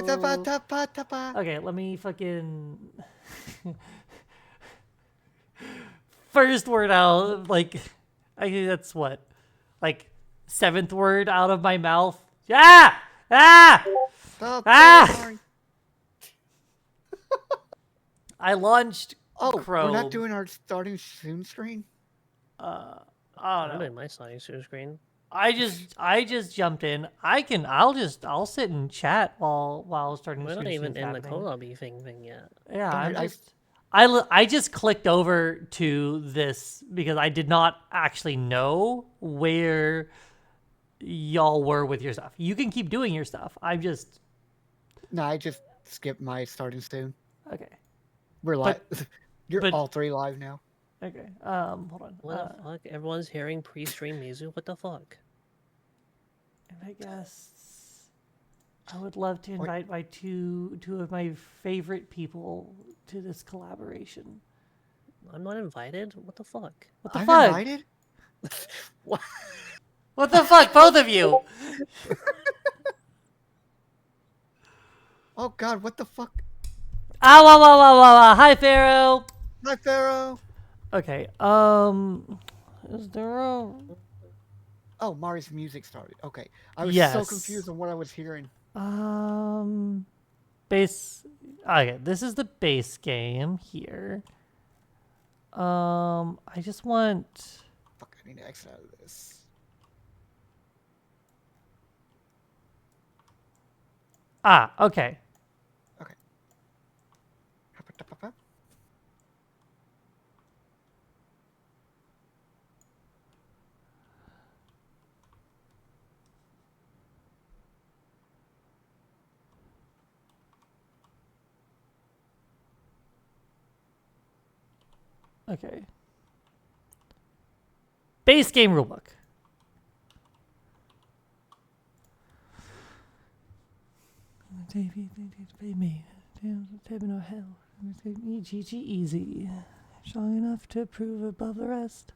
Okay, let me fucking... First word out, like... that's what? Like, 7th word out of my mouth. Ah! Ah! Ah! I launched Chrome. We're not doing our starting soon screen? I don't I'm know. doing my starting screen. I just jumped in. I'll sit and chat while starting. We're not even in the co-lobby thing yet. Yeah, I just clicked over to this because I did not actually know where y'all were with your stuff. You can keep doing your stuff. I just skipped my starting soon. Okay. We're live. You're all 3 live now. Okay. Hold on. What the fuck? Everyone's hearing pre-stream Mizu. What the fuck? And I guess I would love to invite my two of my favorite people to this collaboration. I'm not invited? What the fuck? What the I'm fuck? Invited? What? What the fuck, both of you? Oh god, what the fuck? Hi, Pharaoh. Hi, Pharaoh. Okay. Is there a... Oh, Mari's music started. Okay, I was so confused on what I was hearing. Base. Okay, this is the base game here. I just want... Fuck, I need to exit out of this. Okay. Okay. Okay. Base game rulebook. Pay me. No hell. Easy. Strong enough to prove above the rest.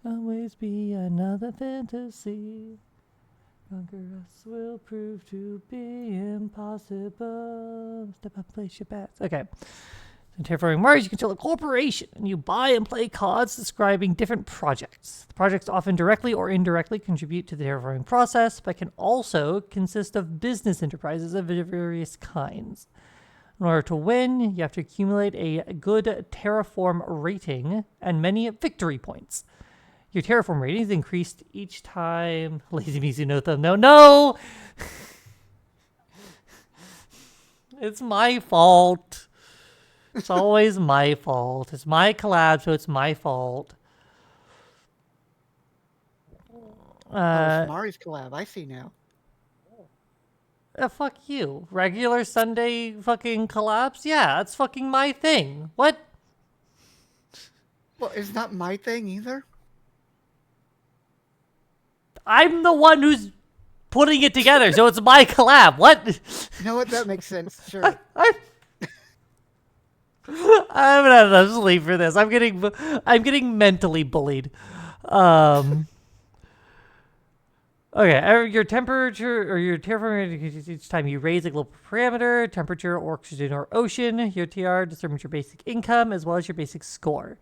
Always be another fantasy. Conquer us will prove to be impossible. Step up, place your bets. Okay. In Terraforming Mars, you control a corporation, and you buy and play cards describing different projects. The projects often directly or indirectly contribute to the terraforming process, but can also consist of business enterprises of various kinds. In order to win, you have to accumulate a good terraform rating and many victory points. Your terraform rating is increased each time... Lazy Mizu, no thumbnail. No! It's my fault. It's always my fault. It's my collab, so it's my fault. It's Mari's collab. I see now. Fuck you. Regular Sunday fucking collabs? Yeah, that's fucking my thing. What? Well, it's not my thing either. I'm the one who's putting it together, so it's my collab. What? You know what? That makes sense. Sure. I'm gonna have enough sleep for this. I'm getting mentally bullied. Okay, your temperature or your terraforming each time you raise a global parameter, temperature, oxygen, or ocean. Your TR determines your basic income as well as your basic score.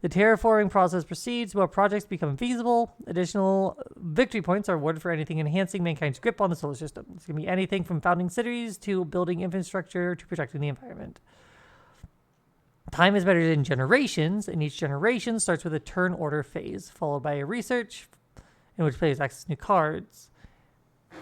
The terraforming process proceeds while projects become feasible. Additional victory points are awarded for anything enhancing mankind's grip on the solar system. This can be anything from founding cities to building infrastructure to protecting the environment. Time is measured in generations, and each generation starts with a turn order phase, followed by a research in which players access new cards.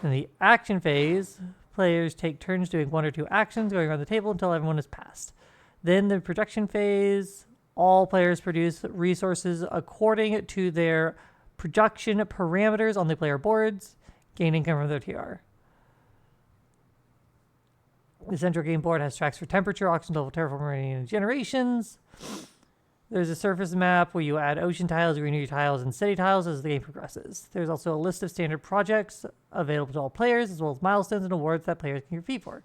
In the action phase, players take turns doing 1 or 2 actions going around the table until everyone is passed. Then the production phase, all players produce resources according to their production parameters on the player boards, gain income from their TR. The central game board has tracks for temperature, oxygen level, terraforming, and generations. There's a surface map where you add ocean tiles, greenery tiles, and city tiles as the game progresses. There's also a list of standard projects available to all players, as well as milestones and awards that players can compete for.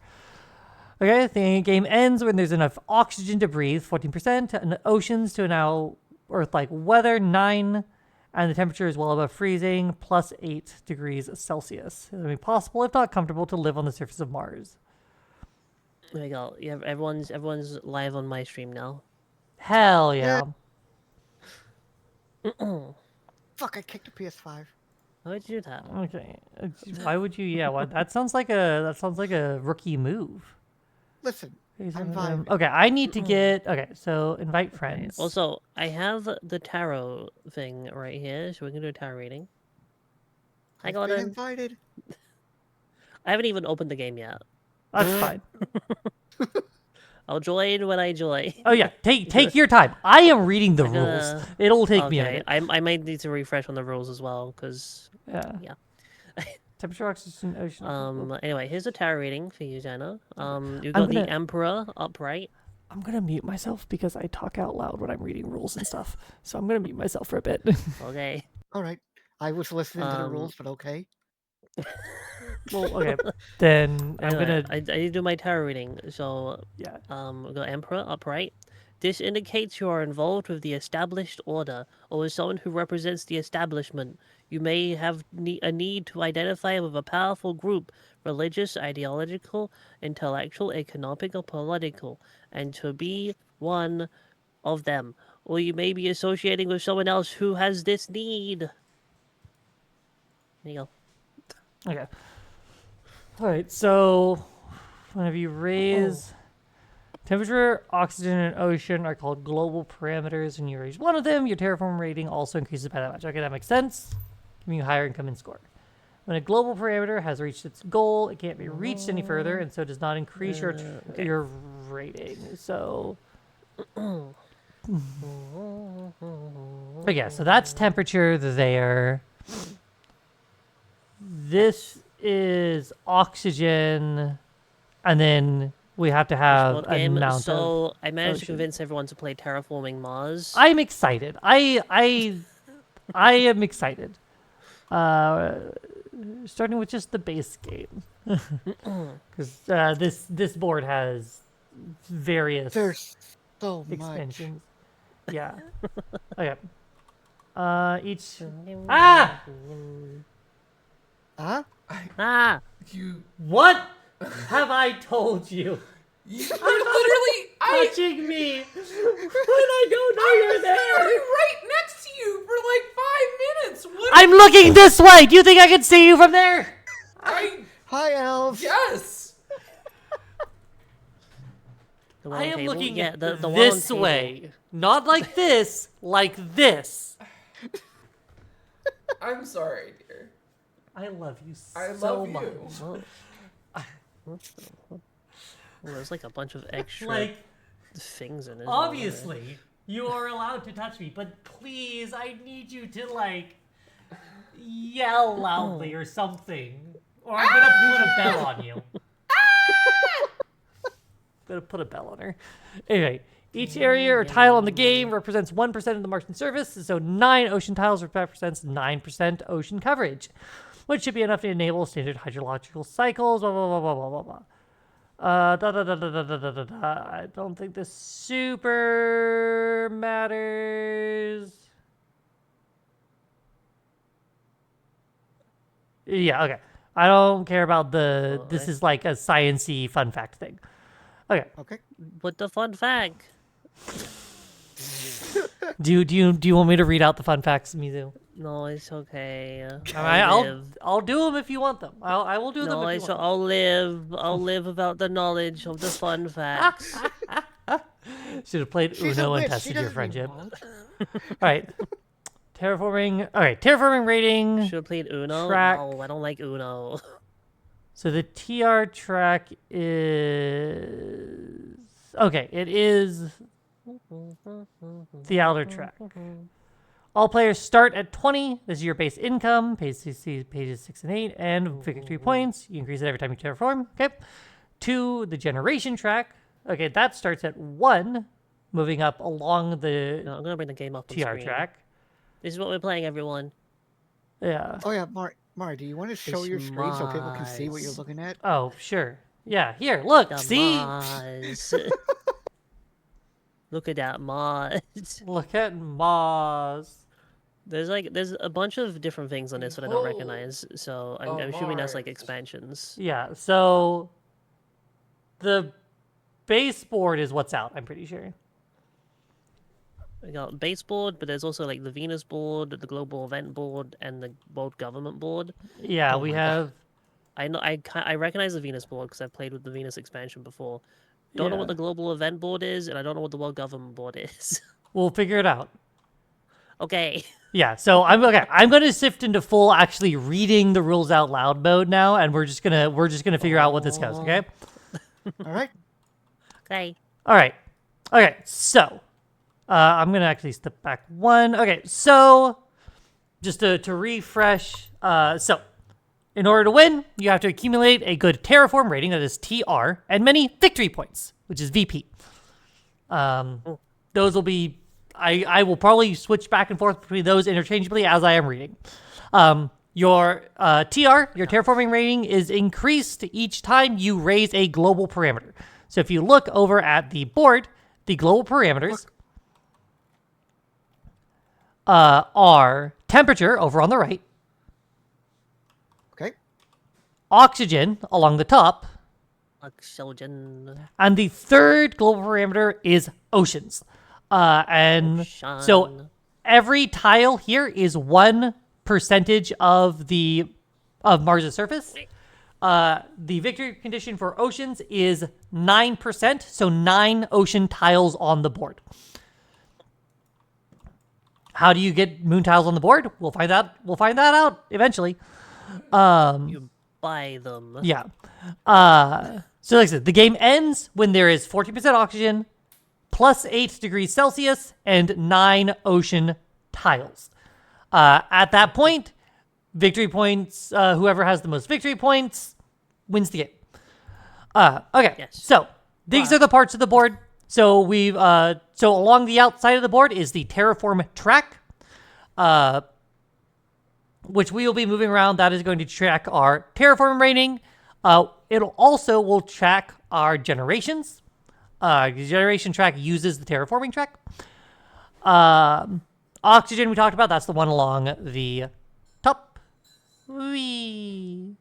Okay, the game ends when there's enough oxygen to breathe, 14%, and oceans to allow Earth-like weather, 9%, and the temperature is well above freezing, plus 8 degrees Celsius. It will be possible, if not comfortable, to live on the surface of Mars. There we go. Yeah, everyone's live on my stream now. Hell yeah. Fuck! I kicked a PS5. How would you do that? Okay. Why would you? Yeah. Why, that sounds like a rookie move. Listen, Okay, I'm vibing. Okay, I need to get. Okay, so invite Okay. friends. Also, I have the tarot thing right here, so we can do a tarot reading. Hi, I've been Gordon. invited. I haven't even opened the game yet. That's fine. I'll join when I join. Oh yeah, take your time. I am reading the I'm rules. gonna- It'll take me a Okay, minute. I might need to refresh on the rules as well, because Yeah. yeah. Temperature, oxygen, ocean. Anyway, here's a tarot reading for you, Jenna. You got I'm the gonna- Emperor upright. I'm gonna mute myself because I talk out loud when I'm reading rules and stuff. So I'm gonna mute myself for a bit. Okay. All right. I was listening to the Um, rules, but okay. Well, okay. Then I'm Anyway, gonna. I need to do my tarot reading. So, Yeah. we got Emperor upright. This indicates you are involved with the established order, or as someone who represents the establishment. You may have a need to identify with a powerful group, religious, ideological, intellectual, economic, or political, and to be one of them. Or you may be associating with someone else who has this need. There you go. Okay. All right. So whenever you raise temperature, oxygen, and ocean are called global parameters, and you raise one of them, your terraform rating also increases by that much. Okay, that makes sense. Giving you higher income and score. When a global parameter has reached its goal, it can't be reached any further, and so does not increase Okay. your rating. So, but yeah, so that's temperature there. This is oxygen, and then we have to have World an game. amount of. So I managed to ocean. convince everyone to play Terraforming Mars. I'm excited. I am excited. Starting with just the base game, because this board has various There's so much. extensions. Yeah. Okay. Each. Ah! Huh? Ah! You What have I told you? you're literally Touching me when I don't know you're there. right next to you for like 5 minutes. What? I'm looking this way. Do you think I can see you from there? Hi, elves. Yes. The one I on am table? looking Yeah, the one on this table. way, not like this, like this. I'm sorry, dear. I love you I so love much. you. Whoa. What the- Well, there's like a bunch of extra Like, things in it. obviously, you are allowed to touch me, but please, I need you to, like, yell loudly or something. Or I'm gonna put a bell on you. I'm gonna put a bell on her. Anyway, each area or tile on the game represents 1% of the Martian surface, so 9 ocean tiles represents 9% ocean coverage, which should be enough to enable standard hydrological cycles, blah, blah, blah, blah, blah, blah, blah. I don't think this super matters. Yeah, okay. I don't care about the. This Okay. is like a science-y fun fact thing. Okay. Okay. What the fun fact? Do you want me to read out the fun facts, Mizu? No, it's okay. I'll do them if you want them. I will do them No, if you it's want. I'll live without the knowledge of the fun facts. Should have played She's a Uno and witch. tested She your doesn't friendship. need All right. Terraforming. All right. Terraforming rating. Should have played Uno. Track. No, I don't like Uno. So the TR track is okay. It is the outer track. All players start at 20. This is your base income. Pages 6 and 8, and victory points. You increase it every time you terraform. Okay. 2, the generation track. Okay, that starts at 1, moving up along the No, I'm gonna bring the game up on TR screen. track. This is what we're playing, everyone. Yeah. Oh yeah, Mari, do you want to show It's your screen so people can see what you're Mars. looking at? Oh, sure. Yeah. Here, look. The See. Mars. Look at that Mars. Look at Mars. There's a bunch of different things on this that I don't recognize, so I'm assuming that's like Mars. expansions. Yeah. So the base board is what's out, I'm pretty sure. We got base board, but there's also like the Venus board, the global event board, and the world government board. Yeah, Oh we my God. have. I recognize the Venus board because I've played with the Venus expansion before. Don't know Yeah. what the global event board is, and I don't know what the world government board is. We'll figure it out. Okay. Yeah, so I'm okay. I'm gonna shift into full actually reading the rules out loud mode now, and we're just gonna figure out what this goes. Okay. All right. Okay. All right. Okay. So, I'm gonna actually step back one. Okay. So, just to refresh. So, in order to win, you have to accumulate a good terraform rating, that is TR, and many victory points, which is VP. Those will be. I will probably switch back and forth between those interchangeably as I am reading. Your TR, your terraforming rating, is increased each time you raise a global parameter. So if you look over at the board, the global parameters are temperature over on the right, Okay. oxygen along the top, Oxygen. and the third global parameter is oceans. And so Ocean. every tile here is 1% of Mars' surface. The victory condition for oceans is 9%, so 9 ocean tiles on the board. How do you get moon tiles on the board? We'll find that out eventually. You buy them. Yeah. So like I said, the game ends when there is 14% oxygen, plus 8 degrees Celsius, and 9 ocean tiles. At that point, victory points, whoever has the most victory points wins the game. Okay, Yes. so these are the parts of the board. So we've so along the outside of the board is the terraform track, which we will be moving around. That is going to track our terraform rating. It'll also will track our generations. The generation track uses the terraforming track. Oxygen we talked about. That's the one along the top. Whee.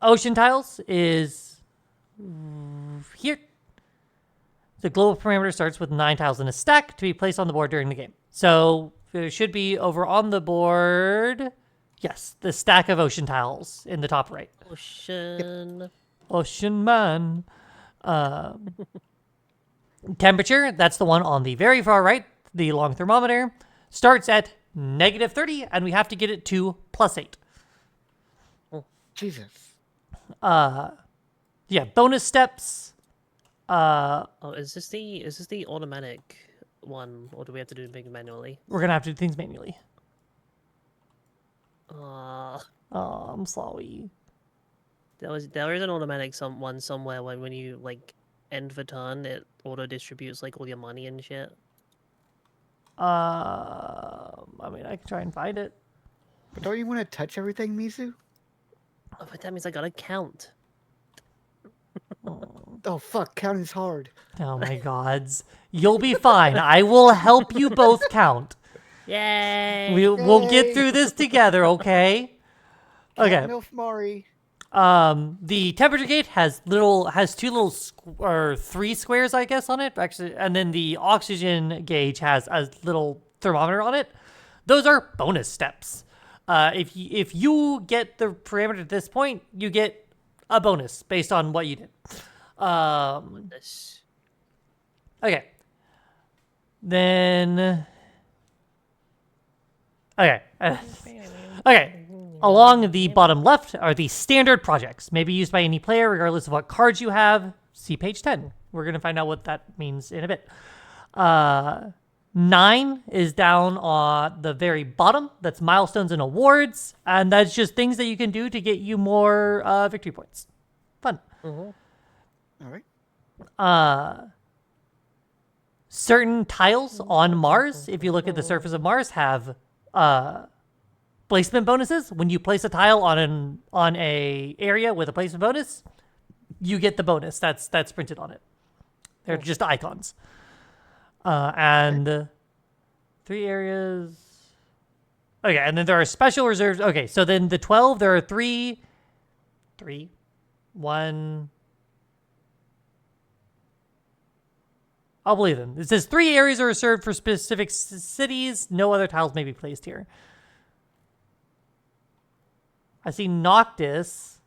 Ocean tiles is here. The global parameter starts with 9 tiles in a stack to be placed on the board during the game. So it should be over on the board. Yes, the stack of ocean tiles in the top right. Ocean. Ocean man. Temperature, that's the one on the very far right. The long thermometer starts at -30, and we have to get it to +8. Jesus. Yeah, bonus steps. Oh, is this the automatic one, or do we have to do things manually? We're gonna have to do things manually. Uh, Oh, I'm sorry. there is an automatic one somewhere when you like end the turn, it auto distributes like all your money and shit. I mean, I can try and find it. But don't you want to touch everything, Mizu? Oh, but that means I gotta count. Oh, fuck. Counting's hard. Oh my gods. You'll be fine. I will help you both count. Yay! We'll get Yay. through this together, okay? Okay. Milf Mari. The temperature gauge has two or 3 squares, I guess, on it actually, and then the oxygen gauge has a little thermometer on it. Those are bonus steps. If you get the parameter at this point, you get a bonus based on what you did. This. Okay. Then. Okay. Okay. Along the bottom left are the standard projects, may be used by any player regardless of what cards you have. See page 10. We're going to find out what that means in a bit. 9 is down on the very bottom. That's milestones and awards. And that's just things that you can do to get you more victory points. Fun. All right. Certain tiles on Mars, if you look at the surface of Mars, have placement bonuses. When you place a tile on a area with a placement bonus, you get the bonus that's printed on it. They're just icons. And 3 areas. Okay, and then there are special reserves. Okay, so then the 12, there are 3 3, 1. I'll believe them. It says 3 areas are reserved for specific cities. No other tiles may be placed here. I see Noctis.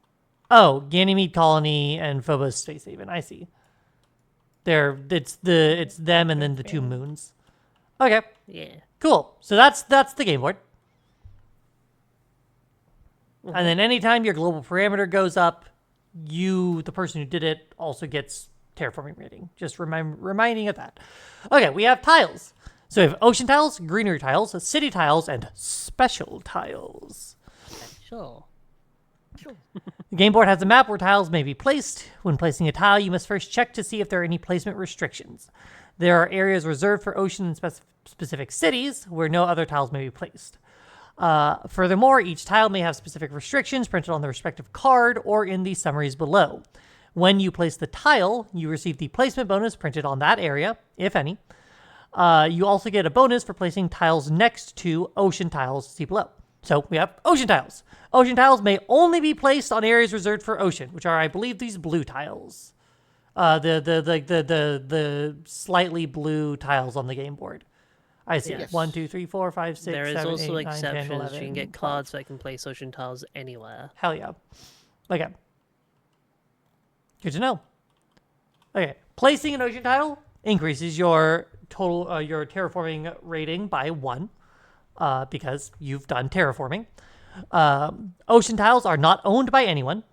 Oh, Ganymede Colony and Phobos Space Haven. I see. It's them and then the 2 moons. Okay. Yeah. Cool. So that's the game board. And then anytime your global parameter goes up, the person who did it, also gets terraforming rating. Just reminding of that. Okay, we have tiles. So we have ocean tiles, greenery tiles, city tiles, and special tiles. Sure. The game board has a map where tiles may be placed. When placing a tile, you must first check to see if there are any placement restrictions. There are areas reserved for ocean and specific cities where no other tiles may be placed. Furthermore, each tile may have specific restrictions printed on the respective card or in the summaries below. When you place the tile, you receive the placement bonus printed on that area, if any. You also get a bonus for placing tiles next to ocean tiles, see below. So we have ocean tiles. Ocean tiles may only be placed on areas reserved for ocean, which are, I believe, these blue tiles. The slightly blue tiles on the game board. I see. Yes. 1, 2, 3, 4, 5, 6, There is 7, also 8, 9, 10, exceptions. 11, You can get 12. cards that can place ocean tiles anywhere. Hell yeah. Okay. Good to know. Okay. Placing an ocean tile increases your total, your terraforming rating by 1, because you've done terraforming. Ocean tiles are not owned by anyone.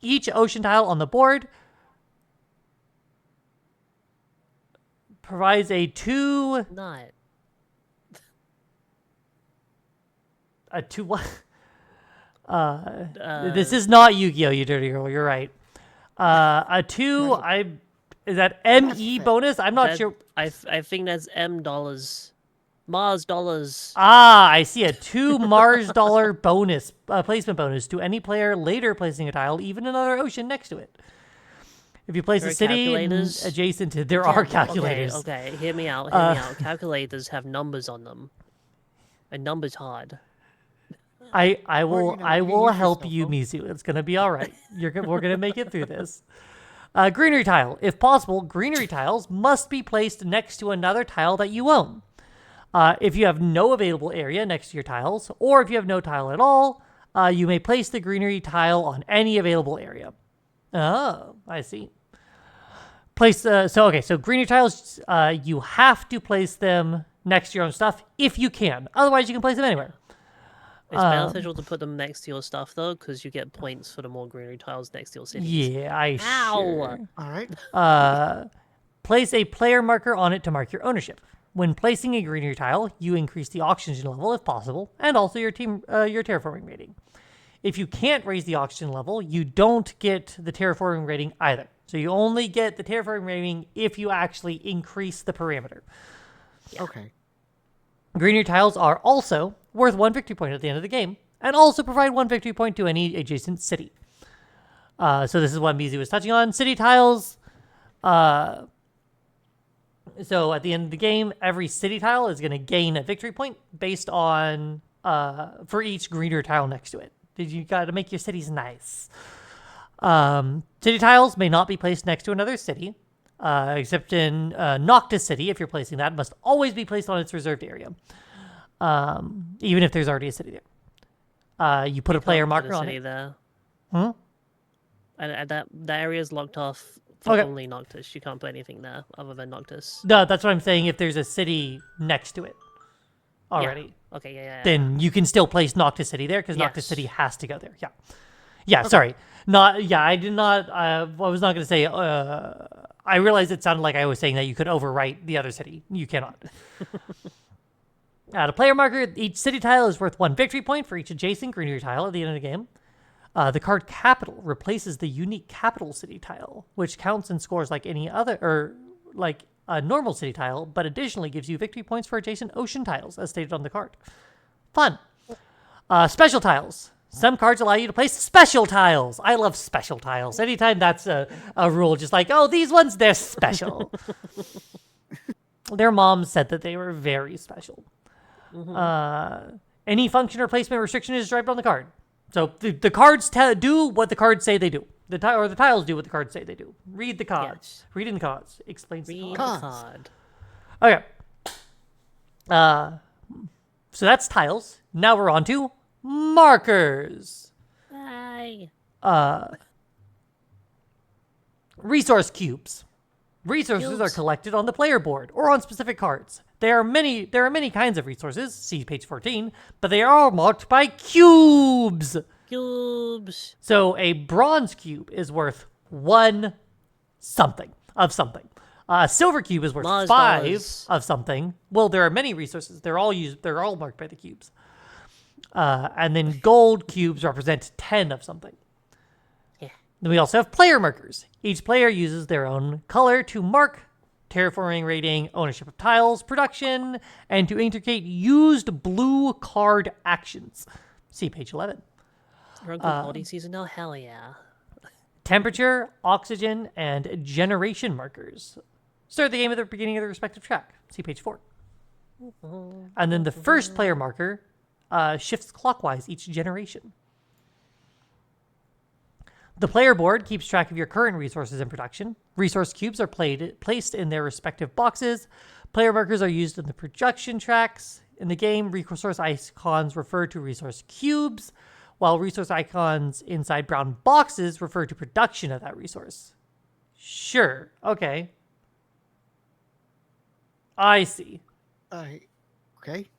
Each ocean tile on the board provides a 2... Not. A 2 what? This is not Yu-Gi-Oh! You dirty girl. You're right. A 2. Is that ME bonus? I'm not sure. I think that's M dollars, Mars dollars. Ah, I see a 2 Mars dollar bonus placement bonus to any player later placing a tile, even another ocean next to it. If you place There a are city calculators? adjacent to, there are calculators. Okay, hear me out. Hear me out. Calculators have numbers on them. A number's hard. I Or, will use help yourself, you, though. Mizu. It's gonna be all right. We're gonna make it through this. Greenery tile. If possible, greenery tiles must be placed next to another tile that you own. If you have no available area next to your tiles, or if you have no tile at all, you may place the greenery tile on any available area. Oh, I see. So greenery tiles, you have to place them next to your own stuff if you can. Otherwise, you can place them anywhere. It's beneficial to put them next to your stuff, though, because you get points for the more greenery tiles next to your cities. Yeah, Ow! sure. All right. Place a player marker on it to mark your ownership. When placing a greenery tile, you increase the oxygen level if possible, and also your terraforming rating. If you can't raise the oxygen level, you don't get the terraforming rating either. So you only get the terraforming rating if you actually increase the parameter. Okay. Greenery tiles are also worth 1 victory point at the end of the game, and also provide 1 victory point to any adjacent city. So this is what Mizu was touching on. City tiles. So at the end of the game, every city tile is going to gain a victory point based on for each greener tile next to it. You got to make your cities nice. City tiles may not be placed next to another city, except in Noctis City. If you're placing that, must always be placed on its reserved area, even if there's already a city there. You put a player marker on it. There. Hmm? And that area is locked off for Okay. only Noctis. You can't put anything there other than Noctis. No, that's what I'm saying. If there's a city next to it already, Okay, yeah. then you can still place Noctis City there because Noctis Yes. City has to go there. Yeah. Yeah, sorry. I did not. I was not going to say. I realized it sounded like I was saying that you could overwrite the other city. You cannot. Add a player marker. Each city tile is worth 1 victory point for each adjacent greenery tile at the end of the game. The card Capital replaces the unique Capital City tile, which counts and scores like any other, or like a normal city tile, but additionally gives you victory points for adjacent ocean tiles, as stated on the card. Fun. Special tiles. Some cards allow you to place special tiles. I love special tiles. Anytime that's a rule, just like, oh, these ones, they're special. Their mom said that they were very special. Any function or placement restriction is described on the card. So the cards do what the cards say they do. The tiles do what the cards say they do. Read the cards. Yes. Reading the cards explains the Read cards. the Cons. card. Okay. So that's tiles. Now we're on to markers. Bye. Resource cubes. Resources are collected on the player board or on specific cards. There are many kinds of resources, see page 14, but they are all marked by cubes. Cubes. So a bronze cube is worth 1 something of something. A silver cube is worth Mars 5 dollars. of something. Well, there are many resources. They're all marked by the cubes. And then gold cubes represent 10 of something. Yeah. Then we also have player markers. Each player uses their own color to mark terraforming rating, ownership of tiles, production, and to indicate used blue card actions. See page 11. We're on good quality season now. Hell yeah. Temperature, oxygen, and generation markers. Start the game at the beginning of the respective track. See page 4. And then the first player marker shifts clockwise each generation. The player board keeps track of your current resources in production. Resource cubes are placed in their respective boxes. Player markers are used in the production tracks. In the game, resource icons refer to resource cubes, while resource icons inside brown boxes refer to production of that resource. Sure. Okay. I see. Okay.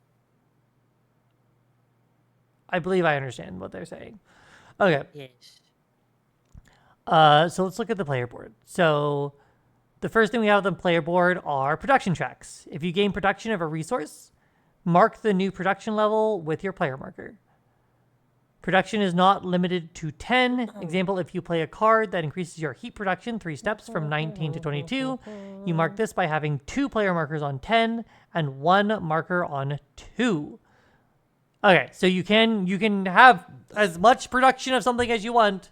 I believe I understand what they're saying. Okay. Yes. So let's look at the player board. So the first thing we have on the player board are production tracks. If you gain production of a resource, mark the new production level with your player marker. Production is not limited to 10. Example, if you play a card that increases your heat production 3 steps from 19 to 22, you mark this by having 2 player markers on 10 and 1 marker on 2. Okay, so you can have as much production of something as you want.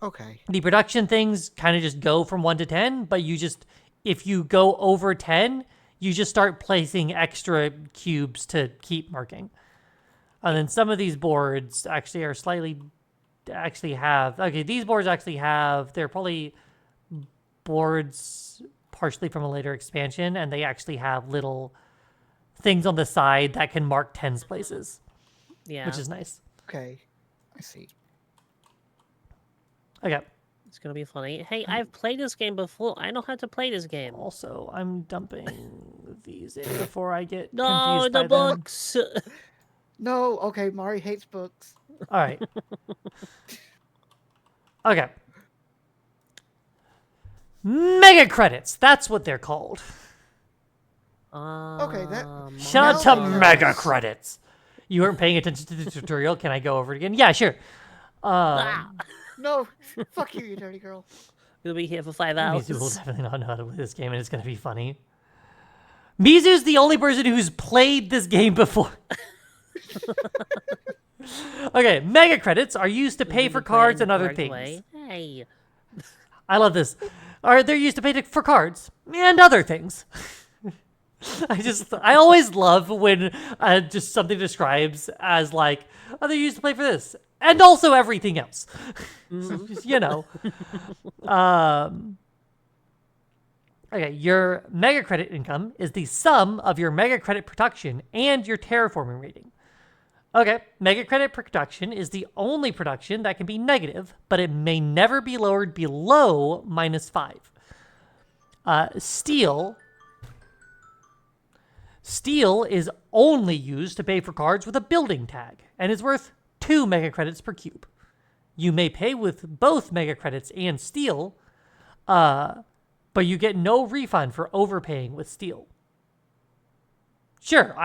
Okay. The production things kind of just go from 1 to 10, but if you go over 10, you just start placing extra cubes to keep marking. And then some of these boards actually are these boards actually have, they're probably boards partially from a later expansion, and they actually have little things on the side that can mark 10s places, Yeah. which is nice. Okay. I see. Okay. It's gonna be funny. Hey, I've played this game before. I know how to play this game. Also, I'm dumping these in before I get No, confused the by them. books. No. Okay. Mari hates books. All right. Okay. Mega credits. That's what they're called. Okay, Shout out to Now- mega credits. You weren't paying attention to the tutorial. Can I go over it again? Yeah, sure. No. Fuck you, you dirty girl. We'll be here for 5 hours. Mizu will definitely not know how to play this game, and it's going to be funny. Mizu's the only person who's played this game before. Okay, mega credits are used to pay for cards and other things. Hey. I love this. They're used to pay for cards and other things. I always love when just something describes as like, oh, they're used to play for this and also everything else. Just, you know. Okay, your mega credit income is the sum of your mega credit production and your terraforming rating. Okay, mega credit production is the only production that can be negative, but it may never be lowered below -5. Steel is only used to pay for cards with a building tag and is worth 2 mega credits per cube. You may pay with both mega credits and steel, but you get no refund for overpaying with steel. Sure,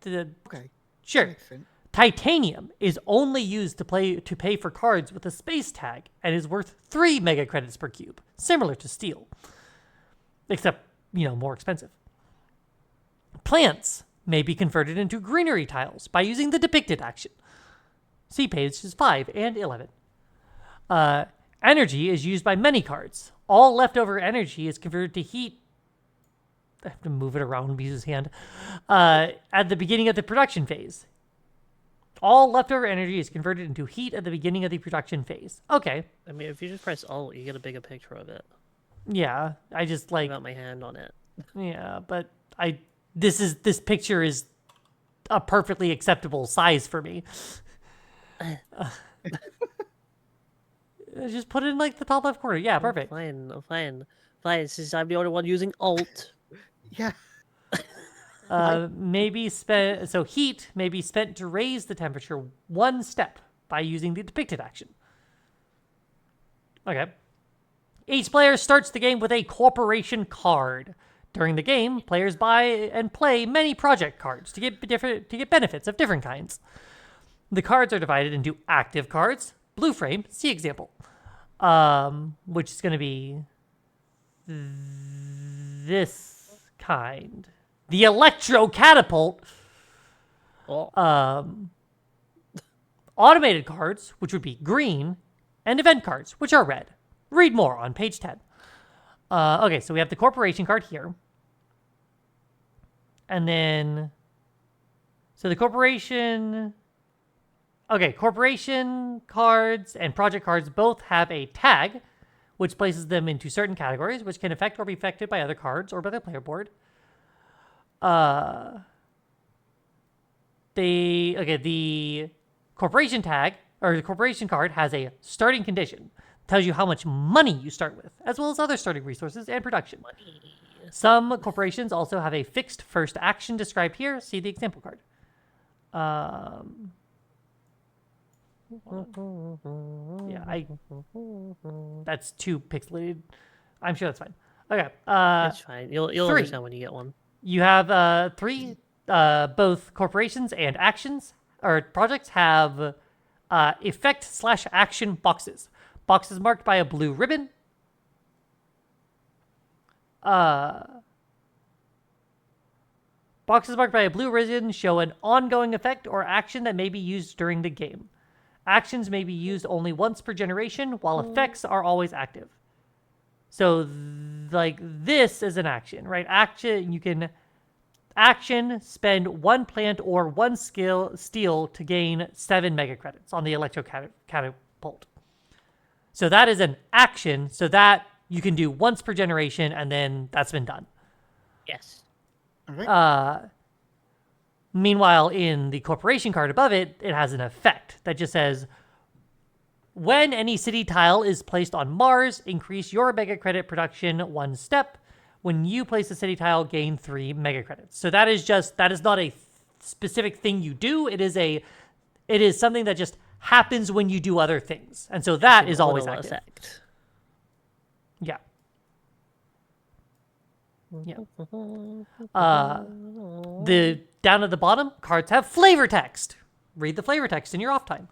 Okay. Sure. Makes sense. Titanium is only used to pay for cards with a space tag and is worth 3 mega credits per cube, similar to steel, except, more expensive. Plants may be converted into greenery tiles by using the depicted action. See pages 5 and 11. Energy is used by many cards. All leftover energy is converted to heat. I have to move it around Mizu's hand. At the beginning of the production phase. All leftover energy is converted into heat at the beginning of the production phase. Okay. I mean, if you just press Alt, you get a bigger picture of it. Yeah, I just I got my hand on it. Yeah, but this picture is a perfectly acceptable size for me. Just put it in like the top left corner. Yeah, perfect. I'm fine. Since I'm the only one using Alt. Yeah. Heat may be spent to raise the temperature one step by using the depicted action. Okay. Each player starts the game with a corporation card. During the game, players buy and play many project cards to get benefits of different kinds. The cards are divided into active cards, blue frame, see example, which is going to be this kind. The electro catapult. Oh. Automated cards, which would be green, and event cards, which are red. Read more on page 10. Okay, so we have the corporation card here. And then, so the corporation cards and project cards both have a tag, which places them into certain categories, which can affect or be affected by other cards or by the player board. The corporation tag, or the corporation card, has a starting condition. Tells you how much money you start with, as well as other starting resources and production. Some corporations also have a fixed first action described here. See the example card. That's too pixelated. I'm sure that's fine. Okay. It's fine. You'll 3. understand when you get one. You have 3. Both corporations and actions or projects have effect/action boxes. Boxes marked by a blue ribbon. Boxes marked by a blue ribbon show an ongoing effect or action that may be used during the game. Actions may be used only once per generation, while effects are always active. So, like, this is an action, right? Action, spend 1 plant or 1 steel to gain 7 mega credits on the electro catapult. So that is an action, so that you can do once per generation, and then that's been done. Yes. All right. Meanwhile, in the corporation card above it, it has an effect that just says, when any city tile is placed on Mars, increase your mega credit production 1 step. When you place a city tile, gain 3 mega credits. So that is not a specific thing you do. It is something that just happens when you do other things. And so that is always active. Effect. Yeah. Yeah. The down at the bottom, cards have flavor text. Read the flavor text in your off time.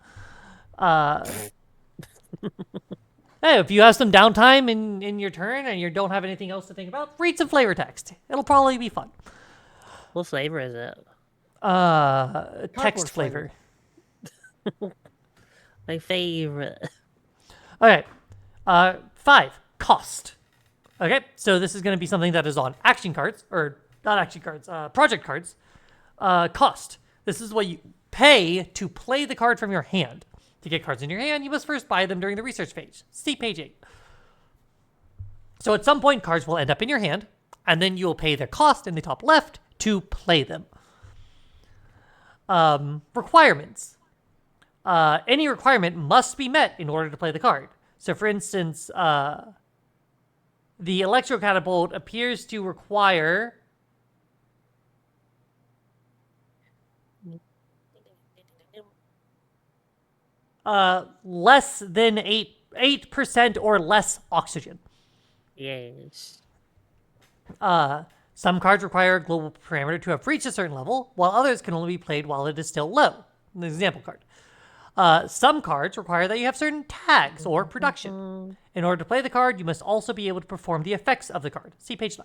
Hey, if you have some downtime in your turn and you don't have anything else to think about, read some flavor text. It'll probably be fun. What flavor is it? Text flavor. My favorite. Okay. 5, cost. Okay, so this is going to be something that is on action cards, or not action cards, project cards. Cost. This is what you pay to play the card from your hand. To get cards in your hand, you must first buy them during the research phase. See page 8. So at some point, cards will end up in your hand, and then you will pay the cost in the top left to play them. Requirements. Any requirement must be met in order to play the card. So for instance, the electro catapult appears to require less than 8% or less oxygen. Yes. Some cards require a global parameter to have reached a certain level, while others can only be played while it is still low. An example card. Some cards require that you have certain tags or production. In order to play the card, you must also be able to perform the effects of the card. See page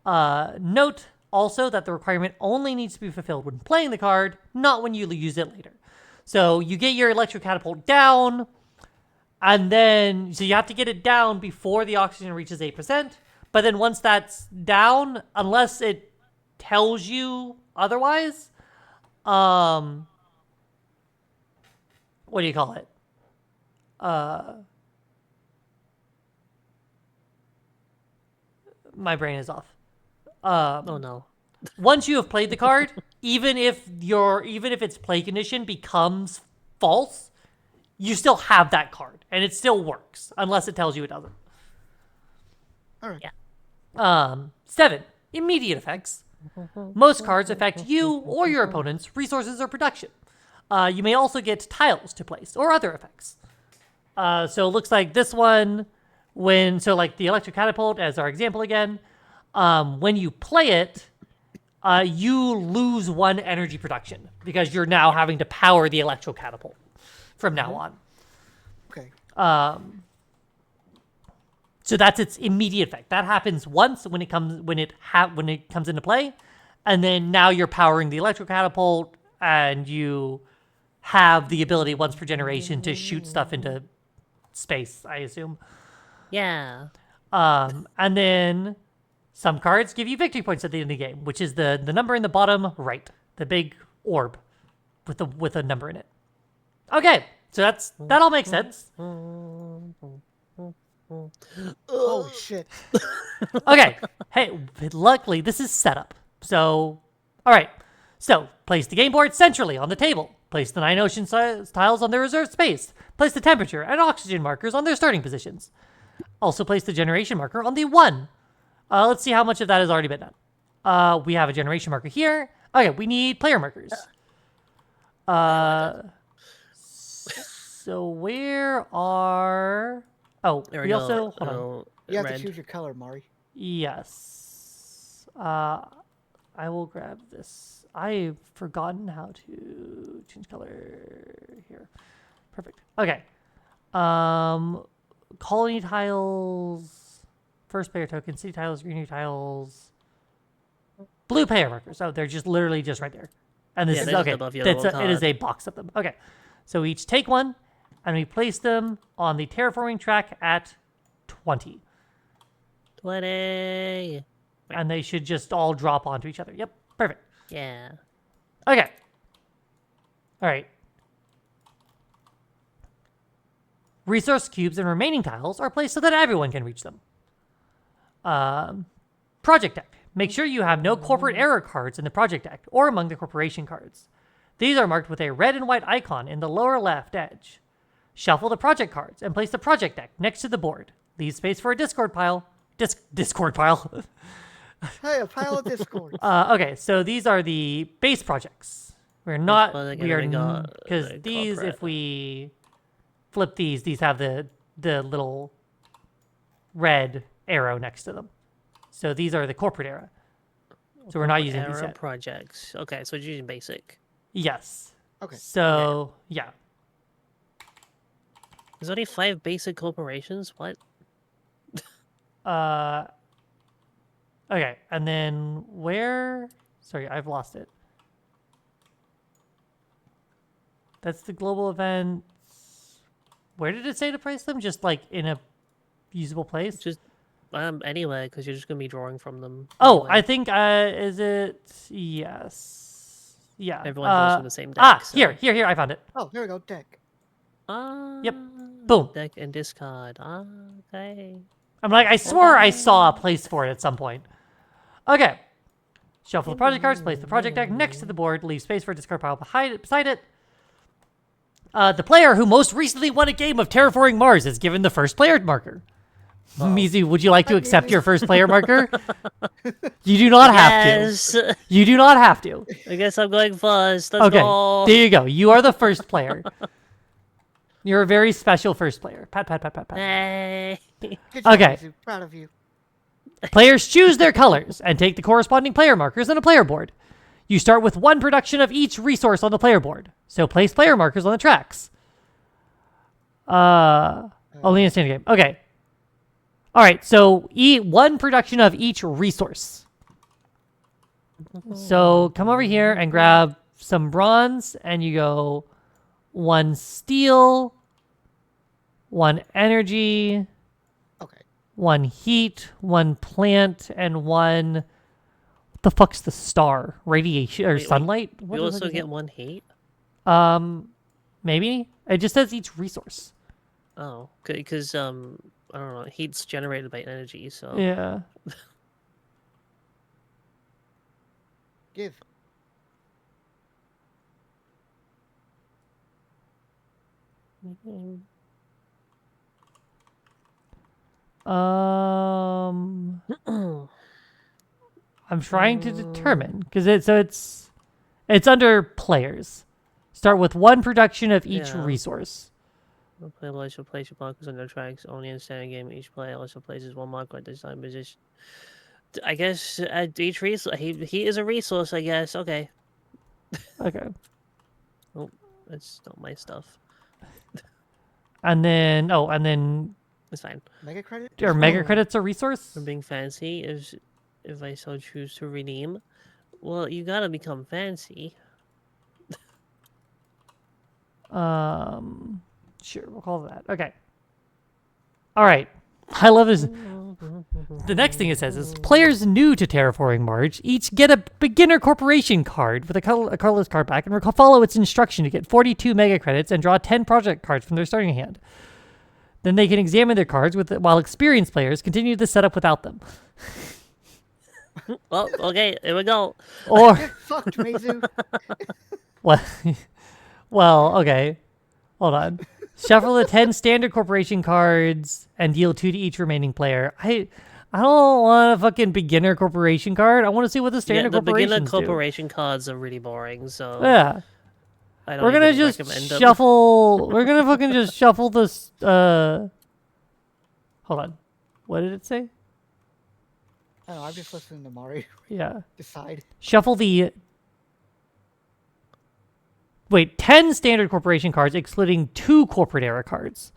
9. Note also that the requirement only needs to be fulfilled when playing the card, not when you use it later. So you get your electro catapult down, and then so you have to get it down before the oxygen reaches 8%. But then once that's down, unless it tells you otherwise, what do you call it? My brain is off. Oh no. Once you have played the card, even if its play condition becomes false, you still have that card, and it still works unless it tells you it doesn't. All right. Yeah. 7. Immediate effects. Most cards affect you or your opponent's resources or production. You may also get tiles to place or other effects. So it looks like this one, like the electric catapult as our example again, when you play it, you lose 1 energy production because you're now having to power the electro catapult from now on. Okay. So that's its immediate effect. That happens once when it comes into play, and then now you're powering the electro catapult, and you have the ability once per generation to shoot stuff into space, I assume. Yeah. And then some cards give you victory points at the end of the game, which is the number in the bottom right, the big orb with a number in it. Okay, so that all makes sense. Holy shit. Okay, hey, luckily this is setup. So, all right. So, place the game board centrally on the table. Place the 9 ocean tiles on their reserved space. Place the temperature and oxygen markers on their starting positions. Also place the generation marker on the 1. Let's see how much of that has already been done. We have a generation marker here. Okay, we need player markers. So where are... Oh, There we go. also... Hold on. You have Red. to choose your color, Mari. Yes. I will grab this. I've forgotten how to change color here. Perfect. Okay. Colony tiles, first player token, city tiles, green tiles, blue player markers. Oh, they're just literally just right there. And this Yeah, is they're just okay. above your little It is card. a box of them. Okay. So we each take one and we place them on the terraforming track at 20. 20. And they should just all drop onto each other. Yep. Perfect. Yeah. Okay. All right. Resource cubes and remaining tiles are placed so that everyone can reach them. Project deck. Make sure you have no corporate error cards in the project deck or among the corporation cards. These are marked with a red and white icon in the lower left edge. Shuffle the project cards and place the project deck next to the board. Leave space for a discord pile. Discord pile. Hey, a pile of discord. Okay, so these are the base projects. We're not, Well, we are, we got because the these, corporate. if we flip these have the little red arrow next to them. So these are the corporate era. So we're not using these Error yet. projects. Okay, so it's using basic. Yes. Okay. So, yeah. There's only 5 basic corporations? What? Okay, and then where... Sorry, I've lost it. That's the global events. Where did it say to place them? Just like in a usable place? Just anywhere, because you're just going to be drawing from them. Oh, anyway. I think, is it... Yes. Yeah. Everyone draws from the same deck. so- Here, I found it. Oh, here we go, deck. Yep. Boom. Deck and discard. Okay. I'm like, I swore I saw a place for it at some point. Okay. Shuffle the project cards, place the project deck next to the board, leave space for a discard pile beside it. The player who most recently won a game of Terraforming Mars is given the first player marker. Mizu, would you like to accept your first player marker? You do not have Yes. to. You do not have to. I guess I'm going first. Let's Okay, go. there you go. You are the first player. You're a very special first player. Pat, pat, pat, pat, pat. Hey. Good job, Okay. Mizu. Proud of you. Players choose their colors and take the corresponding player markers on a player board. You start with 1 production of each resource on the player board, so place player markers on the tracks. Only in a standard game. Okay. All right, so 1 production of each resource. So come over here and grab some bronze, and you go 1 steel, 1 energy, Okay. 1 heat, 1 plant, and 1... What the fuck's the star? Radiation or Wait, sunlight? What You the fuck also is get that? 1 heat? Maybe. It just says each resource. Oh, because I don't know, heat's generated by energy, so Yeah. Give. I'm trying to determine because it's under players. Start with 1 production of each Yeah. resource. The player will also place your markers on their tracks only in the standard game. Each player also places 1 marker at this time position. I guess at each resource, he is a resource. I guess. Okay. Okay. Oh, that's not my stuff. And then It's fine. Mega credit? are mega credits a resource? For being fancy, if I so choose to redeem, well, you gotta become fancy. Sure, we'll call it that. Okay. All right. I love this. The next thing it says is players new to Terraforming Mars each get a beginner corporation card with a colorless card back and follow its instruction to get 42 mega credits and draw 10 project cards from their starting hand. Then they can examine their cards while experienced players continue the setup without them. Well, okay, here we go. Or Get fucked, Mizu. well, okay. Hold on. Shuffle the 10 standard corporation cards and deal 2 to each remaining player. I don't want a fucking beginner corporation card. I want to see what the standard the beginner corporations do. corporation cards are really boring, so Yeah. I don't We're gonna even just recommend them. shuffle. We're gonna fucking just shuffle this. Hold on. What did it say? I don't know, I'm just listening to Mari Yeah. decide. Shuffle the. Wait, 10 standard corporation cards, excluding 2 corporate era cards.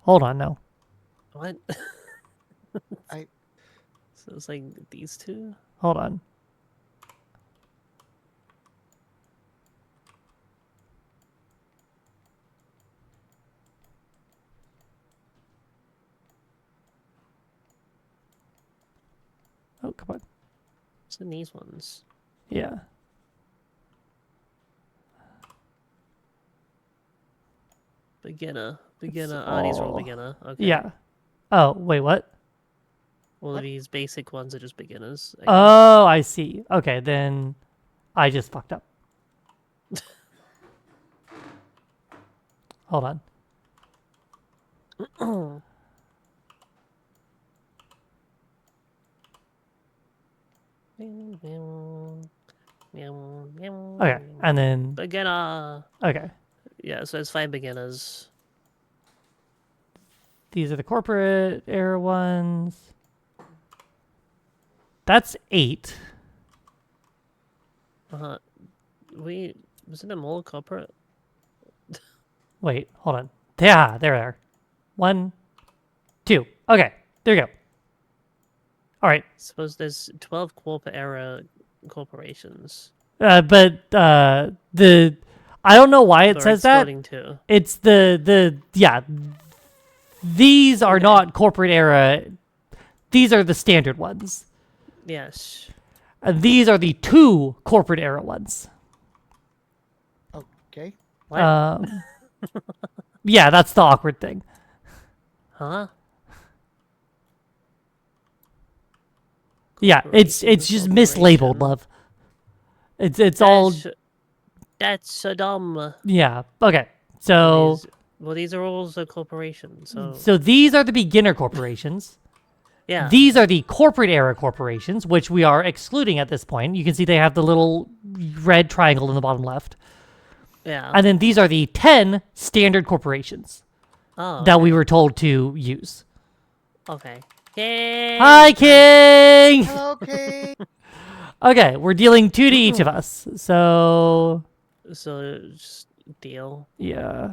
Hold on, no. What? I- So it's like these 2? Hold on. Oh, come on. What's in these ones? Yeah. Beginner. These are all all- beginner. Okay. Yeah. Oh, wait, what? All of these basic ones are just beginners. I guess. Oh, I see. Okay, then I just fucked up. Hold on. Okay, and then Beginner. okay, Yeah, so it's 5 beginners. these are the corporate era ones. That's 8. Wasn't it more corporate? Wait, hold on. Yeah, there they are. 1, 2. Okay, there you go. All right, Suppose there's 12 corporate era corporations. but the I don't know why it Or says that. excluding 2. It's the yeah. These are not corporate era. These are the standard ones. Yes. And these are the 2 corporate era ones. Okay. What? Yeah, that's the awkward thing. Huh? Yeah, it's Corporation, just mislabeled, corporation. love. It's all That's so dumb. yeah. Okay, so These are also corporations, so so these are the beginner corporations. yeah. These are the corporate era corporations, which we are excluding at this point. You can see they have the little red triangle in the bottom left. Yeah. And then these are the 10 standard corporations Oh, that we were told to use. okay. Yay! Hi, King! Hello, okay. Okay, we're dealing 2 to each of us. So, So just deal. yeah.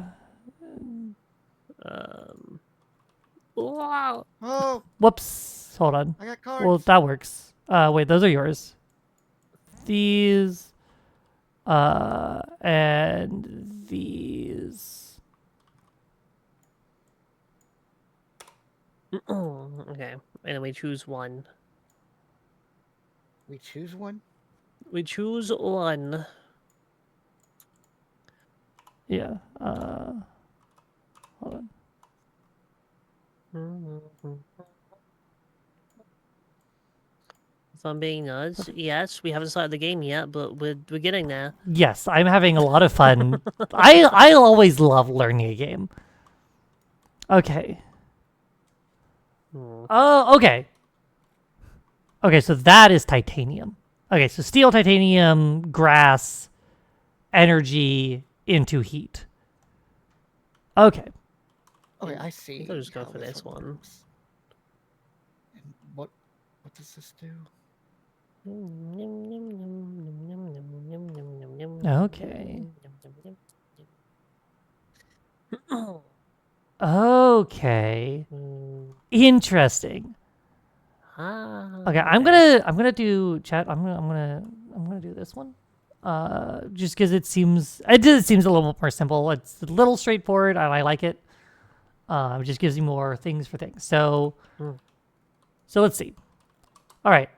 Wow. Oh, Whoops. Hold on. I got cards. Well, that works. Wait, those are yours. These, and these. Okay. And then we choose one. We choose one? We choose one. Yeah. If I'm being honest, yes, we haven't started the game yet, but we're getting there. Yes, I'm having a lot of fun. I always love learning a game. Okay. Oh, okay. Okay, so that is titanium. Okay, so steel, titanium, grass, energy into heat. Okay. Okay, I see. I'll just go how for this one. works. And what does this do? Okay. Okay. Interesting. Okay, I'm gonna do chat. I'm gonna do this one. Just because it seems a little more simple. It's a little straightforward, and I like it. It just gives you more things for things. So let's see. All right.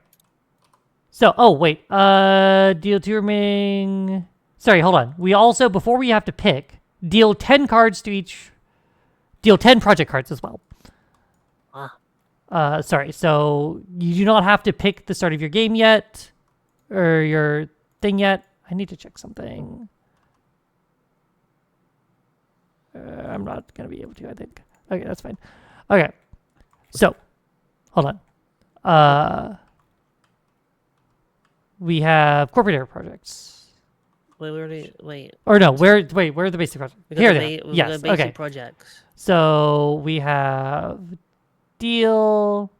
So, oh wait, deal two remaining. Sorry, hold on. We also, before we have to pick, deal 10 cards to each. Deal 10 project cards as well. Sorry. So you do not have to pick the start of your game yet, or your thing yet. I need to check something. I'm not gonna be able to. I think. Okay, that's fine. Okay. So, hold on. We have corporate air projects. Wait. Or no, where are the basic projects? Here they are. We Yes, got basic okay. projects. So we have deal.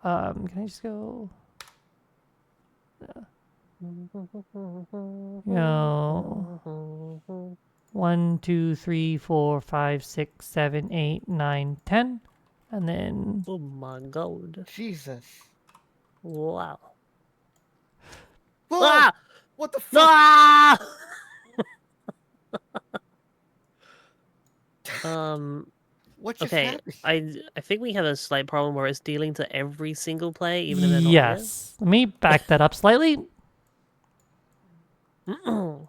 Can I just go? No. 1, 2, 3, 4, 5, 6, 7, 8, 9, 10. And then Oh my god. Jesus. Wow. Whoa! Ah! What the fuck? Ah! What just Okay, happened? I think we have a slight problem where it's dealing to every single player, even if they're not yes. Let me back that up slightly. here. Oh,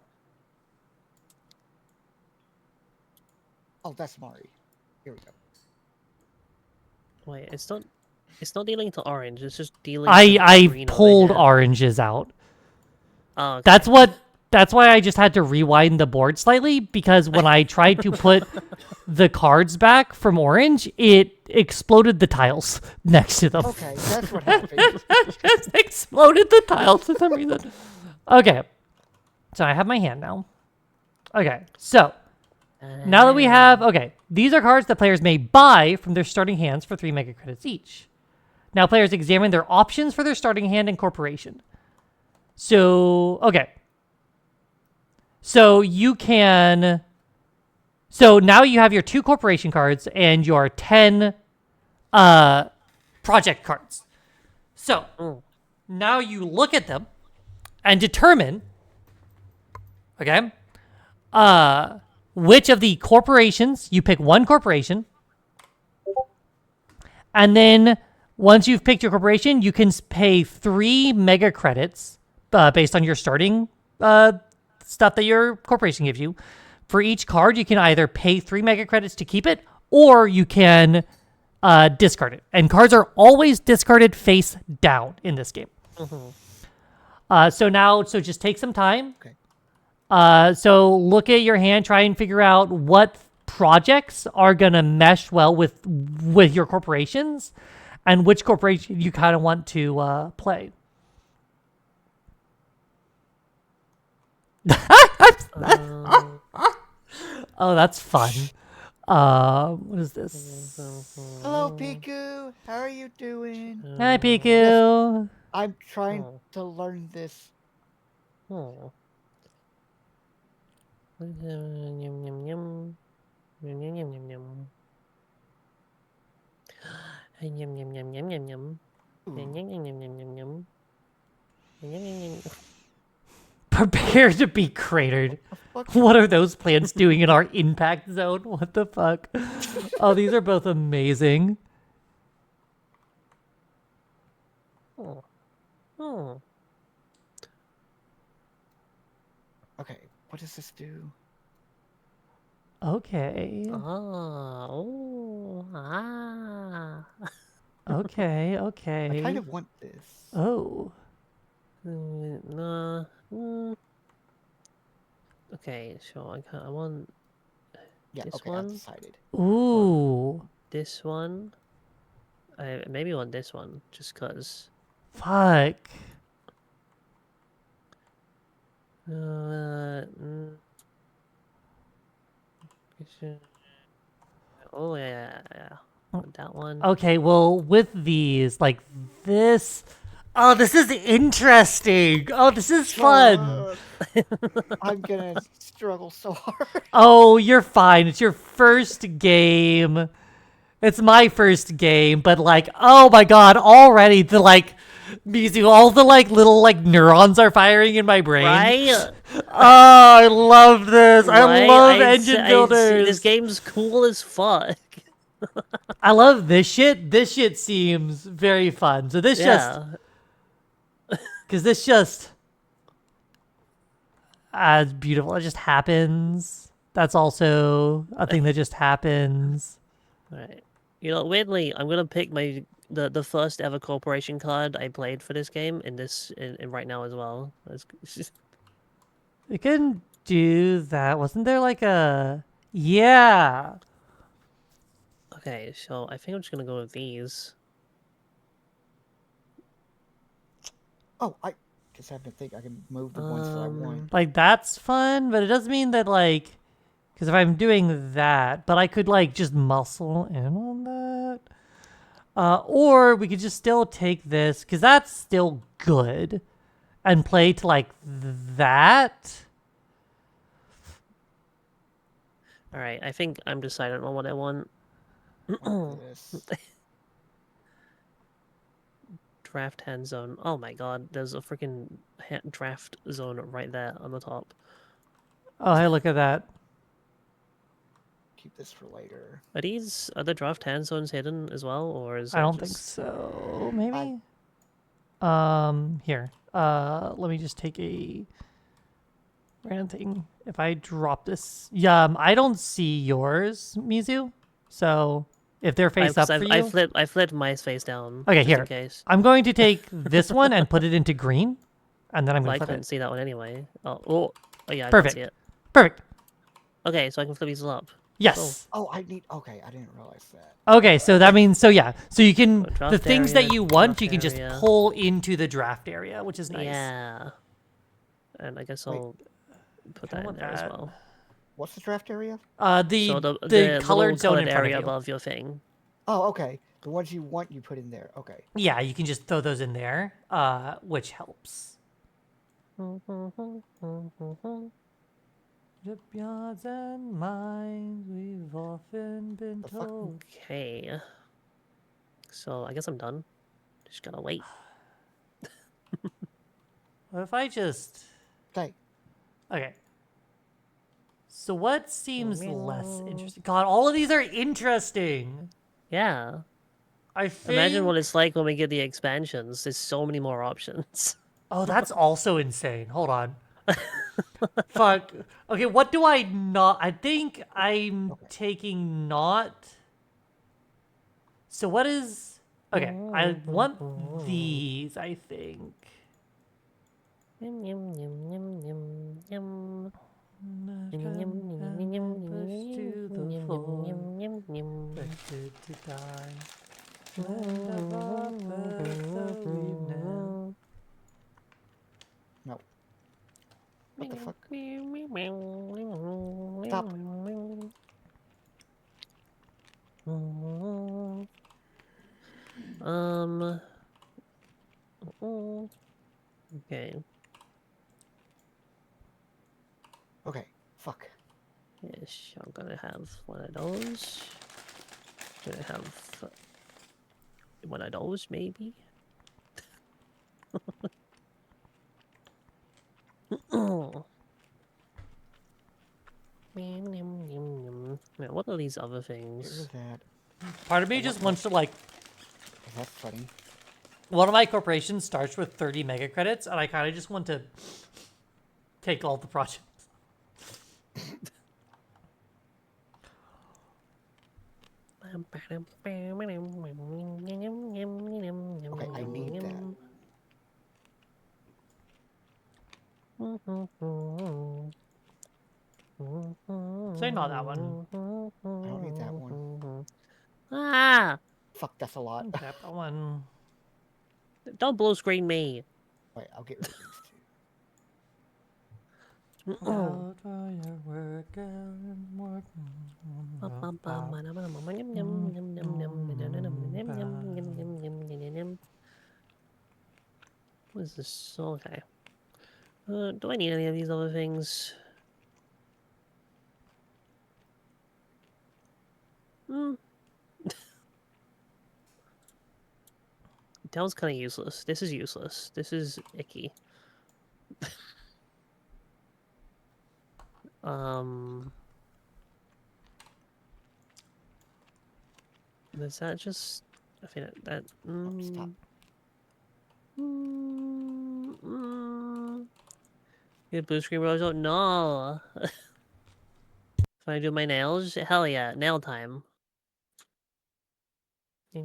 that's Mari. Here we go. Wait, it's not dealing to orange. It's just dealing. To I green pulled over here. oranges out. Oh, okay. That's why I just had to rewind the board slightly, because when I tried to put the cards back from orange, it exploded the tiles next to them. Okay, that's what happened. It exploded the tiles for some reason. Okay. So I have my hand now. Okay. So now that we have, these are cards that players may buy from their starting hands for 3 mega credits each. Now players examine their options for their starting hand and corporation. So, okay. So you can, so now you have your 2 corporation cards and your 10 project cards. So now you look at them and determine, which of the corporations, you pick one corporation, and then once you've picked your corporation, you can pay 3 mega credits based on your starting stuff that your corporation gives you. For each card, you can either pay 3 mega credits to keep it, or you can discard it. And cards are always discarded face down in this game. So just take some time. Okay. So look at your hand, try and figure out what projects are gonna mesh well with your corporations, and which corporation you kind of want to play. Oh, that's fun. What is this? Hello, Piku. How are you doing? Hi, Piku. I'm trying to learn this. Oh. Yum, yum, yum. Yum, yum, yum, yum, yum. Yum, yum, yum, yum, yum, yum, yum. Yum, yum, yum, yum, yum, yum, yum. Yum, yum, yum, yum. Prepare to be cratered. What are those plants doing in our impact zone? What the fuck? Oh, these are both amazing. Oh. Oh. Okay, what does this do? Okay. Ah. Oh. Ah. Okay, I okay. kind of want this. Oh. Okay, so I want Yeah, this okay, I've one, decided. Ooh. this one. I maybe want this one, just cause. Fuck. Oh yeah. Want that one. Okay, well, with these, like this. Oh, this is interesting. Oh, this is fun. I'm gonna struggle so hard. Oh, you're fine. It's your first game. It's my first game, but like, oh my god, already the like, Mizu, all the like little like neurons are firing in my brain. Right? Oh, I love this. I Right? love engine builders. This game's cool as fuck. I love this shit. This shit seems very fun. So this just, Yeah. because this just, it's beautiful. It just happens. That's also a thing that just happens. Right. You know, weirdly, I'm gonna pick the first ever corporation card I played for this game in right now as well. It's just... We can do that. Wasn't there like a, yeah. Okay, so I think I'm just gonna go with these. Oh, I just have to think I can move the ones that I want. Like that's fun, but it doesn't mean that like, because if I'm doing that, but I could like just muscle in on that. Or we could just still take this, because that's still good, and play to like that. Alright, I think I'm deciding on what I want. This. Draft hand zone. Oh my god, there's a freaking draft zone right there on the top. Oh, hey, look at that. Keep this for later. Are the draft hand zones hidden as well, or is I it don't think just... so. Maybe. Here. Let me just take a random thing. If I drop this, I don't see yours, Mizu. So if they're face up for you, I flipped my face down. okay, just here. In case. I'm going to take this one and put it into green, and then I'm Well, going I to flip couldn't it. see that one anyway. Oh yeah, I Perfect. can see it. Perfect. Okay, so I can flip these up. Yes. Oh, I need. Okay, I didn't realize that. Okay, so that means so you can Draft the things that area, you want draft you can just area. pull into the draft area, which is nice. Yeah. And I guess Wait, I'll put kinda that in want there as that. well. What's the draft area? The So the little colored zone in front area of you. above your thing. Oh, okay. The ones you want, you put in there. Okay. Yeah, you can just throw those in there, which helps. Shipyards and mines, we've often been The fuck? told. Okay. So I guess I'm done. Just gotta wait. What if I just... Okay. Okay. So what seems less interesting? God, all of these are interesting. Yeah. I think... Imagine what it's like when we get the expansions. There's so many more options. Oh, that's also insane. Hold on. Fuck. Okay, what do I not... I think I'm taking not... So what is... Okay, I want these, I think. Yum, yum, yum, yum, yum, yum. Push to the floor, expected to die. Land of our birth, though we know. No. What the fuck? Stop. Okay. Okay. Fuck. Yes, I'm gonna have one of those. Gonna have one of those, maybe. Man, what are these other Get rid things? of that. Part of me just wants to like... That's funny. One of my corporations starts with 30 mega credits, and I kind of just want to take all the projects. Okay, I need that. Say not that one. I don't need that one. Ah! Fuck, that's a lot. Tap that one. Don't blue screen me. Wait, I'll get rid of these two. Out for your work and work. What is this? Okay. Do I need any of these other things? That was kind of useless. This is useless. This is icky. Is that just... I think that... Oh, stop. Get blue screen rose out? No! If I do my nails? Hell yeah, nail time. Ah!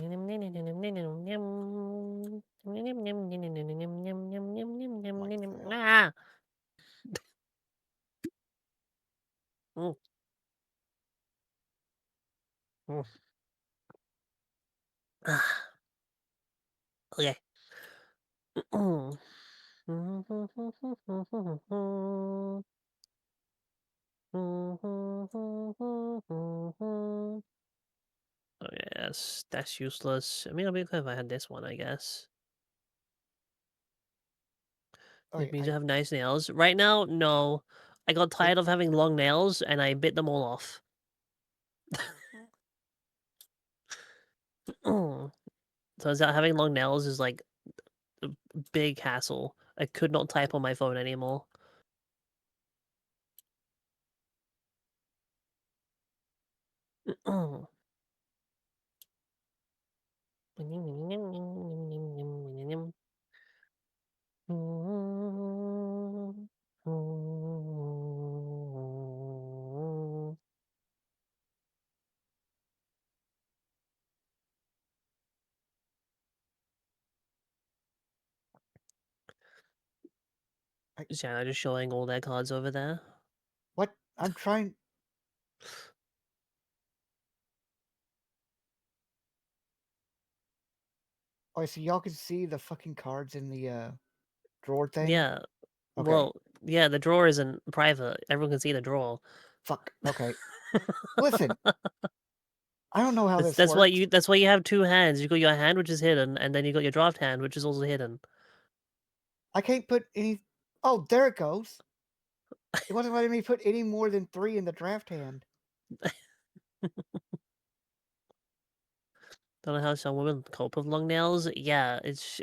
Mm. Mm. Ah. Okay. Okay, that's useless. I mean, it'll be good if I had this one, I guess. Okay, It means I have nice nails. Right now, no. I got tired of having long nails, and I bit them all off. Turns out having long nails is like a big hassle. I could not type on my phone anymore. Yeah, just showing all their cards over there. what? I'm trying. Oh, so y'all can see the fucking cards in the drawer thing? Yeah. Okay. Well, yeah, the drawer isn't private. Everyone can see the drawer. Fuck. Okay. Listen. I don't know how this That's works. why you have two hands. You got your hand, which is hidden, and then you got your draft hand, which is also hidden. I can't put any. Oh, there it goes. It wasn't letting me put any more than 3 in the draft hand. Don't know how some women cope with long nails. Yeah, it's.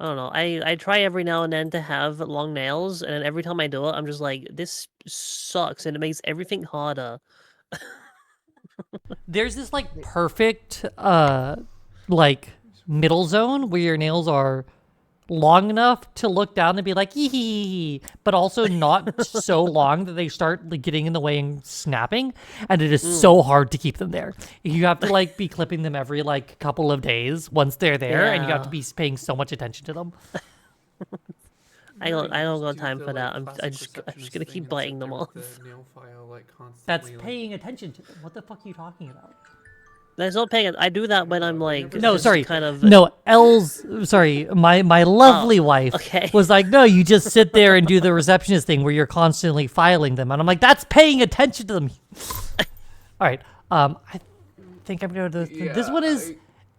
I don't know. I try every now and then to have long nails, and every time I do it, I'm just like, this sucks, and it makes everything harder. There's this like perfect like middle zone where your nails are long enough to look down and be like hee, but also not so long that they start like, getting in the way and snapping, and it is so hard to keep them there. You have to like be clipping them every like couple of days once they're there, and you have to be paying so much attention to them. I don't got do time the, for like, that. I'm classic just receptionist gonna thing keep and biting sit them there off. with the nail file, like, That's constantly, paying attention to them. What the fuck are you talking about? That's not paying. I do that when I'm they like never No, said just sorry. kind of No, sorry. My lovely wife okay. was like, no, you just sit there and do the receptionist thing where you're constantly filing them. And I'm like, that's paying attention to them. All right. I think I'm going to this one is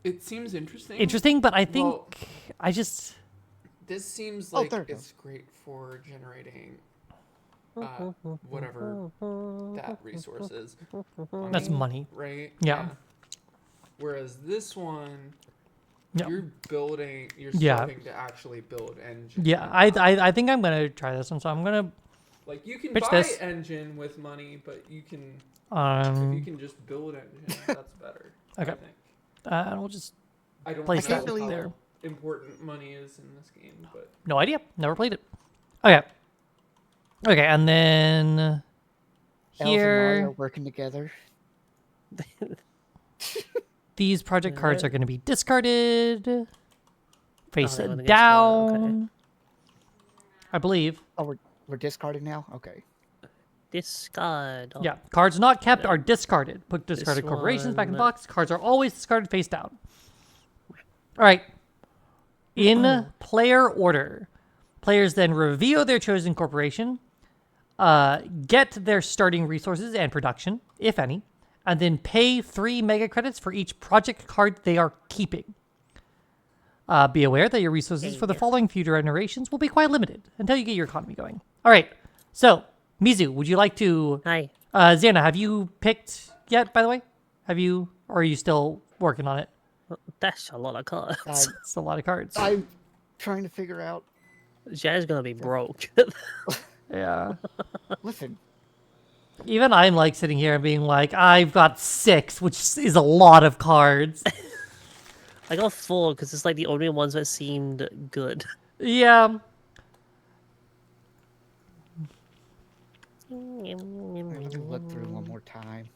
it seems interesting. interesting, but I think Well, I just... This seems Oh, like there it it's great for generating whatever that resource is. That's money. Right? Yeah. Whereas this one, Yeah. you're Yeah. starting to actually build engine. Yeah, I think I'm going to try this one. So I'm going to... Like, you can pitch buy this. engine with money, but you can, if you can just build engine, that's better. Okay. I think. And we'll just... I don't place know that how there. important money is in this game, but No idea. Never played it. Okay. Okay, and then Elf and Mario here. working together. These project cards are going to be discarded. Face they wanna get down. started, okay. I believe. Oh, we're discarding now. Okay. Discard. Oh, Yeah. Cards not kept Yeah. are discarded. Put discarded This corporations back in the one- box. Cards are always discarded face down. All right. In player order, players then reveal their chosen corporation, get their starting resources and production, if any, and then pay 3 mega credits for each project card they are keeping. Be aware that your resources for the following future generations will be quite limited until you get your economy going. All right. So, Mizu, would you like to... Hi. Xana, have you picked yet, by the way? Have you... Or are you still working on it? That's a lot of cards. It's a lot of cards. I'm trying to figure out. Jazz gonna be broke. Yeah. Listen, Even I'm like sitting here and being like, I've got 6, which is a lot of cards. I got 4 because it's like the only ones that seemed good. Yeah. let me look through one more time.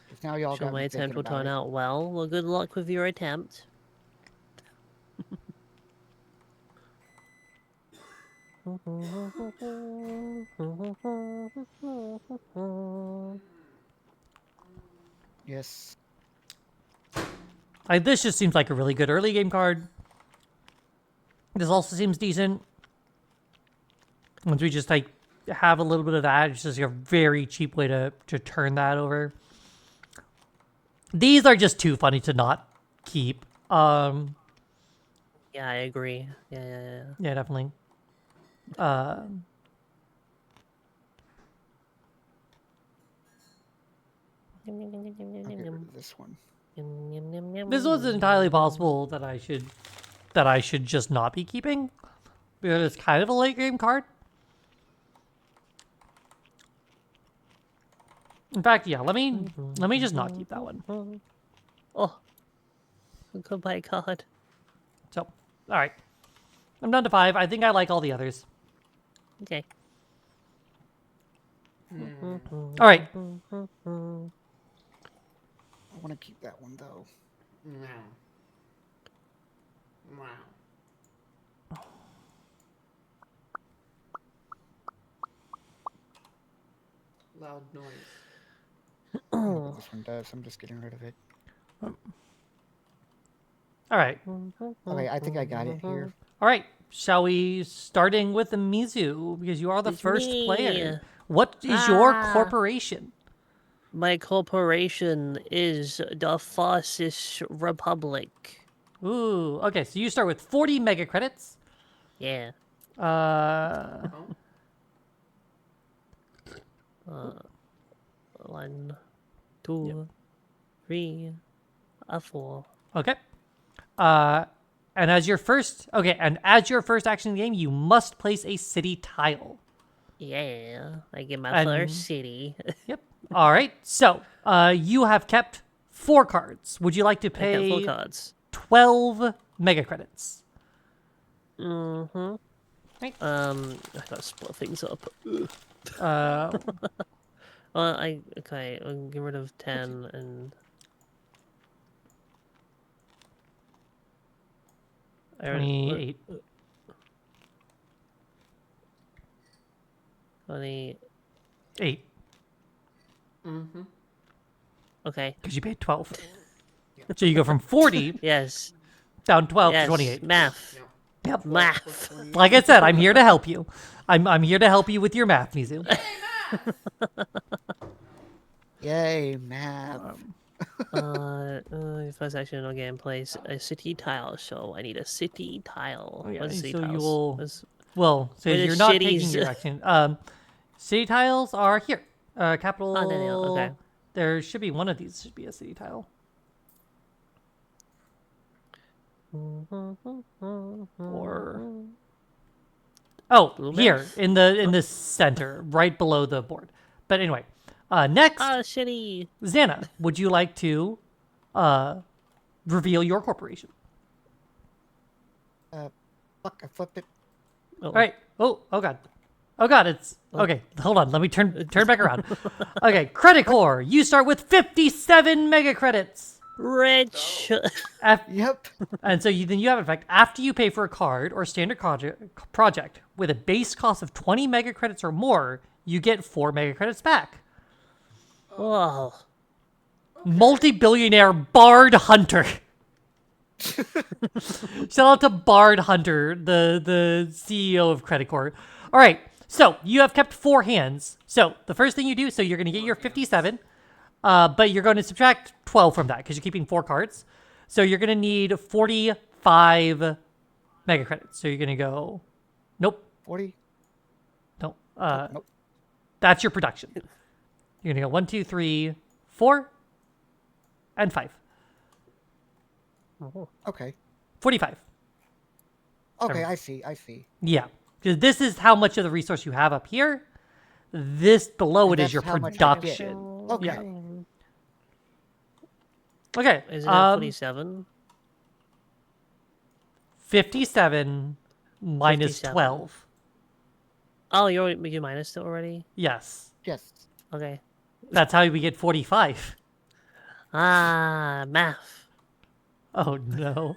'Cause now y'all Sure, got my me attempt thinking will about turn it. out well. Well, good luck with your attempt. Yes. This just seems like a really good early game card. This also seems decent. Once we just like have a little bit of that, it's just like a very cheap way to turn that over. These are just too funny to not keep. Yeah, I agree. Yeah. Yeah, definitely. I'll get rid of this one. This was entirely possible that I should just not be keeping, because it's kind of a late game card. In fact, yeah, let me just not keep that one. Oh, goodbye card. So, all right, I'm down to 5. I think I like all the others. Okay. All right, I want to keep that one though. Loud noise. I don't know what this one does. I'm just getting rid of it. all right, Okay, I think I got it here. all right. Shall we starting with the Mizu, because you are the It's first me. player. What is your Ah. corporation? My corporation is the Fascist Republic. Ooh, okay. So you start with 40 mega credits. Yeah. Uh, Oh, 1, 2, 3, 4. okay. And as your first action in the game, you must place a city tile. Yeah, I get my And- first city. Yep. All right. So, you have kept 4 cards. Would you like to I got 4 pay cards. 12 mega credits? Mm-hmm. Right. I gotta split things up. Uh, I'll get rid of 10 and... I already- 28. 28. Mm-hmm. Okay. Because you paid 12. So you go from 40 Yes. down 12 Yes. to 28. Math. Yep. Math. Like I said, I'm here to help you. I'm here to help you with your math, Mizu. Yay, math. First action on game place a city tile. So I need a city tile. Oh, yeah, What's city so you tiles? will- What's- Well, so Where the you're not taking shitties- your action. City tiles are here. Capital. Oh, there they are, okay. There should be one of these. Should be a city tile. Or Blue here mouse? in the center, right below the board. But anyway, next, Ah, shitty. Xana, would you like to reveal your corporation? Fuck, I flipped it. Oh, All right. Oh God. Oh god, it's okay. Hold on, let me turn back around. Okay, credit core. You start with 57 mega credits. Rich. Yep. And so then you have, in fact, after you pay for a card or standard project with a base cost of 20 mega credits or more, you get 4 mega credits back. Whoa. Multi-billionaire Bard Hunter. Shout out to Bard Hunter, the CEO of Credit Core. All right, so you have kept 4 hands. So the first thing you do, so you're going to get your 57, but you're going to subtract 12 from that because you're keeping 4 cards. So you're going to need 45 mega credits. So you're going to go, nope. 40. No, Nope. that's your production. You're going to go 1, 2, 3, 4, and 5. Okay. 45. Okay, I see. Yeah, because this is how much of the resource you have up here. This below And it is your that's how much I get. production. Okay. Yeah. Okay. Isn't it 47? 57 minus 57. 12. Oh, you minus it already? Yes. Yes. Okay. That's how we get 45. Ah, math. Oh no.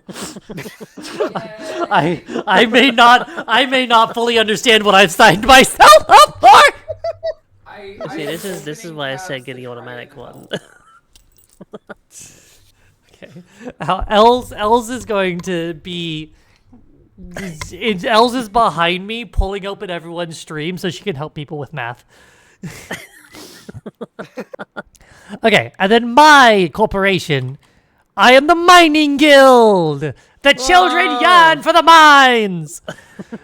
I may not fully understand what I've signed myself up for. See, this is why I said get the automatic one. Okay. Els is going to be. Els is behind me, pulling open everyone's stream so she can help people with math. Okay, and then my corporation. I am the Mining Guild. The children yearn for the mines.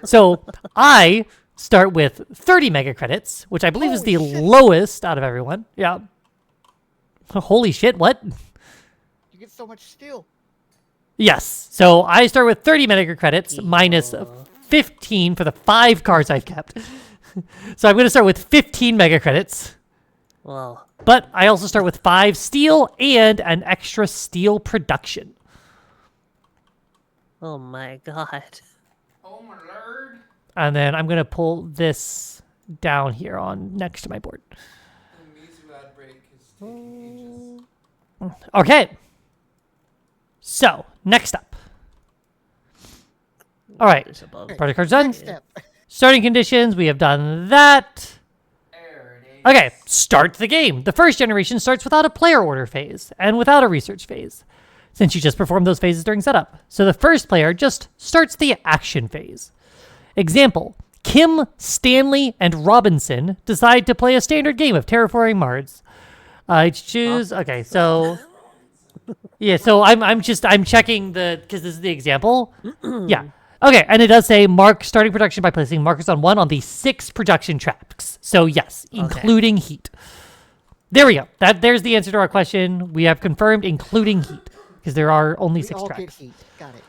So I start with 30 mega credits, which I believe is the lowest out of everyone. Yeah. Holy shit, what? You get so much steel. Yes. So I start with 30 mega credits minus 15 for the 5 cards I've kept. So I'm going to start with 15 mega credits. Well, But I also start with 5 steel and an extra steel production. oh my god. Oh my lord. And then I'm going to pull this down here on next to my board. The Mizu ad break is taking ages. Okay. So, next up. All right. It's above. Project cards done. Next step. Starting conditions, we have done that. There it is. Okay, start the game. The first generation starts without a player order phase and without a research phase, since you just performed those phases during setup. So the first player just starts the action phase. Example, Kim, Stanley, and Robinson decide to play a standard game of terraforming Mars. I choose, okay, so, yeah, so I'm checking because this is the example. Yeah. Okay, and it does say mark starting production by placing markers on 1 on the 6 production tracks. So yes, including heat. There we go. There's the answer to our question. We have confirmed including heat because there are only We 6 all tracks. get heat. Got it.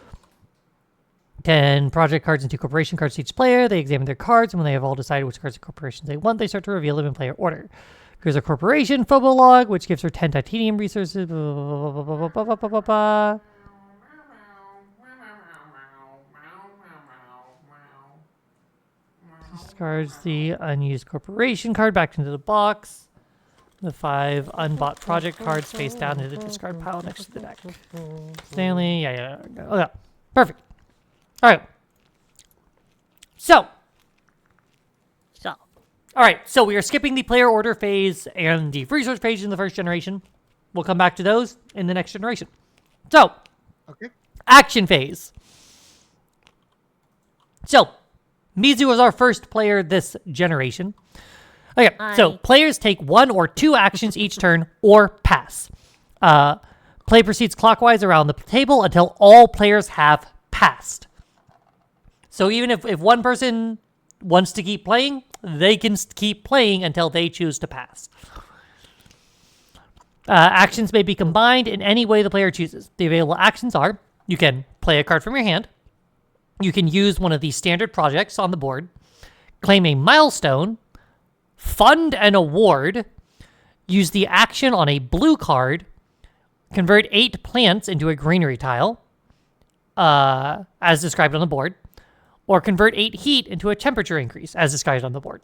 10 project cards and 2 corporation cards to each player. They examine their cards, and when they have all decided which cards and corporations they want, they start to reveal them in player order. Here's a corporation phobo log, which gives her 10 titanium resources. Blah, blah, blah, blah, blah, blah, blah, blah, blah. Discards the unused corporation card back into the box. The 5 unbought project cards face down into the discard pile next to the deck. Stanley, yeah. Okay, perfect. All right. So, all right. So we are skipping the player order phase and the resource phase in the first generation. We'll come back to those in the next generation. So, Okay. action phase. So, Mizu was our first player this generation. Okay, so Hi. players take 1 or 2 actions each turn or pass. Play proceeds clockwise around the table until all players have passed. So even if one person wants to keep playing, they can keep playing until they choose to pass. Actions may be combined in any way the player chooses. The available actions are, you can play a card from your hand, you can use one of the standard projects on the board, claim a milestone, fund an award, use the action on a blue card, convert 8 plants into a greenery tile, as described on the board, or convert 8 heat into a temperature increase, as described on the board.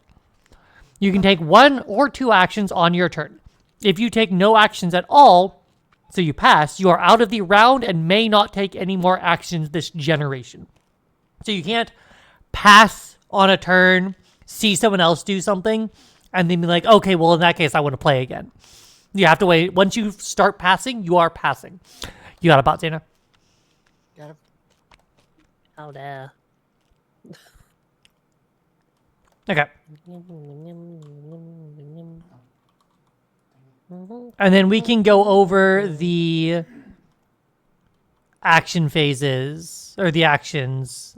You can take 1 or 2 actions on your turn. If you take no actions at all, so you pass, you are out of the round and may not take any more actions this generation. So you can't pass on a turn, see someone else do something, and then be like, okay, well, in that case, I want to play again. You have to wait. Once you start passing, you are passing. You got a bot, Zana? Got him. How dare. Okay. And then we can go over the action phases, or the actions.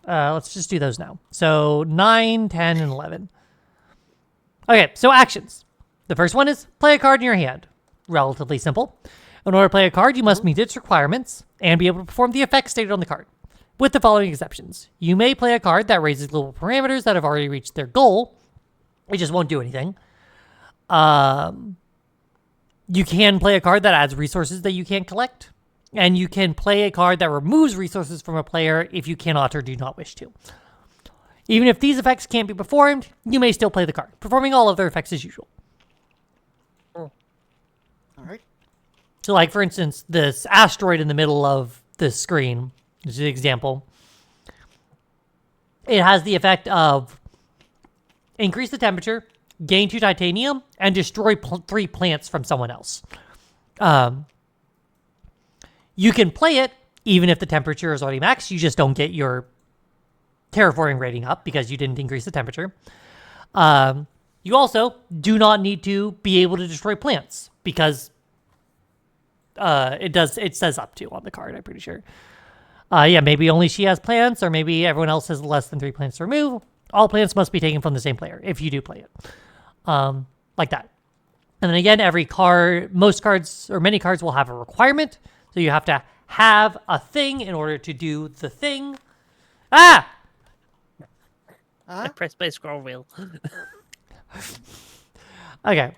Let's just do those now. So 9, 10, and 11. Okay, so actions. The first one is play a card in your hand. Relatively simple. In order to play a card, you must meet its requirements and be able to perform the effects stated on the card. With the following exceptions. You may play a card that raises global parameters that have already reached their goal. It just won't do anything. You can play a card that adds resources that you can't collect. And you can play a card that removes resources from a player if you cannot or do not wish to. Even if these effects can't be performed, you may still play the card, performing all of their effects as usual. All right. So, like, for instance, this asteroid in the middle of this screen, this is an example. It has the effect of increase the temperature, gain 2 titanium, and destroy 3 plants from someone else. You can play it even if the temperature is already maxed. You just don't get your terraforming rating up because you didn't increase the temperature. You also do not need to be able to destroy plants because it says up to on the card, I'm pretty sure. Yeah, maybe only she has plants, or maybe everyone else has less than 3 plants to remove. All plants must be taken from the same player if you do play it. Like that. And then again, most cards, or many cards will have a requirement. So you have to have a thing in order to do the thing. Ah! I pressed my scroll wheel. Okay.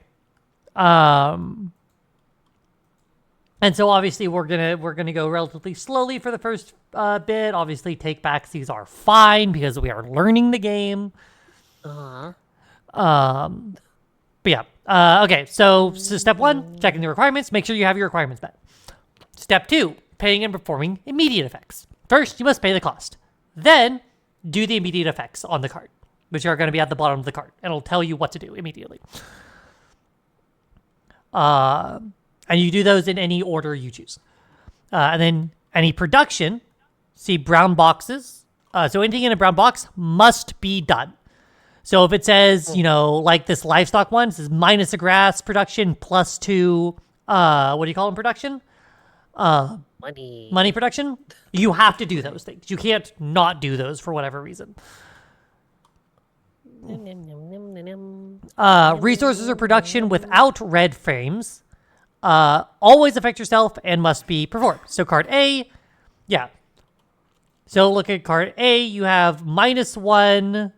And so obviously we're gonna go relatively slowly for the first bit. Obviously take backs these are fine because we are learning the game. Uh-huh. But yeah. Okay, so step 1, checking the requirements. Make sure you have your requirements met. Step 2, paying and performing immediate effects. First, you must pay the cost. Then, do the immediate effects on the card, which are going to be at the bottom of the card. And it'll tell you what to do immediately. And you do those in any order you choose. And then any production, see brown boxes. So anything in a brown box must be done. So if it says, like this livestock one, it says minus a grass production plus 2, what do you call them, production? Money production. You have to do those things. You can't not do those for whatever reason. Resources or production without red frames always affect yourself and must be performed. So card A, yeah. So look at card A. You have -1.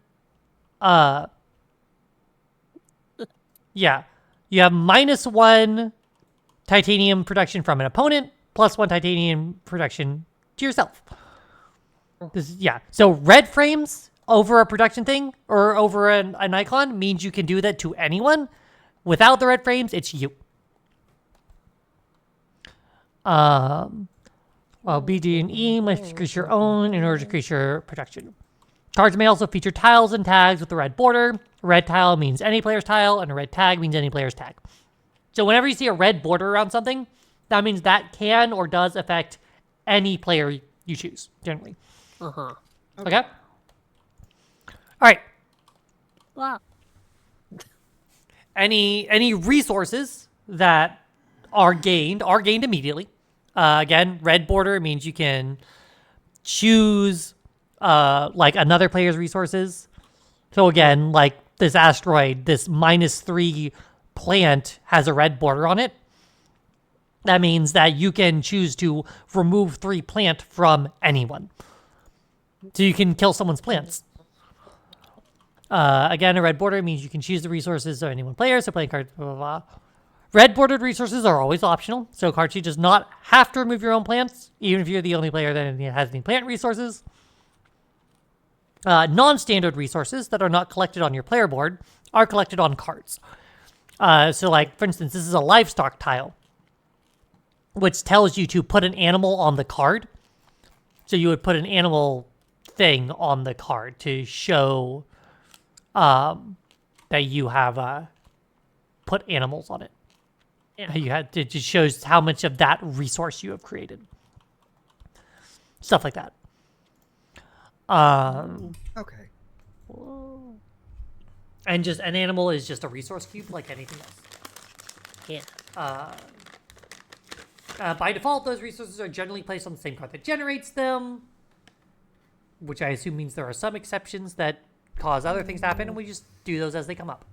Yeah. You have -1 titanium production from an opponent, +1 titanium production to yourself. So red frames over a production thing or over an icon means you can do that to anyone. Without the red frames, it's you. While B, D, and E must increase your own in order to increase your production. Cards may also feature tiles and tags with a red border. A red tile means any player's tile, and a red tag means any player's tag. So whenever you see a red border around something, that means that can or does affect any player you choose, generally. Uh-huh. Okay? All right. Wow. Any resources that are gained immediately. Again, red border means you can choose like another player's resources. So again, like this asteroid, this -3 plant has a red border on it. That means that you can choose to remove 3 plant from anyone. So you can kill someone's plants. Again, a red border means you can choose the resources of any one player. So playing cards, blah, blah, blah. Red bordered resources are always optional, so card sheet does not have to remove your own plants, even if you're the only player that has any plant resources. Non-standard resources that are not collected on your player board are collected on cards. So, like, for instance, this is a livestock tile, which tells you to put an animal on the card. So you would put an animal thing on the card to show that you have put animals on it. Yeah. You had it just shows how much of that resource you have created. Stuff like that. Okay. And just an animal is just a resource cube like anything else. Yeah. By default, those resources are generally placed on the same card that generates them, which I assume means there are some exceptions that cause other things to happen, and we just do those as they come up.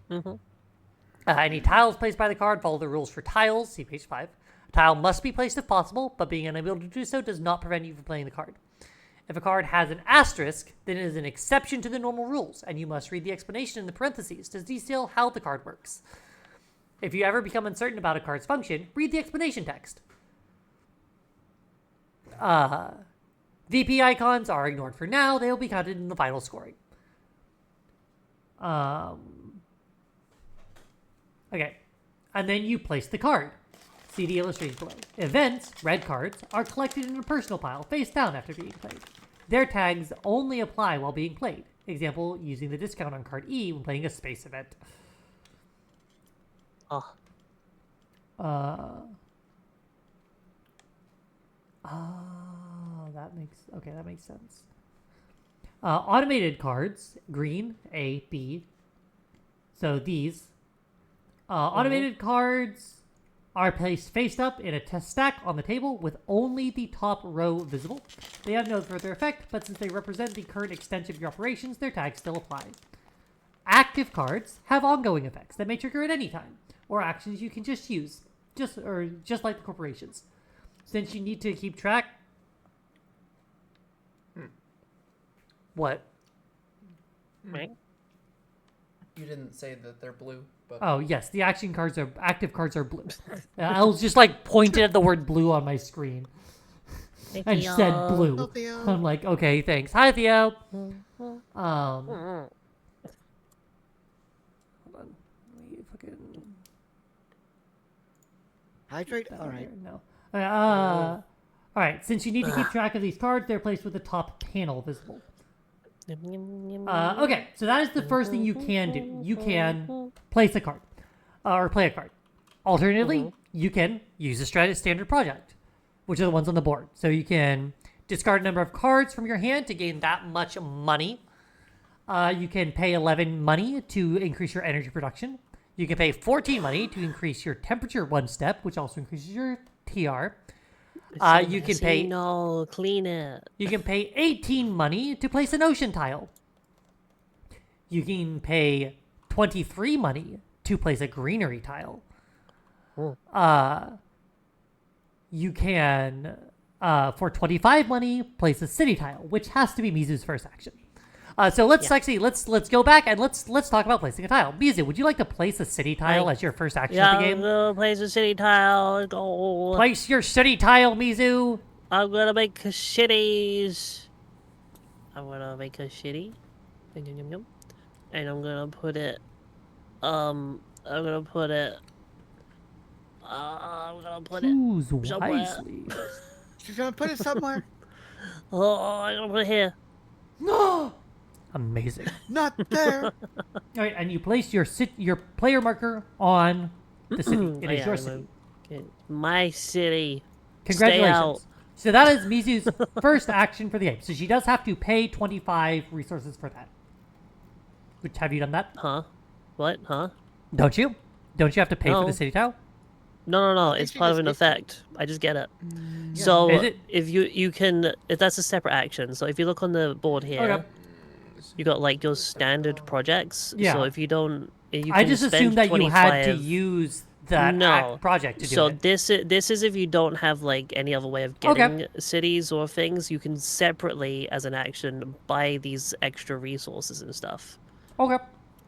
Mm-hmm. Any tiles placed by the card follow the rules for tiles, see page 5. A tile must be placed if possible, but being unable to do so does not prevent you from playing the card. If a card has an asterisk, then it is an exception to the normal rules, and you must read the explanation in the parentheses to detail how the card works. If you ever become uncertain about a card's function, read the explanation text. VP icons are ignored for now. They will be counted in the final scoring. Okay. And then you place the card. See the illustration below. Events, red cards, are collected in a personal pile face down after being played. Their tags only apply while being played. Example, using the discount on card E when playing a space event. Oh. That makes sense. Automated cards, green, A, B. So these. Automated cards are placed face up in a test stack on the table with only the top row visible. They have no further effect, but since they represent the current extent of your operations, their tags still apply. Active cards have ongoing effects that may trigger at any time, or actions you can just use, just like the corporations. Since you need to keep track. What? Right? You didn't say that they're blue, but Oh yes, the active cards are blue. I was just like pointed at the word blue on my screen and said blue. Oh, Theo. I'm like, okay, thanks. Hi, Theo. Hold on. Let me fucking Hydrate? All right. No. All right. Since you need to keep track of these cards, they're placed with the top panel visible. Okay, so that is the first thing you can do. You can place a card, or play a card. Alternatively, you can use a standard project, which are the ones on the board. So you can discard a number of cards from your hand to gain that much money. You can pay 11 money to increase your energy production. You can pay 14 money to increase your temperature 1 step, which also increases your TR. You can pay. No, clean it. You can pay 18 money to place an ocean tile. You can pay 23 money to place a greenery tile. You can, for 25 money, place a city tile, which has to be Mizu's first action. So let's go back and let's talk about placing a tile. Mizu, would you like to place a city tile as your first action of the game? I'm gonna place a city tile. Let's go. Place your city tile, Mizu. I'm gonna make shitties. I'm gonna make a shitty. And I'm gonna put it. I'm gonna put it Choose somewhere. wisely. She's gonna put it somewhere. I'm gonna put it here. No. Amazing. Not there. All right, and you place your player marker on the city. It is your I'm city. Okay. My city. Congratulations. So that is Mizu's first action for the game. So she does have to pay 25 resources for that. Which, have you done that? Huh? What? Huh? Don't you? Don't you have to pay for No. the city tile? No. think It's she part of just an gets effect. I just get it. Is So it? if you can, if that's a separate action. So if you look on the board here, Okay. you got like your standard projects. Yeah. So if you don't, you I can just spend assumed that you had to 25 use that No. project to do So it. this is if you don't have like any other way of Okay. getting cities or things, you can separately as an action buy these extra resources and stuff. Okay.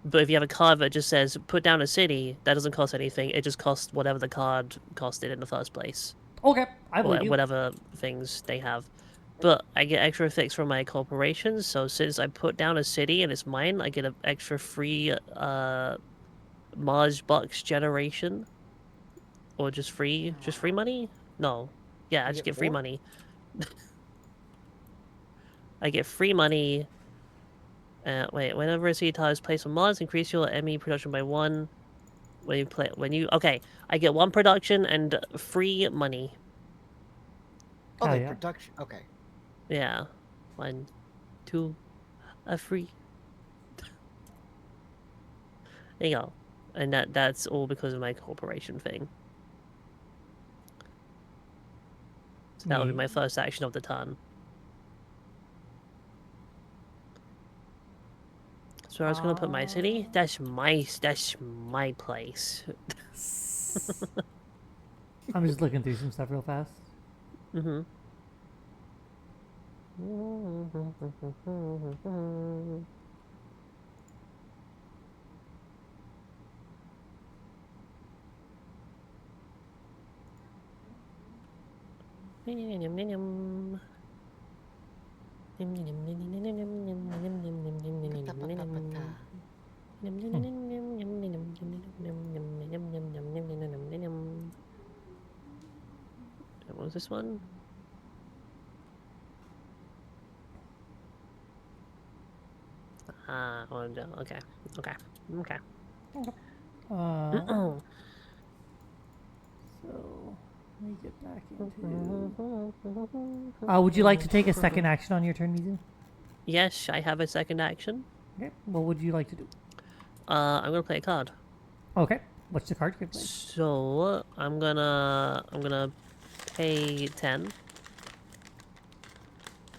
But if you have a card that just says put down a city, that doesn't cost anything. It just costs whatever the card costed in the first place. Okay, I Or believe you. whatever things they have. But I get extra effects from my corporations, so since I put down a city and it's mine, I get an extra free Mars Bucks generation. Or just free money? No. Yeah, I just get free more? money. I get free money. Wait, whenever a city tile is placed on Mars, increase your ME production by 1. Okay, I get 1 production and free money. Oh, Okay, yeah. production. Okay. Yeah. 1, 2, free. There you go. And that's all because of my corporation thing. So that would be my first action of the turn. So I was gonna put my city. That's my place. I'm just looking through some stuff real fast. Mm-hmm. What was this one? Okay. So, let me get back into... would you like to take a second action on your turn, Mizu? Yes, I have a second action. Okay, what would you like to do? I'm gonna play a card. Okay, what's the card you can play? So I'm gonna pay 10.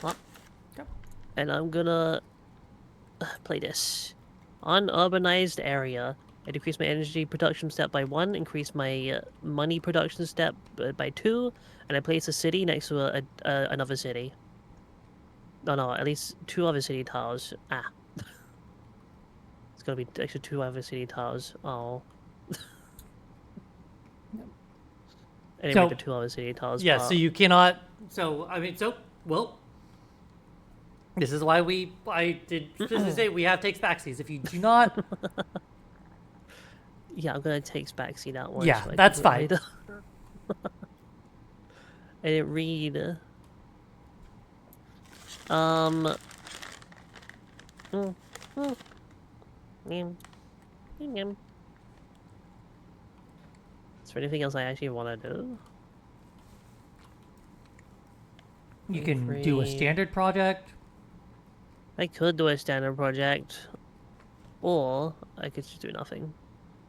What? Okay. And I'm gonna play this. On urbanized area, I decrease my energy production step by 1, increase my money production step by 2, and I place a city next to another city. No, at least 2 other city tiles. It's gonna be extra 2 other city tiles. Oh. I didn't make the 2 other city tiles. Yeah, but... so you cannot... well... This is why I did say we have takes backsies. If you do not... Yeah, I'm gonna take backseat that one. Yeah, so that's fine. I didn't read. Is there anything else I actually want to do? You can do a standard project. I could do a standard project, or I could just do nothing.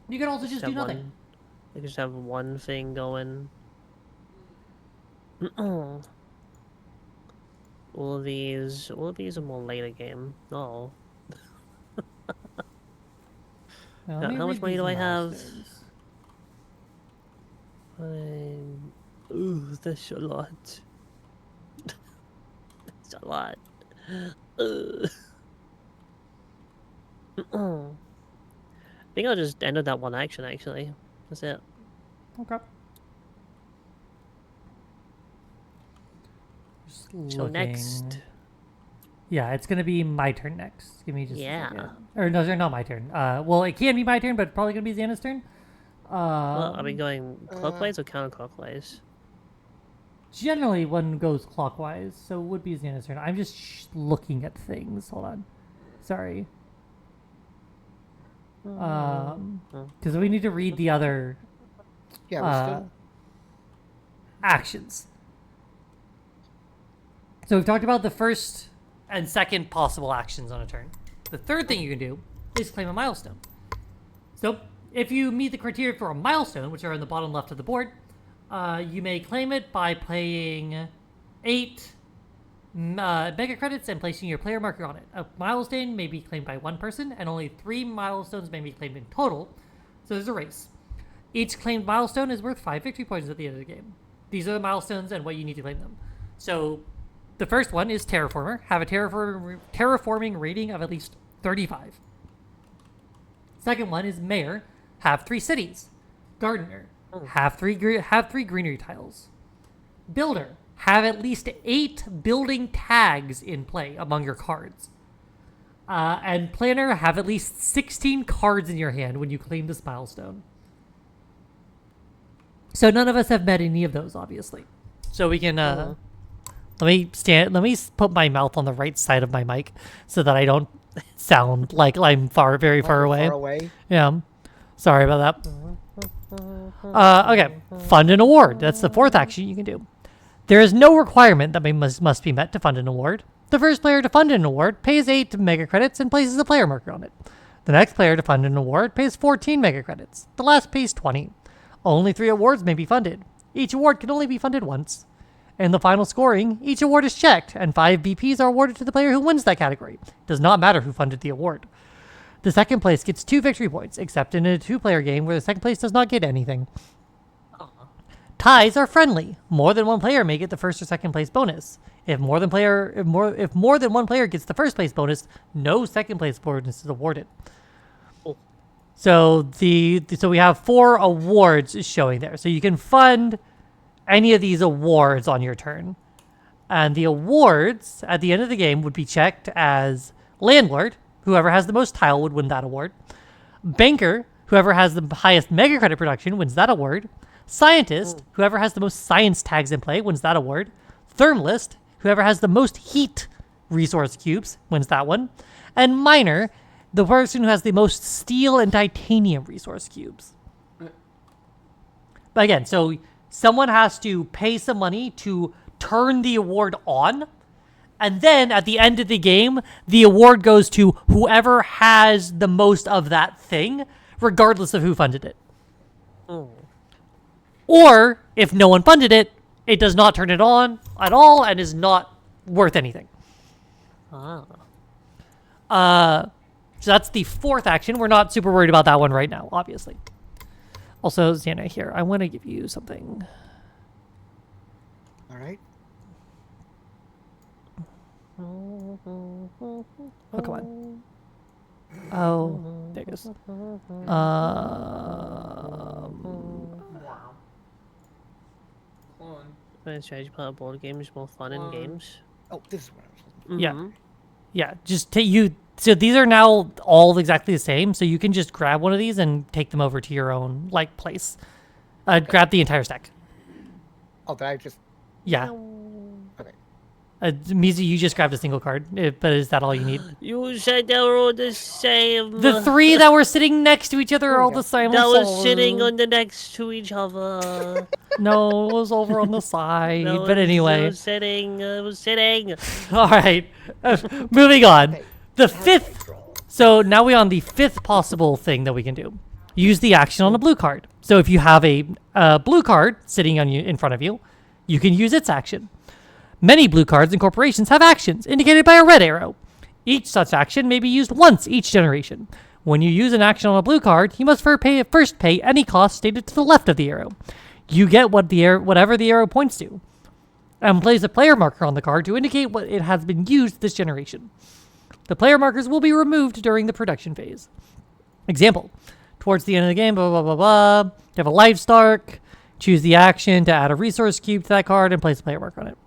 You can also just do nothing. I could just have one thing going. All of these are more later game. No. How much money do I have? Ooh, that's a lot. That's a lot. I think I'll just end with that one action, actually. That's it. Okay. So next. Yeah, it's going to be my turn next. Give me just a Yeah. second. Or no, not my turn. Well, it can be my turn, but it's probably going to be Xana's turn. Well, are we going clockwise or counterclockwise? Generally, one goes clockwise, so it would be Xana's turn. I'm just looking at things. Hold on. Sorry. Because we need to read the other actions. So we've talked about the first and second possible actions on a turn. The third thing you can do is claim a milestone. So if you meet the criteria for a milestone, which are in the bottom left of the board, you may claim it by playing 8 mega credits and placing your player marker on it. A milestone may be claimed by 1 person, and only 3 milestones may be claimed in total. So there's a race. Each claimed milestone is worth 5 victory points at the end of the game. These are the milestones and what you need to claim them. So the first one is Terraformer. Have a terraforming rating of at least 35. Second one is mayor, have 3 cities. Gardener, have three greenery tiles. Builder, have at least 8 building tags in play among your cards. And planner, have at least 16 cards in your hand when you claim this milestone. So none of us have met any of those, obviously. So we can let me put my mouth on the right side of my mic so that I don't sound like I'm very far away. Far away. Yeah. Sorry about that. Okay. Fund an award. That's the 4th action you can do. There is no requirement that must be met to fund an award. The first player to fund an award pays 8 mega credits and places a player marker on it. The next player to fund an award pays 14 mega credits. The last pays 20. Only 3 awards may be funded. Each award can only be funded once. In the final scoring, each award is checked, and 5 BPs are awarded to the player who wins that category. It does not matter who funded the award. The second place gets 2 victory points, except in a 2-player game where the second place does not get anything. Ties are friendly. More than one player may get the first or second place bonus. If more than one player gets the first place bonus, no second place bonus is awarded. So so we have 4 awards showing there. So you can fund any of these awards on your turn. And the awards at the end of the game would be checked as landlord, whoever has the most tile would win that award. Banker, whoever has the highest mega credit production wins that award. Scientist, whoever has the most science tags in play wins that award. Thermalist, whoever has the most heat resource cubes wins that one. And miner, the person who has the most steel and titanium resource cubes. But again, so someone has to pay some money to turn the award on, and then at the end of the game, the award goes to whoever has the most of that thing, regardless of who funded it. Or, if no one funded it, it does not turn it on at all and is not worth anything. So that's the 4th action. We're not super worried about that one right now, obviously. Also, Xana, here, I want to give you something. All right. Oh, come on. Oh, there it goes. Strategy part of board games more fun in games. Oh, this is what I was looking Yeah. Yeah, just take you. So these are now all exactly the same. So you can just grab one of these and take them over to your own place. Grab the entire stack. for. Oh, did I just... Yeah. Okay. Mizu, you just grabbed a single card, but is that all you need? You said they were all the same. The 3 that were sitting next to each other are all the same. That was sitting on the next to each other. No, it was over on the side. No, but anyway. It was sitting. All right. Moving on. Okay. The 5th. So now we're on the 5th possible thing that we can do. Use the action on a blue card. So if you have a blue card sitting on you in front of you, you can use its action. Many blue cards and corporations have actions indicated by a red arrow. Each such action may be used once each generation. When you use an action on a blue card, you must first pay any cost stated to the left of the arrow. You get whatever the arrow points to, and place a player marker on the card to indicate what it has been used this generation. The player markers will be removed during the production phase. Example, towards the end of the game, blah, blah, blah, blah, you have a livestock, choose the action to add a resource cube to that card and place a player marker on it.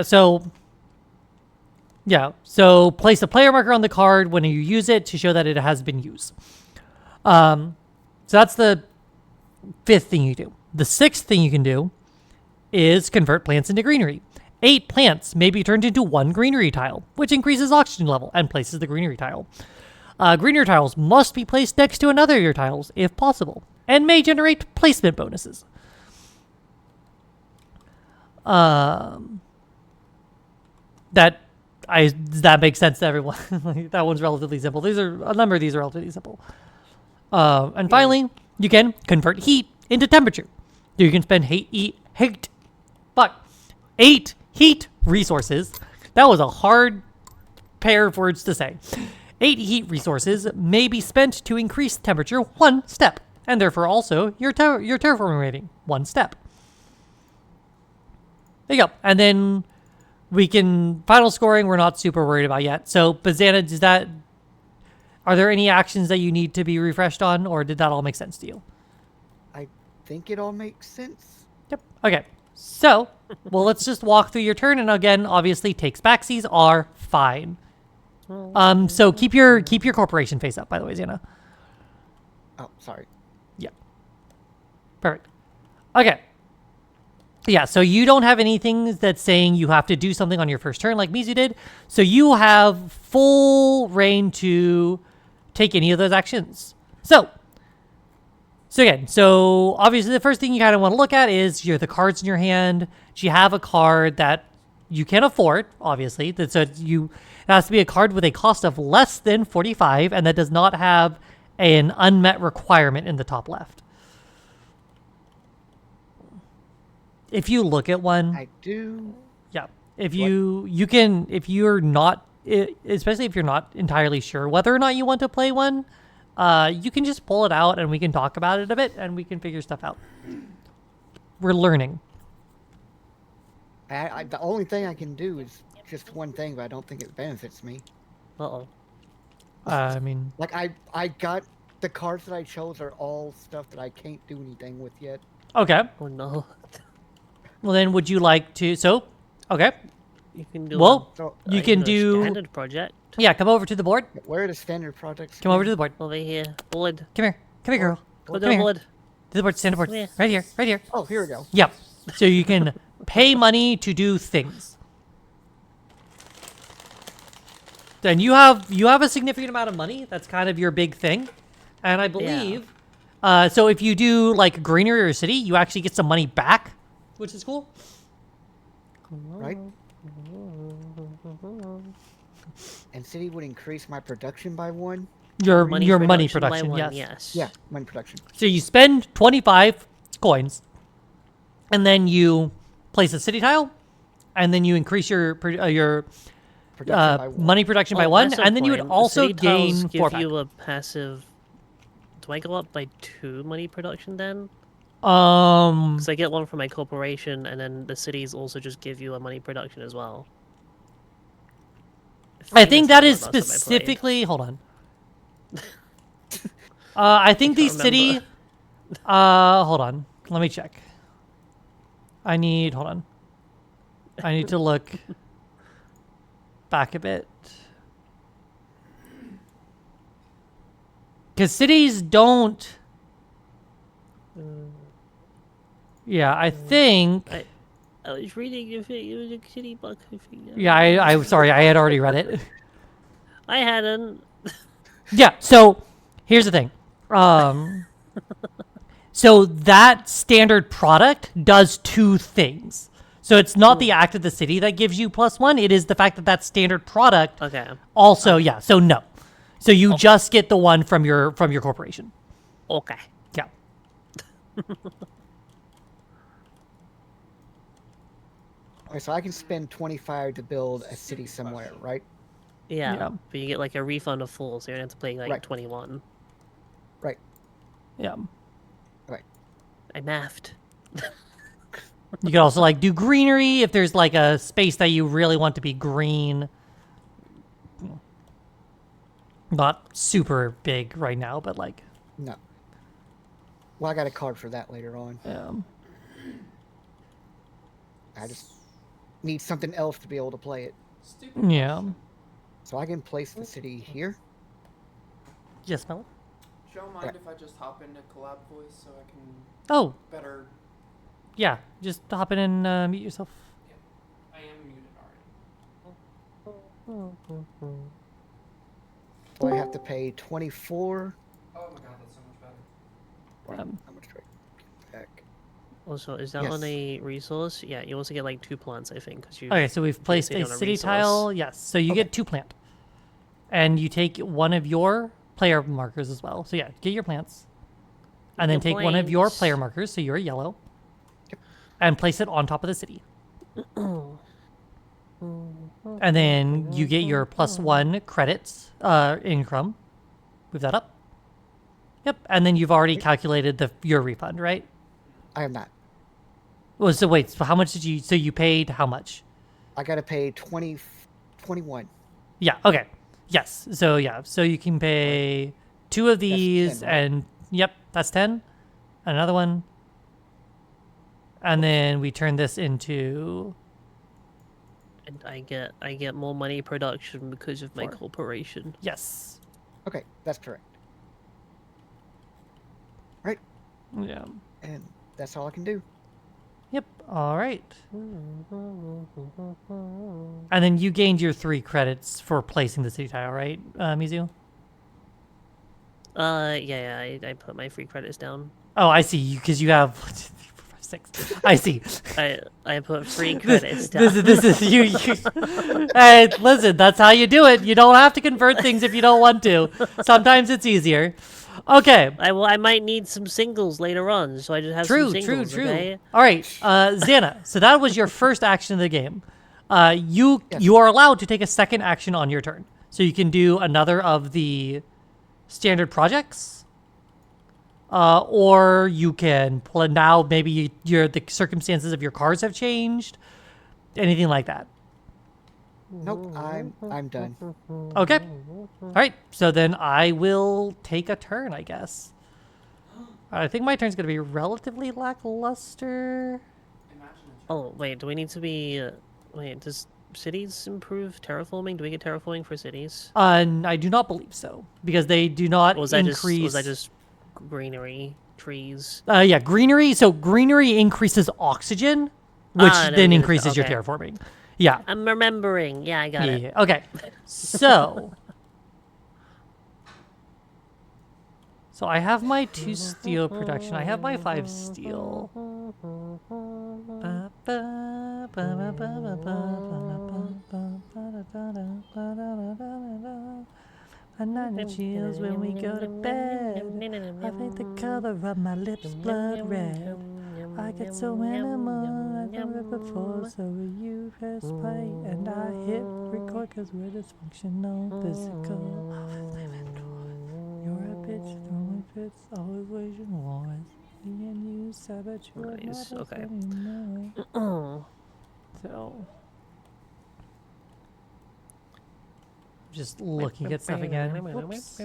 So place a player marker on the card when you use it to show that it has been used. So that's the 5th thing you do. The 6th thing you can do is convert plants into greenery. 8 plants may be turned into 1 greenery tile, which increases oxygen level and places the greenery tile. Greenery tiles must be placed next to another of your tiles, if possible, and may generate placement bonuses. That makes sense to everyone. That one's relatively simple. A number of these are relatively simple. And finally, you can convert heat into temperature. You can spend 8 heat resources. That was a hard pair of words to say. 8 heat resources may be spent to increase temperature 1 step, and therefore also your terraforming rating 1 step. There you go. And then we can final scoring. We're not super worried about yet. So, but Xana, are there any actions that you need to be refreshed on, or did that all make sense to you? I think it all makes sense. Yep. Okay. So, well, let's just walk through your turn, and again, obviously, takes backsies are fine. So keep your corporation face up, by the way, Xana. Oh, sorry. Yeah. Perfect. Okay. Yeah, so you don't have anything that's saying you have to do something on your first turn like Mizu did. So you have full reign to take any of those actions. So again, so obviously the first thing you kind of want to look at is the cards in your hand. Do you have a card that you can afford, obviously? So it has to be a card with a cost of less than 45 and that does not have an unmet requirement in the top left. If you look at one, I do. yeah. If you're not, especially if you're not entirely sure whether or not you want to play one, you can just pull it out and we can talk about it a bit and we can figure stuff out. We're learning. The only thing I can do is just one thing, but I don't think it benefits me. Uh-oh. I mean, Like I got the cards that I chose are all stuff that I can't do anything with yet. okay. Oh no. Well, then would you like to, okay. You can do Well, So you can a do, standard project yeah, come over to the board. where are the standard projects? Come over again? to the board. over here. Board. Come here, girl. Go Come to the here. board. To the board, standard board. Yeah. Right here, right here. Oh, here we go. Yep. So you can pay money to do things. Then you have a significant amount of money. That's kind of your big thing. And I believe, so if you do like greenery or city, you actually get some money back, which is cool. Right? And city would increase my production by 1. Your money production, by 1, yes. yes. Yeah, money production. So you spend 25 coins, and then you place a city tile, and then you increase your Production by 1. money production by Oh, 1, that's a and then you would point. also City tiles gain give 4 back. you a passive. Do I go up by 2 money production then? Because I get 1 from my corporation, and then the cities also just give you a money production as well. I think that's that how is last time I played. specifically. Hold on. I think the can't city. remember. Hold on. Let me check. Hold on. I need to look back a bit. Because cities don't. Yeah, I think. I was reading if it was a city book. Yeah, I'm sorry. I had already read it. I hadn't. Yeah, so here's the thing. So that standard product does 2 things. So it's not the act of the city that gives you +1. It is the fact that that standard product Okay. also, yeah. So no. So you just get the one from your corporation. Okay. Yeah. Okay, so I can spend 25 to build a city somewhere, right? Yeah. Yeah. But you get like a refund of full, so you don't have to pay like Right. 21. Right. Yeah. Right. I mathed. You could also like do greenery if there's like a space that you really want to be green. Not super big right now, but like, No. Well, I got a card for that later on. I just need something else to be able to play it. Stupid. yeah. So I can place the city here. Yes, Mel? Do y'all mind if I just hop into collab voice so I can Oh, better? yeah. Just hop in and mute yourself. I am muted already. So I have to pay 24. Oh my god, that's so much better. How much do I back? Also, is that Yes. on a resource? Yeah, you also get like 2 plants, I think. Cause you Okay, so we've placed city a on a city resource. tile. Yes, so you get 2 plant. And you take one of your player markers as well. So yeah, get your plants. And then take one of your plants. player markers, so you're yellow. And place it on top of the city. And then you get your +1 credits income. Move that up. Yep, and then you've already calculated your refund, right? I am not. Well, so wait, so how much did you? So you paid how much? I gotta pay 21. Yeah. Okay. Yes. So yeah. So you can pay 2 of 10, these, right? and yep, that's 10. Another one, and then we turn this into And I get more money production because of my 4. corporation. Yes. Okay, that's correct. Right, Yeah. and that's all I can do. Yep. All right. And then you gained your 3 credits for placing the city tile, right, Mizu? Yeah, I put my free credits down. Oh, I see. Because you have 1, 2, 3, 4, 5, 6. I see. I put free credits down. This is you. Hey, listen, that's how you do it. You don't have to convert things if you don't want to. Sometimes it's easier. Okay. I might need some singles later on, so I just have some singles. True. Okay? All right, Xana. So that was your first action of the game. You Yes. you are allowed to take a second action on your turn. So you can do another of the standard projects, or you can now maybe the circumstances of your cars have changed, anything like that. Nope, I'm done. Okay. All right. So then I will take a turn, I guess. I think my turn's gonna be relatively lackluster. Oh wait, do we need to be? Wait, does cities improve terraforming? Do we get terraforming for cities? I do not believe so because they do not Or was that increase. just greenery, trees? Yeah, greenery. So greenery increases oxygen, which Ah, then no, increases your okay. terraforming. Yeah. I'm remembering. Yeah, I got it. Yeah. Okay. So. So I have my 2 steel production. I have my 5 steel. And night it chills when we go to bed. I think the color of my lips blood red. I get so animal, I've never before. So you press play and I hit record cause we're dysfunctional, physical. You're a bitch, throwing fits, always waging wars. Me and you sabotage your Nice, not us okay. anymore. So just looking at stuff again. Whoops.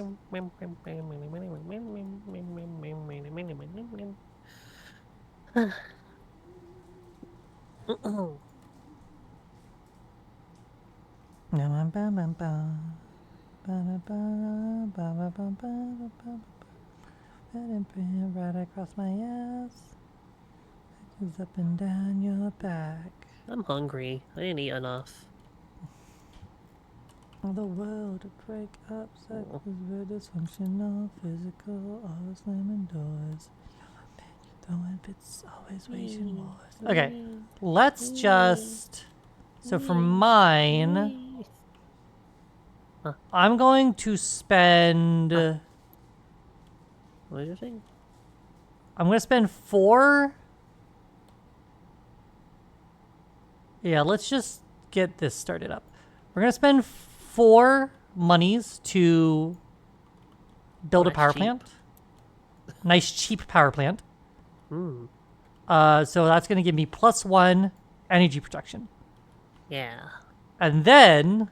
Right across my ass. Goes up and down your back. I'm hungry. I didn't eat enough. The world to break up, sex is very dysfunctional, physical, always slamming doors. Throwing bits, always waging wars. Okay, let's just. So for mine, I'm going to spend. What did you think? I'm going to spend 4. Yeah, let's just get this started up. We're going to spend 4 monies to build a that's power cheap. plant. Nice cheap power plant. Hmm. So that's going to give me +1 energy production. Yeah. And then,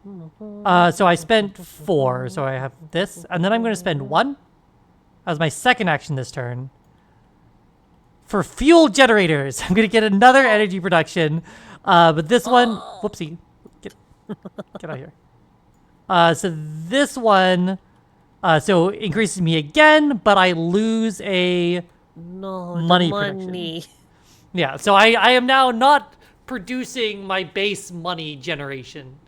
so I spent 4, so I have this. And then I'm going to spend 1 as my second action this turn for fuel generators. I'm going to get another energy production. But this one, whoopsie, get out of here. So this one, so increases me again, but I lose a No, money the production. money. Yeah, so I am now not producing my base money generation.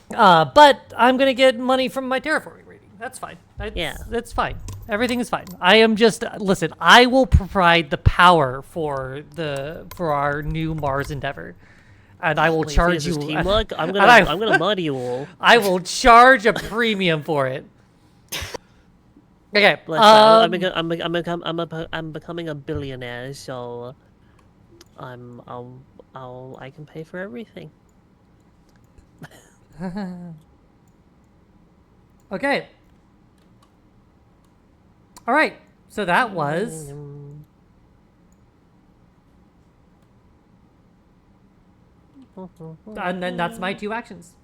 But I'm going to get money from my terraforming rating. That's fine. That's fine. Everything is fine. I am just, listen, I will provide the power for our new Mars endeavor. And I will Wait, charge is you. this teamwork? I'm and gonna mud you all. I will charge a premium for it. Okay. I'm becoming a billionaire, so I can pay for everything. Okay. All right. So that was And then that's my 2 actions.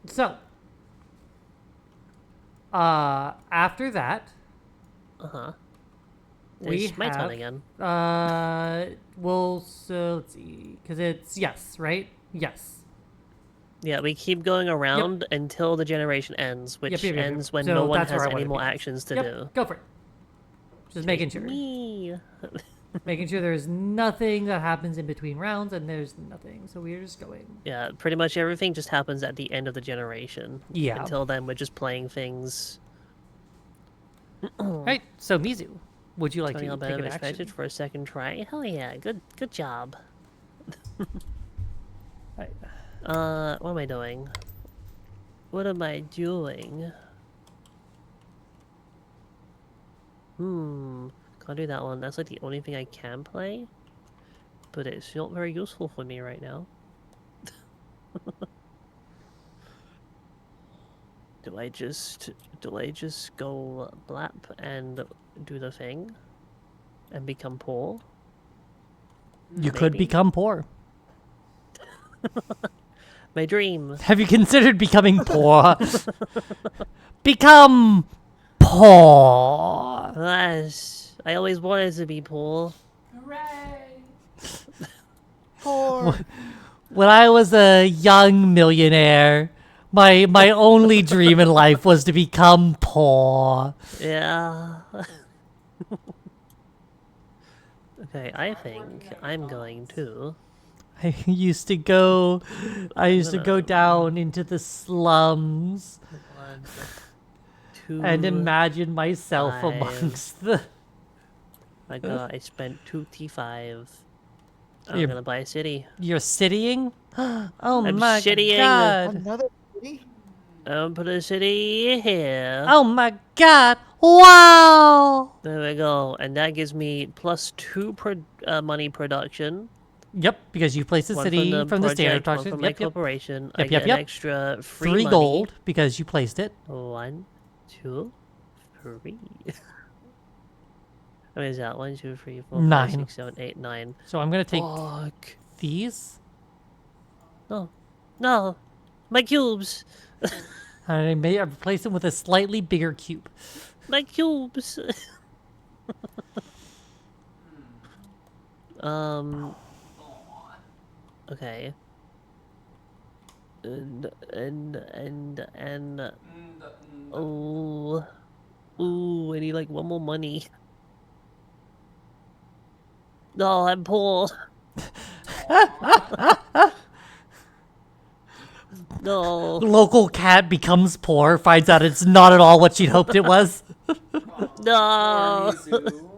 So, after that, Uh-huh. we It's my turn have, again. so let's see, because it's yes, right? Yes. Yeah, we keep going around until the generation ends, which Yep. ends when So no one that's where has I any wanted to more be. actions to Yep, do. go for it. Just making sure. Me. Making sure there's nothing that happens in between rounds, and there's nothing. So we're just going. Yeah, pretty much everything just happens at the end of the generation. Yeah. Until then, we're just playing things. Right. So Mizu, would you like Turning to out take better an than expected action? for a second try. Hell yeah, good job. Right. What am I doing? What am I doing? Can't do that one. That's like the only thing I can play. But it's not very useful for me right now. Do I just go blap and do the thing? And become poor? You could Maybe. become poor. My dream. Have you considered becoming poor? Become poor. Yes, I always wanted to be poor. Hooray! Poor. When I was a young millionaire, my only dream in life was to become poor. Yeah. Okay, I think I'm going to. I used to go down into the slums 1, 2. and imagine myself 5. amongst the. My God, I spent 2T5. I'm You're- gonna buy a city. You're citying? Oh I'm my citying. god! Another city? Put a city here. Oh my god! Wow! There we go, and that gives me +2 money production. Yep, because you placed the 1 city from the from the standard project, 1 auction. from my Yep, yep. corporation. I Yep, get yep. an extra free 3 money. gold because you placed it. 1, 2, 3. How many is that? 1, 2, 3, 4, 5, 9. 6, 7, 8, 9. So I'm gonna take Fuck. these. No, my cubes. And I may replace them with a slightly bigger cube. My cubes. Okay. And oh, ooh, I need like 1 more money. No, I'm poor. No, Local cat becomes poor, finds out it's not at all what she'd hoped it was. no. Poor Mizu.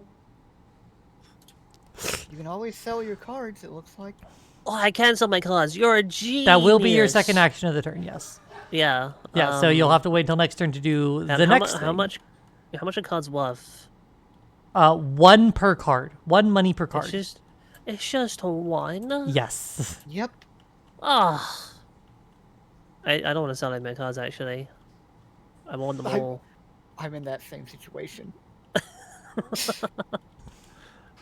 You can always sell your cards, it looks like. Oh, I cancel my cards. You're a genius. That will be your second action of the turn, yes. Yeah. Yeah, so you'll have to wait until next turn to do the next thing. How much are cards worth? 1 per card. 1 money per card. It's just 1. Yes. Yep. Ah. I don't want to sell any of my cards actually. I want them all. I'm in that same situation.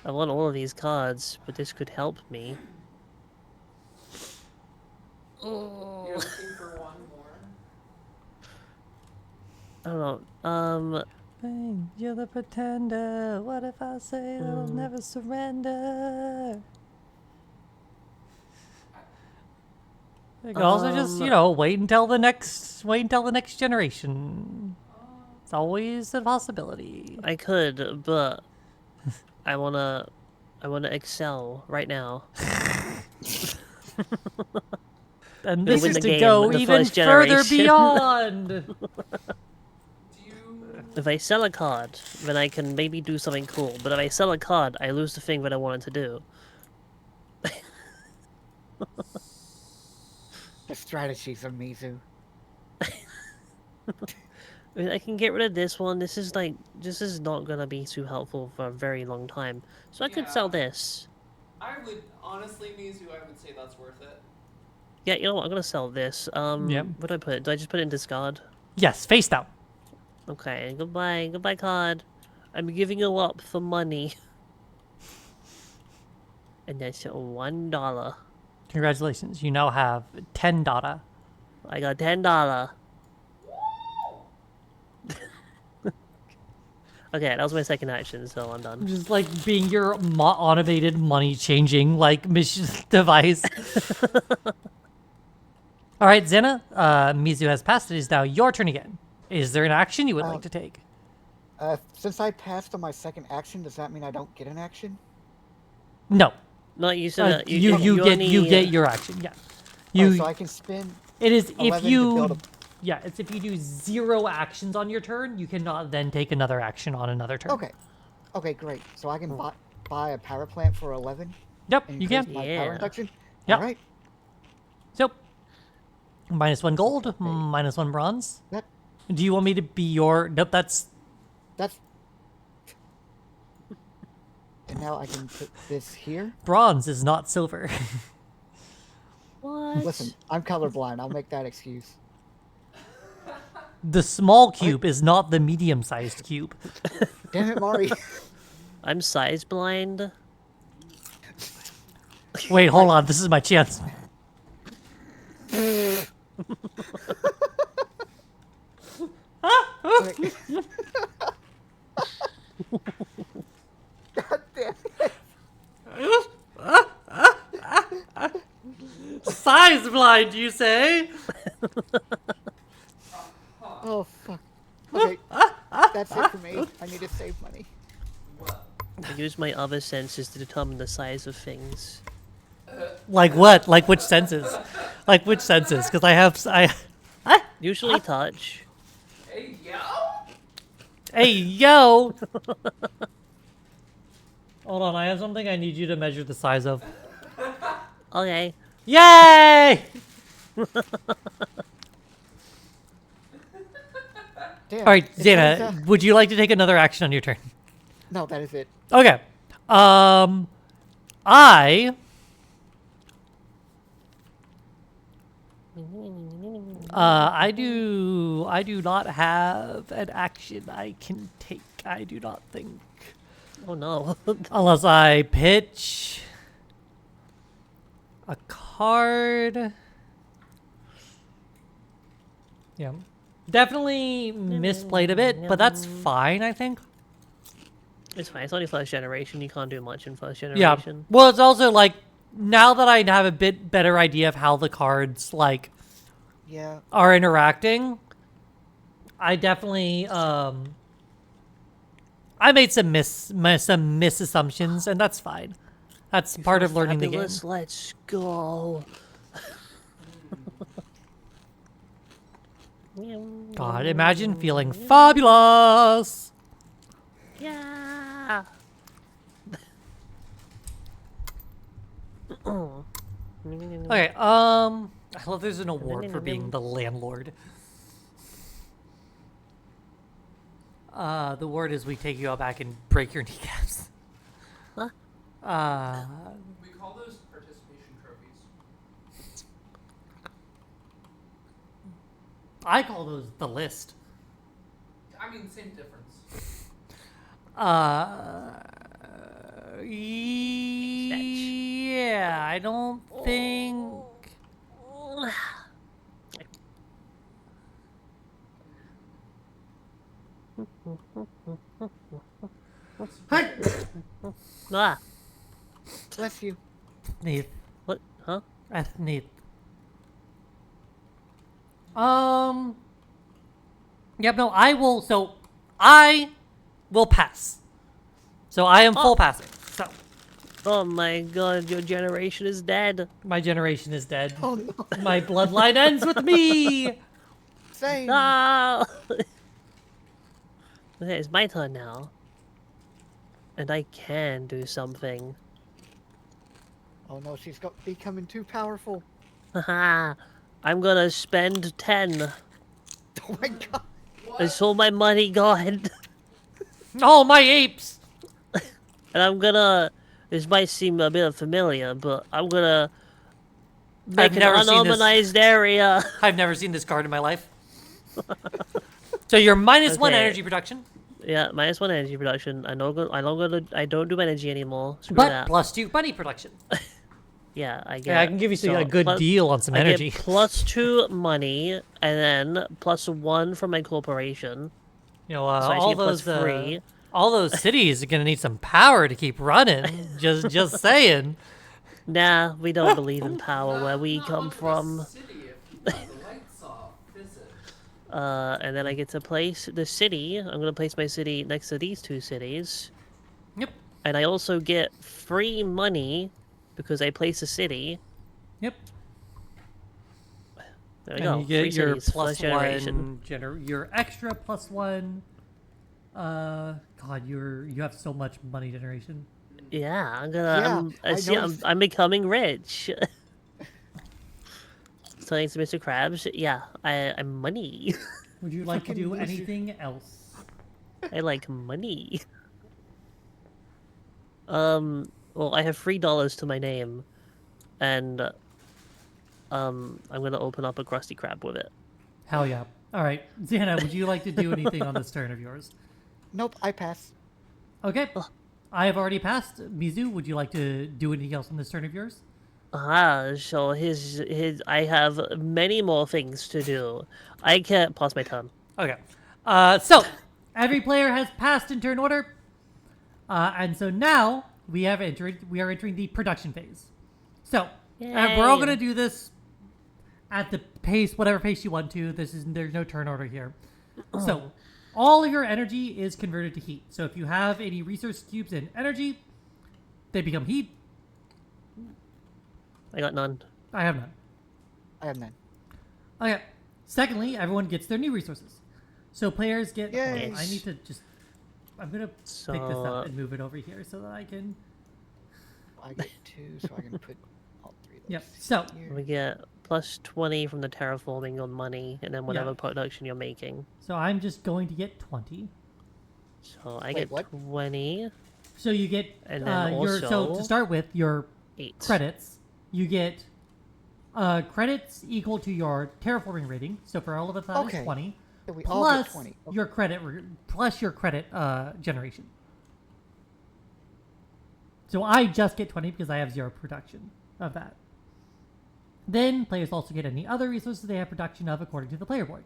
I want all of these cards, but this could help me. Oh. You're looking for 1 more? I don't know. You're the pretender. What if I say that I'll never surrender? You can also just, wait until the next generation. It's always a possibility. I could, but I wanna excel right now. And Gonna this win is the to game go in the even first further generation. beyond. Do you... If I sell a card, then I can maybe do something cool. But if I sell a card, I lose the thing that I wanted to do. The strategies of Mizu. I mean, I can get rid of this one. This is not gonna be too helpful for a very long time. So I could sell Yeah. this. I would, honestly, Mizu, I would say that's worth it. Yeah, you know what? I'm gonna sell this. Yep. What do I put? Do I just put it in discard? Yes, face down. Okay, goodbye card. I'm giving you up for money. And that's $1. Congratulations. You now have 10 data. I got $10. Okay, that was my second action, so I'm done. Just like being your automated money changing like mission device. All right, Xana, Mizu has passed. It is now your turn again. Is there an action you would like to take? Since I passed on my second action, does that mean I don't get an action? No. No, you said that You get your action. Yeah. So I can spend. It is if 11 to you. build a- Yeah, it's if you do 0 actions on your turn, you cannot then take another action on another turn. Okay. Okay, great. So I can buy a power plant for 11. Yep, and you can. increase my Yeah. power induction. Yep. All right. So, -1 gold, -1 bronze. That Do you want me to be your? Nope, that's. And now I can put this here. Bronze is not silver. What? Listen, I'm colorblind. I'll make that excuse. The small cube is not the medium-sized cube. Damn it, Mari. I'm size blind. Wait, hold on. This is my chance. Okay. God damn it. Size blind, you say? Oh, fuck. Okay. That's it for me. I need to save money. I use my other senses to determine the size of things. Like what? Like which senses? Like which senses? Because I. Usually touch. Hey, yo! Hey, yo! Hold on, I have something I need you to measure the size of. Okay. Yay! Damn. All right, it turns Xana, out- would you like to take another action on your turn? No, that is it. Okay. I do not have an action I can take. I do not think. Oh no. Unless I pitch a card. Yeah. Definitely misplayed a bit, but that's fine, I think. It's fine. It's only first generation. You can't do much in first Yeah. generation. Well, it's also like now that I have a bit better idea of how the cards like Yeah. are interacting, I definitely I made some misassumptions, and that's fine. That's part of learning the game. Fabulous. Let's go. God, imagine feeling fabulous. Yeah. Okay, I love there's an award for being the landlord. The word is we take you out back and break your kneecaps. Huh? We call those participation trophies. I call those the list. I mean, same difference. Yeah, I don't think. Ah. Bless you. Neat. What? Huh? That's neat. Yep, no, I will, so, I will pass. So I am full passing. So, Oh my god, your generation is dead. my generation is dead. Oh no. My bloodline ends with me! Same. No! Okay, it's my turn now. And I can do something. Oh no, she's becoming too powerful. Haha. I'm gonna spend 10. Oh my god. It's all my money gone. Oh, my apes! And I'm gonna... This might seem a bit familiar, but I'm gonna... Make an never seen this. unorganized area. I've never seen this card in my life. So you're -1 Okay. energy production, Yeah, -1 energy production. I don't do energy anymore. Screw but that. +2 money production. Yeah, I get. Yeah, I can give you a good plus- deal on some I energy. get +2 money, and then +1 from my corporation. You know, So I all get plus those 3. all those cities are gonna need some power to keep running. Just saying. Nah, we don't believe in power where we come from. City if you got the lights off, is it? And then I get to place the city. I'm gonna place my city next to these 2 cities. Yep. And I also get free money because I place a city. Yep. There we And go. you get Free your cities, first generation. your extra +1. God, you have so much money generation. Yeah, Yeah, I see, noticed. I'm becoming rich. Thanks to Mr. Krabs. Yeah, I'm money. Would you like to Fucking do Mizu. anything else? I like money. Well, I have $3 to my name, and I'm gonna open up a Krusty Krab with it. Hell yeah. All right, Xana, would you like to do anything on this turn of yours? Nope, I pass. Okay. I have already passed. Mizu, would you like to do anything else on this turn of yours? So I have many more things to do. I can't pause my turn. Okay. So every player has passed in turn order, and so now we are entering the production phase. So we're all Yay. gonna do this at the pace, whatever pace you want to. There's no turn order here. So all of your energy is converted to heat. So if you have any resource cubes in energy, they become heat. I got none. I have none. I have none. Okay. Secondly, everyone gets their new resources. So players get. hold on, Yay. I need to just. I'm gonna pick this up and move it over here so that I can. I get 2, so I can put all 3 of those. Yep. So here. We get +20 from the terraforming on money, and then whatever Yeah. production you're making. So I'm just going to get 20. So I Wait, get what? 20, So you get and then your so also to start with your 8. credits. You get credits equal to your terraforming rating. So for all of us, that is Okay. 20. So we all get Plus 20. Okay. your credit plus your credit generation. So I just get 20 because I have 0 production of that. Then players also get any other resources they have production of according to the player board.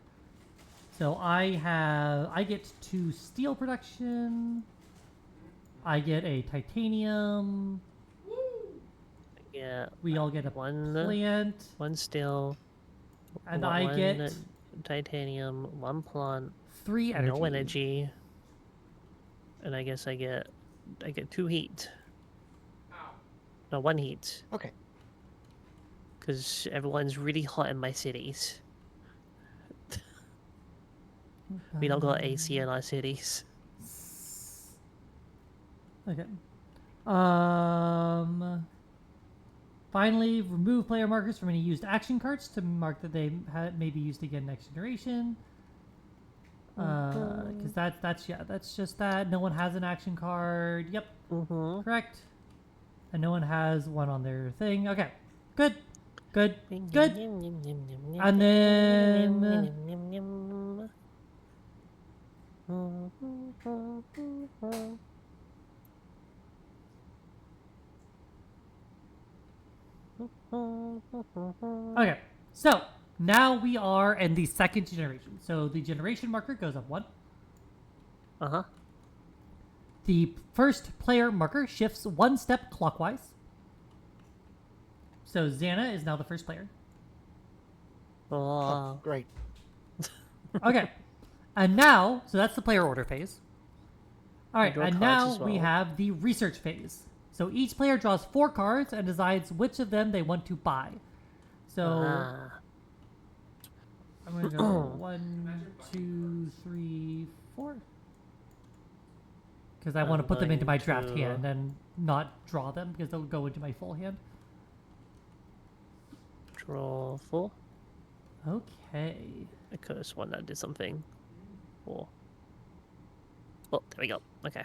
So I get 2 steel production. I get a titanium. Yeah, We all get a one plant, steel, and one I get titanium, 1 plant, 3 energy. no energy, and I guess I get 2 heat. No, 1 heat, Okay. because everyone's really hot in my cities. We don't got AC in our cities. Okay. Finally, remove player markers from any used action cards to mark that they may be used again next generation. Because that's just that. No one has an action card. Yep, Mm-hmm. correct. And no one has one on their thing. Okay, good. And then okay, so now we are in the second generation. So the generation marker goes up 1. Uh-huh. The first player marker shifts 1 step clockwise. So Xana is now the first player. Oh, great. Okay. And now, so that's the player order phase. All right, draw and cards now as we well. have the research phase. So each player draws 4 cards and decides which of them they want to buy. So I'm going to go 1, 2, 3, 4. Because I want to put them into my draft going to- hand and not draw them because they'll go into my full hand. Draw 4. Okay. I could have sworn that did something. 4. Oh, there we go. Okay.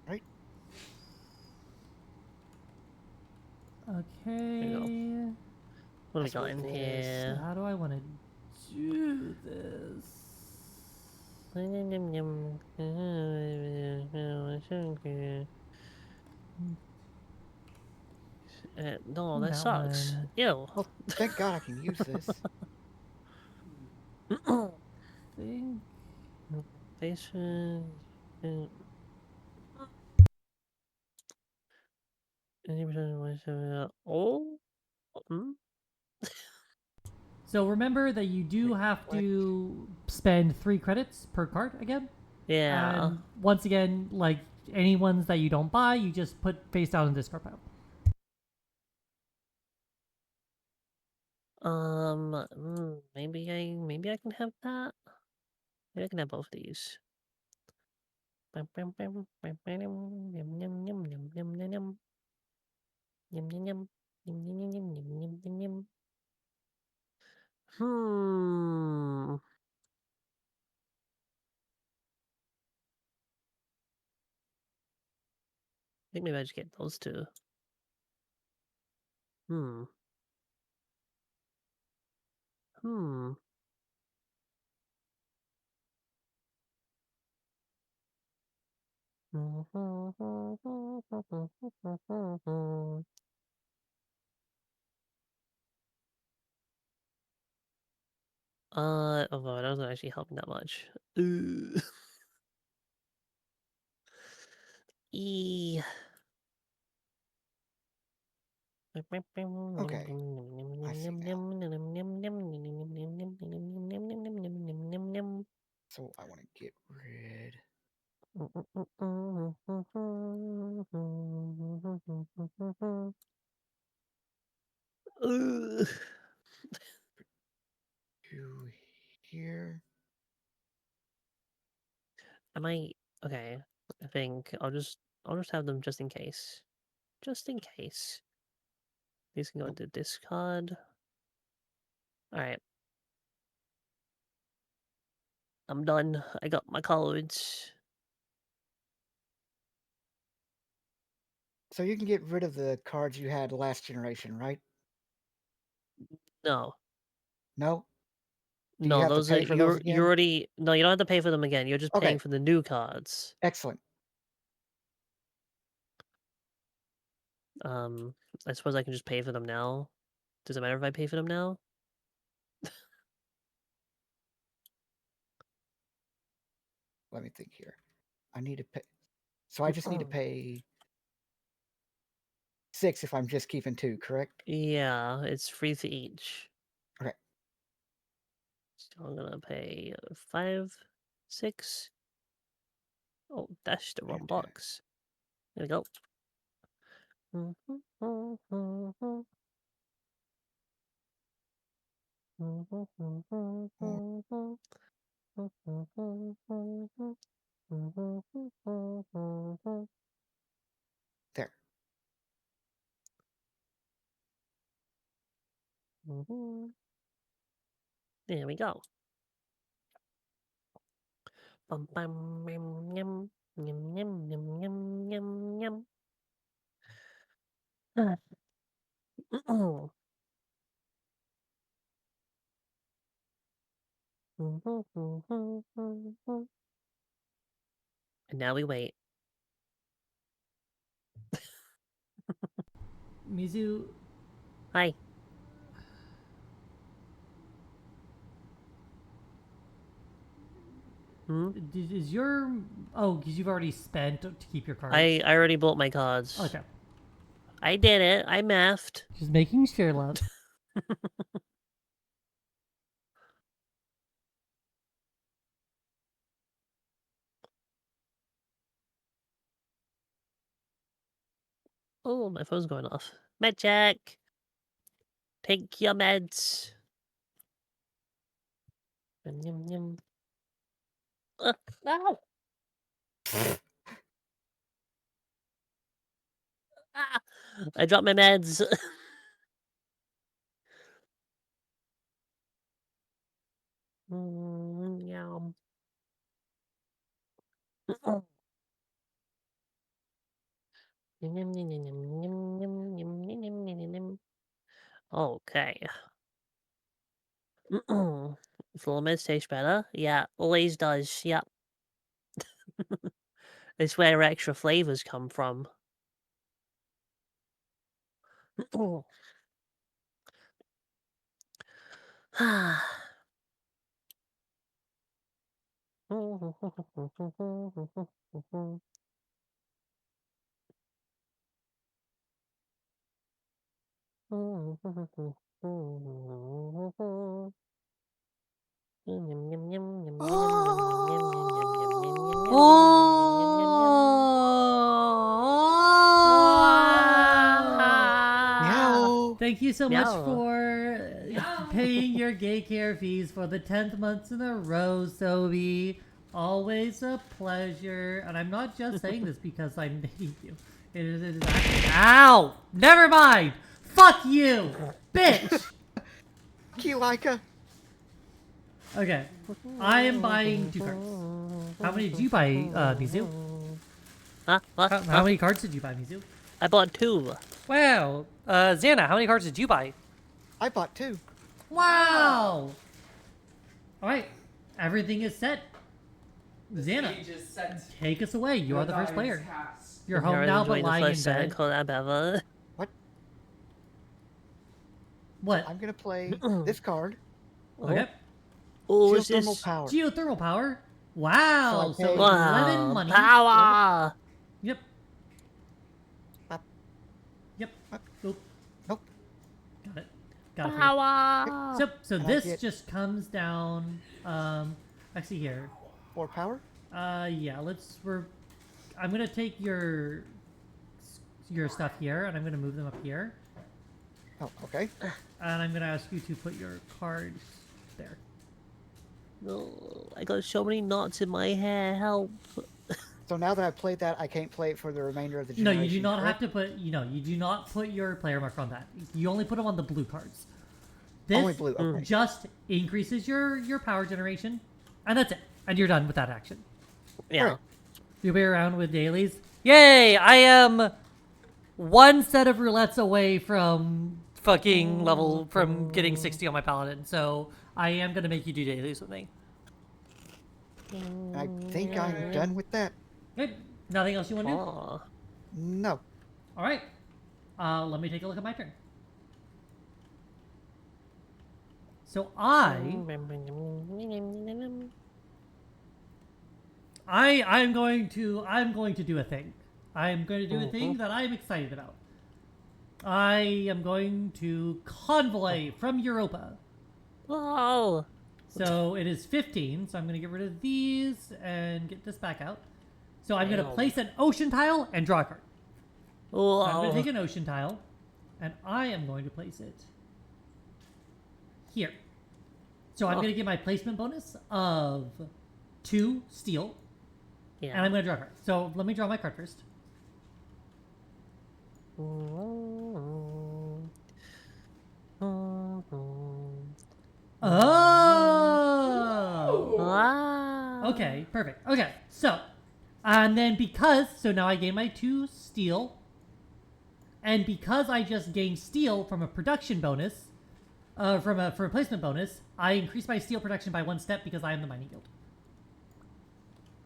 Right? Okay. What do we That's got what in it is. So here? how do I want to do this? No, that That sucks. one. Ew. Oh, thank God I can use this. Think. Patient. Oh. Hmm? So remember that you do Wait, have what? to spend 3 credits per card again. Yeah. And once again, like any ones that you don't buy, you just put face down in the discard pile. Maybe I can have that. Maybe I can have both of these. Hmm. I think maybe I just get those two. Hmm. Hmm. Oh, that doesn't actually help me that much. Ooh. E. Okay, I see now. So I want to get rid. Ugh. You here? Am I okay? I think I'll just have them just in case. Just in case. These can go into discard. Alright. I'm done. I got my cards. So you can get rid of the cards you had last generation, right? No. No? Do you No, have to those are pay for those you again? already no, you don't have to pay for them again. You're just paying Okay, for the new cards. excellent. I suppose I can just pay for them now. Does it matter if I pay for them now? Let me think here. I need to pay. So I just need to pay 6 if I'm just keeping 2, correct? Yeah, it's free for each. Okay. So I'm gonna pay 5, 6. Oh, that's the wrong Fantastic. box. There we go. There. There we go. Bum bum yum yum yum yum yum yum yum yum. And now we wait. Mizu, Hi. Hmm? is your because you've already spent to keep your cards. I already bought my cards. Okay, I did it. I mathed. just making sure, love. Oh, my phone's going off. Med check. Take your meds. Yum, yum, yum. Ow! Ah! I dropped my meds. Yum. Okay. Full meds taste better? Yeah, always does. Yep. It's where extra flavors come from. Meow. Thank you so much Meow. for paying your gay care fees for the 10th month in a row, Sobi. Always a pleasure. And I'm not just saying this because I'm dating you. It is actually... Ow! Never mind! Fuck you! Bitch! Cute, Ica. Okay. I am buying 2 cards. How many did you buy, Mizu? Huh? What? How many cards did you buy, Mizu? I bought 2. Wow. Xana, how many cards did you buy? I bought 2. Wow! Alright. Everything is set. Xana, Stage is set. take us away. You are the first Die player. is cast. You're home now, but lying in bed. Collab ever. What? I'm gonna play this card. Okay. Oh, is Geothermal this... power. Geothermal power. Wow. So I So paid- 11 Wow, money. power! Yep. Up. Yep. Up. Nope. Nope. Got it. Got it. for you. Power! So And I this get- just comes down. Actually here. 4 power. Yeah. I'm gonna take your stuff here, and I'm gonna move them up here, Oh, okay. and I'm gonna ask you to put your cards there. No, I got so many knots in my hair, help. So now that I've played that, I can't play it for the remainder of the No, generation. you do not have correct? to put. You do not put your player marker on that. You only put them on the blue cards. This Only blue. Okay. just increases your power generation, and that's it. And you're done with that action. Yeah. Alright. You'll be around with dailies. Yay! I am one set of roulettes away from fucking level from getting 60 on my paladin. So I am gonna make you do dailies with me. I think I'm done with that. Good. Nothing else you want to do? Oh. No. All right. Let me take a look at my turn. So I'm going to do a thing. I'm going to do a thing that I'm excited about. I am going to convoy from Europa. Oh. So it is 15, so I'm going to get rid of these and get this back out. So I'm going to Damn. place an ocean tile and draw a card. So I'm going to Oh. take an ocean tile, and I am going to place it here. So I'm Oh. going to get my placement bonus of 2 steel, and Yeah. I'm going to draw a card. So let me draw my card first. Oh! Wow. Okay, perfect. Okay, so, and then so now I gain my 2 steel, and because I just gained steel from a production bonus, from a placement bonus, I increase my steel production by 1 step because I am the mining guild.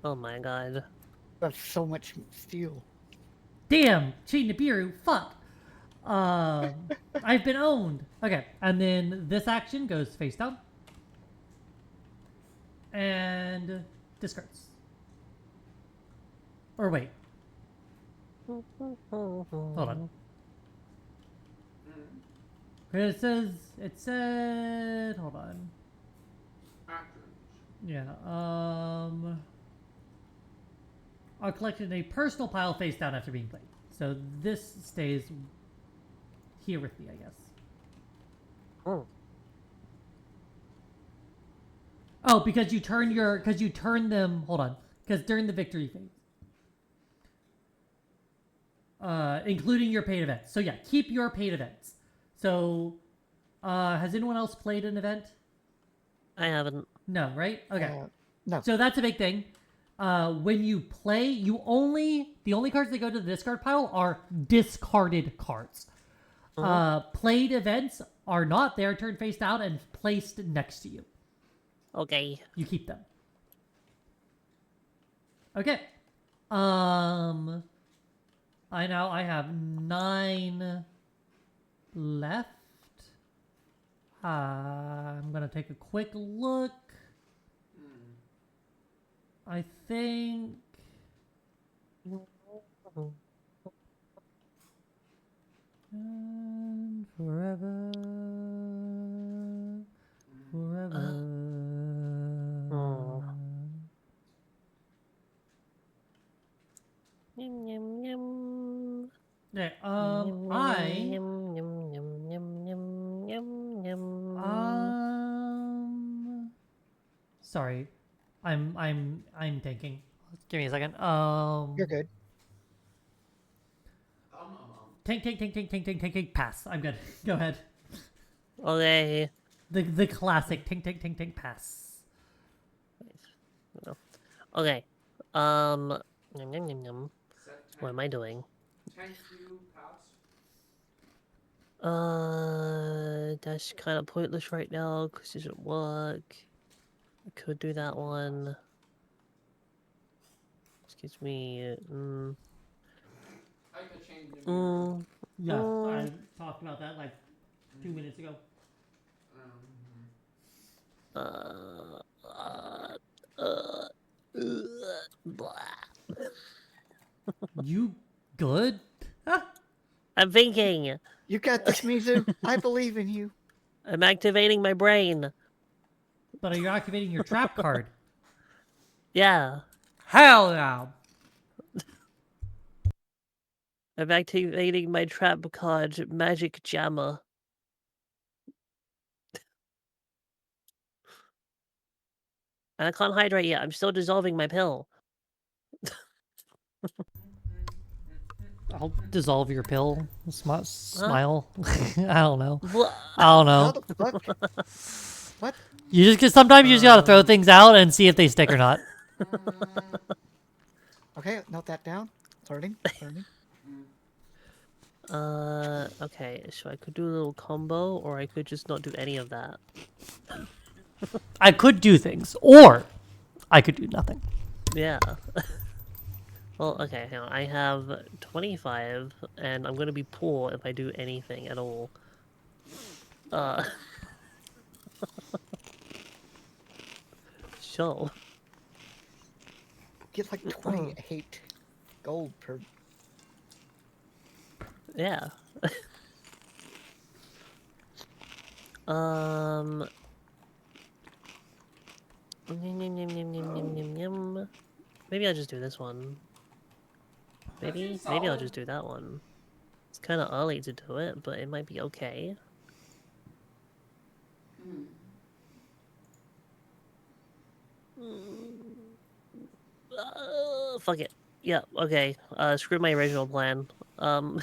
Oh my god. That's so much steel. Damn, Chain Nibiru, fuck. I've been owned. Okay, and then this action goes face down. And discards. Or wait. Hold on. It said, hold on. Actions. Yeah, are collected in a personal pile face down after being played. So this stays here with me, I guess. Oh. Oh, because you turn them, hold on, because during the victory phase. Including your paid events. So yeah, keep your paid events. So, has anyone else played an event? I haven't. No, right? Okay. No. So that's a big thing. When you play, the only cards that go to the discard pile are discarded cards. Played events are not. They are turned face down and placed next to you. Okay. You keep them. Okay. I have 9 left. I'm gonna take a quick look. I think. And forever. Yum, yum, yum. Okay, Yum, I yum, yum, yum, yum, yum, yum, yum. sorry. I'm thinking. Give me a second. You're good. Tink. Pass. I'm good. Go ahead. Okay. The classic tink pass. Okay. Yum, yum, yum, yum. What am I doing? Tank you, pass. That's kind of pointless right now because it doesn't work. I could do that one. Excuse me. I could change the mirror. Yeah, I talked about that like 2 minutes ago. Blah. You good? I'm thinking. You got this, Mizu. I believe in you. I'm activating my brain. But are you activating your trap card? Yeah. Hell no! I'm activating my trap card, Magic Jammer. And I can't hydrate yet. I'm still dissolving my pill. I'll dissolve your pill. Smile. I don't know. Blah. I don't How know. the fuck? What? Sometimes you just gotta throw things out and see if they stick or not. Okay, note that down. Learning. Okay, so I could do a little combo, or I could just not do any of that. I could do things, or I could do nothing. Yeah. Well, okay, hang on. I have 25, and I'm gonna be poor if I do anything at all. So. Get like 28 gold per. Yeah. Maybe I'll just do this one. Maybe I'll just do that one. It's kind of early to do it, but it might be okay. Fuck it. Yeah, okay. Screw my original plan. We're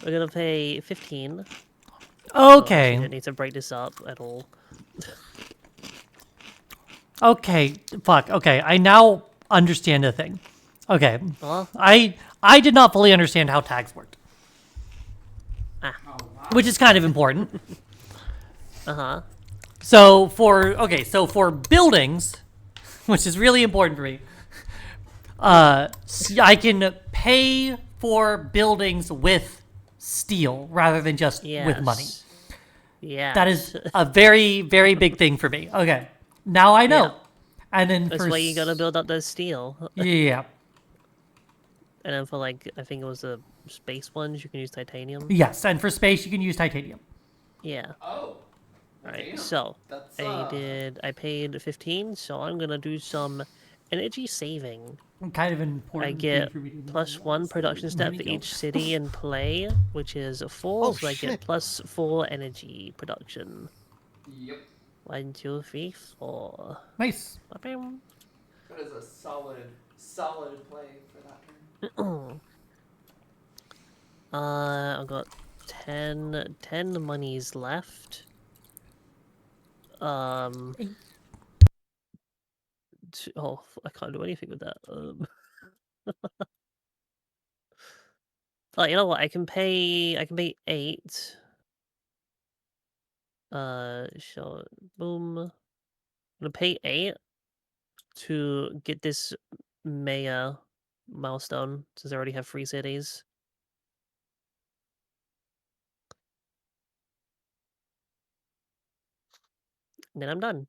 gonna pay 15. Okay. So I don't need to break this up at all. Okay. Fuck. Okay. I now understand a thing. Okay. Huh? I did not fully understand how tags worked. Oh, wow. Which is kind of important. Uh-huh. So for buildings, which is really important for me, I can pay for buildings with steel rather than just with money. Yeah. That is a very, very big thing for me. Okay. Now I know. Yeah. And then That's why you gotta build up those steel. Yeah. And then for like, I think it was the space ones, you can use titanium. Yes, and for space you can use titanium. Yeah. Oh. Alright, Damn. so That's, I paid 15, so I'm gonna do some energy saving. Kind of an important I thing get for me to do. +1 production step Money for go. each city in play, which is 4, Oh, so I get shit. +4 energy production. Yep. 1, 2, 3, 4. Nice. Ba-bam. That is a solid play for that turn. I've got 10 monies left. Oh, I can't do anything with that. Oh, you know what? I can pay 8. So boom. I'm gonna pay 8. to get this mayor milestone, since I already have 3 cities. And then I'm done.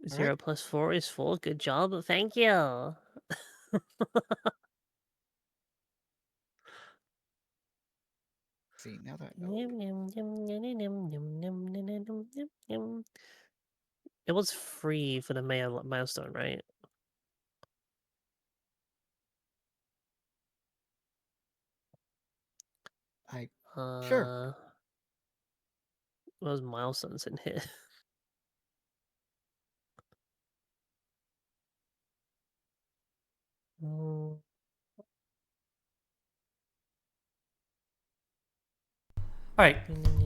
0 Alright. plus 4 is 4. Good job. Thank you. See, now that I know. Yum, yum, yum, yum, yum, yum, yum, yum, yum, yum, yum, yum. It was free for the mayor milestone, right? Sure. What was milestones in here? Mm, All right.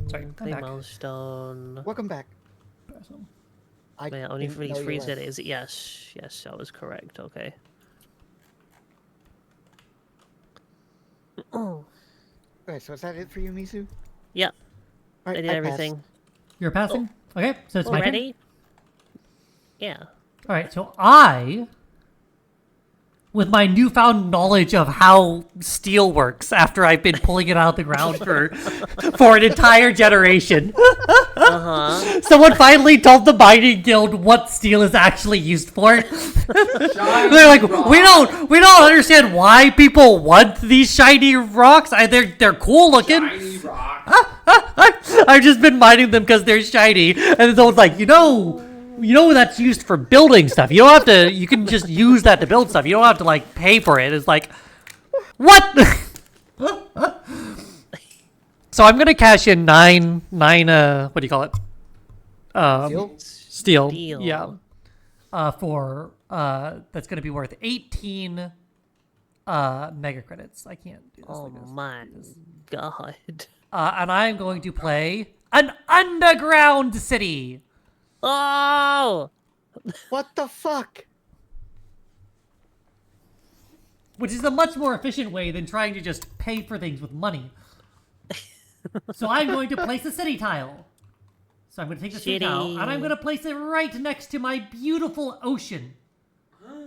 Sorry, I'm play back. milestone. Welcome back. I Yeah, only didn't for these know you free left. cities. Yes, yes, that was correct. Okay. Oh, Okay, so is that it for you, Mizu? yeah, All I right, did I everything. You're passing? Okay, so it's my turn. Already? Yeah. All right, so I, with my newfound knowledge of how steel works after I've been pulling it out of the ground for an entire generation, someone finally told the mining guild what steel is actually used for. They're like, we don't understand why people want these shiny rocks. They're cool looking. Shiny rock. I've just been mining them because they're shiny, and then someone's like, you know that's used for building stuff. You don't have to. You can just use that to build stuff. You don't have to like pay for it. It's like, what? So I'm gonna cash in nine. What do you call it? Steel? Steel. Steel. Yeah. For that's gonna be worth 18 mega credits. I can't do this. Oh like this. my god. And I'm going to play an underground city. Oh! What the fuck? Which is a much more efficient way than trying to just pay for things with money. So I'm going to place a city tile. So I'm going to take the city tile, and I'm going to place it right next to my beautiful ocean.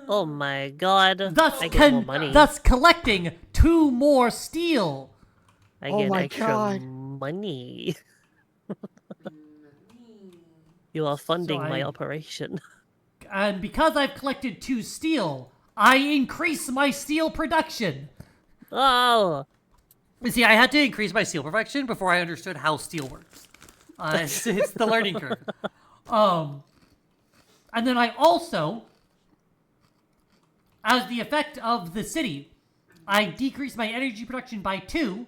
Oh my god. Thus, I get more money. thus collecting 2 more steel. I Oh get my extra God. money. You are funding my operation. And because I've collected 2 steel, I increase my steel production. Oh! You see, I had to increase my steel production before I understood how steel works. It's the learning curve. And then I also, as the effect of the city, I decrease my energy production by 2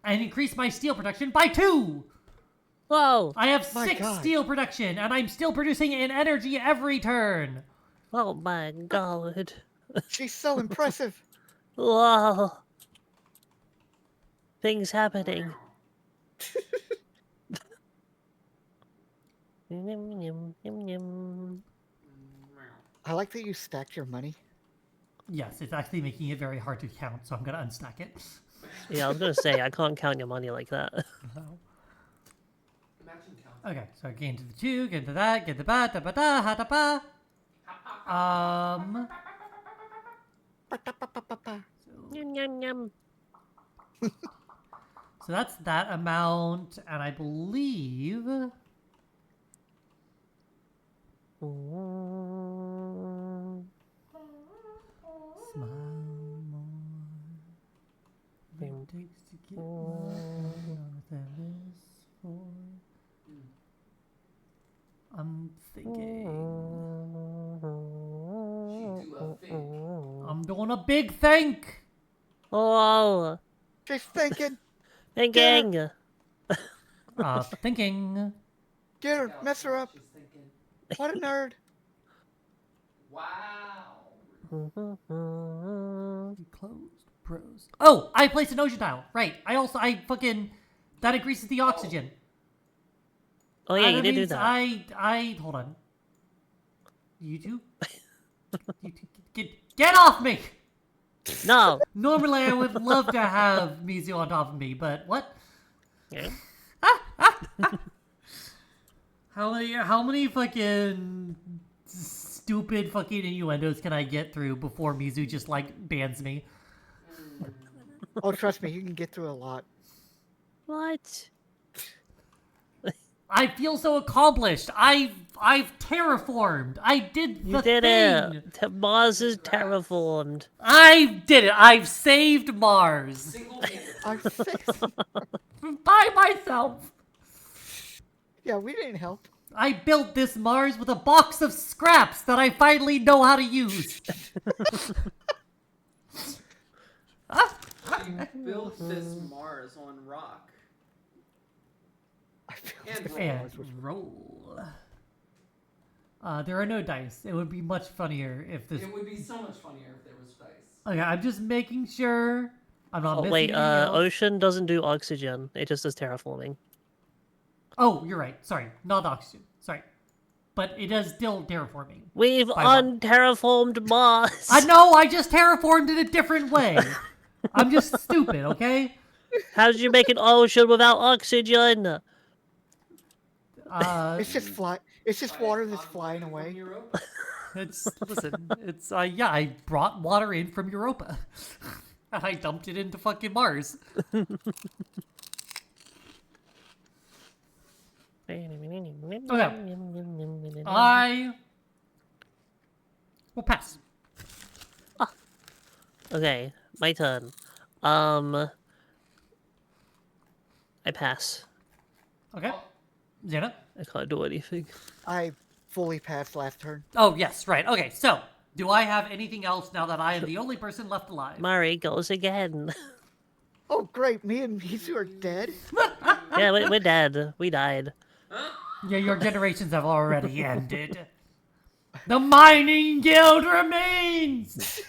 and increase my steel production by 2. Whoa! I have My 6 God. steel production, and I'm still producing in energy every turn. Oh my god. She's so impressive. Whoa! Things happening. Yum, yum, yum, yum. I like that you stacked your money. Yes, it's actually making it very hard to count, so I'm going to unstack it. Yeah, I was gonna say, I can't count your money like that. Imagine counting. Okay, so I gain to the 2, get to that, get the ba da ba da ha da ba. Ba-da-ba-ba-ba-ba. Yum, yum, yum. So that's that amount, and I believe smile more than it takes to get what that is for. I'm thinking. She do a thing. I'm doing a big think. Oh! She's thinking. Thinking! Thinking. Get her. Mess her up. She's thinking, What a nerd. wow. Closed pros. Oh, I placed an ocean tile. Right. I fucking that increases the oxygen. Oh yeah, you that did do means that. I hold on. You two? Get off me! No! Normally I would love to have Mizu on top of me, but what? Yeah. How many fucking stupid fucking innuendos can I get through before Mizu just like bans me? Oh, trust me, you can get through a lot. What? I feel so accomplished. I've terraformed. I did the You did thing. it. Mars is terraformed. I did it. I've saved Mars Single-handed. I'm six. by myself. Yeah, we didn't help. I built this Mars with a box of scraps that I finally know how to use. You built this Mars on rock. I feel And like And ours was- roll. There are no dice. It would be much funnier if this. It would be so much funnier if there was dice. Okay, I'm just making sure I'm not Oh missing wait, anything else. ocean doesn't do oxygen. It just does terraforming. Oh, you're right. Sorry, not oxygen. Sorry, but it does still terraforming. We've By one. unterraformed Mars. I know. I just terraformed it a different way. I'm just stupid. Okay. How did you make an ocean without oxygen? It's just fly. It's just water that's flying away. Europa. It's listen. It's yeah. I brought water in from Europa, and I dumped it into fucking Mars. I will pass. Okay, my turn. I pass. Okay. Xana? I can't do anything. I fully passed last turn. Oh, yes, right. Okay, so, do I have anything else now that I am the only person left alive? Murray goes again. Oh, great. Me and Mizu are dead. Yeah, we're dead. We died. Yeah, your generations have already ended. The mining guild remains!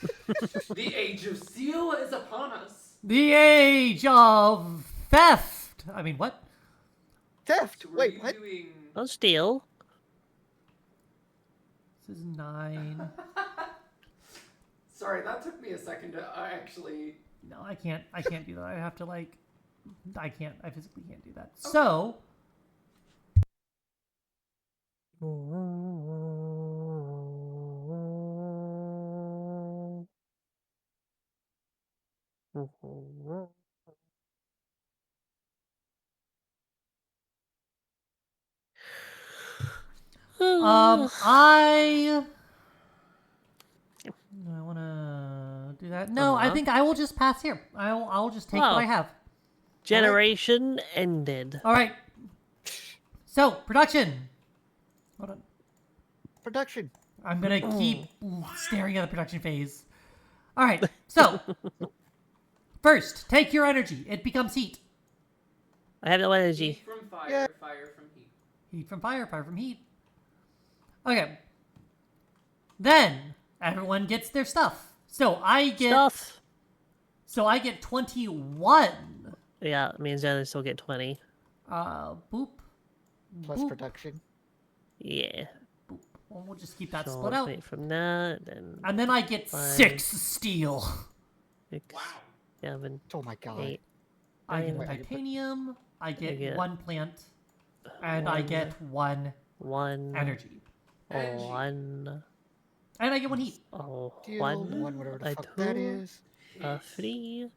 The age of steel is upon us. The age of theft! I mean, what? Theft. So were Wait, you what? doing... Don't steal. This is 9. Sorry, that took me a second to actually... No, I can't do that. I have to, like... I physically can't do that. So... I want to do that. No, I think I will just pass here. I'll just take what Oh. I have. Generation ended. All right. So, production. Hold on. Production. I'm going to keep staring at the production phase. All right. So, first, take your energy. It becomes heat. I have no energy. Heat from fire, Yeah. fire from heat. Heat from fire, fire from heat. Okay. Then, everyone gets their stuff. So, I get... Stuff. So, I get 21. Yeah, me and Zen still get 20. Boop. Plus Boop. production. Yeah. Well, we'll just keep that So split out. wait from that, then And then I get 6 steel. 6, Wow. 7, Oh my god. 8. I get Wait, titanium. I get get 1 plant. And I one. get 1 1. energy. Energy. 1. And I get 1 heat. Oh, Deal 1. whatever the a fuck that 2, is. a 3,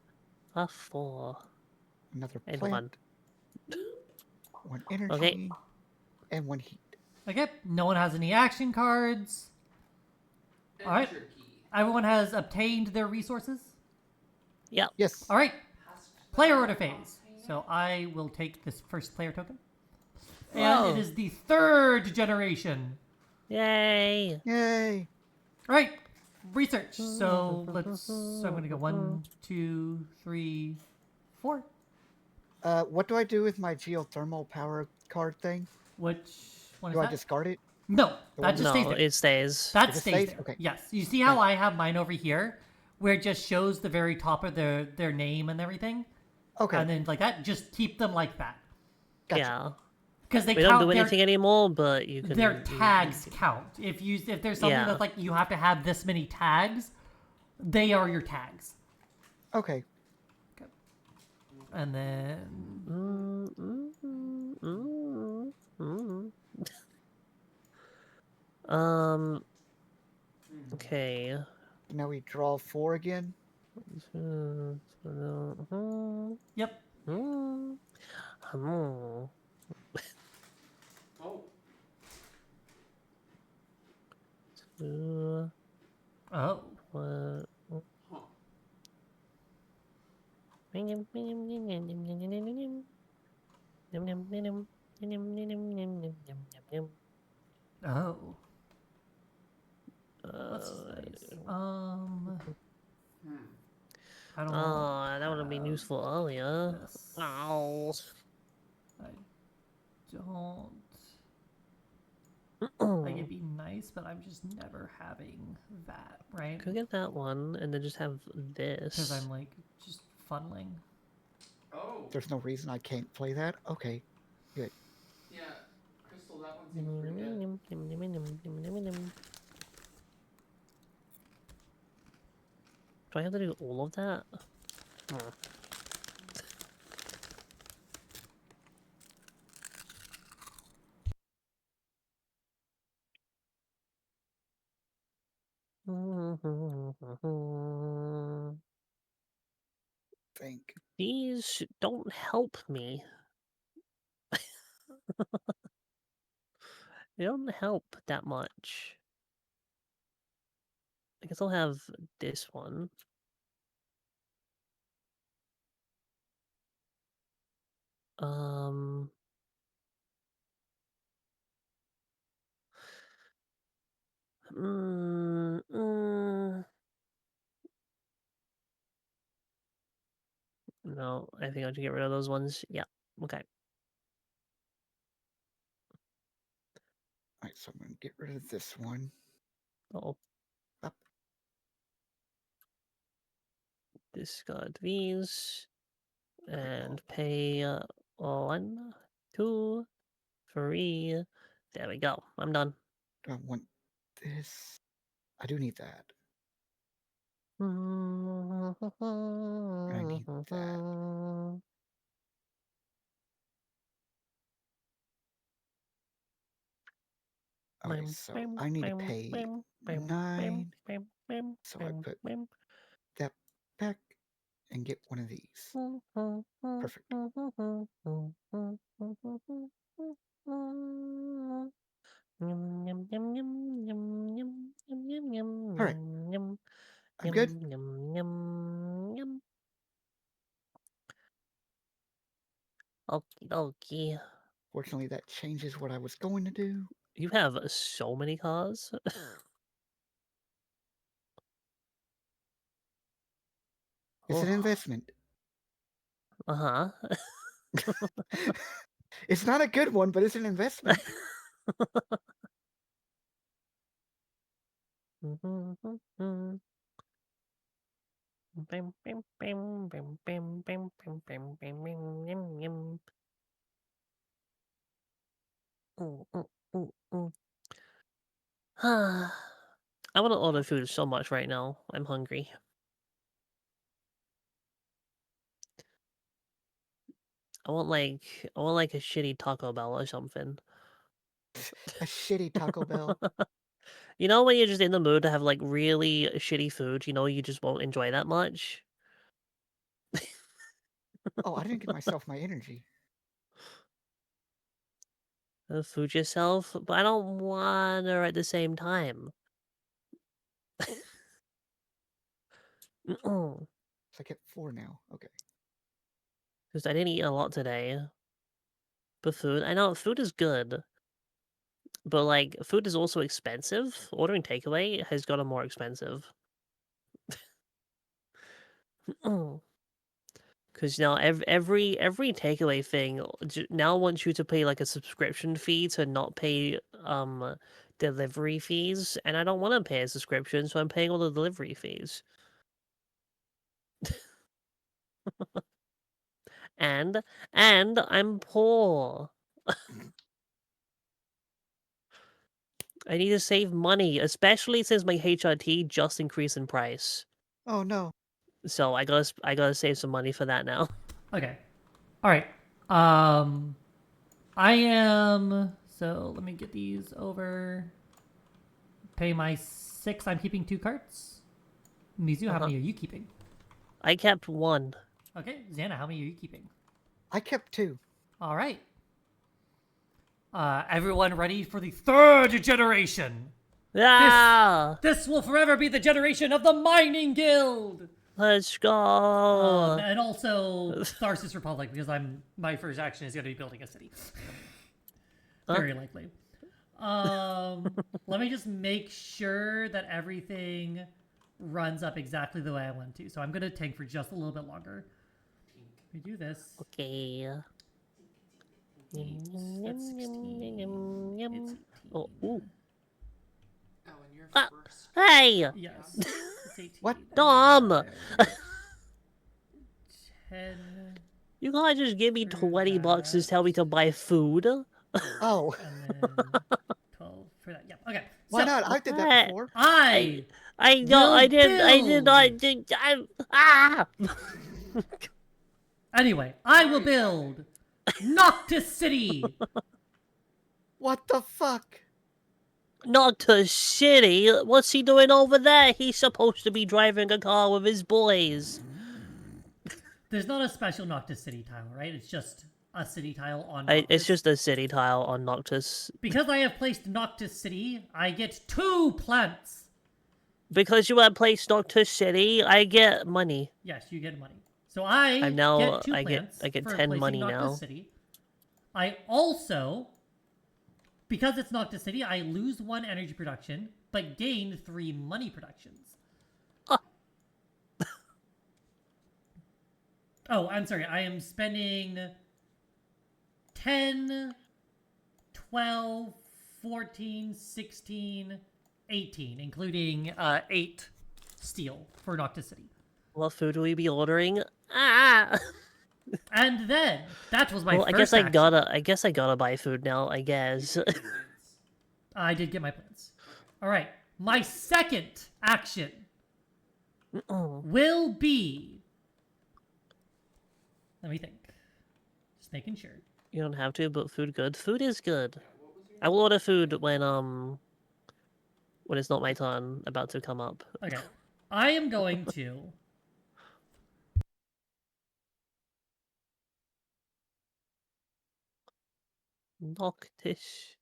a 4, Another and plant. 1. 1 energy. Okay. And 1 heat. Okay, no one has any action cards. All right. Enter key. Everyone has obtained their resources. Yep. Yes. All right, player order phase. So I will take this first player token. And Whoa. it is the 3rd generation. Yay. Yay. All right, research. So I'm going to go 1, 2, 3, 4. What do I do with my geothermal power card thing? Which one is Do I that? discard it? No, that just stays No, there. it stays. That It just stays stays? there. Okay. Yes. You see how I have mine over here, where it just shows the very top of their name and everything, Okay. and then like that. Just keep them like that, Gotcha. Yeah. because they We count don't do their, anything anymore, but you can... their you- tags count. If there's something Yeah. that's like you have to have this many tags, they are your tags. Okay. And then Mm, mm, mm, mm, mm. Okay. Now we draw 4 again. Yep. Hmm. Oh. Two, Oh. one. Huh. Oh. What's his face? Hmm. I don't Oh, that would have been have useful earlier. this. Ow. I don't. Like, it'd be nice, but I'm just never having that, right? Could get that one and then just have this. Because I'm, like, just funneling. Oh. There's no reason I can't play that. Okay, good. Yeah. Crystal, that one seems pretty good. Do I have to do all of that? Think. These don't help me. They don't help that much. I guess I'll have this one. Um. No, I think I have to get rid of those ones. Yeah. Okay. Alright, so I'm gonna get rid of this one. Oh, Up. discard these There we go. and pay 1, 2, 3. There we go. I'm done. Do I want this? I do need that. I And I need that. Alright, so I need to pay 9. So I put that back and get one of these. Perfect. Alright, I'm good. Okie dokie. Fortunately, that changes what I was going to do. You have so many cars. It's an investment. Uh-huh. It's not a good one, but it's an investment. I want to order food so much right now. I'm hungry. I want like a shitty Taco Bell or something. A shitty Taco Bell. You know when you're just in the mood to have like really shitty food, you know you just won't enjoy that much. Oh, I didn't give myself my energy. Food yourself, but I don't wanna at the same time. Because So I get 4 now. Okay. I didn't eat a lot today. But food, I know food is good, but like food is also expensive. Ordering takeaway has gotten more expensive. Because now every takeaway thing now wants you to pay like a subscription fee to not pay delivery fees, and I don't want to pay a subscription, so I'm paying all the delivery fees. and I'm poor. I need to save money, especially since my HRT just increased in price. Oh no. So I gotta save some money for that now. Okay. All right. I am. So let me get these over. Pay my 6. I'm keeping 2 cards. Mizu, how many are you keeping? I kept 1. Okay, Xana, how many are you keeping? I kept 2. All right. Everyone ready for the 3rd generation? Yeah! This will forever be the generation of the Mining Guild! Let's go! And also Tharsis Republic, because my first action is going to be building a city. Very likely. Let me just make sure that everything runs up exactly the way I want to. So I'm going to tank for just a little bit longer. We do this. Okay. That's 16. It's 18. Oh, ooh. Oh, and you're Ah, first. hey! Yes. It's 18. What? Dom! 10. You can't just give me 20 bucks to tell me to buy food. Oh, And then 12 for that. Yeah. Okay. why So, not? I did that before. I I did not think ah! Anyway, I will build Noctis City. What the fuck? Noctis City? What's he doing over there? He's supposed to be driving a car with his boys. There's not a special Noctis City tile, right? It's just a city tile on Noctis. It's just a city tile on Noctis. Because I have placed Noctis City, I get 2 plants. Because you have placed Noctis City, I get money. Yes, you get money. So I now get 2 plants I get for 10 placing money Noctis now. City. I also, because it's Noctis City, I lose 1 energy production, but gain 3 money productions. Oh, I'm sorry. I am spending 10, 12, 14, 16, 18, including 8 steel for Noctis City. What food will we be ordering? Ah! And then that was my Well, first I guess I gotta buy food now, I guess. I did get my plans. All right. My second action will be. Let me think. Just making sure. You don't have to, but food good. Food is good. I will order food when it's not my turn about to come up. Okay. I am going to. Noctis.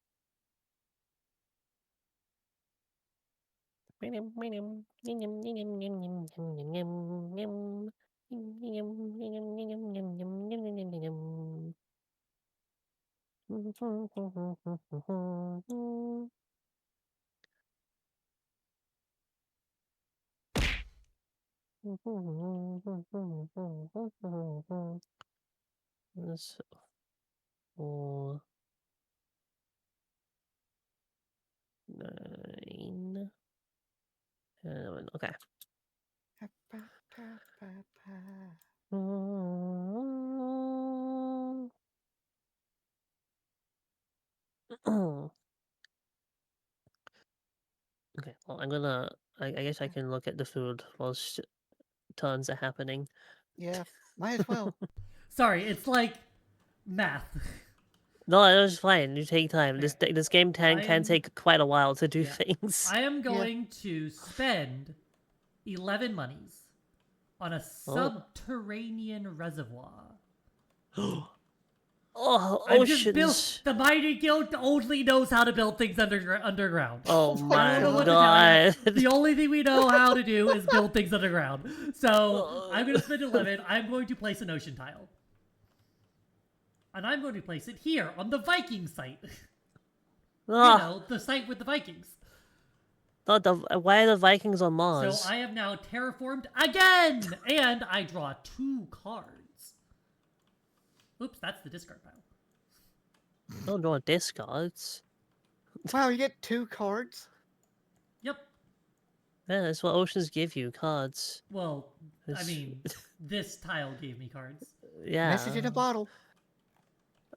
This 4, 9, 10, okay. Okay, well, I guess I can look at the food whilst turns are happening. Yeah, might as well. Sorry, it's like math. No, it was fine. You take time. Okay. This game can take quite a while to do Yeah. things. I am going to spend 11 monies on a subterranean reservoir. Oh, I've just built. oceans! The Mining Guild only knows how to build things underground. Oh my I don't know my what to tell you. god! The only thing we know how to do is build things underground. So I'm going to spend 11. I'm going to place an ocean tile. And I'm going to place it here on the Viking site. You know, the site with the Vikings. Why are the Vikings on Mars? So I have now terraformed again! And I draw 2 cards. Oops, that's the discard pile. Don't draw discards. Wow, you get 2 cards? Yep. Yeah, that's what oceans give you, cards. Well, I This- mean, this tile gave me cards. Yeah. Message in a bottle.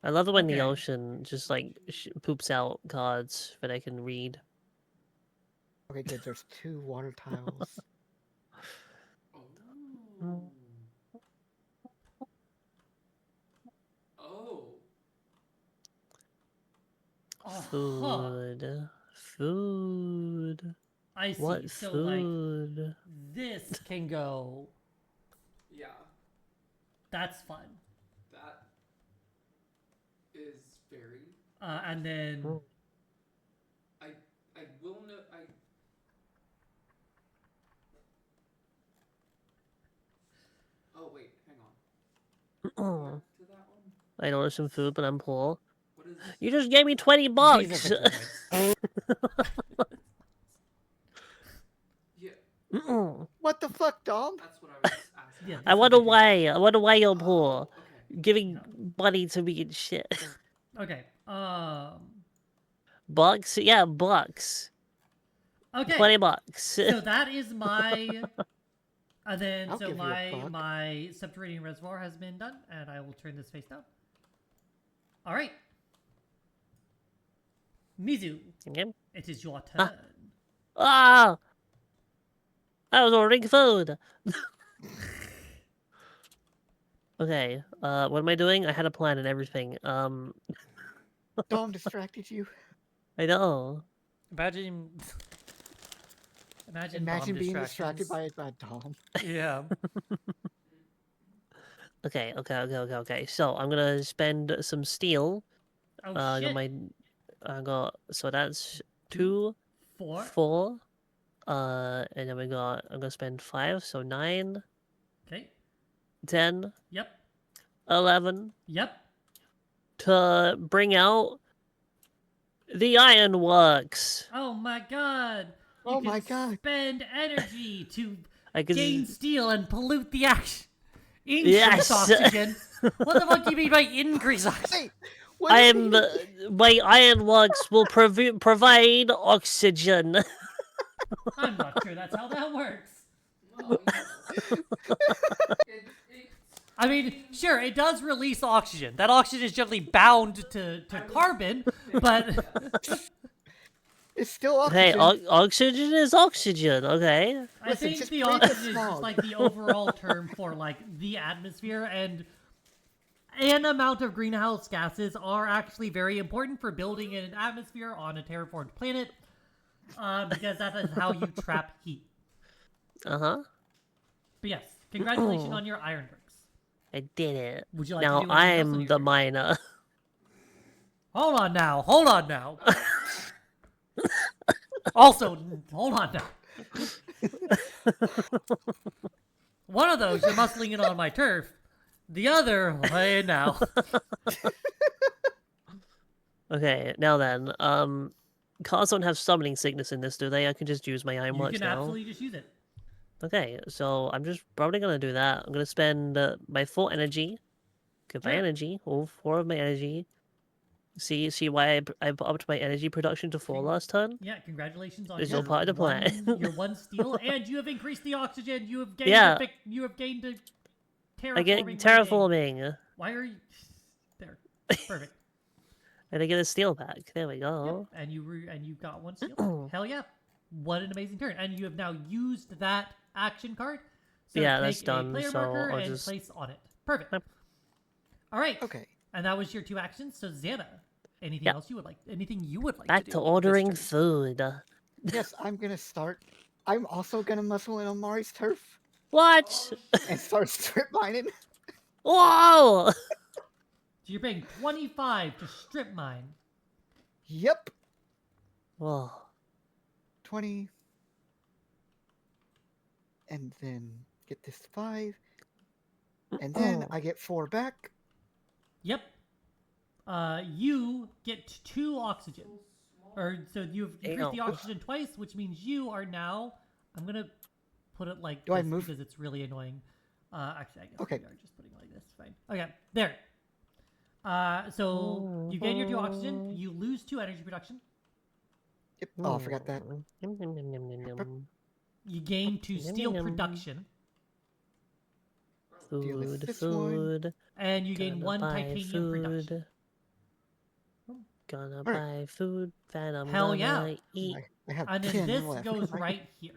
I love it when the Okay. ocean just like poops out cards that I can read. Okay, good. There's 2 water tiles. Oh. Oh. Uh-huh. Food. Food. I see. What So food? like this can go. Yeah, That's fun. that is very. And then I will know. Oh wait, hang on. Oh, To that one. I ordered some food, but I'm poor. What is? You just gave me 20 these are bucks. victory points. Yeah. What the fuck, Dom? That's what I was asking. Yeah, I these are wonder victory why. I wonder why you're poor. Oh, okay. Giving money to me and shit. Okay. Bucks? Yeah, bucks. Okay. 20 bucks. So that is my. And then I'll so give you a buck. my subterranean reservoir has been done, and I will turn this face down. All right. Mizu, Okay. it is your turn. Ah! I was ordering food. Okay, what am I doing? I had a plan and everything. Dom distracted you. I know. Imagine Imagine bomb being distracted distractions. by Dom. Yeah. Okay. So I'm gonna spend some steel. Oh I shit. got so that's 2, 2, 4. 4. And then I'm gonna spend 5, so 9, Okay. 10, Yep. 11 Yep. to bring out the ironworks. Oh my god. You Oh can my god. spend energy to I could gain steel and pollute the action. Increase Yes. oxygen. What the fuck do you mean by increase oxygen? Wait, what do you mean? My ironworks will provide oxygen. I'm not sure that's how that works. Well, I mean, sure, it does release oxygen. That oxygen is generally bound to carbon, but It's still oxygen. Hey, oxygen is oxygen, okay? I Listen, think just the breathe the oxygen is just smog. like the overall term for like the atmosphere, and an amount of greenhouse gases are actually very important for building an atmosphere on a terraformed planet, because that is how you trap heat. Uh-huh. But yes, congratulations on your ironworks. I did it. Would you like Now to do anything else on I'm your the turn? miner. Hold on now. Also, hold on now. One of those, you're muscling in on my turf. The other, hey now. Okay, now then, cars don't have summoning sickness in this, do they? I can just use my You ironworks can now. absolutely just use it. Okay, so I'm just probably gonna do that. I'm gonna spend my full energy. Get my Sure. energy, all 4 of my energy. See why I upped my energy production to 4 last turn? Yeah, congratulations on Is your all part of the plan. your 1 steel, and you have increased the oxygen. You have gained Yeah. you have gained a terraforming. I get rating. terraforming. Why are you there? Perfect. And I get a steel back. There we go. Yep. And you got 1 steel. Hell yeah! What an amazing turn! And you have now used that action card. So Yeah, take that's done, a player so marker I'll and just- place on it. Perfect. Yep. All right. Okay. And that was your 2 actions. So Xana, anything Yep. else you would like? Anything you would like Back to do? to this ordering turn? food. Yes, I'm gonna start. I'm also gonna muscle in on Mari's turf What? and start strip mining. Whoa! So you're paying 25 to strip mine. Yep. Whoa. 20. And then get this 5. And then I get 4 back. Yep. You get 2 oxygen. Or so you've increased the Ow. oxygen twice, which means you are now. I'm gonna put it like Do I this move? because it's really annoying. Actually, I guess Okay. we are just putting it like this. Fine. Okay, there. So you gain your 2 oxygen. You lose 2 energy production. Yep. Oh, I forgot that. Yum, yum, yum, yum, yum, yum. You gain 2 steel Yum. production, Deal with Food, this one. food. and you gain Gonna 1 buy titanium production. Gonna Alright. buy food that I'm Hell gonna yeah. eat. I have And then 10 this left. goes right here.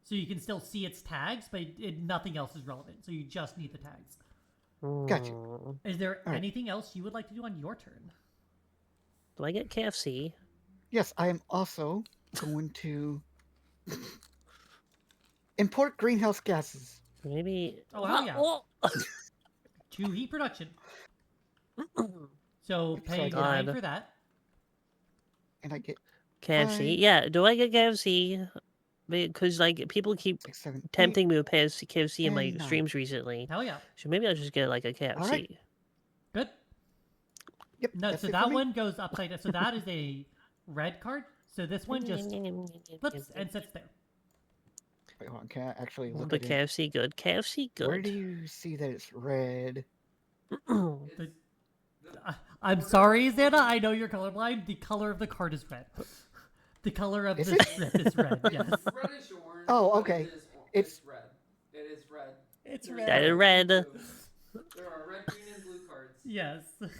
So you can still see its tags, but nothing else is relevant. So you just need the tags. Gotcha. Is there Alright. anything else you would like to do on your turn? Do I get KFC? Yes, I am also going to import greenhouse gases. Maybe. Oh, hell yeah. Oh. 2 heat production. So Yep, so pay I get- 9 God. for that. And I get KFC. 5, Yeah, do I get KFC? Because like people keep 6, 7, 8, tempting me with KFC in my and 9. streams recently. Hell yeah. So maybe I'll just get like a KFC. Alright. Good. Yep, No, that's so it for that me. one goes upside down. So that is a red card. So this one just flips and sits there. Wait, hold on. Can I actually look But at it? KFC good. KFC good. Where do you see that it's red? I'm sorry, Xana. I know you're colorblind. The color of the card is red. The color of Is the strip is red. Yes. It's reddish orange. Oh, but okay. It's red. It is red. It's There's red. That is no red. blue. There are red, green, and blue cards. Yes. and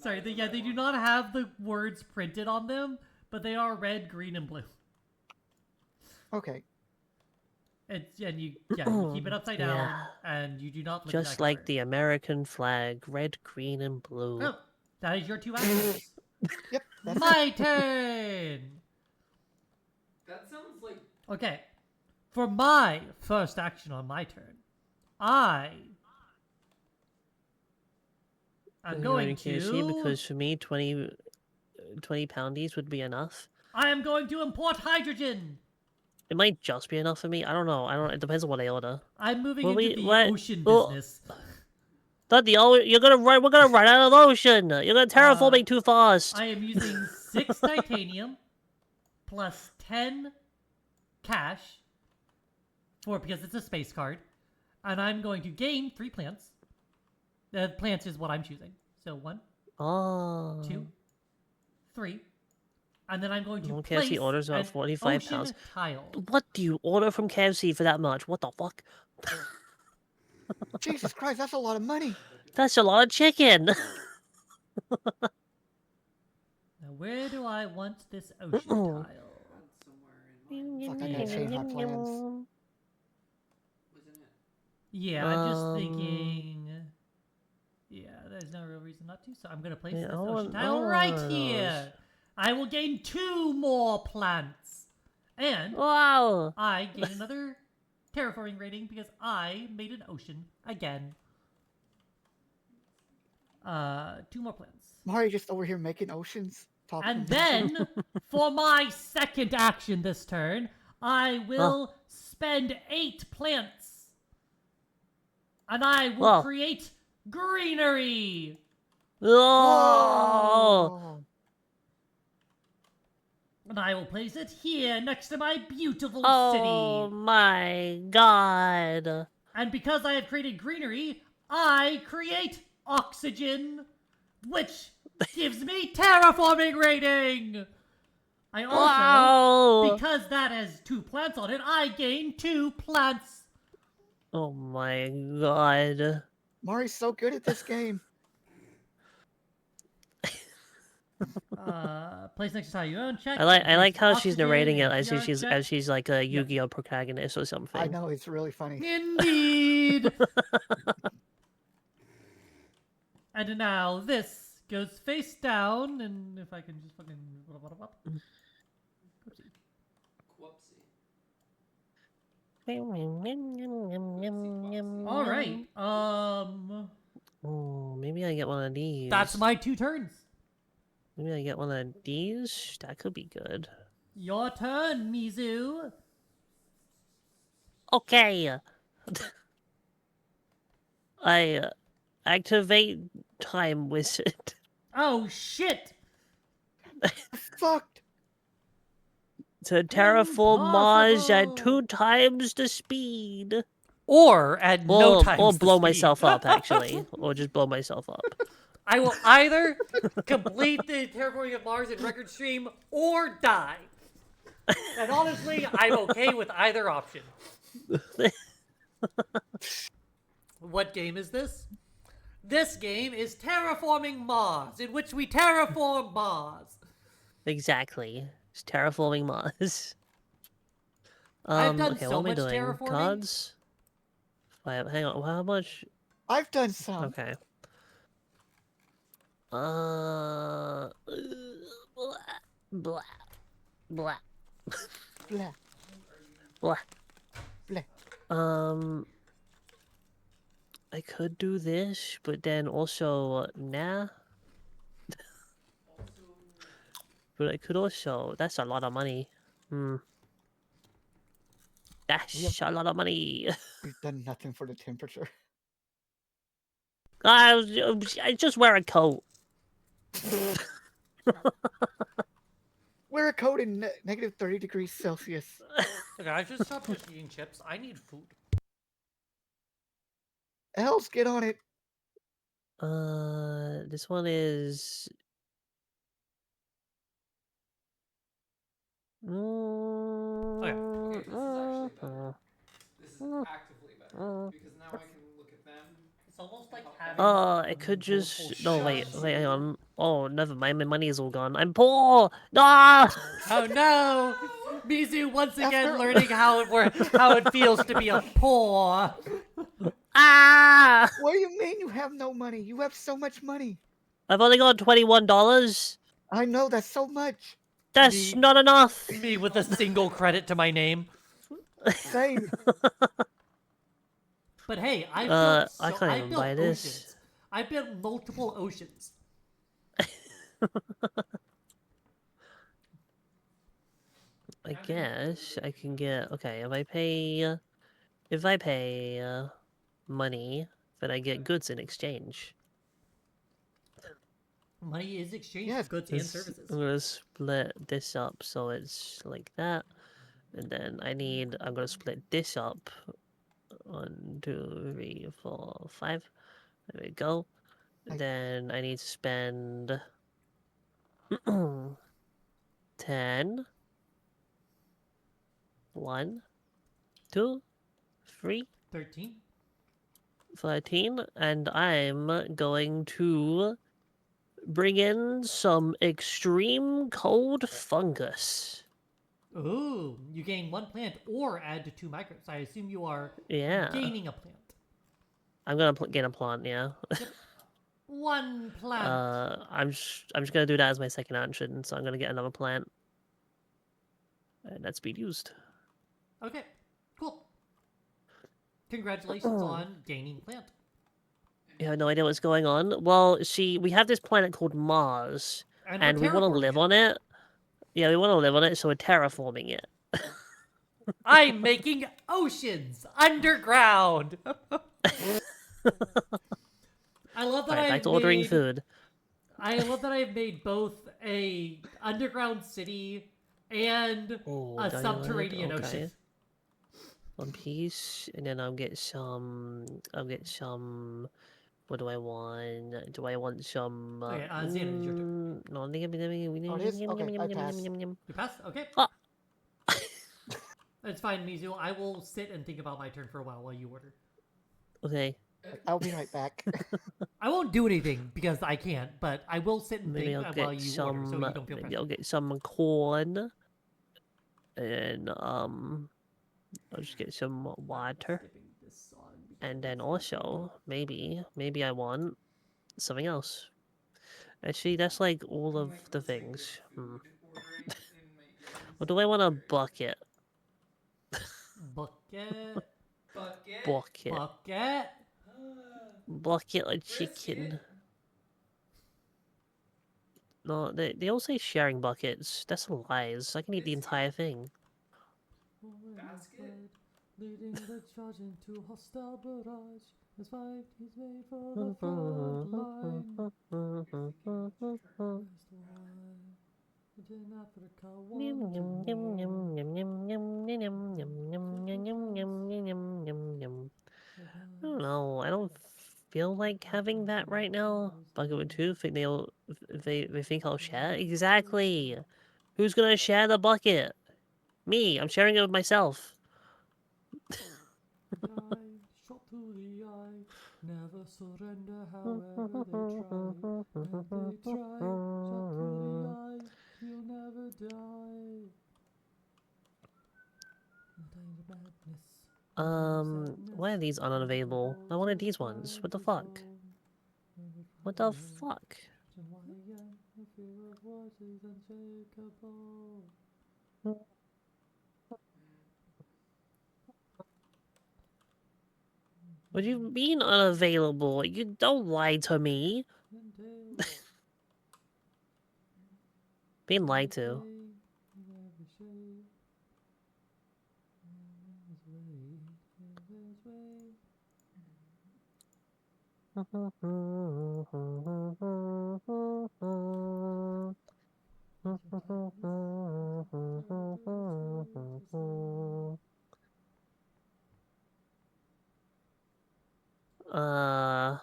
Sorry. that is They the red do one. not have the words printed on them, but they are red, green, and blue. Okay. And you keep it upside down, Yeah. and you do not flip Just like the American flag, red, green, and blue. Oh, that is your 2 actions. Yep. That's My turn. That sounds like Okay. For my first action on my turn, I'm going KFC to. because for me 20 poundies would be enough. I am going to import hydrogen. It might just be enough for me. I don't know. It depends on what I order. I'm moving Will into we- the what- ocean oh. business. We're gonna run out of the ocean. You're gonna terraforming too fast. I am using 6 titanium plus 10 cash because it's a space card, and I'm going to gain 3 plants. The plants is what I'm choosing. So 1, Oh. 2, 3, and then I'm going to Well, place KFC orders about an 45 ocean pounds. tile. What do you order from KFC for that much? What the fuck? Jesus Christ, that's a lot of money. That's a lot of chicken. Now, where do I want this ocean tile? somewhere in mine. Fuck, I gotta change my plans. Wasn't it? Yeah, I'm just thinking. Yeah, there's no real reason not to, so I'm gonna place Yeah, this I ocean want- tile I want right one of here. I will gain 2 more plants, and Wow. I gain another terraforming rating because I made an ocean again. 2 more plants. Mario just over here making oceans. Talking And about it. then, for my second action this turn, I will spend 8 plants. And I will Oh. create greenery. Oh. And I will place it here next to my beautiful Oh city. my god. And because I have created greenery, I create oxygen, which gives me terraforming rating. I also, Wow. because that has 2 plants on it, I gain 2 plants. Oh my god. Mario's so good at this game. Place next to tile you own check. I like Place how she's oxygen narrating it and as TR check. she's like a Yu-Gi-Oh protagonist or something. I know, it's really funny. Indeed. And now this goes face down, and if I can just fucking. Whoopsie. All right. Oh, maybe I get one of these. That's my 2 turns. Maybe I get one of these. That could be good. Your turn, Mizu. Okay. I activate time wizard. Oh shit! Fucked. To terraform Mars at Impossible. 2 times the speed. Or at no Or, time. or blow myself up, actually. Or just blow myself up. I will either complete the terraforming of Mars in record stream or die. And honestly, I'm okay with either option. What game is this? This game is Terraforming Mars, in which we terraform Mars. Exactly. It's terraforming Mars. I've done okay, so what am I much doing? terraforming. Cards? Hang on, how much? I've done some. Okay. Blah. Blah. Blah, Blah. blah. I could do this, but then also, nah. But I could also... That's a lot of money. That's a lot of money. We've done nothing for the temperature. I just wear a coat. Wear a coat in negative 30 degrees Celsius. Okay, I just stopped just eating chips. I need food. Els, get on it. This one is... Okay, this is actually better. This is actively better because now I can look at them. It's almost like having. I could just... No, wait, hang on. Oh, never mind, my money is all gone. I'm poor! No! Oh no! Mizu once again learning how it feels to be a poor. Ah! What do you mean you have no money? You have so much money. I've only got $21. I know, that's so much. That's not enough! Me with a single credit to my name. Same. But hey, I can't even built buy this. oceans. I built multiple oceans. I guess I can get... Okay, if I pay... money, then I get goods in exchange. Money is exchanged Yes. for goods and services. I'm gonna split this up so it's like that. And then I'm gonna split this up. 1, 2, 3, 4, 5. There we go. Then I need to spend 10. 1, 2, 3, 13. 13, and I'm going to bring in some extreme cold fungus. Ooh, you gain 1 plant or add to 2 microbes. I assume you are gaining a plant. I'm gonna gain a plant, yeah. Yep. 1 plant. I'm just gonna do that as my second action, so I'm gonna get another plant. And that's being used. Okay, cool. Congratulations on gaining plant. You have no idea what's going on? Well, see, we have this planet called Mars, and we want to live on it. Yeah, we want to live on it, so we're terraforming it. I'm making oceans underground. I love that back to ordering food. I love that I've made both a underground city and a subterranean ocean. 1 piece, and then I'll get some. What do I want? Do I want some? Okay, Xana, it's your turn. No, Oh, it is? Okay, I pass. You pass? Okay. Oh. It's fine, Mizu. I will sit and think about my turn for a while you order. Okay. I'll be right back. I won't do anything because I can't, but I will sit and Maybe think I'll while get you some. order, so you don't feel Maybe pressure. I'll get some corn, and I'll just get some water, and then also maybe I want something else. Actually, that's like all of the things. What do I want? A bucket. Bucket. Bucket. Bucket. Bucket of chicken. No, they all say sharing buckets. That's lies. I can eat the entire thing. Basket? Leading the charge into hostile barrage. His fight, he's made for the front line. Where's the war? In Africa, I don't know. I don't feel like having that right now. Bucket with 2. Think they think I'll share? Exactly. Who's gonna share the bucket? Me. I'm sharing it with myself. shot through the eye. Never surrender, however they try. And they try. Shot through the eye. You'll never die. Why are these unavailable? I wanted these ones. What the fuck? What the fuck? What do you mean unavailable? You don't lie to me. Being lied to. Uh...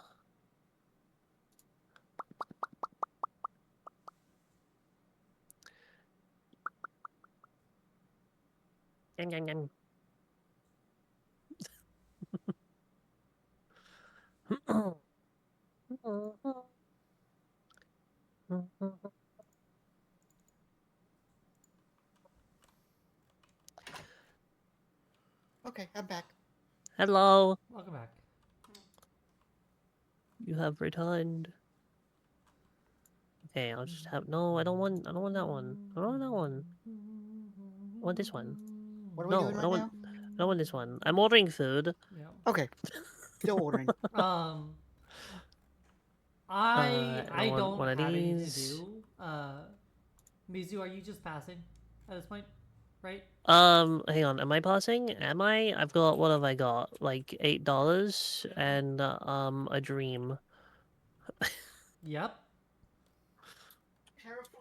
Yang, yang, yang. Okay, I'm back. Hello. Welcome back. You have returned. Okay, I'll just have no. I don't want that one. I don't want that one. I want this one. What are we No, doing I right don't want. now? I don't want this one. I'm ordering food. Yeah. Okay, still ordering. I I want don't one of have anything to these. do. Mizu, are you just passing at this point? Right? Hang on. Am I passing? Am I? I've got. What have I got? Like $8 and a dream. Yep.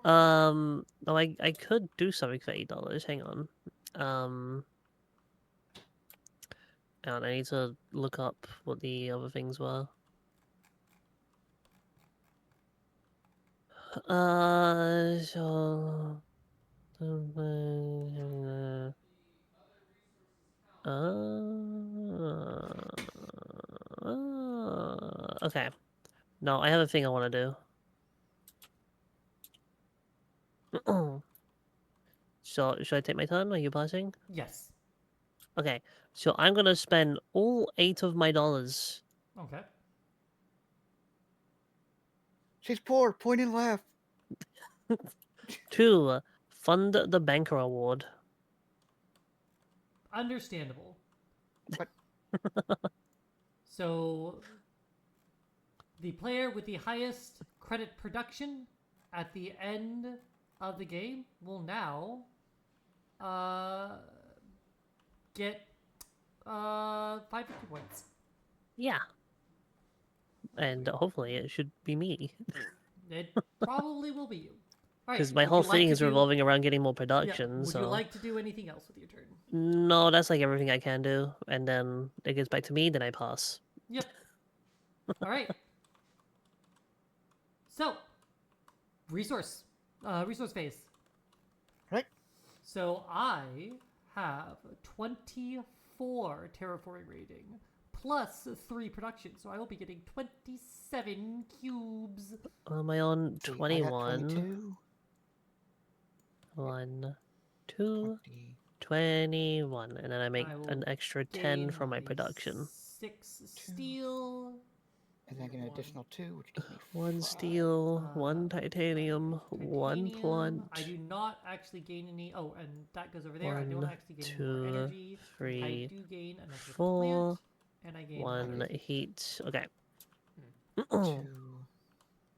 No, I could do something for $8. Hang on. And I need to look up what the other things were. So... okay. No, I have a thing I want to do. So, should I take my turn? Are you passing? Yes. Okay, so I'm gonna spend all 8 of my dollars Okay. She's poor. Point and laugh. to fund the banker award. Understandable. But So, the player with the highest credit production at the end of the game will now get 550 points. Yeah. And hopefully it should be me. It probably will be you. All right. Because my would whole you like thing to is do- revolving around getting more Yeah. production, Would so... you like to do anything else with your turn? No, that's like everything I can do. And then it gets back to me, then I pass. Yep. All right. So, resource phase. right. So I have 24 terraforming rating plus 3 production, so I will be getting 27 cubes. Am I on See, I got 21? 22. 1, 2, 20. 21. And then I make I will an extra 10 gain from my production. 6 steel. And then I get an additional 2, which gives me 1 5. steel, 1 titanium, 1 plant. I do not actually gain any. Oh, and that goes over there. I don't 1, actually gain any more 2, energy. I 3, do gain another 4, plant, and I gain 1 energy. heat. Okay. 2.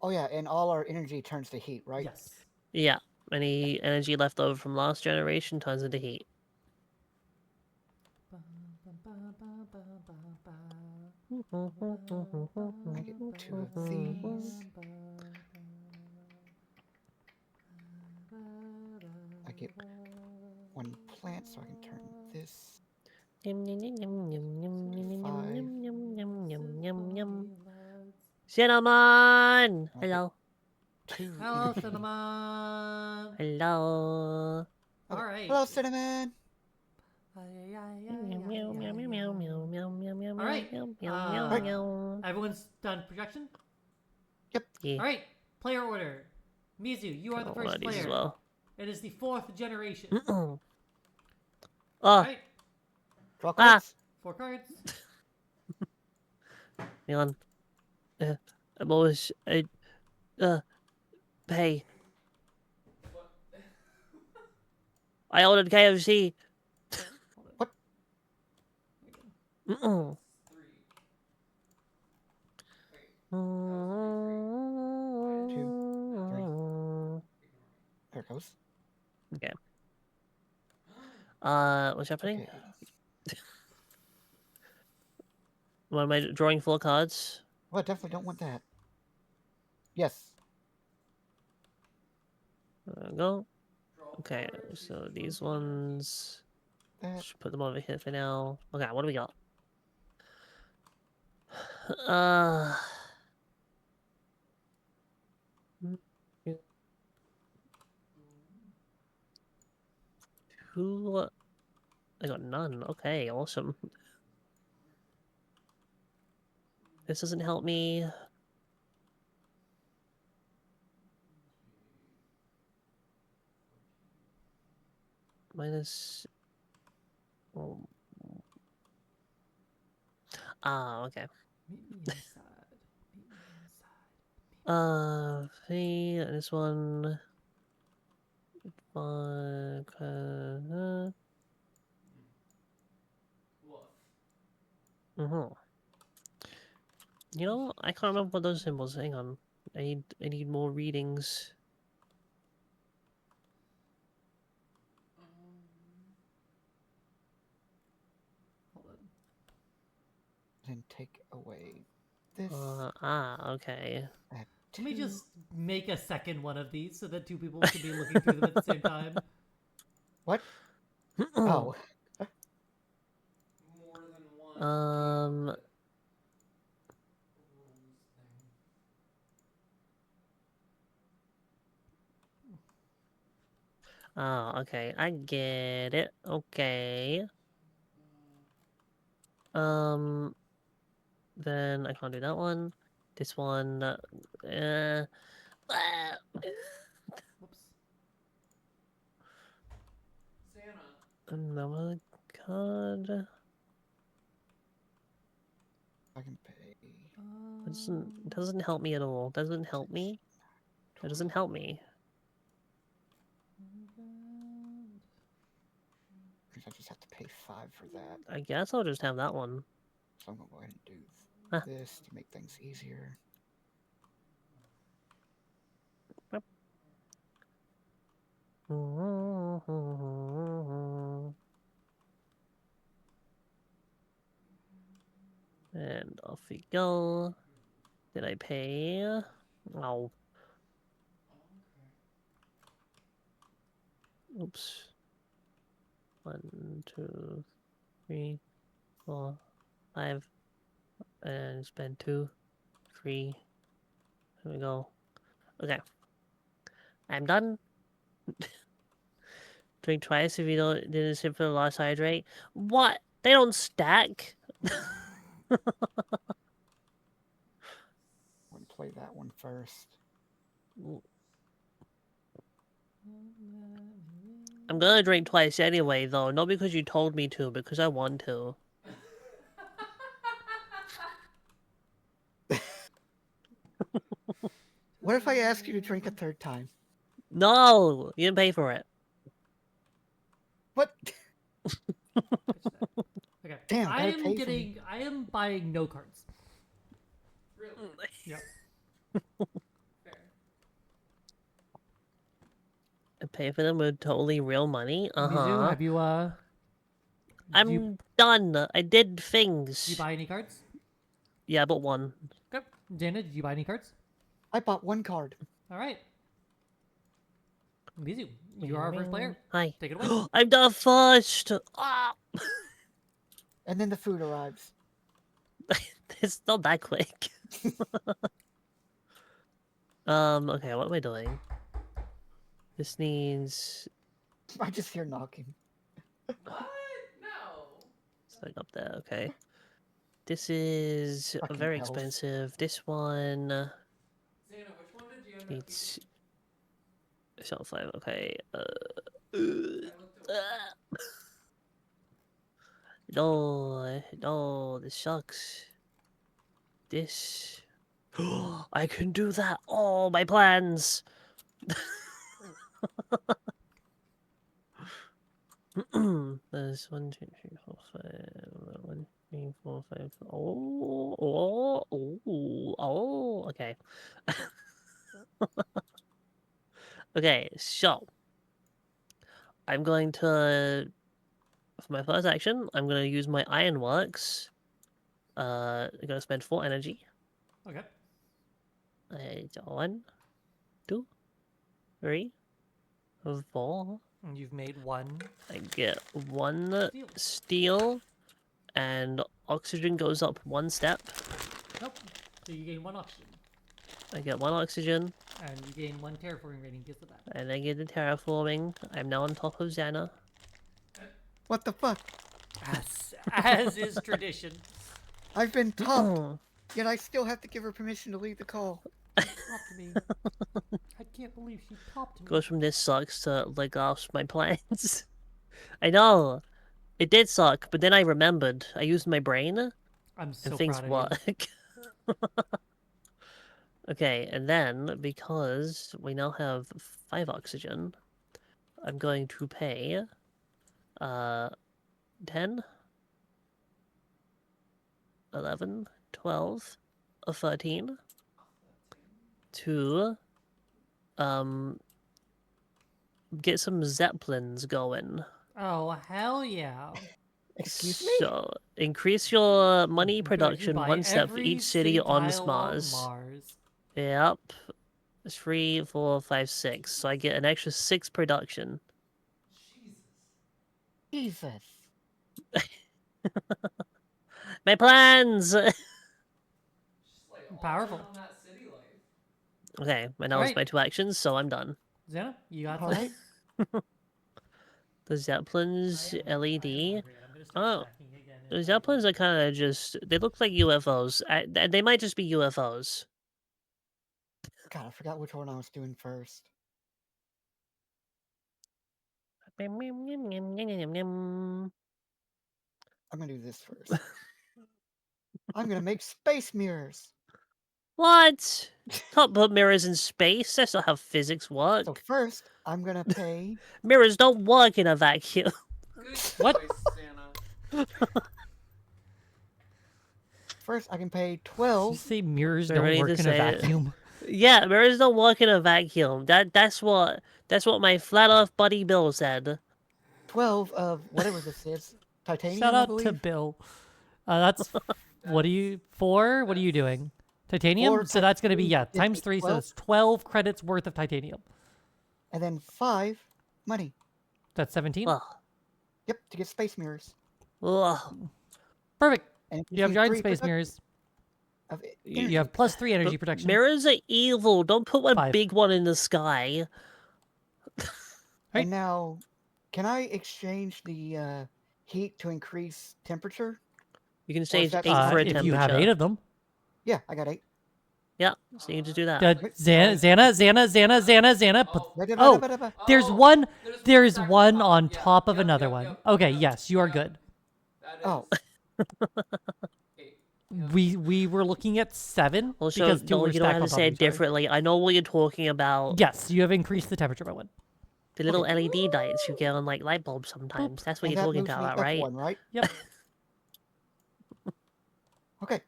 Oh, yeah, and all our energy turns to heat, right? Yes. Yeah. Any energy left over from last generation turns into heat. I get 2 of these. I get 1 plant, so I can turn this. Cinnamon! I Hello. 2 Hello, energy. cinnamon. Hello. Okay. All right. Hello, cinnamon. All right. Everyone's done projection? Yeah. All right. Player order. Mizu, you are the One of first these as player. well. It is the 4th generation. Oh. All right. Draw cards. 4 cards. Hang on. I'm always... pay. I ordered KFC. Hold on. What? Mm-mm. 3. Wait, that was 3. 3. 2, 3. Ignore me. There it goes. Okay. What's happening? Okay. What am I drawing 4 cards? Well, I definitely don't want that. Yes. There we go. Draw Okay, 4, choose so which these one you wanna keep. ones. That. Just put them over here for now. Okay, what do we got? Uh. Who? I got none. Okay, awesome. This doesn't help me. Minus. Oh. Ah, okay. Meet me inside. Meet me inside. This one. Woof. Mm-hmm. You know, I can't remember what those symbols. Hang on. I need more readings. Hold on. Then take away this. Okay. That Let me 2. just make a second one of these so that 2 people can be looking through them at the same time. What? Oh. More than one. Um. Rules thing. Okay. I get it. Okay. Then I can't do that one. This one. Whoops. Santa. Another card. I can pay. Doesn't help me at all. Doesn't help me. That doesn't help me. Because I just have to pay 5 for that. I guess I'll just have that one. So I'm going to go ahead and do Huh. this to make things easier. Yep. And off we go. Did I pay? Oh. Okay. Oops. 1, 2, 3, 4, 5. And spend 2, 3. There we go. Okay. I'm done. Drink twice if you didn't sip for the lost hydrate. What? They don't stack? I'm going to play that one first. I'm gonna drink twice anyway, though. Not because you told me to, because I want to. What if I ask you to drink a third time? No! You didn't pay for it. What? Okay. Damn, I gotta am pay for me. I am buying no cards. Really? Yep. Fair. Pay for them with totally real money? Mizu, have you I'm done. I did did things. you buy any cards? Yeah, but one. Okay. Jana, did you buy any cards? I bought 1 card. All right. Mizu, you are our first player. Hi. Take it away. I'm done first! Ah! And then the food arrives. It's not that quick. Okay, what am I doing? This needs... I just hear knocking. What? No. It's like up there, okay. This is Fucking very elves. expensive. This one Santa, which one did you end up needs... keeping? Shelf 5, okay. I looked at No, this sucks. This... I can do that! Oh, my plans! There's 1, 2, 3, 4, 5. 1, 3, 4, 5. Oh. Okay. Okay, so I'm going to, for my first action, I'm going to use my ironworks. I'm going to spend 4 energy. Okay. 1, 2, 3, 4. And you've made one. I get 1 steel, and oxygen goes up 1 step. Nope. So you gain 1 oxygen. I get 1 oxygen, And you gain 1 terraforming rating because of that. and I get the terraforming. I'm now on top of Xana. What the fuck? As is tradition. I've been topped, yet I still have to give her permission to leave the call. Topped me. I can't believe she topped me. Goes from this sucks to like off my plans. I know. It did suck, but then I remembered. I used my brain, I'm so and things proud of you. work. Okay, and then, because we now have 5 oxygen, I'm going to pay 10, 11, 12, 13 to get some zeppelins going. Oh, hell yeah. Excuse me? So, increase your money You production buy 1 step for every each city on tile Mars. Mars. Yep. 3, 4, 5, 6. So I get an extra 6 production. Jesus. My plans! She's like all Powerful. in on that city life. Okay, and that was Alright. my 2 actions, so I'm done. Xana, you got All this? right. The Zeppelins LED. I'm gonna start Oh, stacking again in the my Zeppelins are kind of just, they look like UFOs. They might just be UFOs. God, I forgot which one I was doing first. What? I'm gonna do this first. I'm gonna make space mirrors. Can't put mirrors in space. That's not how physics So work. first, I'm gonna pay. Mirrors don't work in a vacuum. Good What? choice, Santa. First, I can pay Did you 12. say mirrors They're don't ready work to in a say it. vacuum? Yeah, mirrors don't work in a vacuum. That's what my flat Earth buddy Bill said. 12 of whatever this is. Titanium, Shout I out believe. to Bill. That's what are you 4? What are you doing? Titanium? 4 So that's gonna be titanium gives times me 3, so 12, that's 12 credits worth of titanium. and then 5 money. That's 17. Ugh. Yep, to get space mirrors. Ugh. Perfect. And it You gives have me giant 3 space production mirrors. of You energy. You have plus 3 energy But protection. mirrors are evil. Don't put one 5. big one in the sky. Right. And now, can I exchange the heat to increase temperature? You can Or is stage that 8 for a If you have 8 temperature. of them. Yeah, I got 8. Yeah, so you can just do that. Xana. Oh, there's one. There's one on top of another one. Okay, yes, you are good. That is. Oh. 8. We were looking at 7 Also, because 2 no, were you don't stacked have on to top say of it each other. differently. I know what you're talking about. Yes, you have increased the temperature by 1. The little LED lights you get on like light bulbs sometimes. That's what And you're that talking moves me about, up right? 1, right? Yep. Okay.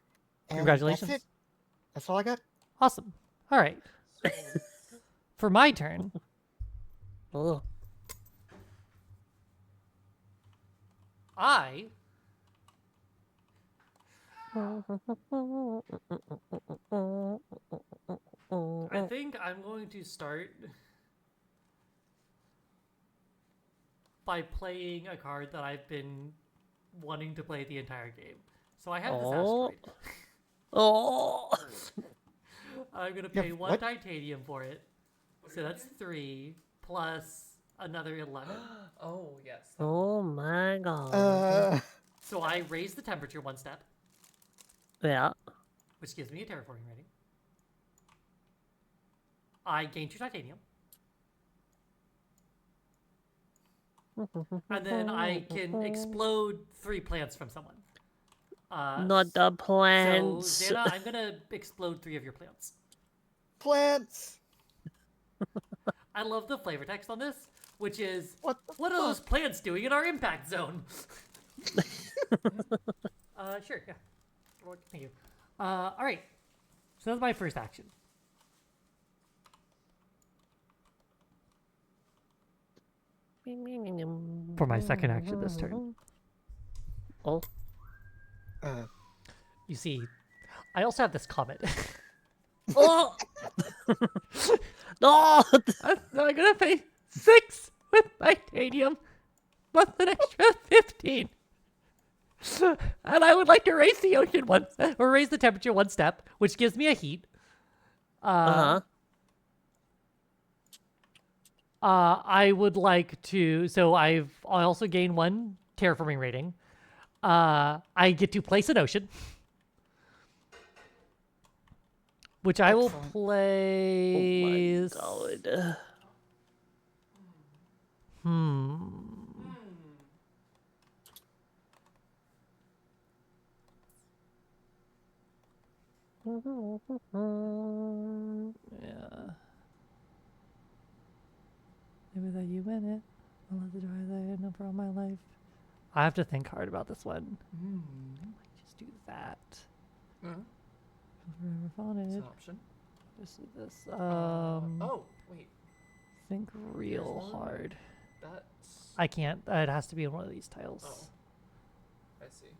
And Congratulations. that's it. That's all I got. Awesome. All right. For my turn, Ugh. I think I'm going to start by playing a card that I've been wanting to play the entire game. So I have this Oh. asteroid. Oh. I'm gonna pay Yeah, 1 what? titanium for it. So that's 3 plus another 11. Oh, yes. Oh my god. So I raise the temperature 1 step, Yeah. which gives me a terraforming rating. I gain 2 titanium. And then I can explode 3 plants from someone. Not the plants. So, Xana, I'm gonna explode 3 of your plants. Plants! I love the flavor text on this. which is What what are those plants doing in our impact zone? Sure, yeah. Well, thank you. All right. So that's my first action. For my second action this turn. Oh. You see, I also have this comet. Oh! No! I'm gonna pay 6 with titanium, plus an extra 15. And I would like to raise the ocean or raise the temperature 1 step, which gives me a heat. I would like to. So I also gain 1 terraforming rating. I get to place an ocean, which I will place. Oh my god. Yeah. Maybe that you win it. I'll have to try that no for all my life. I have to think hard about this one. I might just do that. Forever found It's it. an option. Just do this. Oh, wait. Think real There's one. hard. That's... I can't. It has to be on one of these tiles. Oh. I see.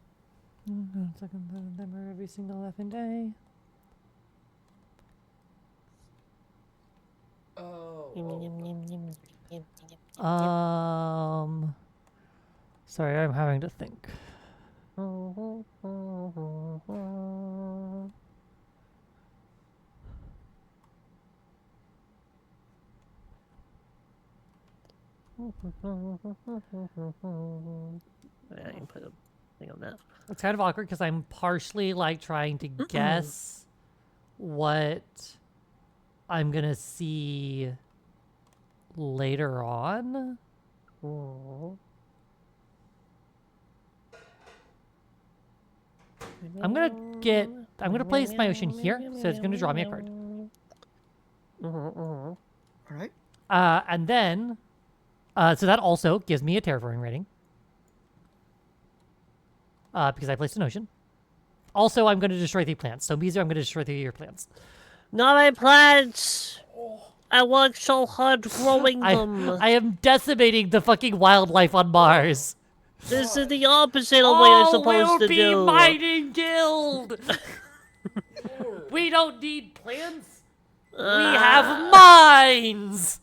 Second timer every single effing day. Sorry, I'm having to think. Yeah, you can put a thing on that. It's kind of awkward because I'm partially like trying to guess what I'm gonna see later on. I'm gonna place my ocean here, so it's gonna draw me a card. All right. And then, so that also gives me a terraforming rating. Because I placed an ocean. Also, I'm going to destroy 3 plants. So, Mizu, I'm going to destroy 3 of your plants. Not my plants! I worked so hard growing them. I am decimating the fucking wildlife on Mars. This is the opposite of what you're supposed to do. Will be mining guild. We don't need plants. We have mines.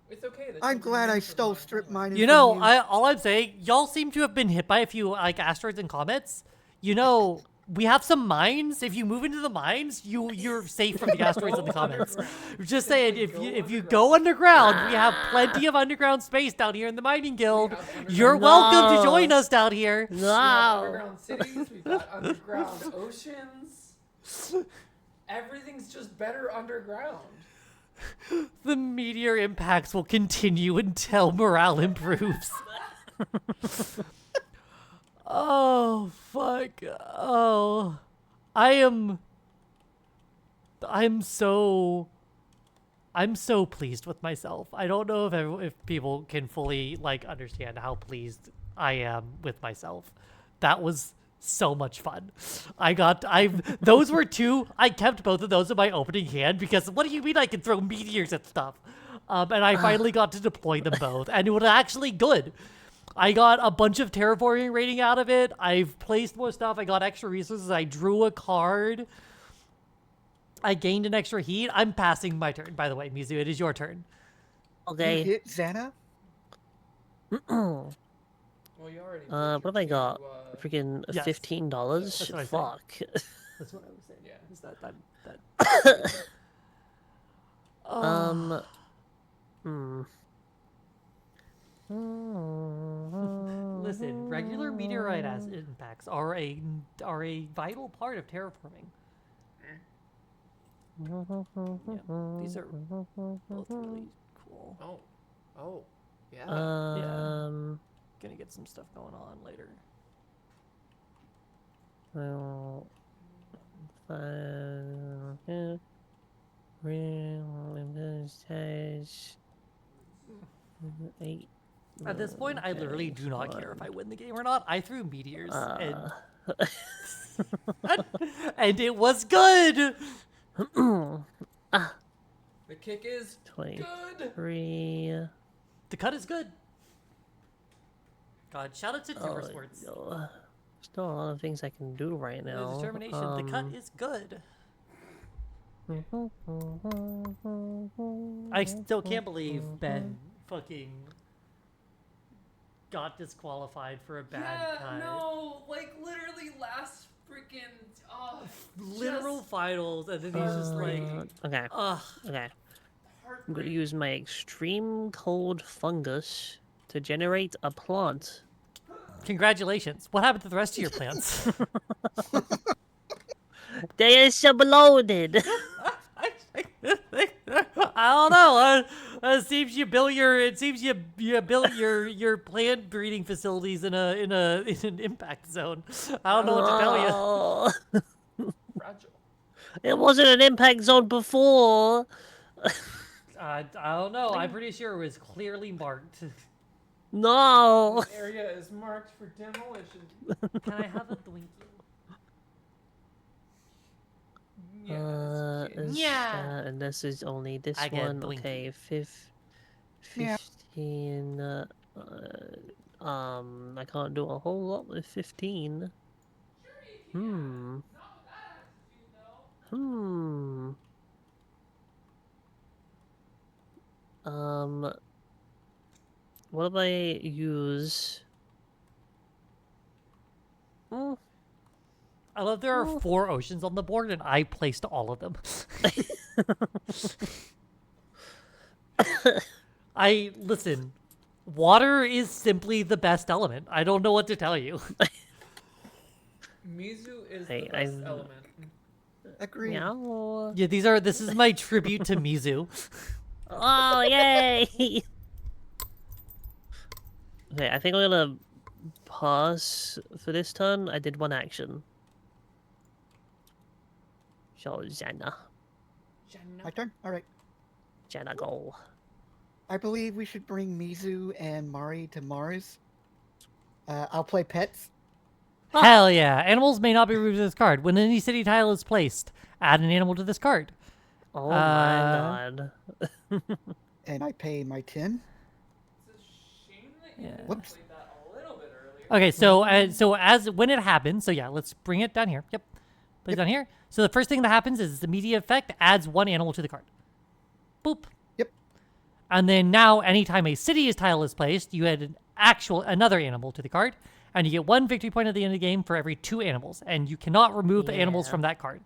It's okay. I'm glad I stole strip mining. You know, all I'm saying, y'all seem to have been hit by a few like asteroids and comets. You know, we have some mines. If you move into the mines, you're safe from the asteroids and the comets. Just saying, if you go underground, we have plenty of underground space down here in the mining guild. You're welcome to join us down here. We have underground cities. We've got underground oceans. Everything's just better underground. The meteor impacts will continue until morale improves. Oh, fuck. Oh. I'm so pleased with myself. I don't know if people can fully like understand how pleased I am with myself. That was so much fun. Those were 2. I kept both of those in my opening hand because what do you mean I can throw meteors at stuff? And I finally got to deploy them both, and it was actually good. I got a bunch of terraforming rating out of it. I've placed more stuff. I got extra resources. I drew a card. I gained an extra heat. I'm passing my turn, by the way, Mizu. It is your turn. Okay. You hit Xana? Well, you already did What have I got? your Freaking Yes. $15? That's what I said. Fuck. That's what I was saying. Yeah. Is that Listen, regular meteorite impacts are a vital part of terraforming. Yeah, these are both really cool. Oh. Yeah. Gonna get some stuff going on later. Well, 8. At this point, I literally do not care if I win the game or not. I threw meteors, and and it was good. The kick is 23. good. The cut is good. God, shout out to Timber Sports. No. There's not a lot of things I can do right now. The determination. The cut is good. I still can't believe Ben fucking got disqualified for a bad cut. No, like literally last freaking Literal finals, and then he's just like, Okay. ugh. Okay. I'm going to use my extreme cold fungus to generate a plant. Congratulations. What happened to the rest of your plants? They are exploded. I don't know. It seems you built your plant breeding facilities in an impact zone. I don't know what to tell you. fragile. It wasn't an impact zone before. I don't know. I'm pretty sure it was clearly marked. No. This area is marked for demolition. Can I have a Twinkie? Yeah. And this is only this I get one. Twinkie. Okay, 15. I can't do a whole lot with 15. Hmm. What if I use? I love there are 4 oceans on the board, and I placed all of them. Listen, water is simply the best element. I don't know what to tell you. Mizu is Hey, the best I'm- element. Agreed. Meow. Yeah, this is my tribute to Mizu. Oh, yay! Okay, I think I'm gonna pause for this turn. I did one action. So, Xana. My turn? Alright. Xana, go. I believe we should bring Mizu and Mari to Mars. I'll play pets. Hell yeah. Animals may not be removed to this card. When any city tile is placed, add an animal to this card. Oh my god. And I pay my 10. It's a shame that you Whoops. played that a little bit earlier. Okay, so as when it happens, so yeah, let's bring it down here. Yep. Put it down here. So the first thing that happens is the immediate effect adds 1 animal to the card. Boop. Yep. And then now anytime a city's tile is placed, you add another animal to the card. And you get 1 victory point at the end of the game for every 2 animals. And you cannot remove the animals from that card.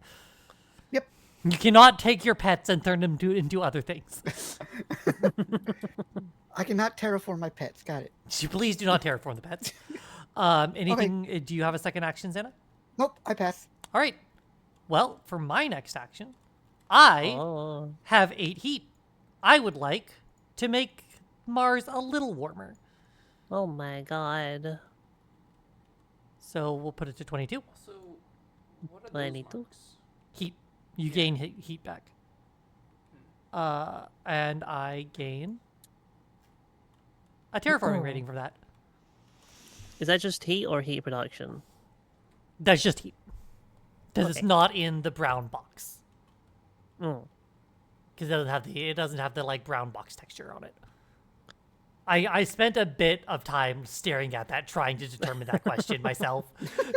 Yep. You cannot take your pets and turn them into other things. I cannot terraform my pets. Got it. Please do not terraform the pets. Anything? Do you have a second action, Xana? Nope, I pass. All right. Well, for my next action, I Oh. have 8 heat. I would like to make Mars a little warmer. Oh my god. So we'll put it to 22. So, what are those 22? marks? Heat. You gain heat back. And I gain a terraforming rating from that. Is that just heat or heat production? That's just heat. Because it's Okay. not in the brown box. Mm. Because it doesn't have the like brown box texture on it. I spent a bit of time staring at that, trying to determine that question myself.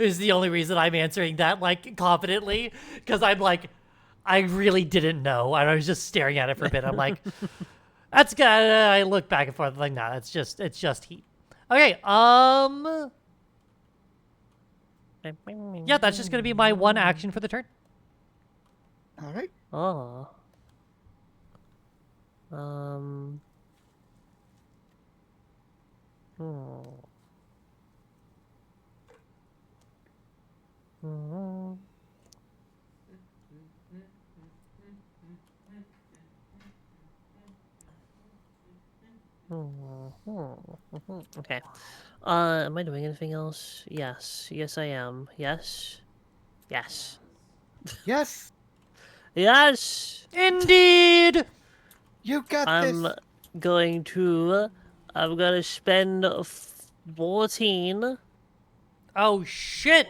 Is the only reason I'm answering that like confidently, because I'm like, I really didn't know, and I was just staring at it for a bit. I'm like, that's good. I look back and forth like, nah, it's just heat. Okay, yeah, that's just gonna be my 1 action for the turn. Alright. Oh. Okay. Am I doing anything else? Yes. Yes, I am. Yes. Yes. Yes! Yes! Indeed. You got I'm this! going to I'm gonna spend 14 Oh shit!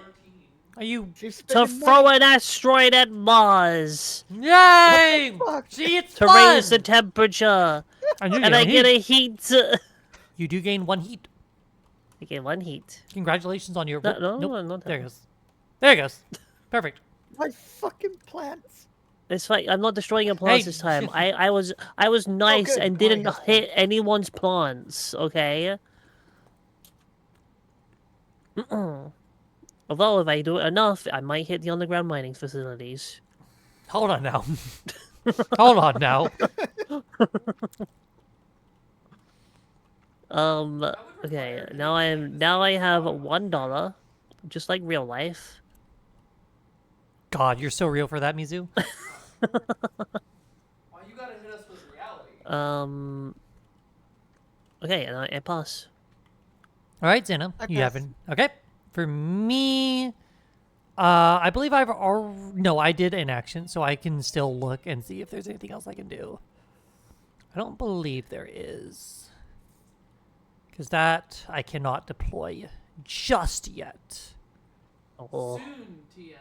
Are you? She's to spending throw money. an asteroid at Mars Yay! Fuck. See, it's to fun. raise the temperature, And you and I get a heat. You do gain 1 heat. I get 1 heat. Congratulations on your. No, no, Nope. not There it that. goes. There it goes. Perfect. My fucking plants. It's fine. I'm not destroying your plants Hey, this time. I was nice good. and Glad he didn't has hit anyone's plants. Okay. Although if I do it enough, I might hit the underground mining facilities. Hold on now. Hold on now. Okay. Now I have $1, just like real life. God, you're so real for that, Mizu. Why you gotta hit us with reality? Okay, and I pass. All right, Xana. I You pass. haven't. Okay. For me, I believe I've already. No, I did an action, so I can still look and see if there's anything else I can do. I don't believe there is. Because that I cannot deploy just yet. Oh. Soon, TM.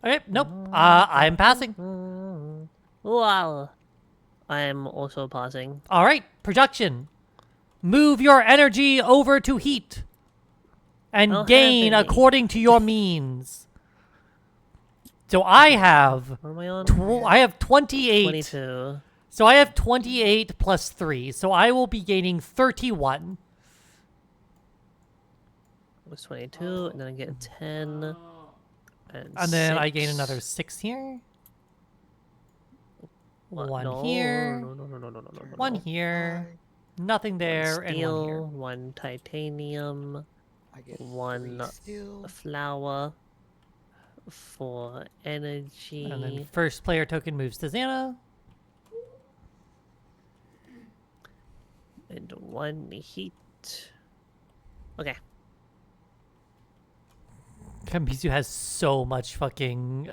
Okay, nope. I'm passing. Wow. I am also passing. All right, production. Move your energy over to heat and Don't have gain any. according to your means. So I have What am I on? I have 28. 22. So I have 28 plus 3. So I will be gaining 31. It was 22, and then I get 10. And then I gain 6. another 6 here. What? One No, here. no. One here. Nothing there. One And steel, one here. 1 titanium, I get 1 3 steel. flour, 4 energy. And then first player token moves to Xana. And 1 heat. Okay. Mizu has so much fucking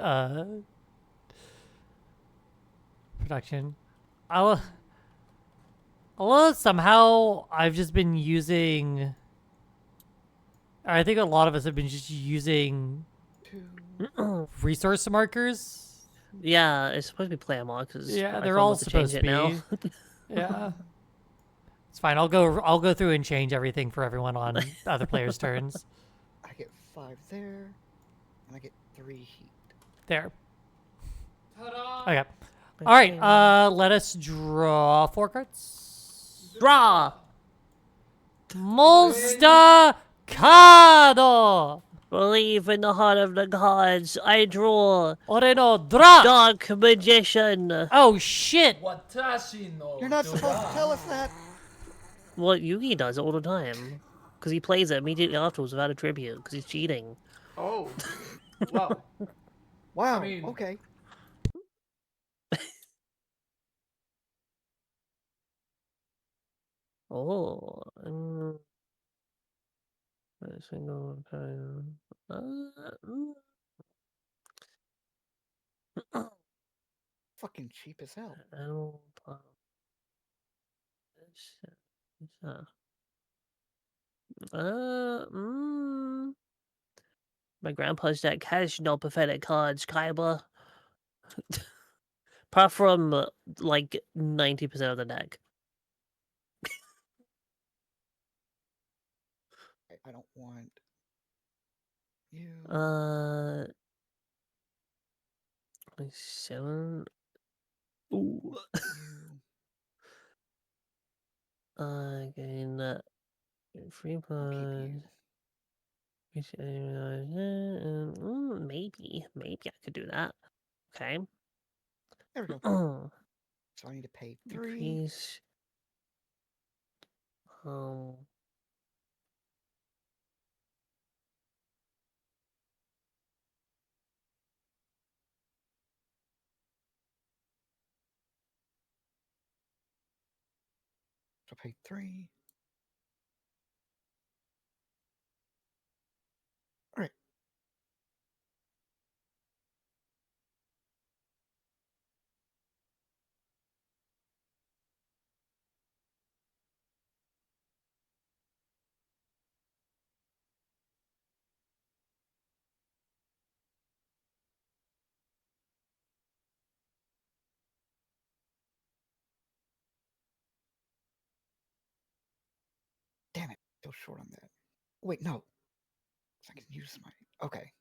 production. Although somehow I've just been using. I think a lot of us have been just using 2. resource markers. Yeah, it's supposed to be player markers. Yeah, I they're told all them to change supposed to it now. be. Yeah, it's fine. I'll go through and change everything for everyone on other players' turns. I get 5 there. And I get 3 heat. There. Ta-da! Okay. All right. Let us draw 4 cards. Draw! Monster Card. Believe in the heart of the gods. I draw Oreno draw. Dark Magician. Oh shit. Watashi no You're not supposed to Dora. tell us that. Well, Yugi does it all the time. Because he plays it immediately afterwards without a tribute, because he's cheating. Oh. Well, Wow. mean- Okay. Oh. A single time. Fucking cheap as hell. Animal pop. What's that? My grandpa's deck has no pathetic cards, Kaiba. Apart from, like, 90% of the deck. I don't want you. 7. Ooh. You. Again, free I'll keep plus. you. Maybe I could do that. Okay. There we go. So I need to pay 3. Increase. So I pay 3. All right. Still short on that. Wait, no. I can use my... Okay.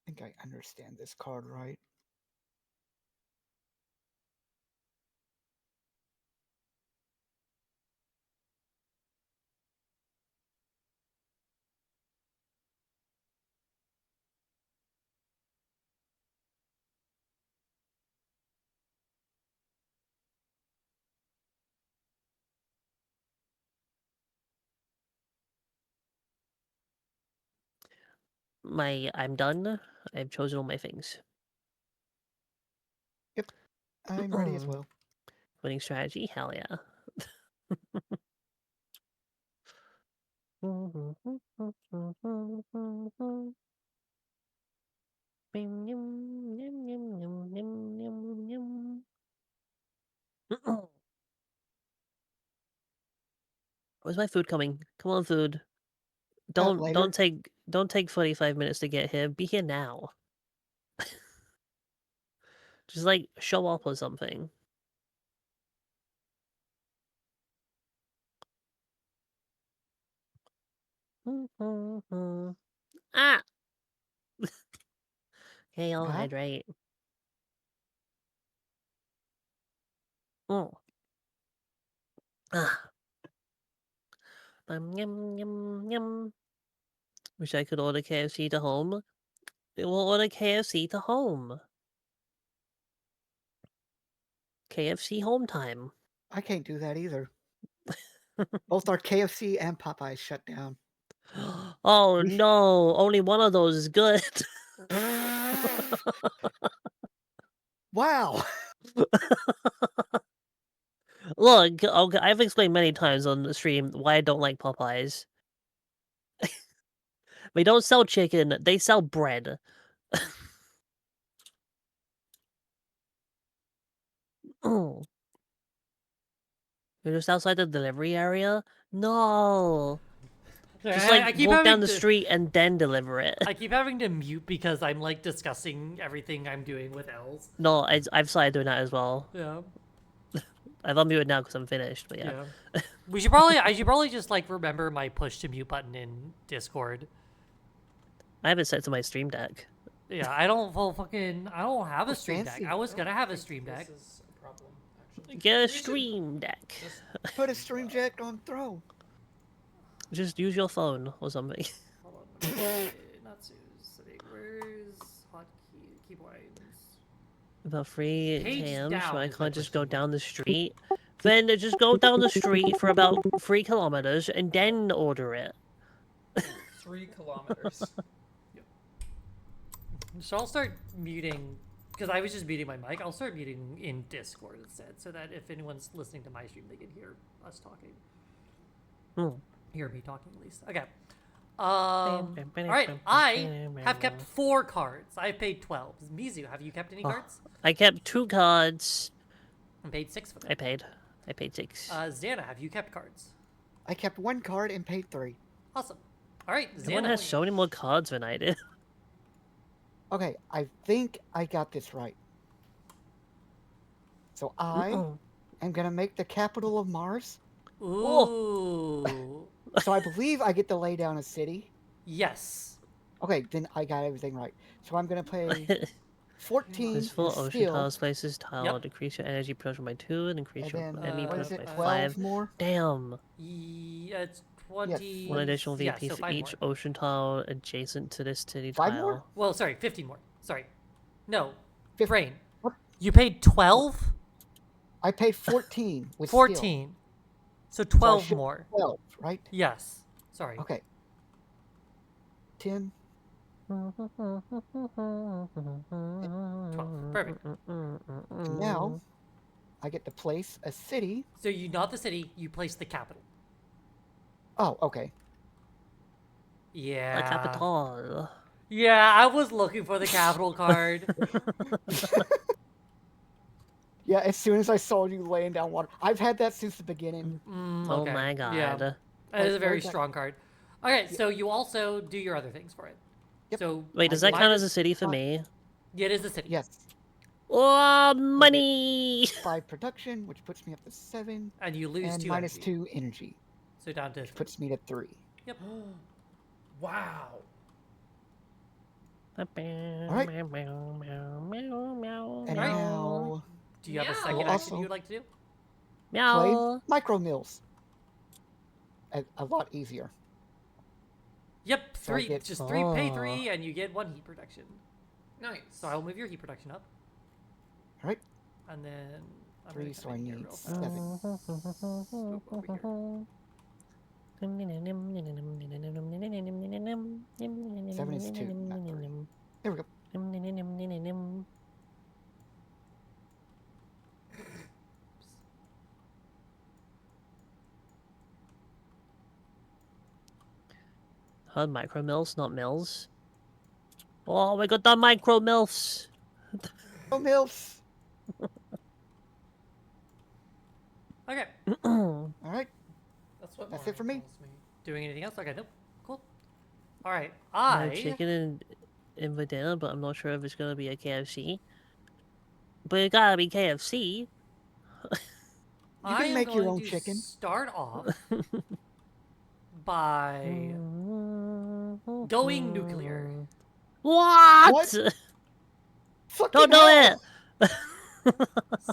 I think I understand this card right. I'm done. I've chosen all my things. I'm ready as well. Winning strategy? Hell yeah. Where's my food coming? Come on, food. Later. Don't take 45 minutes to get here. Be here now. Just like show up or something. Ah! Okay, I'll hydrate. Oh. Ah. Yum, yum, yum. Wish I could order KFC to home. It will order KFC to home. KFC home time. I can't do that either. Both our KFC and Popeyes shut down. Oh no, only one of those is good. Wow. Look, okay, I've explained many times on the stream why I don't like Popeyes. They don't sell chicken, they sell bread. Oh. You're just outside the delivery area? No. Just like walk down the street and then deliver it. I keep having to mute because I'm like discussing everything I'm doing with L's. No, I've started doing that as well. Yeah. I've unmuted now because I'm finished, but yeah. I should probably just like remember my push to mute button in Discord. I have it set to my stream deck. Yeah, I don't have a stream fancy. deck. I was gonna have a stream deck. This is a problem, actually. Get a stream deck. Put a stream deck on throne. Just use your phone or something. Hold on. Let me see. Natsu City. Where's keybinds? About 3 Page km, so down I is my can't just go question mark. down the street. Then just go down the street for about 3 kilometers and then order it. 3 kilometers. So I'll start muting, because I was just muting my mic. I'll start muting in Discord instead, so that if anyone's listening to my stream, they can hear us talking. Hear me talking at least. Okay. All right. I have kept 4 cards. I've paid 12. Mizu, have you kept any cards? I kept 2 cards. And paid 6 for them. I paid 6. Xana, have you kept cards? I kept 1 card and paid 3. Awesome. All right, Everyone Xana. has so many more cards than I did. Okay, I think I got this right. So I am gonna make the capital of Mars. Ooh. So I believe I get to lay down a city. Yes. Okay, then I got everything right. So I'm gonna pay 14 This full in ocean steel, tiles places tile Yep. decrease your energy production by 2 and increase and your then enemy what is production it? by 12 5. more. Damn. Yeah, it's 20. 1 additional yeah, VP so for 5 each more. ocean tile adjacent to this city 5 tile. more? Well, sorry, 15 more. Sorry. No. 15. Brain. What? You paid 12? I paid 14 with steel. 14. So So I 12 should- more. 12, right? Yes. Sorry. Okay. 10. 12. Perfect. Now I get to place a city. So you not the city, you place the capital. Oh, okay. Yeah. La Capital. Yeah, I was looking for the capital card. Yeah, as soon as I saw you laying down water, I've had that since the beginning. Oh Okay. my god. Yeah. That is a Like, very where's that- strong card. Okay, so you also do your other things for it. Yep. So Wait, does I that get count as a minus- city for me? Yeah, it is the city. Yes. Oh, money! 5 production, which puts me up to 7, And you lose and 2 minus energy. 2 energy, So down to which puts me to 3. Yep. Wow. And Right. now Do you have a Meow. second Well, action also- you would like to do? play Meow. micro mills. A lot easier. Yep, So I 3. get- Just 3. Pay Oh. 3, and you get 1 heat protection. Nice. So I will move your heat protection up, All right. and then I'm 3, gonna so come I in here need real fast. 7. Swoop over here. 7 is 2, not 3. There we go. Micro mills, not mills. Oh, we got the micro mills. Oh, mills. Okay. All right. That's That's it for me. calls me. Doing anything else? Okay, nope. Cool. All right. I have chicken in for dinner, but I'm not sure if it's gonna be a KFC. But it gotta be KFC. You can am make your going own to chicken. Start off by going nuclear. What? What? Fucking Don't do hell! it!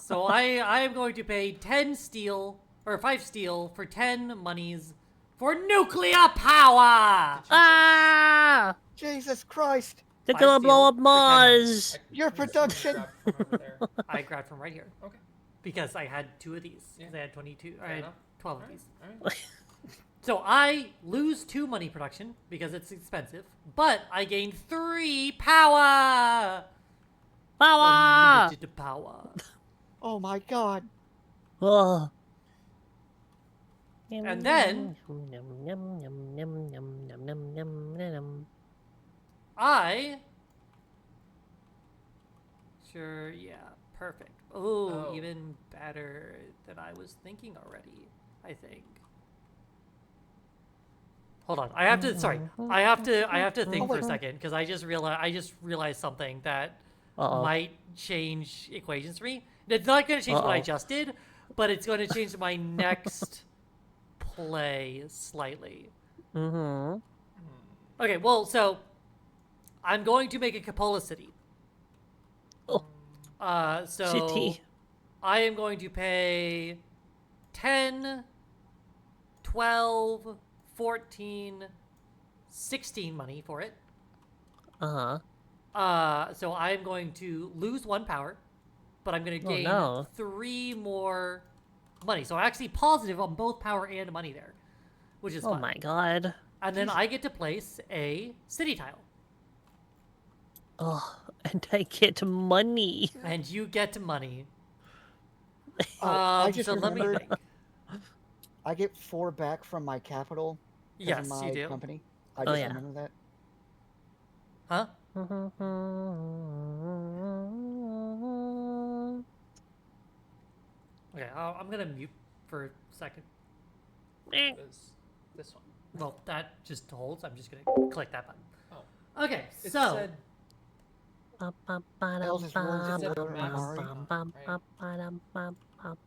So I am going to pay 10 steel or 5 steel for 10 monies for nuclear power. Ah! Jesus Christ! They're 5 gonna steel blow up for 10 Mars! I Your can production. grab from over there. I grabbed from right here Okay. because I had 2 of these. Because Yeah. I had 22. I Fair had enough. 12 of Alright, these. alright. So I lose 2 money production because it's expensive, but I gain 3 power. Power! Unlimited power. Oh my God! Oh. And then I. Sure, yeah, perfect. Oh, Oh. even better than I was thinking already, I think. Hold on, I have to. Sorry, I have to think for a second because I just realized something that Uh-oh. might change equations for me. It's not going to change what I Uh-oh. just did, but it's going to change my next play slightly. Mm-hmm. Okay, well, so I'm going to make a Cupola city. Oh. So City. I am going to pay 10, 12, 14, 16 money for it. So I'm going to lose 1 power, but I'm going to gain 3 more money. So I'm actually positive on both power and money there, which is fun. Oh my god. And then I get to place a city tile. Oh, and I get money. And you get money. I just so let me remembered. think. I get 4 back from my capital. Yes, of my you do. company. I just remember that. Huh? Okay, I'm gonna mute for a second. This one. Well, that just holds. I'm just gonna click that button. Oh. Okay, It so. said Eldest words Is it for max? Amari.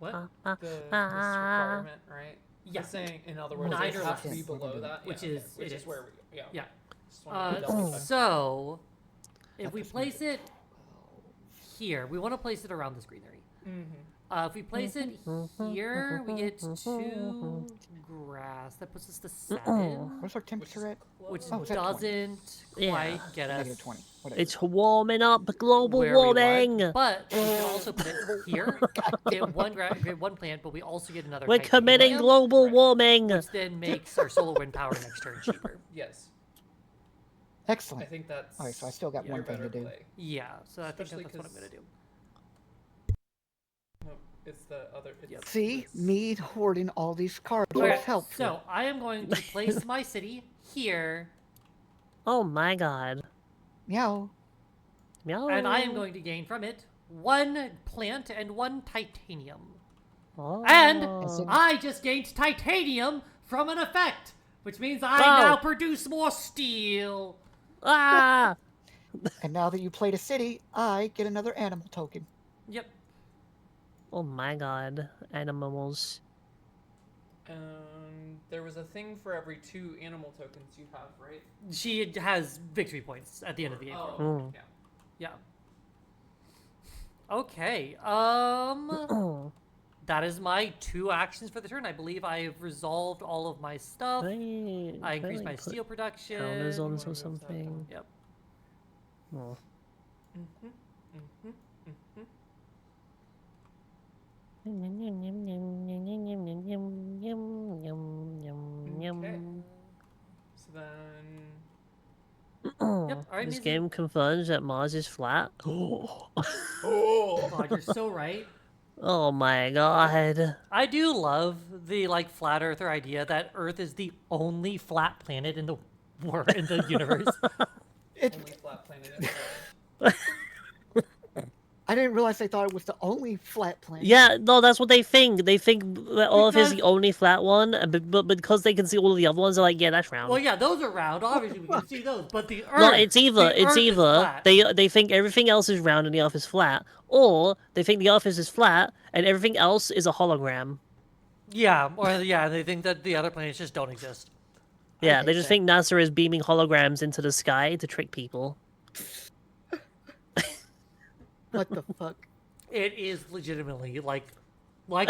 What? this requirement, right? Yeah. It's saying, in other words, 9 it or has to less. be below that. Which yeah, is- okay, which it is is. where we go. Yeah. Just wanted to double check. So, if That we puts me place at it here, we want to place it around this greenery. Mm-hmm. If we place it here, we get 2 grass. That puts us to 7, What's our temperature at? which Oh, it's at 20. doesn't Yeah. quite get us -20. Whatever. It's warming up, global where we warming. want. But we can also put it here, get 1 get 1 plant, but we also get another We're committing titanium, global Right. warming. which then makes our solar wind power next turn cheaper. Yes. I Excellent. think that's. Alright, so I still got Yeah. one your thing to better do. play. Yeah, so I think Especially that's what I'm 'cause- gonna do. No, it's the other. It's Yep. See, this. me hoarding all these cards Okay, was helpful. so I am going to place my city here, Oh my god. Meow. Meow. and I am going to gain from it 1 plant and 1 titanium. Oh. And it- I just gained titanium from an effect, which means I Wow. now produce more steel. Ah! And now that you played a city, I get another animal token. Yep. Oh my god. Animals. There was a thing for every 2 animal tokens you have, right? She has victory points at the end of the game. Oh, Mm. yeah. Yeah. Okay. That is my 2 actions for the turn. I believe I have resolved all of my stuff. I increased my steel production. counters on Wonder or if that something. Yep. Oh. Okay. So then. Yep. All right, This Mizu. game confirms that Mars is flat. Oh. Oh. God, you're so right. Oh my god. I do love the flat earther idea that Earth is the only flat planet in the in the universe. Only flat planet in the world. I didn't realize they thought it was the only flat planet. Yeah, no, that's what they think. They think that Earth is the Because- only flat one, but because they can see all of the other ones, they're like, yeah, that's round. Well, yeah, those are round. Obviously, we can see those. But the Earth. No, it's either the Earth is flat. they think everything else is round and the Earth is flat, or they think the Earth is flat and everything else is a hologram. Yeah, or they think that the other planets just don't exist. Yeah, hate they just that. think NASA is beaming holograms into the sky to trick people. What the fuck? It is legitimately like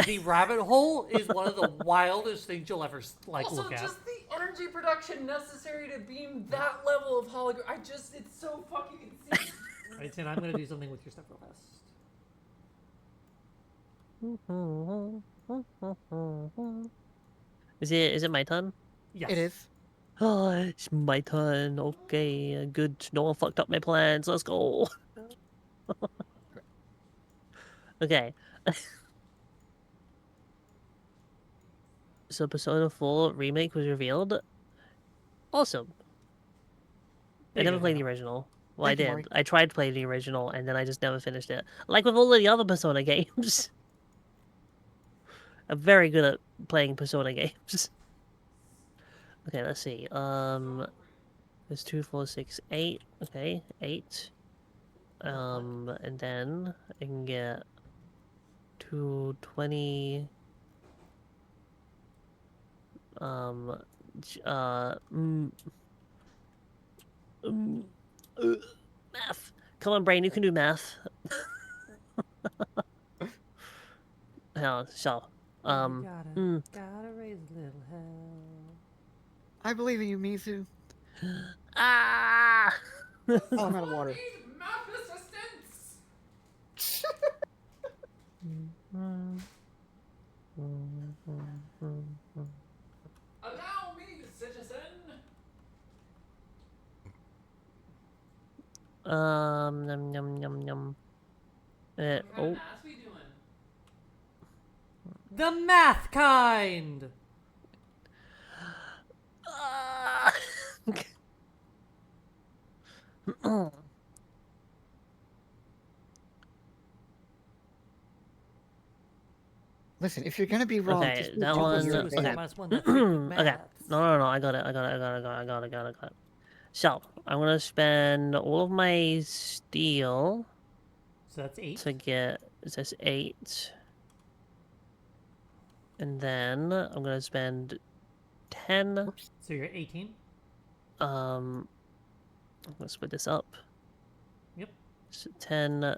the rabbit hole is one of the wildest things you'll ever Also, look at. just the energy production necessary to beam that level of hologram. It's so fucking insane. Right, Tin, I'm gonna do something with your stuff real fast. Is it my turn? Yes. It is. Oh, it's my turn. Okay, good. No one fucked up my plans. Let's go. Okay. So Persona 4 Remake was revealed. Awesome. I Big never of played it. the original. Well, I Thank you, did. Mari. I tried to play the original, and then I just never finished it. Like with all of the other Persona games. I'm very good at playing Persona games. Okay, let's see. There's 2, 4, 6, 8. Okay, 8. And then I can get 220. Math. Come on, brain, you can do math. So, Gotta raise a little hell. I believe in you, Mizu. Ah! Oh, I'm out of water. Need map assistance. Allow me, citizen. Num num num num. What kind Oh, of math we doing? The math kind. Ah! Listen, if you're gonna be wrong, Okay, just be that wrong to one. your Two Okay. minus one. That's freaking Okay. maths. No. I got it. I got it. So I'm gonna spend all of my steel So that's 8. to get. It says 8, and then I'm gonna spend 10. Whoops. So you're 18. I'm gonna split this up. Yep. So 10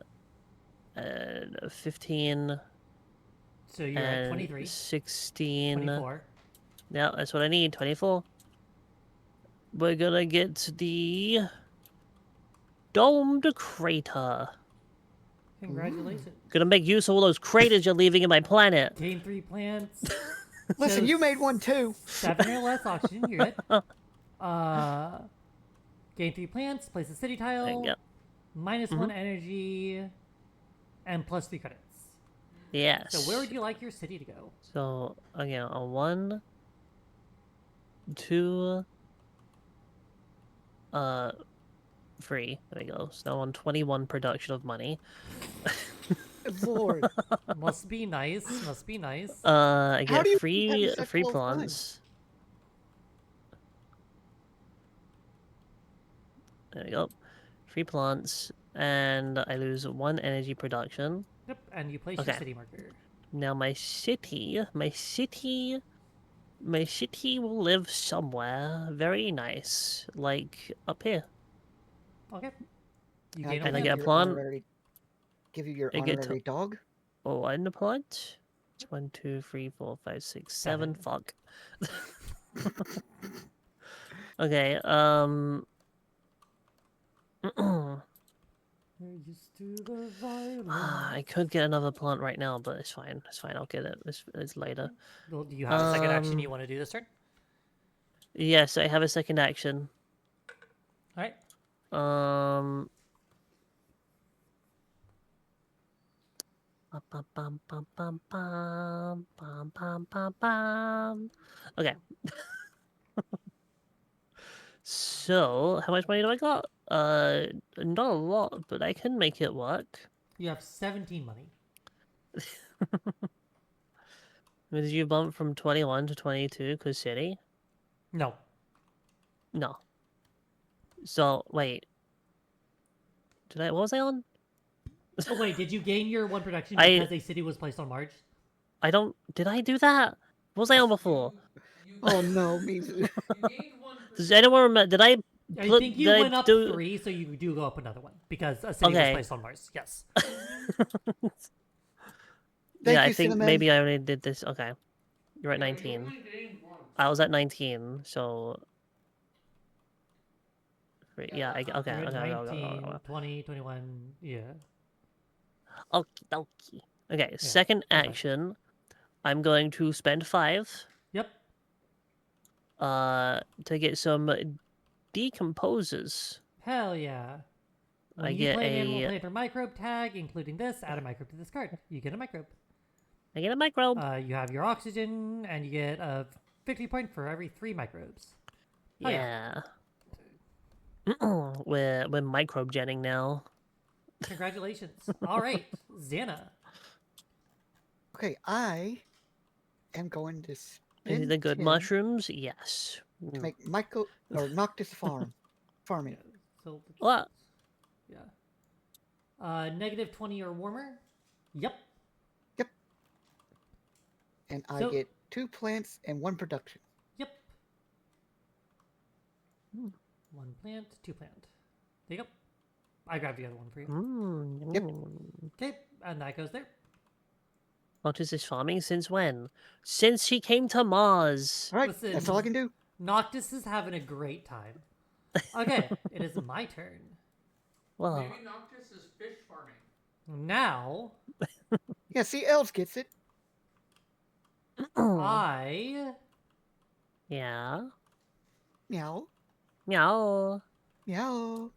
and 15 So you're at and 23. 16. 24. Yeah, that's what I need. 24. We're gonna get the domed crater. Congratulations. Gonna make use of all those craters you're leaving in my planet. Gain 3 plants. Listen, So you made one too. 7 or less oxygen. You're good. Gain 3 plants. Place a city tile. Yep. Minus 1 energy. And plus 3 credits. Yes. So where would you like your city to go? So again, a 1, 2, 3. There we go. So now on 21 production of money. Good Lord. Must be nice. Must be nice. I How do get you have such free low plants. There we go. Free plants, and I lose 1 energy production. Yep. And you place Okay. your city marker. Now my city will live somewhere very nice, like up here. Okay. You And gain a And I plant. get a your plant. honorary- Give you your I get to- honorary dog. Oh, and a plant. It's 1, 2, 3, 4, 5, 6, 7. Fuck. Okay. You're used to the violence. I could get another plant right now, but it's fine. It's fine. I'll get it. It's later. Well, do you have a second action you want to do this turn? Yes, I have a second action. All right. Okay. So, how much money do I got? Not a lot, but I can make it work. You have 17 money. Did you bump from 21 to 22 because city? No. No. So, wait. What was I on? Oh wait, did you gain your 1 production I- because a city was placed on March? Did I do that? What was I on before? Oh no, Mizu. You gained 1. Does anyone remember? Did I I put- think you did I went up do- 3, so you do go up another 1 because a city was Okay. placed on Mars. Yes. Thank yeah, I you, think Cinnamon. maybe I only did this. Okay. You're at You 19. only gained 1. I was at 19, so... Yeah, okay. You're at Okay. 19, 20, 21. Yeah. Okie dokie. Okay, second okay. action. I'm going to spend 5 Yep. to get some decomposers. Hell yeah. When I you get play an animal a- planter microbe tag, including this, add a microbe to this card. You get a microbe. I get a microbe. You have your oxygen, and you get a victory point for every 3 microbes. Oh, yeah. We're microbe jetting now. Congratulations. All right, Xana. Okay, I am going to Is spend it the good 10 mushrooms? Yes. to make Noctis farming. So, What? yeah. Negative 20 or warmer. Yep. And I So- get 2 plants and 1 production. Yep. 1 plant, 2 plant. There you go. I grabbed the other one for you. Yep. Okay, and that goes there. What is this farming? Since when? Since she came to Mars. All right, Listen. that's all I can do. Noctis is having a great time. Okay, it is my turn. Well, Maybe Noctis is fish farming. Now, Yeah, see, Elves gets it. I yeah. Meow. Meow. Meow.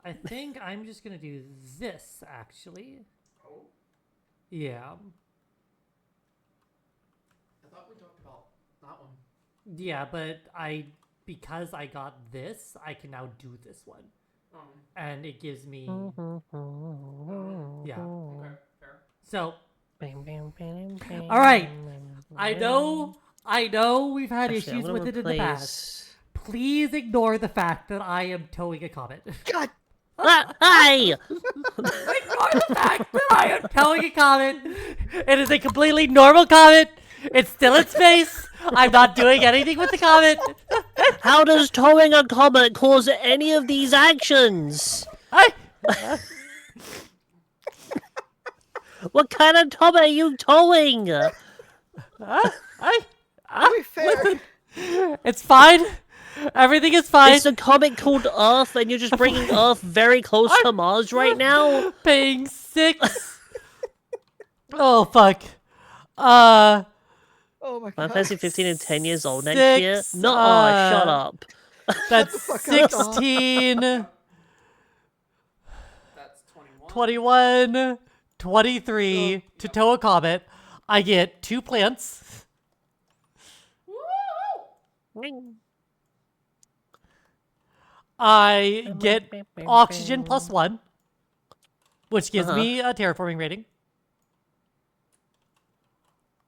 I think I'm just gonna do this actually. Oh, Yeah. I thought we talked about that one. Yeah, but because I got this, I can now do this one. And it gives me yeah. Okay, fair. So All right. I know we've had Actually, I'm issues gonna with it in the past. Please ignore the fact that I am towing a comet. God. Hi! Ignore the fact that I am towing a comet. It is a completely normal comet. It's still in space. I'm not doing anything with the comet. How does towing a comet cause any of these actions? What kind of comet are you towing? To be fair, It's fine. Everything is fine. It's a comet called Earth, and you're just bringing Earth very close to Mars right now? Paying 6. Oh fuck. Uh, oh my I'm god. fancy 15 and 10 years old next year. 6, No, shut up. that's the fuck up, dog. 16, That's 21. 21, 23 to tow a comet. I get 2 plants. I get oxygen +1, which gives me a terraforming rating.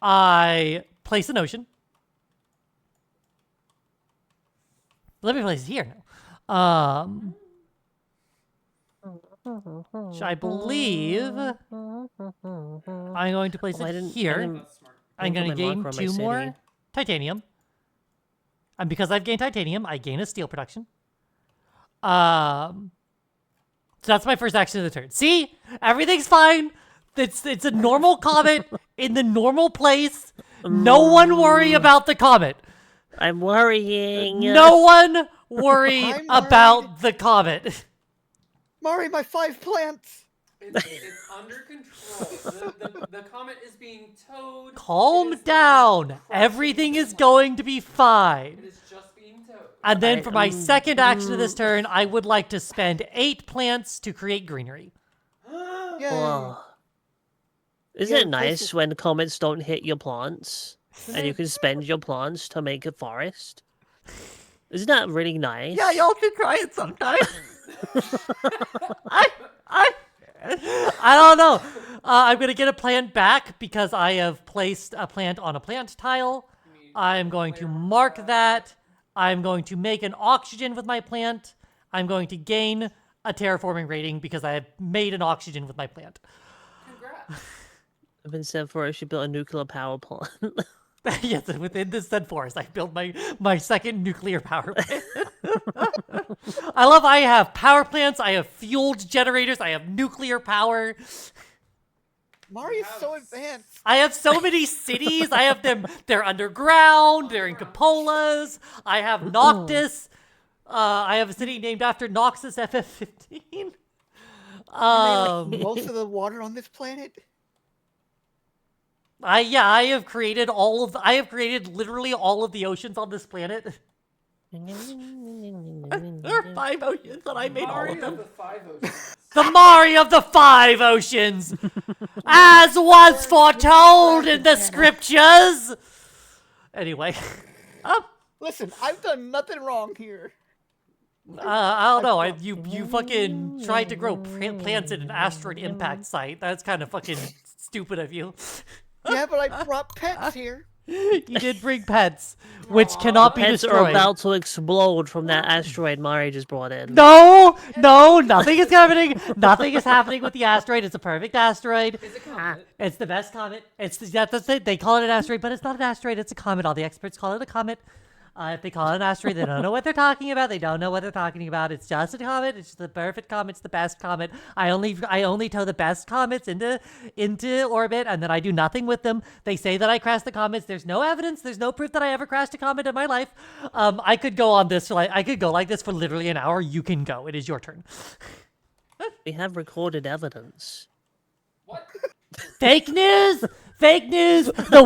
I place an ocean. Let me place it here now. Which I believe I'm going to place Oh, I it didn't- I here. didn't- That's smart. I'm going to put my gain marker on my 2 more city. titanium. And because I've gained titanium, I gain a steel production. So that's my first action of the turn. See? Everything's fine. It's a normal comet in the normal place. No one worry about the comet. I'm worrying. No one worry I'm about the comet. Mari, my 5 plants. It's under control. The comet is being towed. Calm It is down. not Everything crushing is the going to be It fine. is just being towed. And then I- for my second action of this turn, I would like to spend 8 plants to create greenery. Yay. Whoa. Isn't Yeah, it replace nice it. when comets don't hit your plants and you can spend your plants to make a forest? Isn't that really nice? Yeah, y'all should try it sometime. I don't know. I'm going to get a plant back because I have placed a plant on a plant tile. I'm going to mark that. I'm going to make an oxygen with my plant. I'm going to gain a terraforming rating because I have made an oxygen with my plant. Congrats. I've been sent for I should build a nuclear power plant. Yes, and within this said forest, I built my second nuclear power plant. I have power plants, I have fueled generators, I have nuclear power. Mari is so advanced. I have so many cities. I have them. They're underground. They're in cupolas. I have Noctis. I have a city named after Noxus FF15. Most of the water on this planet. I have created literally all of the oceans on this planet. There are 5 oceans, and I made all Mari of them. of the 5 oceans. The Mari of the 5 oceans, as was foretold in the scriptures. Anyway, Listen, I've done nothing wrong here. I don't know. You fucking tried to grow plants in an asteroid impact site. That's kind of fucking stupid of you. Yeah, but I brought pets here. You did bring pets, which cannot be Pets are destroyed. about to explode from that asteroid Mari just brought in. No, nothing is happening. Nothing is happening with the asteroid. It's a perfect asteroid. It's a comet. It's the best comet. That's it. They call it an asteroid, but it's not an asteroid. It's a comet. All the experts call it a comet. If they call it an asteroid, they don't know what they're talking about. They don't know what they're talking about. It's just a comet. It's just the perfect comet. It's the best comet. I only tow the best comets into orbit, and then I do nothing with them. They say that I crashed the comets. There's no evidence. There's no proof that I ever crashed a comet in my life. I could go on this I could go like this for literally an hour. You can go. It is your turn. We have recorded evidence. What? Fake news! Fake news! The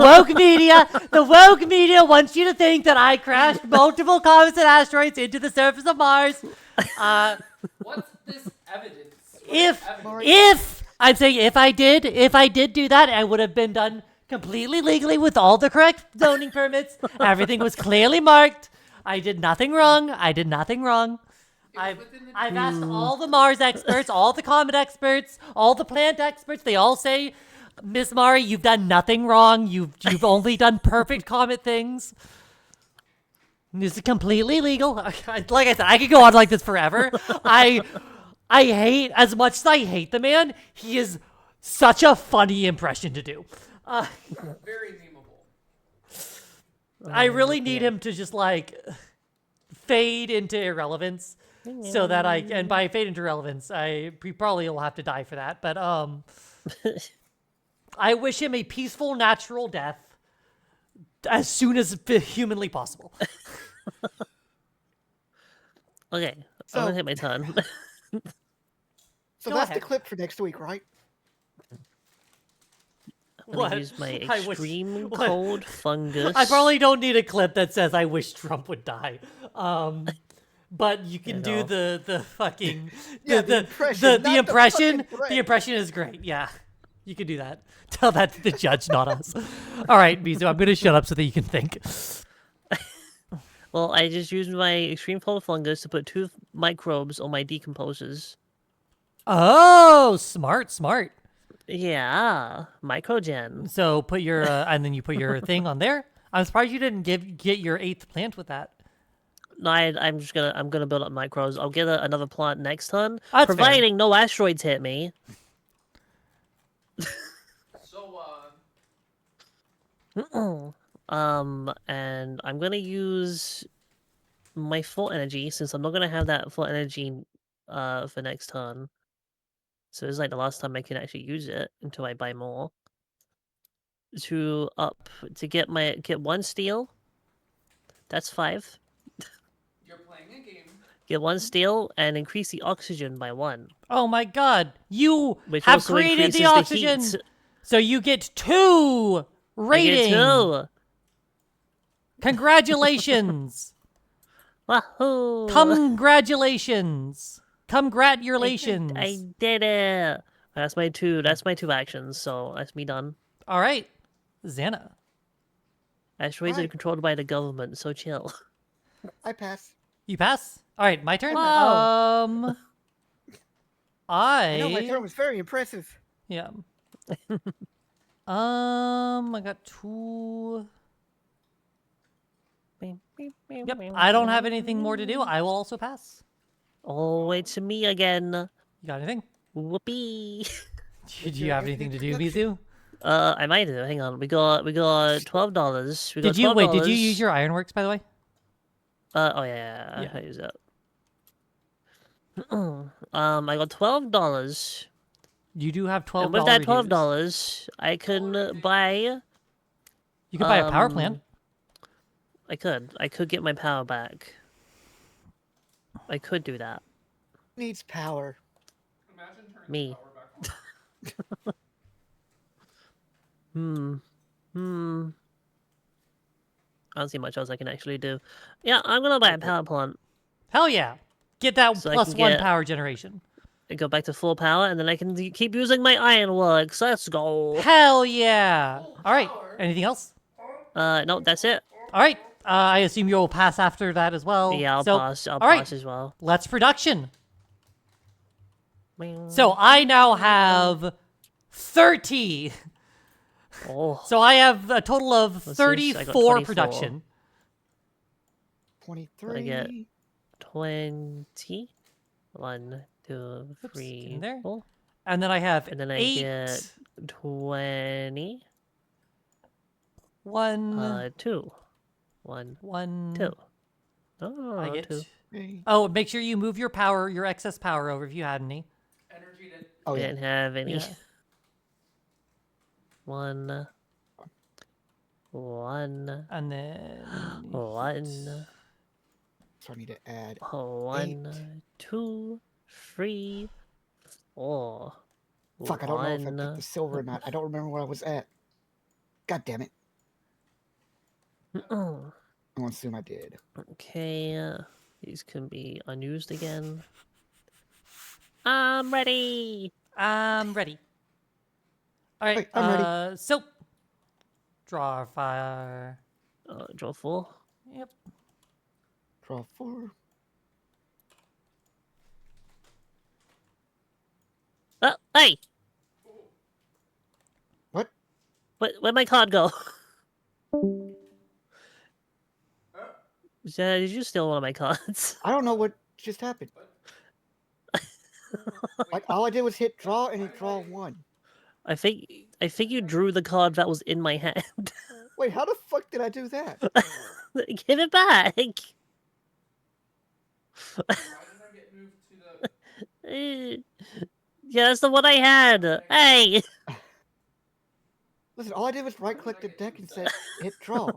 woke media wants you to think that I crashed multiple comets and asteroids into the surface of Mars. What's this evidence? If I'm saying if I did do that, I would have been done completely legally with all the correct zoning permits. Everything was clearly marked. I did nothing wrong. I've asked all the Mars experts, all the comet experts, all the plant experts. They all say, Miss Mari, you've done nothing wrong. You've only done perfect comet things. This is completely legal. Like I said, I could go on like this forever. I hate, as much as I hate the man, he is such a funny impression to do. Very memeable. I really need him to just like fade into irrelevance. So that and by fade into relevance, we probably will have to die for that. But I wish him a peaceful, natural death as soon as humanly possible. Okay, So- I'm gonna take my turn. So Go that's ahead. the clip for next week, right? I'm What? gonna use my I wish- extreme what? cold fungus. I probably don't need a clip that says I wish Trump would die. But you can do know. the fucking Yeah, the impression, not the the impression. fucking threat. The impression is great. Yeah, you can do that. Tell that to the judge, not us. All right, Mizu, I'm gonna shut up so that you can think. Well, I just used my extreme cold fungus to put 2 microbes on my decomposers. Oh, smart. Yeah, microgen. So put your and then you put your thing on there. I'm surprised you didn't get your 8th plant with that. No, I'm gonna build up micros. I'll get another plant next turn, That's fair. providing no asteroids hit me. So, And I'm gonna use my full energy since I'm not gonna have that full energy for next turn. So it's like the last time I can actually use it until I buy more. To get 1 steel. That's 5. you're playing a game. Get 1 steel and increase the oxygen by 1. Oh my God! You Which have also created increases the oxygen, heat. so you get 2 I rating. get 2. Congratulations! Wahoo! Congratulations! Congratulations! I did it. That's my 2. That's my 2 actions. So that's me done. All right, Xana. Asteroids are Right. controlled by the government, so chill. I pass. You pass. All right, my turn. Wow. I know my turn was very impressive. Yeah. I got 2. Yep. I don't have anything more to do. I will also pass. Oh, it's me again. You got anything? Whoopee. Do you have anything to do, Mizu? I might do. Hang on. We got $12. Did you wait? Did you use your ironworks, by the way? Oh yeah, Yeah. I use that. I got $12. You do have $12. And with that to use. $12, I can buy. You could buy a power plant. I could get my power back. I could do that. Needs power. Imagine turning Me. the power back on. I don't see much else I can actually do. Yeah, I'm gonna buy a power plant. Hell yeah! Get that So I plus can 1 get- power generation. And go back to full power, and then I can keep using my ironworks. Let's go. Hell yeah! All right. power. Anything else? No, that's it. All right. I assume you'll pass after that as well. Yeah, I'll So, pass. I'll all right. pass as well. Let's production. So I now have 30. Oh, So I have a total of Let's see, I got 34 24. production. 23. I get 20. 1, 2, Oops, 3, in there. 4. And then I have And then I 8. get 20. 1. 2. 1, 1. 2. Oh, I get. 2. Hey. Oh, make sure you move your power, your excess power over if you had any. Energy to. Oh yeah. Didn't have any. Yeah. 1. 1. And then. 1. So I need to add 1. 2. 3. 4. Fuck, I don't know if I picked 1. the silver or not. I don't remember where I was at. God damn it. Oh, I want to assume I did. okay, these can be unused again. I'm ready! I'm ready. All right. Wait, I'm ready. So. Draw fire. Draw 4. Yep. Draw 4. Oh, hey! What? Where'd my card go? Did you steal one of my cards? I don't know what just happened. Like all I did was hit draw and it draw 1. I think you drew the card that was in my hand. Wait, how the fuck did I do that? Give it back! Why did I get moved to the? Yeah, that's the one I had. Hey! Listen, all I did was right click the deck and said hit draw.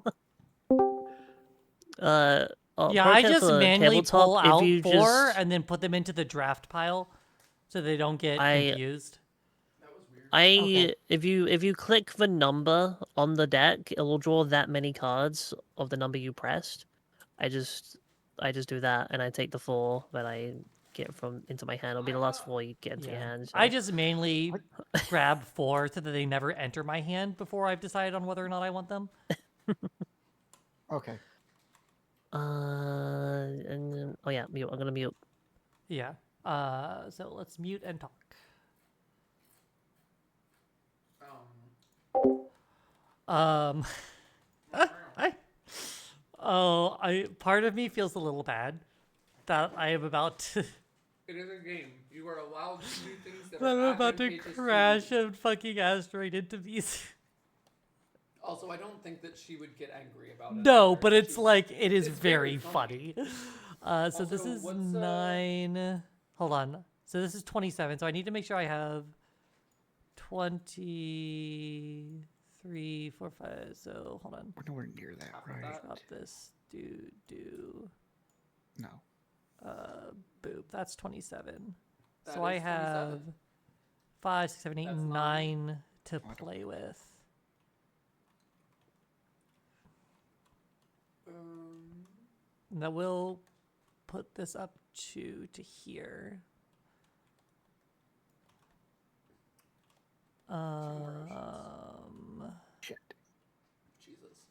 Oh, Yeah, pro I tip just for manually tabletop, pull if out you 4 just- and then put them into the draft pile, so they don't get I- confused. That was weird. Okay. if you click the number on the deck, it will draw that many cards of the number you pressed. I just do that, and I take the 4 that I get from into my hand. It'll be the last 4 you get into your hand. I so- just mainly grab 4 so that they never enter my hand before I've decided on whether or not I want them. Okay. And then, oh yeah, mute. I'm gonna mute. Yeah. So let's mute and talk. Um. Part of me feels a little bad that I am about to. It is a game. You are allowed to do things that I'm are about to advantageous crash you. a fucking asteroid into these. Also, I don't think that she would get angry about it. No, either. but it's She's- like it is it's very funny. So this Also, is what's, 9. Hold on. So this is 27. So I need to make sure I have 23, 4, 5. So hold on. We're nowhere near that, Half of right? that. Drop this. Do. No. Boop. That's 27. That So I is have 27. 5, 6, 7, 8, That's 9 to I don't- play with. And that will put this up to here. Shit. Jesus.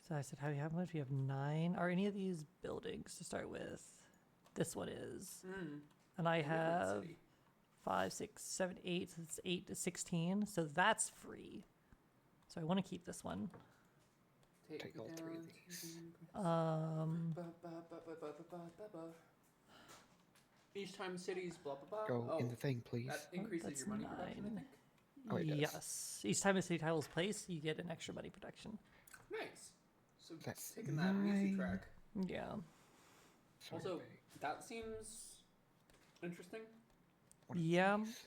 So I said, how much? We have 9. Are any of these buildings to start with? This one is. And I have 5, 6, 7, 8. So it's 8 to 16. So that's free. So I want to keep this one. Take all 3 of these. Each time cities, blah blah blah. Go in the thing, please. That increases that's your money production, I 9. think. Oh, it does. Yes. Each time a city title is placed, you get an extra money protection. Nice. So That's taking that Mizu 9. track. Yeah. Sorry, Also, wait. that seems interesting. One of Yeah. these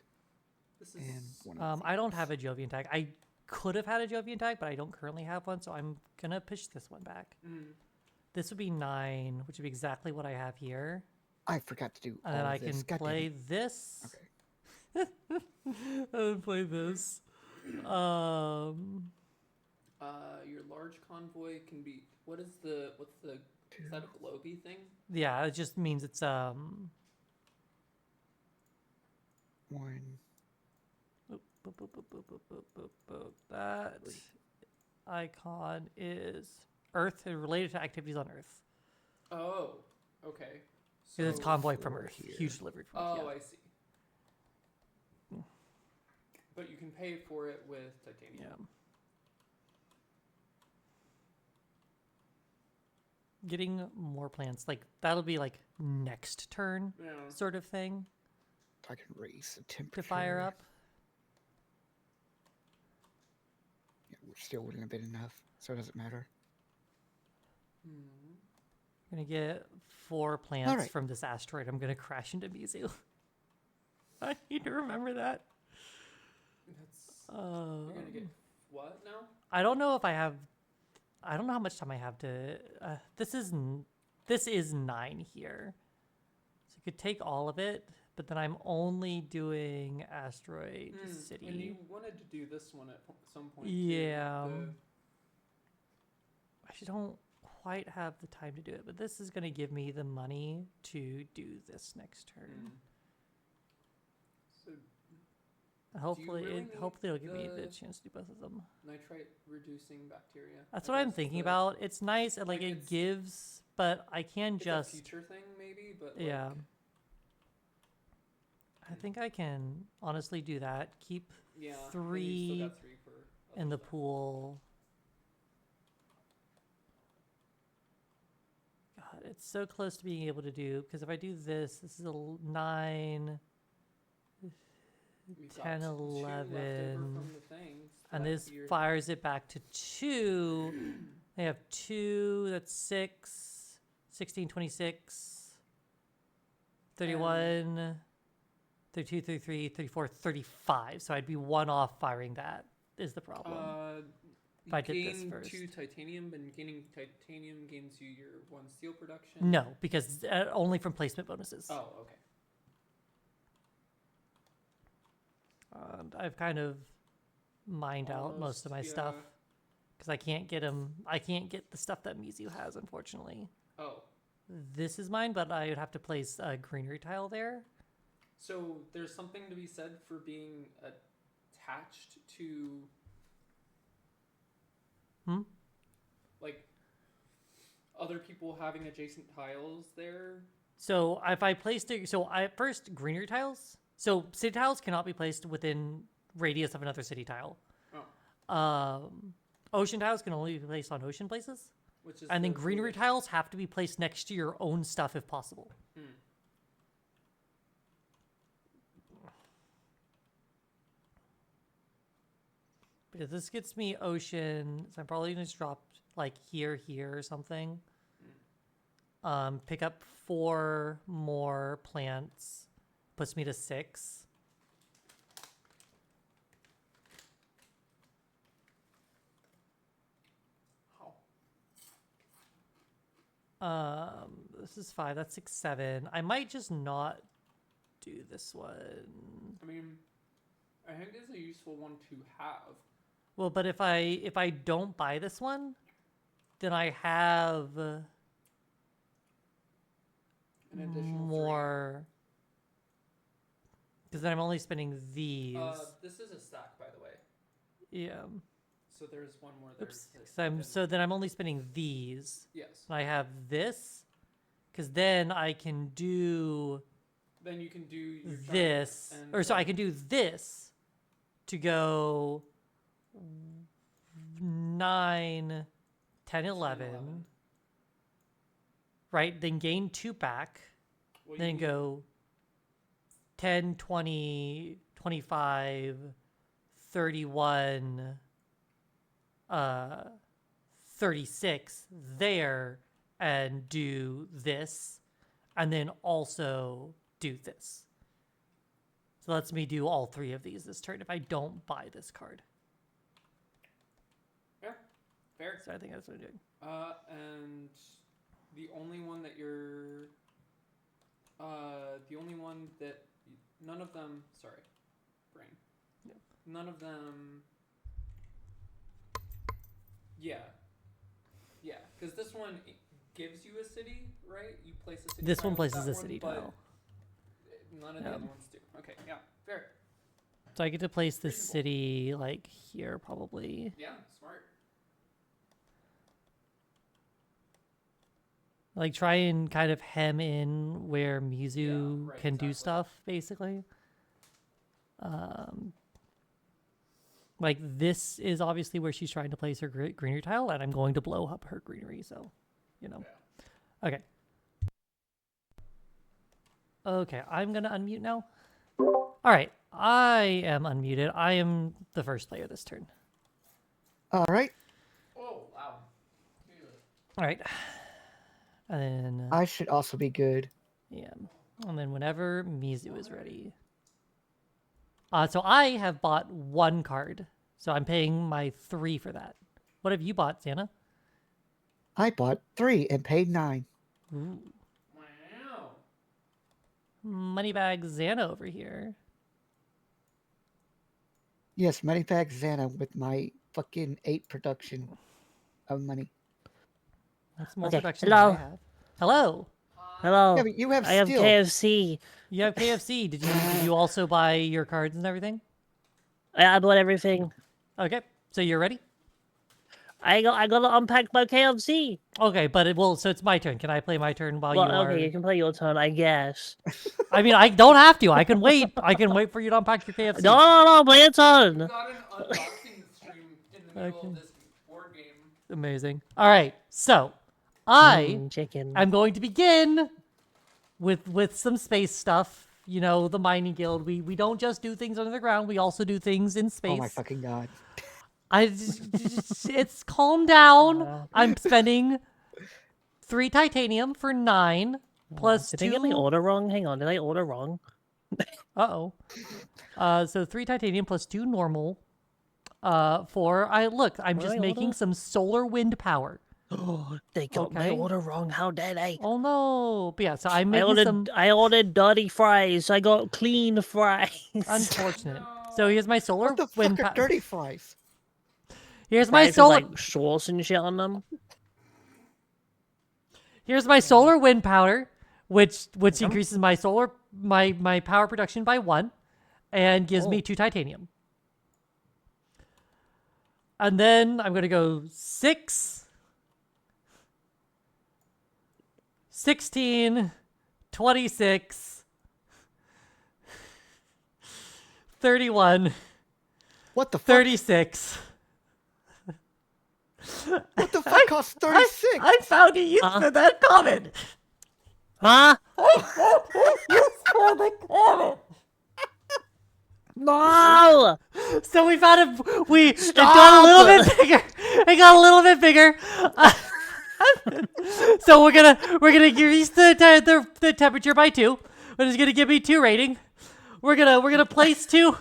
This And is one of I don't have these. a Jovian tag. I could have had a Jovian tag, but I don't currently have one, so I'm gonna push this one back. This would be 9, which would be exactly what I have here. I forgot to do And all then of I this. can God damn play it. this. Okay. And then play this. your large convoy can be what's the is that a globy thing? Yeah, it just means it's 1. boop, boop, boop, boop, boop, boop, boop, boop. That icon is Earth, related to activities on Earth. Oh, okay. Because it's convoy from 4 Earth. here. Huge delivery from Earth. Oh, Yeah. I see. But you can pay for it with titanium. Yeah. Getting more plants, like that'll be like next turn Yeah. sort of thing I can raise the temperature. to fire up. Yeah, we're still wouldn't have been enough, so it doesn't matter. I'm gonna get 4 plants Alright. from this asteroid. I'm gonna crash into Mizu. I need to remember that. That's. You're gonna get Um, what now? I don't know if I have. I don't know how much time I have to. This is 9 here, so you could take all of it, but then I'm only doing asteroid city. And you wanted to do this one at some point. Yeah. Too. I just don't quite have the time to do it, but this is gonna give me the money to do this next turn. So Hopefully, really need hopefully it'll give me the the- chance to do both of them. nitrite reducing bacteria. That's I what I'm guess thinking the- about. It's nice and like like, it it's- gives, but I can It's just a future thing, maybe, but like, yeah. I think I can honestly do that. Keep yeah. and you still 3 got 3 for in other the stuff. pool. God, it's so close to being able to do because if I do this, this is a 9, We've got 10, 2 left over 11, from the things. and that this you're- fires it back to 2. They have 2, that's 6, 16, 26, 31, 32, 33, 34, 35. So I'd be 1 off firing that is the problem. If I did this gain first. 2 titanium, and gaining titanium gains you your 1 steel production. No, because only from placement bonuses. Oh, okay. And I've kind of mined out most of my Almost, stuff yeah. because I can't get them. I can't get the stuff that Mizu has, unfortunately. Oh, This is mine, but I would have to place a greenery tile there. so there's something to be said for being attached to. Like other people having adjacent tiles there. So if I placed it, so I first greenery tiles. So city tiles cannot be placed within radius of another city tile. Oh. Ocean tiles can only be placed on ocean places, Which is and then the greenery foolish- tiles have to be placed next to your own stuff if possible. Because this gets me ocean, so I'm probably gonna just drop like here or something. Pick up 4 more plants, puts me to 6. This is 5. That's 6, 7. I might just not do this one. I mean, I think it's a useful one to have. Well, but if I don't buy this one, then I have An additional more. Because then I'm only spending these. 3. This is a stack, by the way. Yeah. So there's one more there. Oops. So then I'm only spending these. Yes. And I have this, because then I can do Then you can do your giant this, and, or so I can do this to go 9, 10, 11. Right? Then gain 2 back. well, Then you- go 10, 20, 25, 31, 36 there and do this, and then also do this. So lets me do all 3 of these this turn if I don't buy this card. Yeah, fair. So I think that's what I'm doing. And the only one that you're, the only one that none of them. Sorry, brain. Yep. None of them. Yeah. Yeah, because this one gives you a city, right? You place a city. This tile one with places that a city but tile. None of the Yeah. other ones do. Okay, yeah, fair. So I get to place this Reasonable. city like here probably. Yeah, smart. Like try and kind of hem in where Mizu Yeah, right, can do exactly. stuff, basically. Like this is obviously where she's trying to place her greenery tile, and I'm going to blow up her greenery, so, you know. Yeah. Okay. Okay, I'm gonna unmute now. All right, I am unmuted. I am the first player this turn. All right. Oh, wow. All right. And then, I should also be good. yeah. And then whenever Mizu is ready. So I have bought 1 card. So I'm paying my 3 for that. What have you bought, Santa? I bought 3 and paid 9. Ooh. Wow. Moneybag Xana over here. Yes, Moneybag Xana with my fucking 8 production of money. That's more Okay, production than I hello. have. Hello. Hello. Yeah, but you have I have steel. KFC. You have KFC. Did you also buy your cards and everything? I bought everything. Okay. So you're ready? I gotta unpack my KFC. Okay, but so it's my turn. Can I play my turn while you Well, are? okay, you can play your turn, I guess. I mean, I don't have to. I can wait. I can wait for you to unpack your KFC. No, play your turn. We got an unboxing stream in the middle Okay. of this board game. Amazing. All right. So, I Chicken. am going to begin with some space stuff. You know, the mining guild. We don't just do things under the ground. We also do things in space. Oh my fucking god. It's calm down. I'm spending 3 titanium for 9 plus Did 2. I get my order wrong? Hang on, did I order wrong? Uh-oh. So 3 titanium plus 2 normal. I'm just making some solar wind power. Oh, they got my Okay. order wrong. How dare they? Oh no. But yeah, so I'm making some I ordered dirty fries. I got clean fries. unfortunate. So here's my solar What the wind fuck are power. dirty fries? Here's my Fries with, solar like sauce and shit on them. Here's my solar wind powder, which increases my my power production by 1 and gives me 2 titanium. And then I'm going to go 6, 16, 26, 31, What the fuck? 36. What the fuck costs 36? I found a use for that comment. Huh? Use for the comment. No! So we found it Stop! got a little bit bigger. It got a little bit bigger. So we're gonna increase the temperature by 2, which is gonna give me 2 rating. We're gonna place two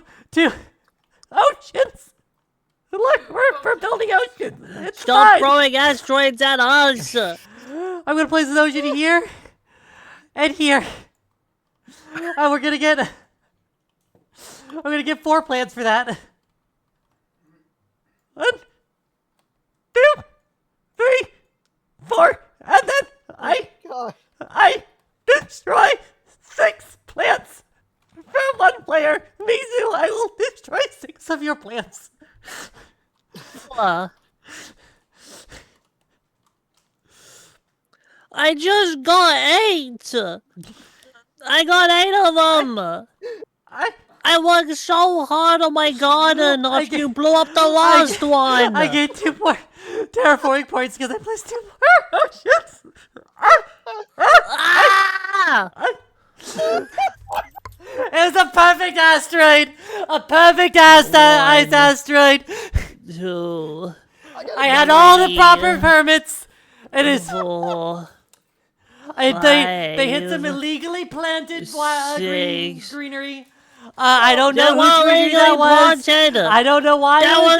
oceans. Look, we're building oceans. It's Stop fine. throwing asteroids at us! I'm gonna place an ocean here and here. And I'm gonna get 4 plants for that. 1, 2, 3, 4, and then God. I destroy 6 plants for 1 player. Mizu, I will destroy 6 of your plants. I just got 8! I got 8 of them! I worked so hard on my garden after you blew up the last one! I get 2 more terraforming points because I placed 2 more oceans. Ah! It was a perfect asteroid. A perfect ice asteroid. Two. I had all the proper permits. It is. Four. They hit some Five, illegally planted six. greenery. I don't know They whose were greenery that illegally was. planted. I don't know why That it was was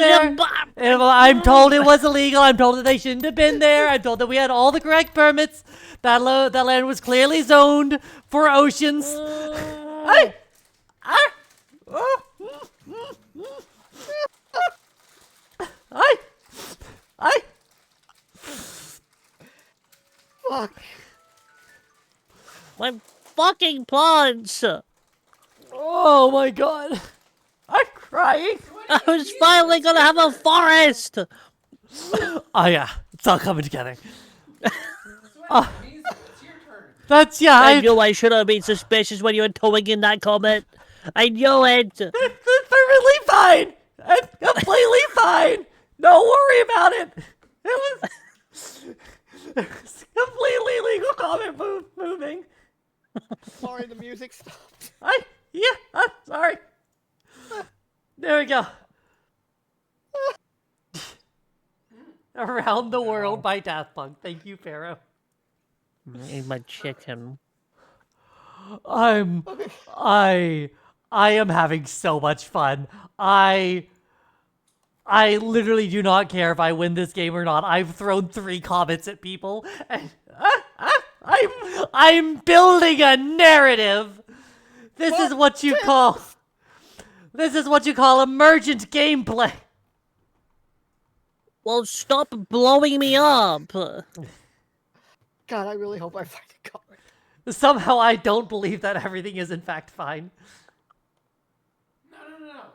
there. I'm told it was illegal. I'm told that they shouldn't have been there. I'm told that we had all the correct permits. That land was clearly zoned for oceans. Fuck. My fucking plants. Oh my god. I'm crying. I was finally gonna have a forest. Oh yeah, it's all coming together. Mizu, it's your turn. That's I knew I should have been suspicious when you were towing in that comment. I knew it. It's perfectly fine. It's completely fine. Don't worry about it. It was completely legal comment moving. Sorry, the music stopped. I'm sorry. There we go. Around the World by Daft Punk. Thank you, Pharaoh. Eat my chicken. I am having so much fun. I literally do not care if I win this game or not. I've thrown 3 comets at people, and I'm building a narrative. This is what you call emergent gameplay. Well, stop blowing me up. God, I really hope I find a comic. Somehow I don't believe that everything is in fact fine. No.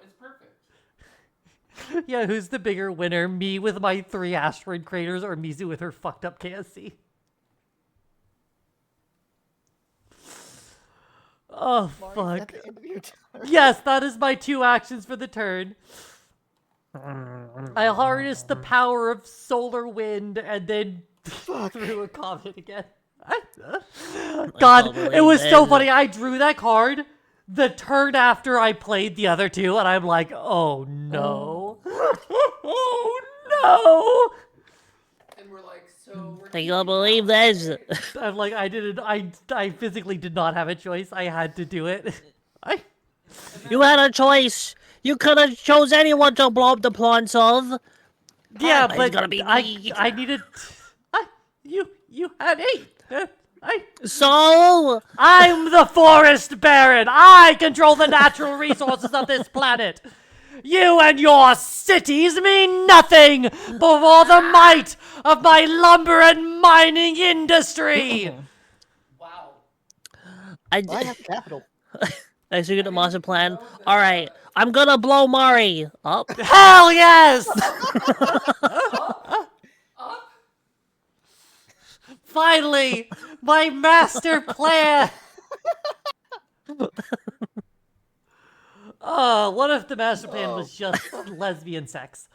It's perfect. Yeah, who's the bigger winner? Me with my 3 asteroid craters or Mizu with her fucked up KSC? Oh, Marty, is fuck. that the end of your turn? Yes, that is my 2 actions for the turn. I harnessed the power of solar wind and then threw a comet again. God, it was so funny. I drew that card the turn after I played the other 2, and I'm like, oh no. Oh no. And we're like, so we're I can't believe this. I'm like, I physically did not have a choice. I had to do it. You had a choice. You could have chose anyone to blow up the plants of. Yeah, It's but gonna be me. I needed. You had 8. So? I'm the forest baron. I control the natural resources of this planet. You and your cities mean nothing before the might of my lumber and mining industry. wow. I have capital. Execute the master plan. Alright, I'm gonna blow Mari up. Hell yes! Up? Finally, my master plan. Oh, what if the master plan was just lesbian sex?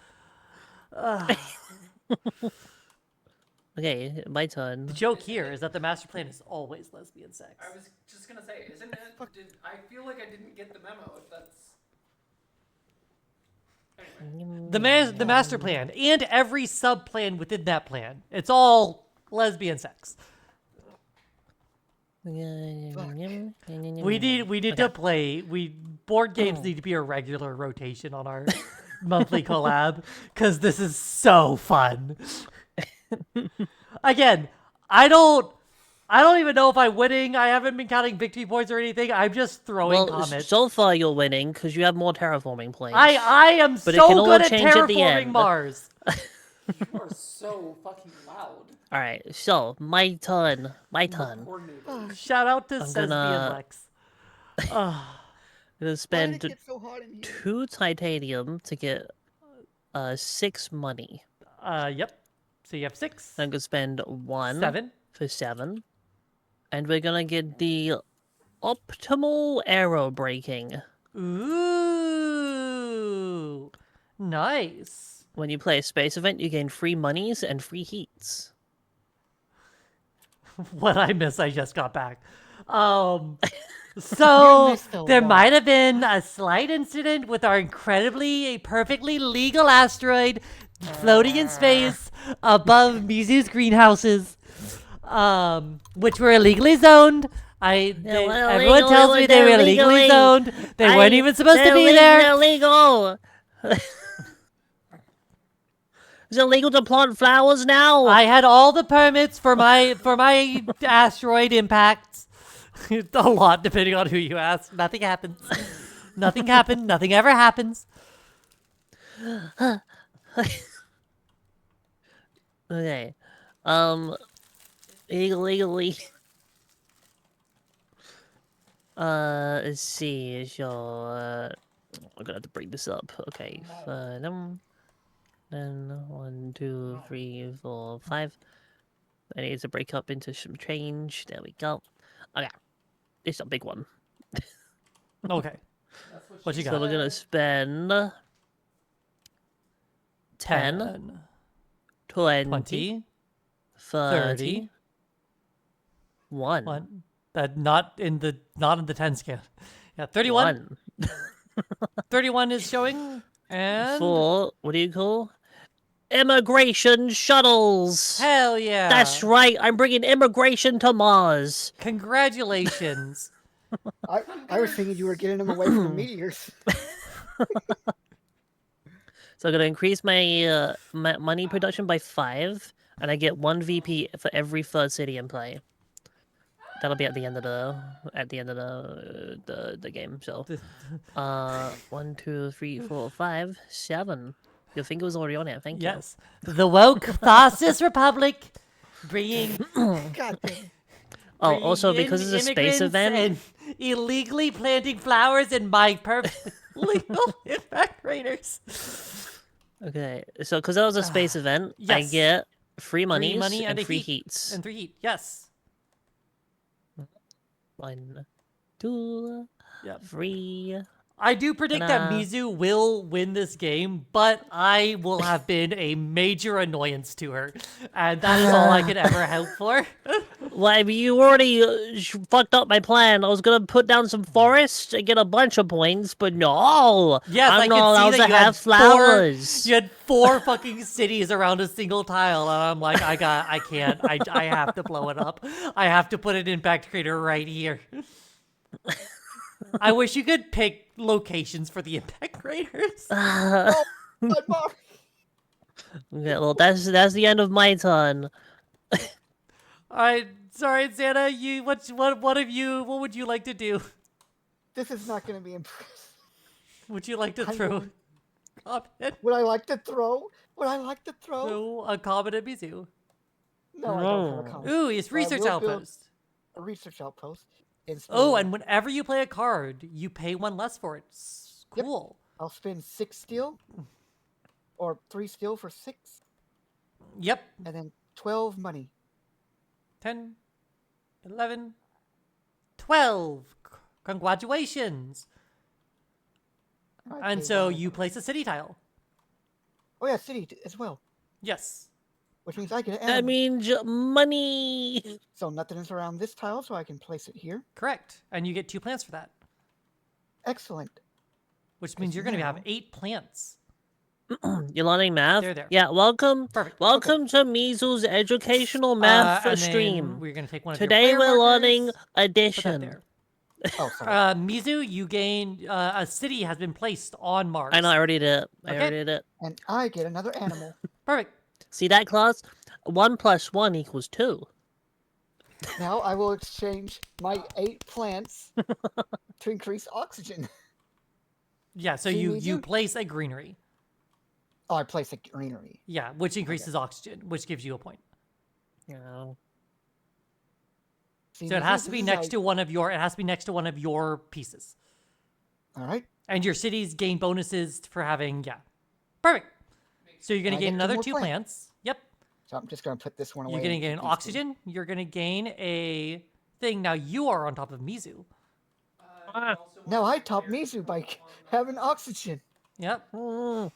Okay, my turn. The joke here is that the master plan is always lesbian sex. I was just gonna say, isn't it? I feel like I didn't get the memo. If that's anyway. The master plan and every sub plan within that plan. It's all lesbian sex. We need to play. Board games need to be a regular rotation on our monthly collab because this is so fun. Again, I don't even know if I'm winning. I haven't been counting victory points or anything. I'm just throwing comments. So far you're winning because you have more terraforming planes. I am But so it can all good at change at the terraforming end. Mars. You are so fucking loud. Alright, so my turn. My turn. Coordinated. Shout out to I'm Sesame gonna- and Lex. Ugh. I'm gonna Why did it spend get so hot in here? 2 titanium to get 6 money. Yep. So you have 6, I'm gonna spend 1 7. for 7. And we're gonna get the optimal arrow breaking. Ooh, nice. When you play a space event, you gain free monies and free heats. What I miss, I just got back. So missed a there lot. might have been a slight incident with our perfectly legal asteroid floating in space above Mizu's greenhouses, which were illegally zoned. Everyone tells me they were illegally zoned. They weren't even supposed to be there. They're illegal. Is it illegal to plant flowers now? I had all the permits for my asteroid impacts. A lot, depending on who you ask. Nothing happens. Nothing happened. Nothing ever happens. Okay. Illegally. Let's see. So, I'm gonna have to bring this up. Okay. Then 1, 2, 3, 4, 5. I need to break up into some change. There we go. Okay. It's a big one. Okay. What you So got? we're gonna spend 10, 20, 20, 30, 1. 1. That not in the 10 scale. Yeah, 31. 31 is showing. And 4, what do you call? immigration shuttles. Hell yeah! That's right. I'm bringing immigration to Mars. Congratulations. I was thinking you were getting them away from the meteors. So I'm gonna increase my money production by 5, and I get 1 VP for every third city in play. That'll be at the end of the game. So, 1, 2, 3, 4, 5, 7. Your finger was already on it. Thank you. Yes, the woke fascist republic, bringing God damn it. Oh, also bringing because in it's a space immigrants event. and illegally planting flowers in my perfect legal evaporators. Okay, so because that was a space event, I yes. get free monies Free money and a free heat. heats. And 3 heat. Yes. 1, 2, Yep. 3. I do predict that Ta-da. Mizu will win this game, but I will have been a major annoyance to her, and that is all I could ever hope for. Well, I mean, you already fucked up my plan. I was gonna put down some forests and get a bunch of points, but no, Yes, I'm I not could allowed see to that you have had flowers. You had 4 fucking cities around a single tile, and I'm like, I can't. I have to blow it up. I have to put an impact crater right here. I wish you could pick locations for the impact craters. Oh, my mom. Okay, well, that's the end of my turn. Alright, sorry, Santa. What would you like to do? This is not going to be impressive. Would you like to I'm throw going- comment? Would I like to throw? Would I like to throw? Throw a comment at Mizu. No, I don't have a comment. Ooh, it's But I research will build outpost. A research outpost. Oh, and whenever you play a card, you pay 1 less for it. Yep. Cool. I'll spend 6 steel. Or 3 steel for 6. Yep. And then 12 money. 10, 11, 12. Congratulations. I And pay so 1 you money. place a city tile. Oh yeah, city as well. Yes. Which means I get an That animal. means money. So nothing is around this tile, so I can place it here. Correct. And you get 2 plants for that, Excellent. which means Because you're going to have now- 8 plants. You're learning math. There. Yeah, welcome. Perfect. Welcome to Mizu's educational math and stream. then we're going to take one of Today your we're player learning markers, put that addition. there. Oh, sorry. Mizu, you gain a city has been placed on Mars. I know, I already did it. I Okay. already did it. And I get another animal. Perfect. See that class? 1 + 1 = 2. Now I will exchange my 8 plants to increase oxygen. Yeah, so See, you Mizu? place a greenery. Oh, I place a greenery. Yeah, which increases oxygen, which gives you a point. Yeah. See, So it Mizu, has to this be is next how- to one of your pieces. All right. And your cities gain bonuses for having Perfect. So you're going And to I gain get 2 another more 2 plants. plants. Yep. So I'm just going to put this one away. You're going to and gain keep these 2. oxygen. You're going to gain a thing. Now you are on top of Mizu. Now I top Mizu by having oxygen. Yep. Mm.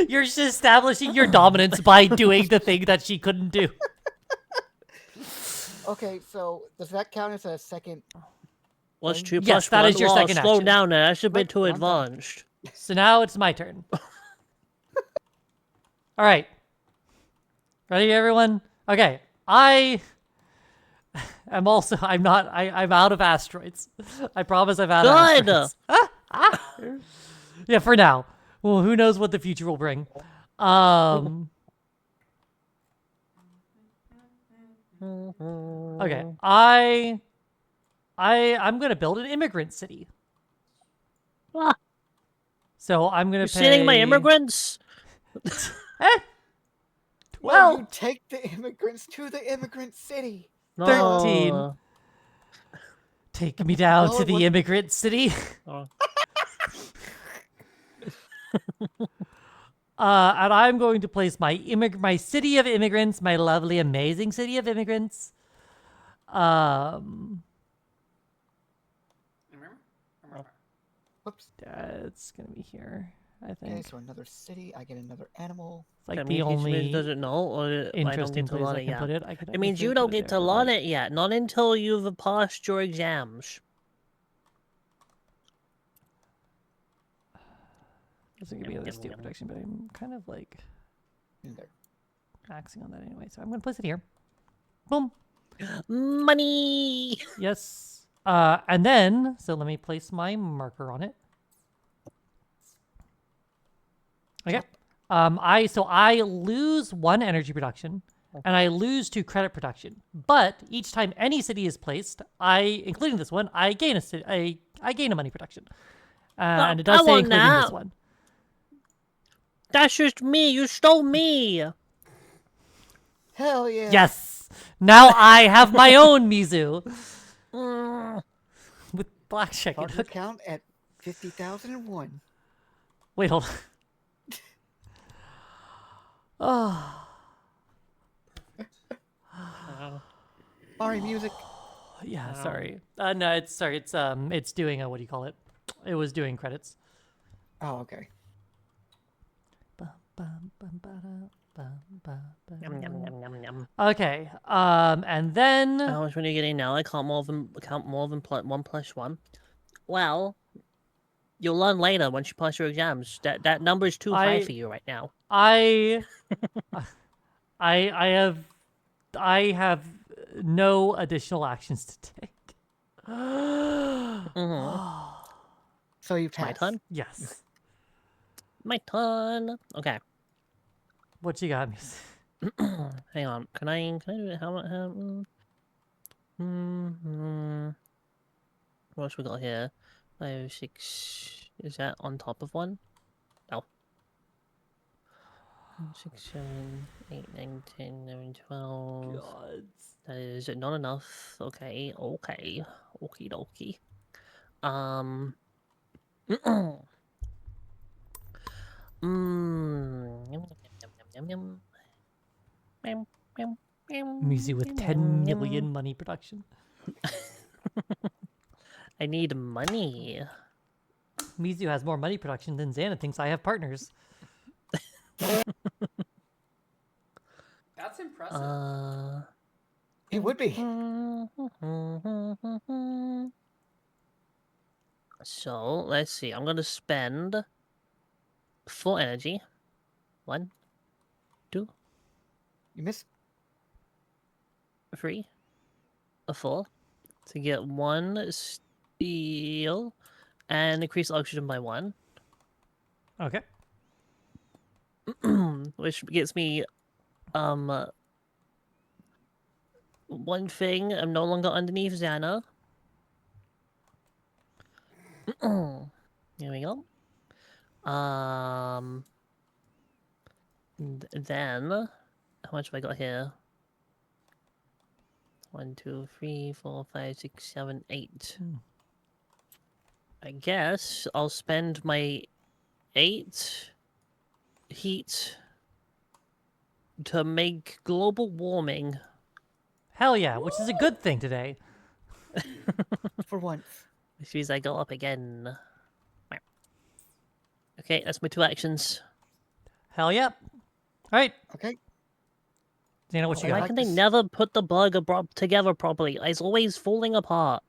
You're just establishing your dominance by doing the thing that she couldn't do. Okay, so does that count as a second? What's Thing? 2 Yes, + that 1? is your Whoa, second slow action. down there. That's a bit Wait, too I'm done. advanced. So now it's my turn. All right. Ready, everyone? Okay. I'm out of asteroids. I promise I'm out of Good. asteroids. Yeah, for now. Well, who knows what the future will bring. Okay. I'm gonna build an immigrant city. Ah, So I'm gonna you're pay sending my immigrants? Well, 12. you take the immigrants to the immigrant city. 13. No. Take me down No, to it the wasn't. immigrant city. Oh. And I'm going to place my city of immigrants, my lovely, amazing city of immigrants. Whoops. It's gonna be here, I Okay, think. so another city. I get another animal. It's like That the means only doesn't know, or I don't interesting get to place learn I it can yet. put it. It means you don't get to learn it yet, not until you've passed your exams. Doesn't give me other steel protection, but I'm kind of like. in there. Maxing on that anyway, so I'm going to place it here. Boom. Money! Yes. And then, so let me place my marker on it. Okay. I lose 1 energy production, and I lose 2 credit production. But each time any city is placed, including this one, I gain I gain a money production. And it does I say want including this that. one. That's just me. You stole me. Hell yeah! Yes. Now I have my own Mizu Mm. with black chicken. Partner count at 50,001. Wait, hold on. Oh. Sorry, music. Yeah, sorry. No, it's doing a, what do you call it? It was doing credits. Oh, okay. Yum, yum, yum, yum, yum. Okay. And then How much money are you getting now? I count more than 1 plus 1. Well, you'll learn later once you pass your exams. That number is too high for you right now. I have no additional actions to take. Mm-hmm. So you My passed. turn. Yes. My turn. Okay. What you got, Miss? Hang on. Can I do it? How much? What else we got here? 5, 6. Is that on top of 1? No. 6, 7, 8, 9, 10, 11, 12. God. That is not enough. Okay. Okie dokie. Yum, yum, yum, yum. Mizu with 10 million money production. I need money. Mizu has more money production than Xana thinks I have partners. That's impressive. It would be. So, let's see. I'm going to spend 4 energy. 1, 2, You missed. 3, 4 to get 1 steel and increase oxygen by 1. Okay. Which gets me 1 thing. I'm no longer underneath Xana. Here we go. Then how much have I got here? 1, 2, 3, 4, 5, 6, 7, 8. I guess I'll spend my 8 heat to make global warming. Hell yeah, which is a good thing today. For once. Which means I go up again. Okay, that's my 2 actions. Hell yeah. All right. Okay. Xana, what you Why got? can they never put the bug together properly? It's always falling apart.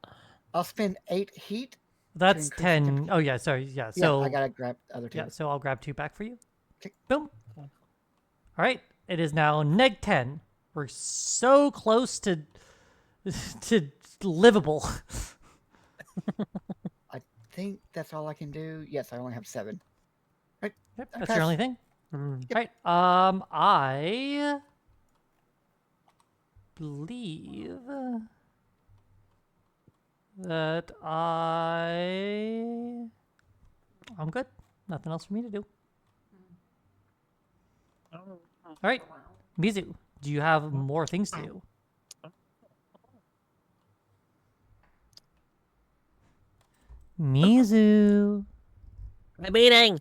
I'll spend 8 heat. That's increase the 10. temperature. Oh, yeah, sorry. Yeah, Yeah, so I gotta grab the other 2. yeah, so I'll grab 2 back for you. Okay. Boom. All right. It is now -10. We're so close to livable. I think that's all I can do. Yes, I only have 7. Right. Yep, I that's your pass. only thing. Mm. Right. I believe that I'm good. Nothing else for me to do. All right, Mizu, do you have more things to do? Mizu, I'm eating.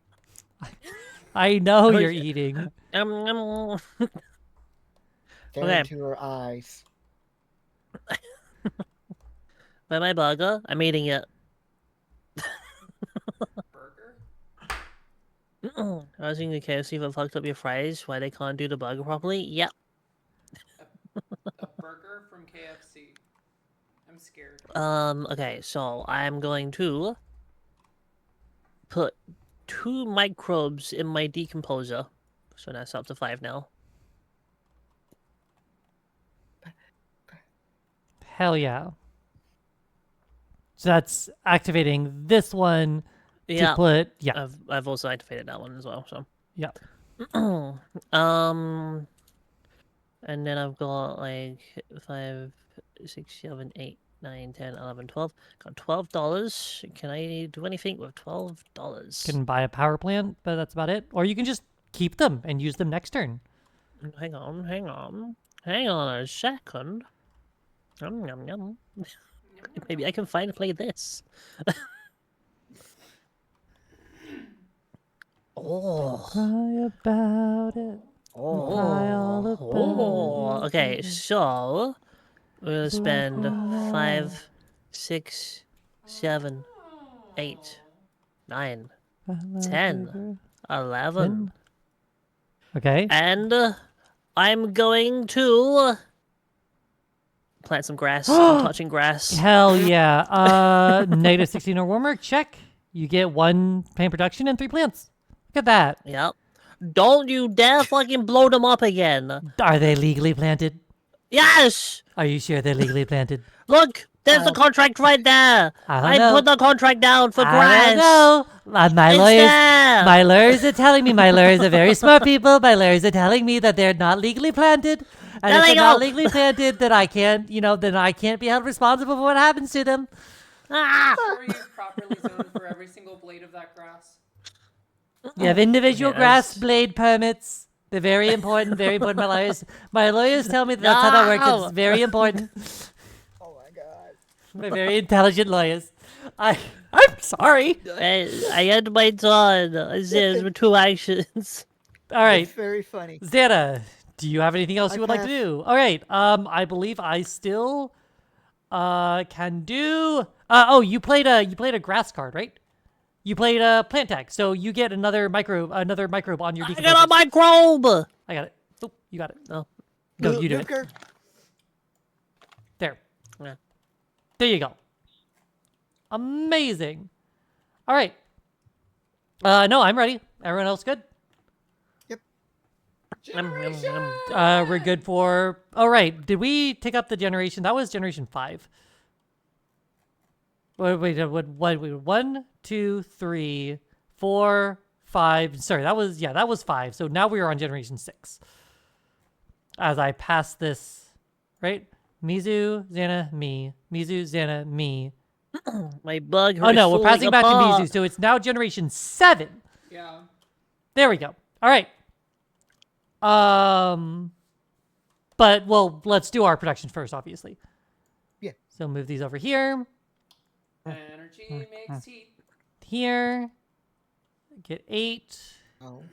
I know Oh, you're shit. eating. Stare Stare into her eyes. By my burger, I'm eating it. Burger? I was thinking the KFC that fucked up your fries. Why they can't do the burger properly? Yep. A burger from KFC. I'm scared. Okay, so I'm going to put 2 microbes in my decomposer So that's up to 5 now. Hell yeah. So that's activating this one to Yeah. put. Yeah. I've also activated that one as well. So. Yeah. And then I've got like 5, 6, 7, 8, 9, 10, 11, 12. Got $12. Can I do anything with $12? Can buy a power plant, but that's about it. Or you can just keep them and use them next turn. Hang on a second. Yum, yum, yum. Maybe I can finally play this. Oh. Cry about it. Cry all about it. Okay, so we're gonna spend 5, 6, 7, 8, 9, 10, 11. Okay. And I'm going to plant some grass. I'm touching grass. Hell yeah. Negative 16 or warmer. Check. You get 1 plant production and 3 plants. Look at that. Yep. Don't you dare fucking blow them up again. Are they legally planted? Yes! Are you sure they're legally planted? Look, there's the contract right there. I don't know. put the contract down for I grass. don't know. My It's lawyers, there. my lawyers are telling me. My lawyers are very smart people. My lawyers are telling me that they're not legally planted, and There if they they're not go. legally planted, then I can't, then I can't be held responsible for what happens to them. Ah! Are you properly zoned for every single blade of that grass? You have individual Okay, grass that's- blade permits. They're very important. Very important. My lawyers tell me that's how that works. No. It's very important. Oh my god. My very intelligent lawyers. I'm sorry. I end my turn. There's 2 actions. All right. It's very funny. Xana, do you have anything else I you would like to pass. do? All right. I believe I still can do. Oh, you played a grass card, right? You played a plant tag, so you get another microbe on your I decomposers. got a microbe. I got it. Oh, you got it. Oh. No, you do it. Nuker. There. Yeah. There you go. Amazing. All right. No, I'm ready. Everyone else good? Generation! We're good for. All right. Did we take up the generation? That was generation 5. Wait. 1, 2, 3, 4, 5. Sorry, that was 5. So now we are on generation 6. As I pass this, right? Mizu, Xana, me. Mizu, Xana, me. My bug. Oh no, we're falling passing back to apart. Mizu, so it's now generation 7. Yeah. There we go. All right. But well, let's do our production first, obviously. Yeah. So move these over here, Energy makes heat. here. Get 8. Oh.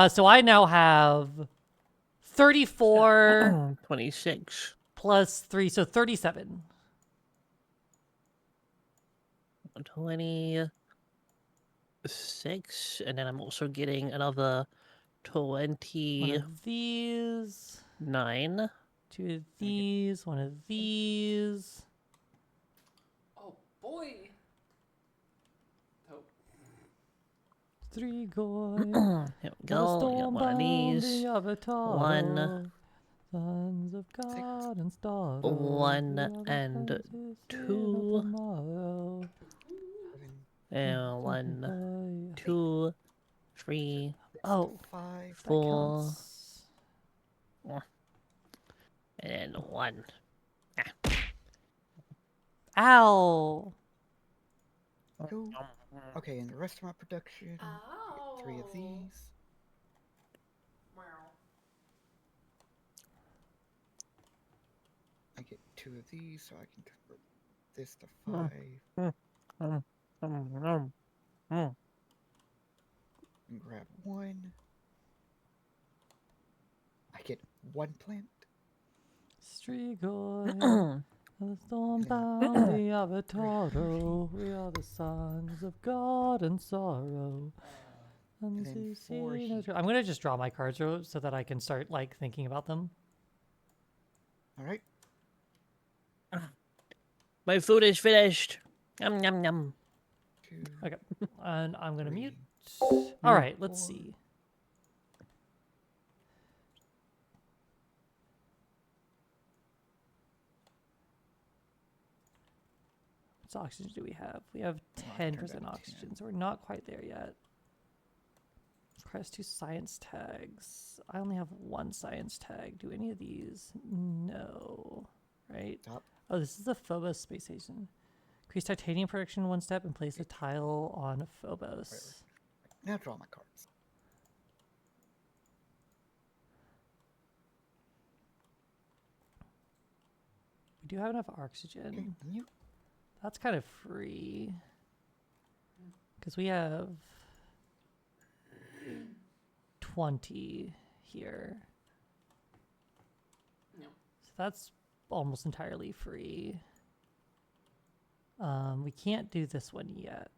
So I now have 34 26. plus 3, so 37. 26, and then I'm also getting another One 29. of these, 2 of these, 1 of these. Oh boy. Oh. 3 going. Here we go. We got one of these. One. Sons of God and stars. 1 and 2. And 1, 2, 3, Oh, 5. 4, and 1. ow. Two. Okay, and the rest of my production. Ow. Get 3 of these. Wow. I get 2 of these, so I can convert this to 5. And grab 1. I get 1 plant. Strigoi, the storm bound the Avataro. We are the sons of God and sorrow. And then 4 here. I'm gonna just draw my cards so that I can start like thinking about them. Alright. My food is finished. Yum, yum, yum. 2. Okay, and I'm gonna 3, mute All right, let's see. What oxygen do we have? We have Oh, I turned 10% down oxygen, 10. so we're not quite there yet. Requires 2 science tags. I only have 1 science tag. Do any of these? No. Right? Top. Oh, this is the Phobos space station. Increase titanium production 1 step and place a tile on Phobos. Now draw my cards. We do have enough Okay, oxygen. and you. That's kind of free. Because we have 20 here. Yep. So that's almost entirely free. We can't do this one yet.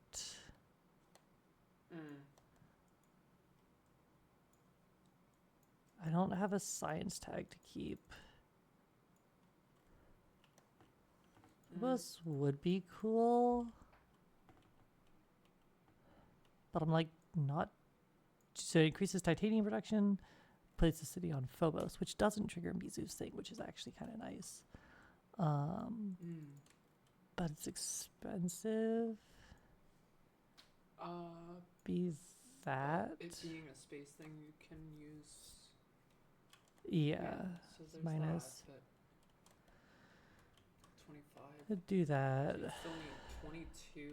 I don't have a science tag to keep. This would be cool. But I'm like, not. So it increases titanium production, places the city on Phobos, which doesn't trigger Mizu's thing, which is actually kind of nice. But it's expensive. Be that. It being a space thing, you can use. Yeah. So there's Minus. that, but 25. I'd do that. So you still need 22.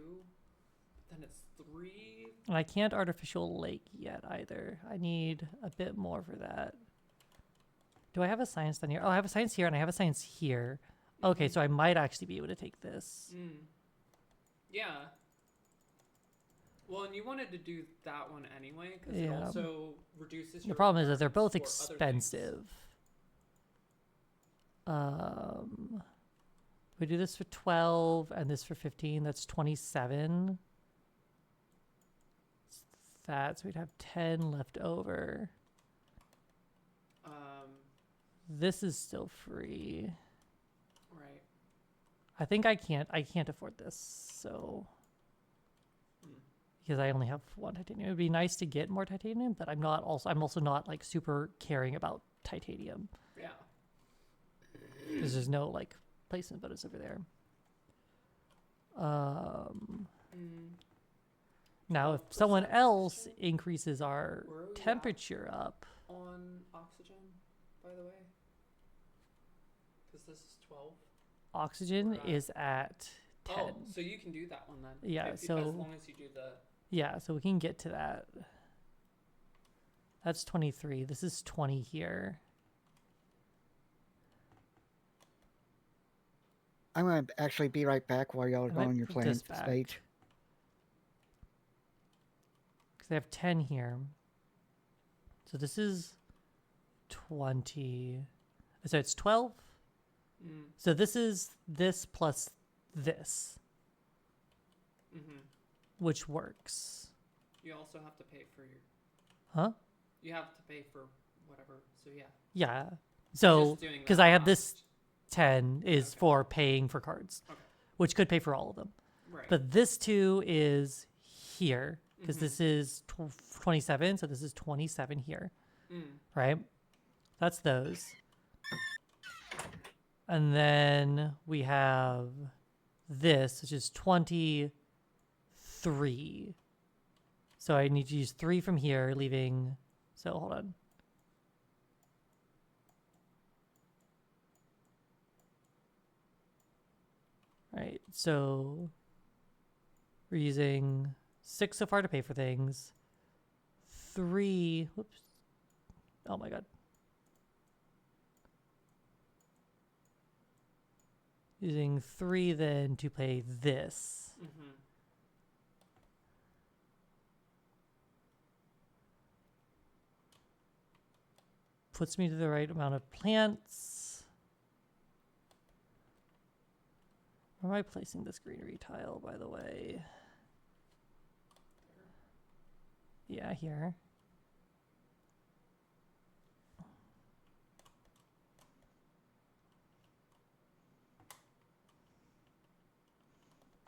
Then it's 3. And I can't artificial lake yet either. I need a bit more for that. Do I have a science down here? Oh, I have a science here and I have a science here. Okay, so I might actually be able to take this. Yeah. Well, and you wanted to do that one anyway, because Yeah. it also reduces your The problem is that they're both requirements for other things. expensive. We do this for 12 and this for 15. That's 27. That, so we'd have 10 left over. This is still free. Right. I think I can't afford this, so because I only have 1 titanium. It would be nice to get more titanium, but I'm also not like super caring about titanium. Yeah. Because there's no like placement bonus over there. Now if someone 12% else oxygen? increases our Where are we at? temperature up, On oxygen, by the way, because this is 12. oxygen Right. is at 10. Oh, so you can do that one then. Yeah, As so long as you do the. yeah, so we can get to that. That's 23. This is 20 here. I'm going to actually be right back while y'all are I might going your put planning this back. stage. Because I have 10 here. So this is 20. So it's 12. So this is this plus this, which works. You also have to pay for your. Huh? You have to pay for whatever. So yeah. Yeah. So Just doing because that I have on this 10 is Okay. for paying for cards, Okay. which could pay for all of them. Right. But this 2 is here because this is 27. So this is 27 here. Right? That's those. And then we have this, which is 23. So I need to use 3 from here, leaving. So hold on. Right. So we're using 6 so far to pay for things. 3. Whoops. Oh my God. Using 3 then to pay this. Puts me to the right amount of plants. Where am I placing this greenery tile, by the way? Yeah, here.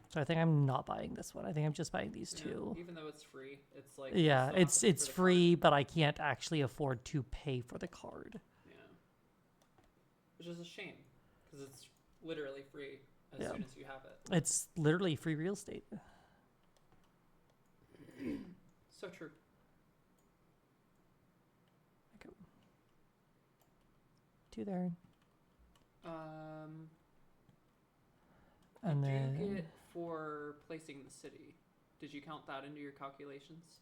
So I think I'm not buying this one. I think I'm just buying these Yeah, two. even though it's free, it's like Yeah, you still have to it's pay for the free, card. but I can't actually afford to pay for the card. Yeah, which is a shame because it's literally free as Yeah. soon as you have it. It's literally free real estate. So true. Okay. 2 there. And What do then you get for placing the city? Did you count that into your calculations?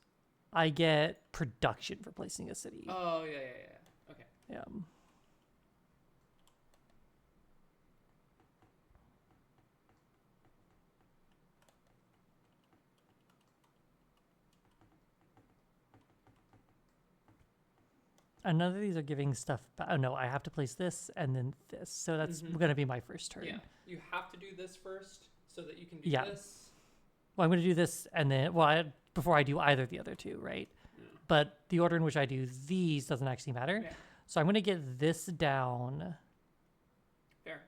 I get production for placing a city. Oh, yeah. Okay. Yeah. And none of these are giving stuff back. Oh, no, I have to place this and then this. So that's going to be my first turn. Yeah, you have to do this first so that you can do Yeah. this. Well, I'm going to do this and then, before I do either of the other two, right? Yeah. But the order in which I do these doesn't actually matter. Yeah. So I'm going to get this down. Fair.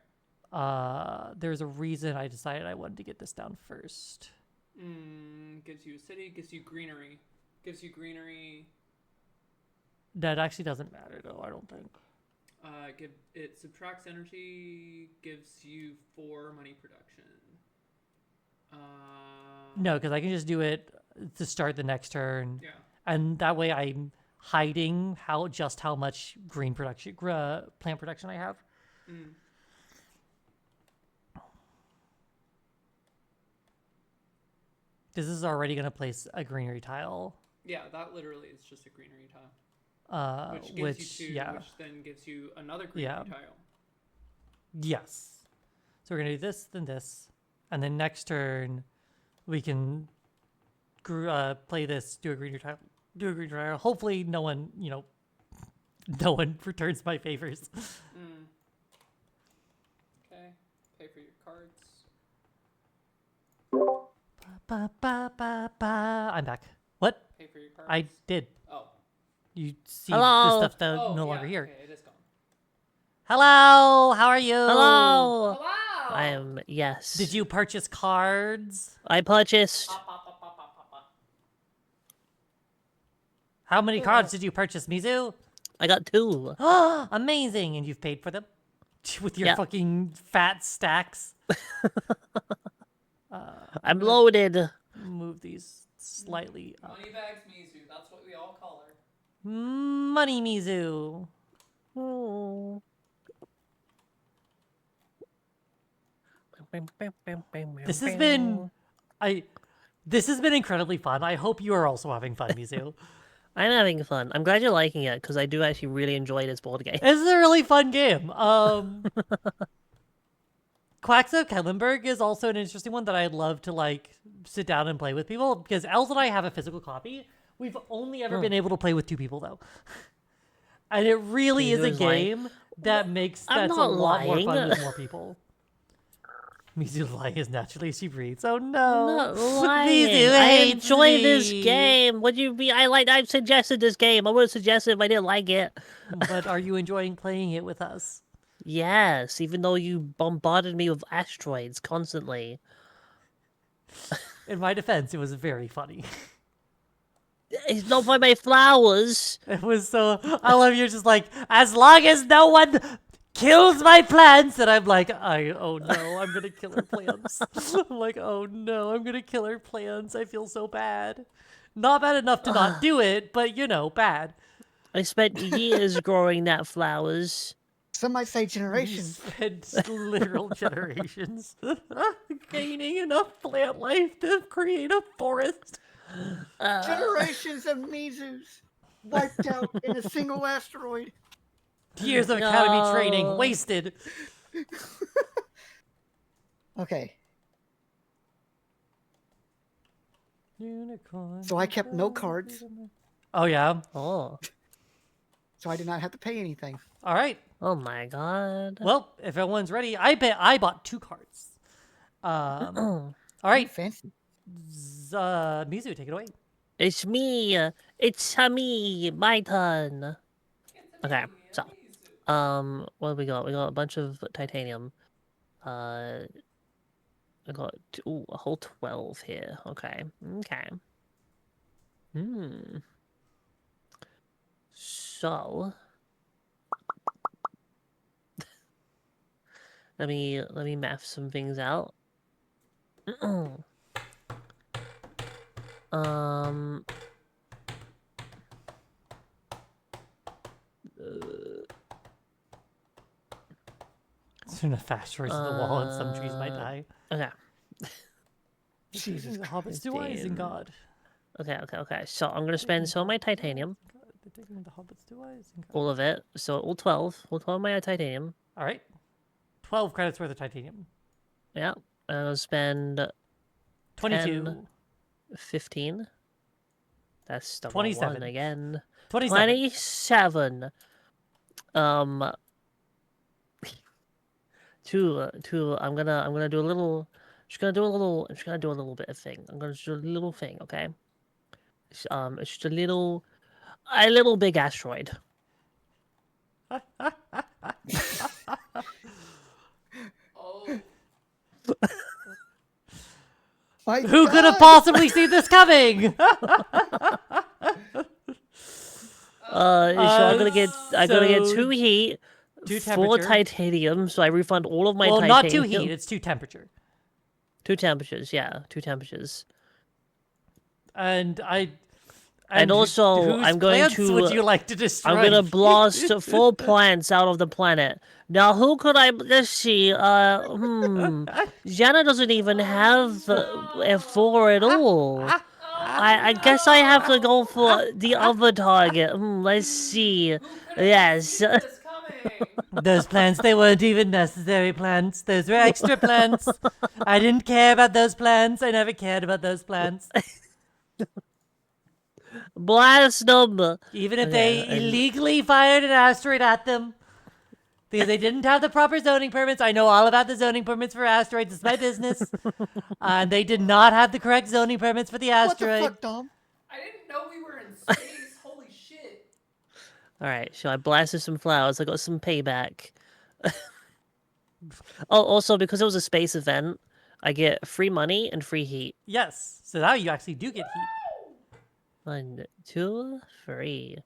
There's a reason I decided I wanted to get this down first. Gives you a city, gives you greenery. That actually doesn't matter, though, I don't think. It subtracts energy, gives you 4 money production. No, because I can just do it to start the next turn. Yeah. And that way I'm hiding just how much green production, plant production I have. This is already going to place a greenery tile. Yeah, that literally is just a greenery tile. Which gives you 2, which then gives you another greenery tile. Yes. So we're going to do this, then this. And then next turn, we can play this, do a greenery tile. Hopefully no one, no one returns my favors. Okay. Pay for your cards. I'm back. What? Pay for your cards. I did. Oh. You see Hello? the stuff that Oh, no yeah, longer here. Okay, it is gone. Hello, how are you? Hello. Hello! I am, yes. Did you purchase cards? I purchased. How many cards did you purchase, Mizu? I got 2. Amazing! And you've paid for them? With your Yeah. fucking fat stacks? I'm loaded. Move these slightly up. Moneybags Mizu, that's what we all call her. Money Mizu. Oh. This has been incredibly fun. I hope you are also having fun, Mizu. I'm having fun. I'm glad you're liking it, because I do actually really enjoy this board game. This is a really fun game. Quacks of Kellenberg is also an interesting one that I'd love to sit down and play with people, because Els and I have a physical copy. We've only ever been able to play with 2 people though. And it really is a game that makes that's a lot more fun with more people. Mizu's lying as naturally as she breathes. Oh no. I'm not lying. Mizu I hates enjoy me. this game. What do you mean? I suggested this game. I would have suggested if I didn't like it. But are you enjoying playing it with us? Yes, even though you bombarded me with asteroids constantly. In my defense, it was very funny. It's not by my flowers. It was so. I love you just as long as no one kills my plants, and I'm like, oh no, I'm gonna kill her plants. I'm like, oh no, I'm gonna kill her plants. I feel so bad. Not bad enough to not do it, but bad. I spent years growing that flowers. Some might say generations. Spent literal generations gaining enough plant life to create a forest. Generations of Mizus wiped out in a single asteroid. Years of academy training wasted. Okay. Unicorn. So I kept no cards, Oh yeah. Oh. so I did not have to pay anything. All right. Oh my god. Well, if everyone's ready, I bet I bought 2 cards. All right. Fancy. Mizu, take it away. It's me. It's me. My turn. Okay, so what do we got? We got a bunch of titanium. We I got a whole 12 here. Okay. Okay. So let me math some things out. Soon enough asteroids to the wall and some trees might die. Okay. Jesus The hobbits do eyes in God. Okay. So I'm gonna spend some of my titanium. They're taking the hobbits do eyes in God. All of it. So all 12. All 12 of my titanium. All right. 12 credits worth of titanium. Yeah. And I'll spend 22. 10, 15. That's the 27. one again. 27. 27. I'm gonna do a little. Just gonna do a little bit of thing. I'm gonna do a little thing, okay? It's just a little big asteroid. Oh. Who could have possibly seen this coming? So I'm gonna get so 2 heat, 2 4 temperature. titanium, so I refund all of my Well, titanium. not 2 heat. It's 2 temperature. 2 temperatures, yeah, 2 temperatures. And also, whose I'm going plants to. would you like to destroy? I'm gonna blast 4 plants out of the planet. Now, who could I? Let's see. Jana doesn't even have F4 at all. I guess I have to go for the other target. Let's see. Who could have Yes. seen this coming? Those plants, they weren't even necessary plants. Those were extra plants. I didn't care about those plants. I never cared about those plants. Blast them. Even if Okay, they illegally fired an asteroid at them. Because they didn't have the proper zoning permits. I know all about the zoning permits for asteroids. It's my business. And they did not have the correct zoning permits for the What asteroid. the fuck, Dom? I didn't know we were in space. Holy shit. Alright, so I blasted some flowers. I got some payback. Oh, also, because it was a space event, I get free money and free heat. Yes. So now you actually do get heat. 1, 2, 3.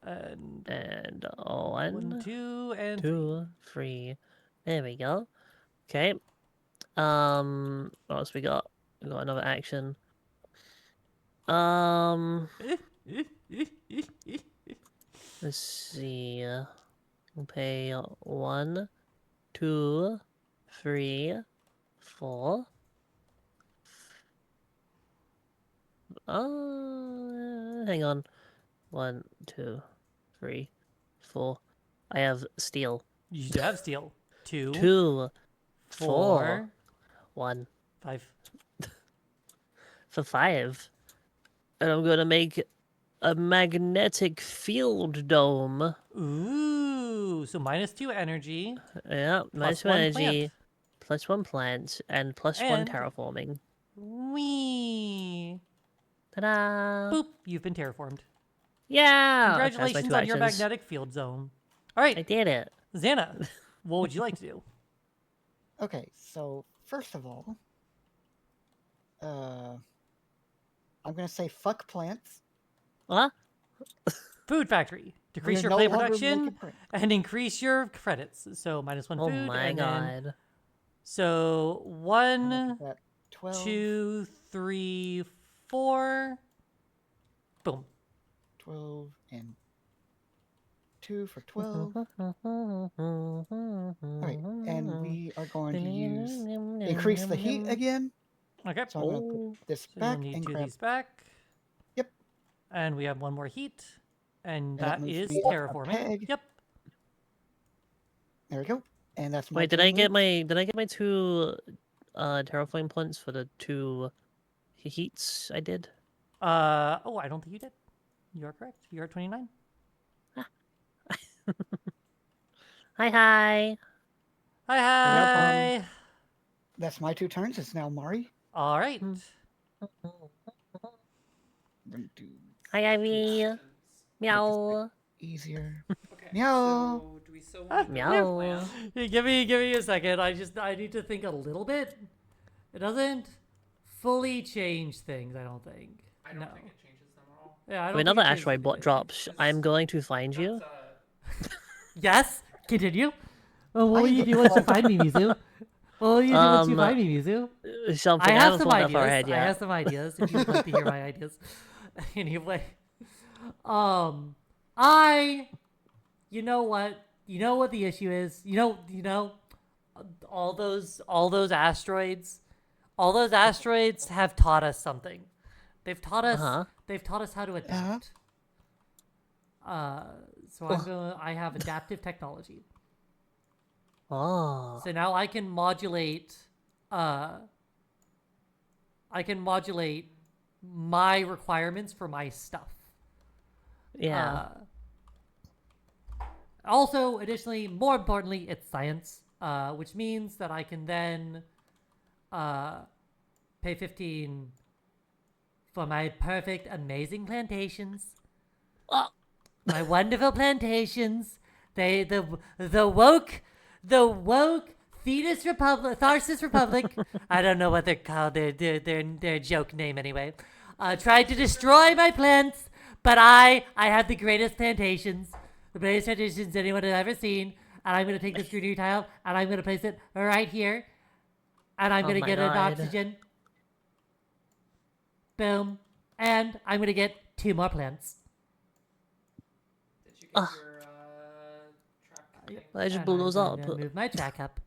And 1, 2, and 2, 3. There we go. Okay. What else we got? We got another action. Let's see. We'll pay 1, 2, 3, 4. Hang on. 1, 2, 3, 4. I have steel. You do have steel. 2, 2, 4, 4, 1 5. for 5. And I'm gonna make a magnetic field dome. Ooh, so -2 energy. Yeah, nice +1 energy. plant. +1 plant and +1 And- terraforming. Whee! Ta-da! Boop! You've been terraformed. Yeah! Congratulations on your magnetic field zone. All I right, did it. Xana, what would you like to do? Okay, so first of all, I'm gonna say fuck plants. What? Food factory. Decrease We're your no plant longer production making print. and increase your credits. So -1 Oh food. my and then- god. so And 1, look at that, 12, 2, 3, 4. Boom. 12, and 2 for 12. Alright, and we are going to use increase the heat again. Okay. So I'm going to put this So back you'll need and 2 of grab. these back. Yep. And we have 1 more heat. And that that moves is me up a terraforming. peg. Yep. There we go. And that's my Wait, did turn I get moved. my 2 terraforming points for the 2 heats I did? Oh, I don't think you did. You are correct. You are at 29. Hi. Hi, hi. That's my 2 turns. It's now Mari. All right. I'm gonna do Hi, Ivy. Actions. Meow. easier. Okay. Meow. So, do we still want to Meow. Hey, give me a second. I need to think a little bit. It doesn't fully change things, I don't think. I don't No. think it changes them at all. Yeah, I don't When think another it changes asteroid bot anything. drops, I'm going to find you. That's, Yes? Continue? Well, what I will you get do once you called- find me, Mizu? What will you do once you find me, Mizu? Something I have some thought ideas. of our head I yet. have some ideas. If you'd like to hear my ideas, anyway, you know what? You know what the issue is. You know, all those asteroids. All those asteroids have taught us something. They've taught us. Uh-huh. They've taught us how to adapt. So I have adaptive technology. Oh. So now I can modulate my requirements for my stuff. Yeah. Also, additionally, more importantly, it's science, which means that I can then pay 15 for my perfect, amazing plantations. Oh. My wonderful plantations. The woke Tharsis Republic. I don't know what they're called. Their joke name anyway. Tried to destroy my plants, but I have the greatest plantations. The greatest plantations anyone has ever seen. And I'm gonna take this greenery tile and I'm gonna place it right here. And I'm Oh gonna my get an God. oxygen. Boom. And I'm gonna get 2 more plants. did you get your track thing? I just And blew those I'm up. gonna move my track up.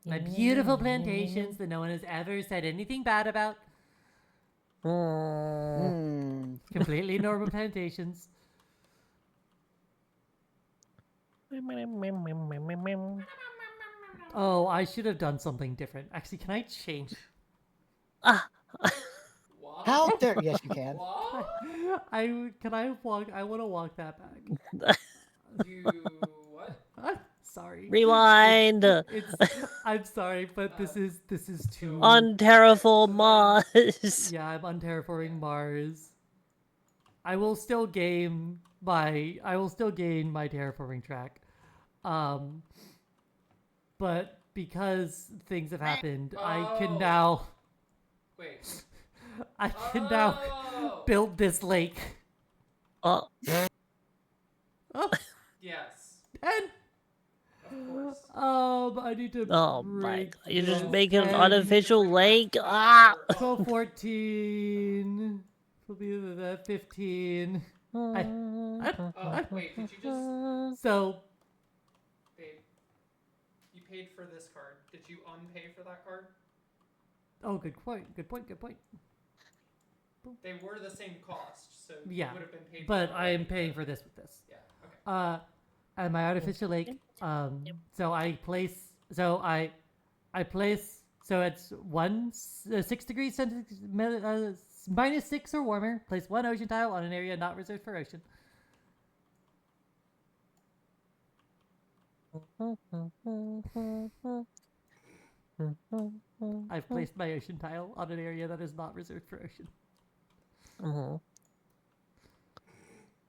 My beautiful plantations that no one has ever said anything bad about. Mm. Completely normal plantations. Oh, I should have done something different. Actually, can I change? What? How dare? Yes, you can. What? I want to walk that back. You what? I'm sorry. Rewind. I'm sorry, but this is too. On terraform Mars. Yeah, I'm on terraforming Mars. I will still gain my terraforming track. But because things have happened, I can Oh. now Wait. now build this lake. Oh. Oh, Yes. and Of course. I need to Oh my break God. You just this. make an 10, artificial lake. Ah. 12, 14. Will be the 15. Wait, did you just So babe? You paid for this card. Did you unpay for that card? oh, good point. They were the same cost, so Yeah, you would have been paid. but for I am it. paying for this with this. Yeah. Okay. And my artificial lake. So I place. So it's 6 degrees centigrade, -6 or warmer. Place 1 ocean tile on an area not reserved for ocean. I've placed my ocean tile on an area that is not reserved for ocean. Mhm.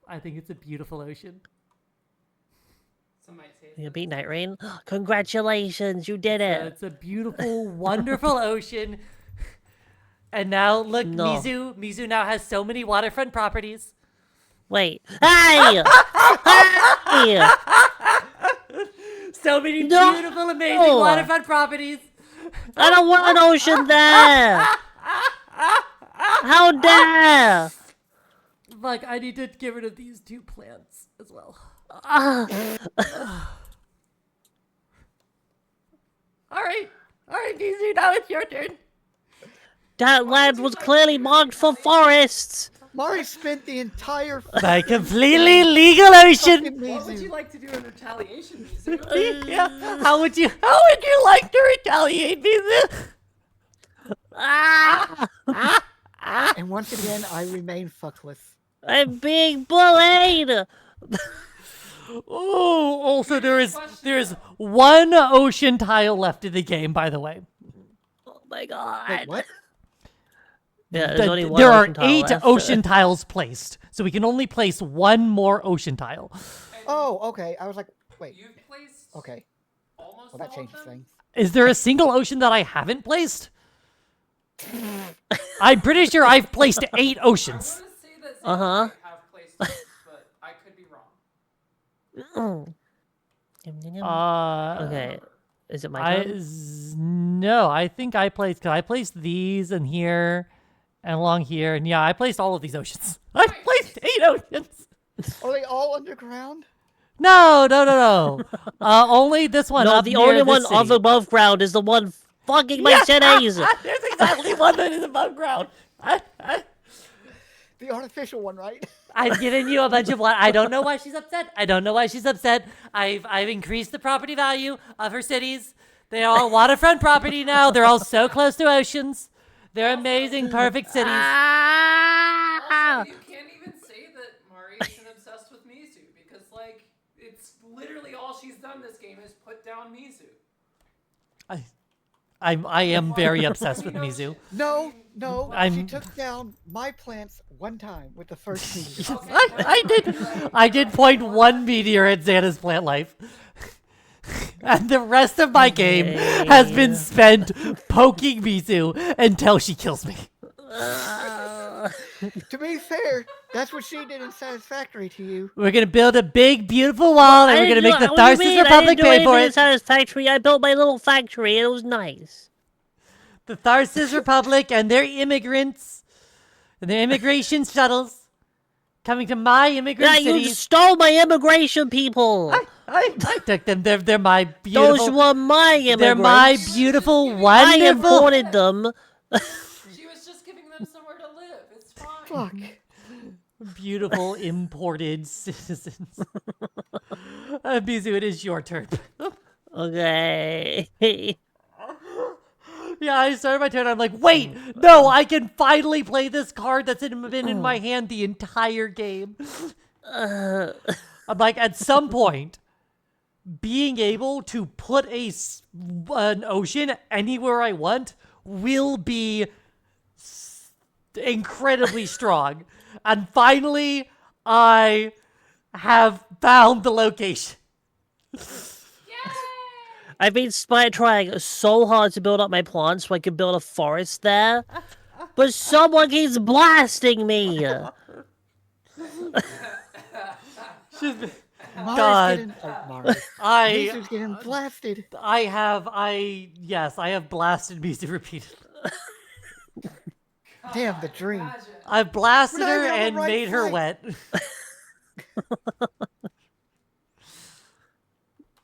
I think it's a beautiful ocean. Some might say. You beat Night Rain. Congratulations, you did it. It's a beautiful, wonderful ocean. And now look, No. Mizu now has so many waterfront properties. Wait. Hey! Hey! So many No! beautiful, amazing waterfront properties. I don't want an ocean there. How dare! Like, I need to get rid of these 2 plants as well. Ah. All right, Mizu, now it's your turn. That land was clearly marked for forests. Mari spent the entire My completely legal ocean. fucking What would you Mizu. like to do in retaliation, Mizu? Yeah. How would you like to retaliate, Mizu? Ah! And once again, I remain fuckless. I'm being bullied. Oh, also there's 1 ocean tile left in the game, by the way. Oh my god. Wait, what? Yeah, there's only one There are ocean tile 8 left. ocean tiles placed, so we can only place 1 more ocean tile. Oh, okay. I was like, wait. You've placed Okay. almost Well, that all changes of them. things. Is there a single ocean that I haven't placed? I'm pretty sure I've placed 8 I oceans. want to say that Xanath Uh-huh. might have placed most, but I could be wrong. Okay. Is it my turn? No, I think I placed, because I placed these and here and along here, and yeah, I placed all of these oceans. I've placed 8 oceans. Are they all underground? No. Only this one No, up the near only this one city. above ground is the one fucking my cities. There's exactly one that is above ground. The artificial one, right? I've given you a bunch of what. I don't know why she's upset. I've increased the property value of her cities. They're all waterfront property now. They're all so close to oceans. They're amazing, perfect cities. Also, you can't even say that Mari isn't obsessed with Mizu because, like, it's literally all she's done this game is put down Mizu. I am very obsessed with Mizu. No. I'm- She took down my plants one time with the first meteor. Okay, I did point 1 meteor at Xana's plant life. And the rest of my game has been spent poking Mizu until she kills me. To be fair, that's what she did in Satisfactory to you. We're gonna build a big, beautiful wall, and we're gonna make the Tharsis Republic pay for it. Satisfactory. I built my little factory, and it was nice. The Tharsis Republic and their immigrants, and their immigration shuttles, coming to my immigrant Yeah, you cities. stole my immigration people. I took them. They're my beautiful. Those were my immigrants. They're my beautiful, I wonderful. imported them. She was just giving them somewhere to live. It's fine. Fuck. Beautiful imported citizens. Mizu, it is your turn. Okay. Yeah, I started my turn. I'm like, wait, no, I can finally play this card that's been in my hand the entire game. I'm like, at some point, being able to put an ocean anywhere I want will be incredibly strong. And finally, I have found the location. I've been trying so hard to build up my plants so I can build a forest there, but someone keeps blasting me. God, Mizu's getting blasted. I have blasted Mizu repeatedly. Damn, the dream. Imagine. I've blasted We're not her even on the and right made her flight. wet.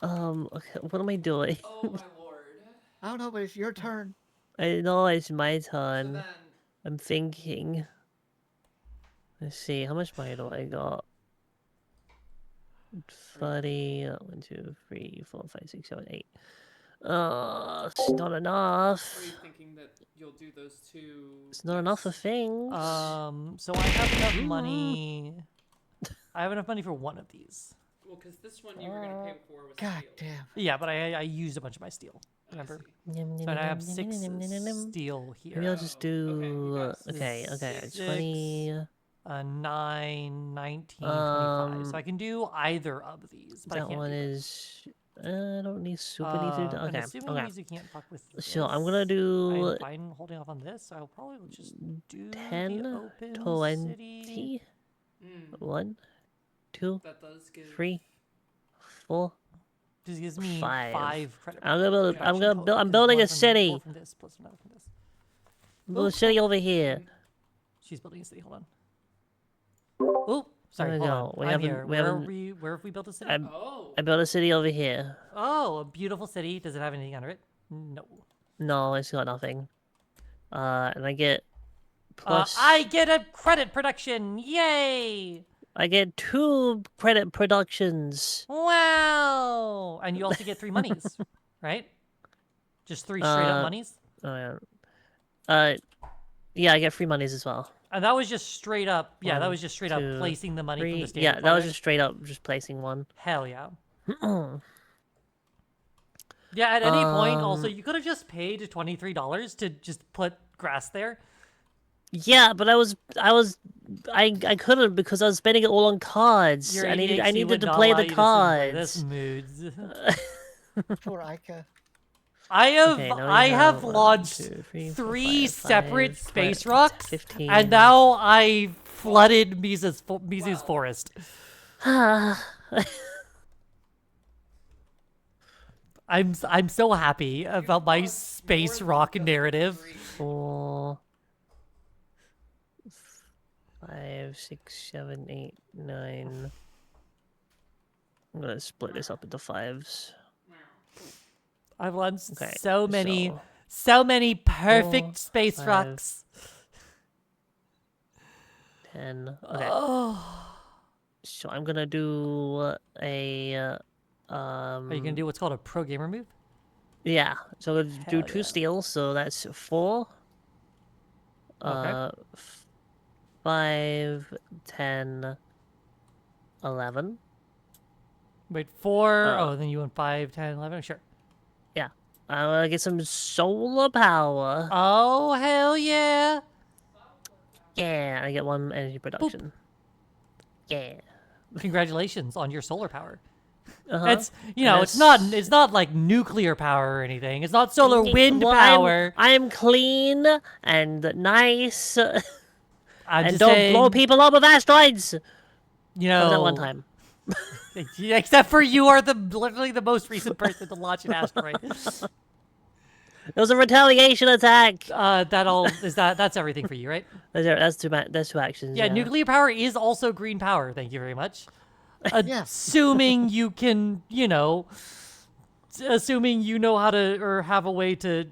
Okay, what am I doing? Oh my lord. I don't know, but it's your turn. I know it's my So turn. then, I'm thinking. Let's see, how much money do I got? 30, 1, 2, 3, 4, 5, 6, 7, 8. It's not enough. are you thinking that you'll do those two? It's not enough for things. So I have enough money. I have enough money for one of these. Well, because this one you were gonna pay for was God steel. damn. Yeah, but I used a bunch of my steel. Remember? So I have 6 steel here. Maybe I'll just do. Okay, Okay, Six. 20. 9, 19, 25. So I can do either of these. But I That can't one do is. I don't need super need to. I'm Okay, assuming okay. Mizu can't fuck with this. So I'm gonna do I'm fine holding off on this. So I'll probably just do 10, the open 20. city. 1, 2, That does give. 3, 4. Just gives me 5. 5 credit. I'm gonna build. I'm Actually, gonna build. I'm building a city. More from this, plus another from this. Build a city over here. She's building a city. Hold on. Oh, sorry. There we Hold go. on. We I'm haven't- here. we Where haven't- where have we built a city? Oh. I built a city over here. Oh, a beautiful city. Does it have anything under it? No. No, it's got nothing. And I get plus. I get a credit production. Yay! I get 2 credit productions. Wow! And you also get 3 monies, right? Just 3 straight up monies. Oh yeah. Yeah, I get free monies as well. And that was just straight up. Yeah, that 1, was just straight up 2, placing the money from the 3. standard. Yeah, that was project. just straight up just placing one. Hell yeah. Yeah, at any point, also, you could have just paid $23 to just put grass there. Yeah, but I couldn't because I was spending it all on cards. Your I ADHD needed would to not play allow the you to simply play this cards. moods. Poor Ica. Okay, now we I have have 1, launched 2, 3, 4, 3 5, separate 5, space rocks, 15. and now I flooded Mizu's forest. I'm so happy about my space rock narrative. 4, 5, 6, 7, 8, 9. I'm gonna split this up into 5s. I've launched Okay, so many perfect 4, space 5, rocks. 10. Okay. Oh. So I'm gonna do a Are you gonna do what's called a pro gamer move? yeah. So I'm gonna do Hell 2 yeah. steals, so that's 4. Okay. 5, 10, 11. Wait, 4. Uh, Oh, then you went 5, 10, 11. Sure. yeah. I'm gonna get some solar power. Oh, hell yeah. Yeah, I get 1 energy production. Yeah. Congratulations on your solar power. Uh-huh. It's it's not like nuclear power or anything. It's not solar wind Well, power. I'm clean and nice, I'm and just don't blow saying, people up with asteroids. you That was that know, one time. except for you are literally the most recent person to launch an asteroid. It was a retaliation attack. That's everything for you, right? That's 2 actions. Yeah, Yeah. nuclear power is also green power. Thank you very much. Yeah. Assuming you can, assuming you know how to or have a way to,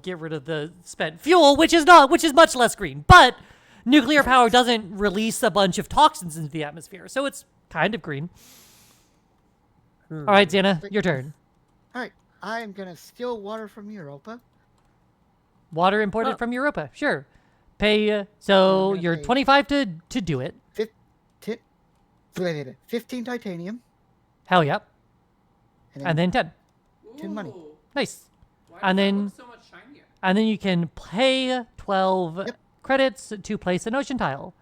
get rid of the spent fuel, which is much less green. But nuclear power doesn't release a bunch of toxins into the atmosphere, so it's kind of green. All right, Xana, your turn. All right. I am gonna steal water from Europa. Water imported from Europa, sure. Pay. So gonna you're pay 25 to do it. 15 titanium. Hell yeah. And And then 10. 10 money. Ooh. Nice. Why And does that then look so much shinier? and then you can pay 12 Yep. credits to place an ocean tile.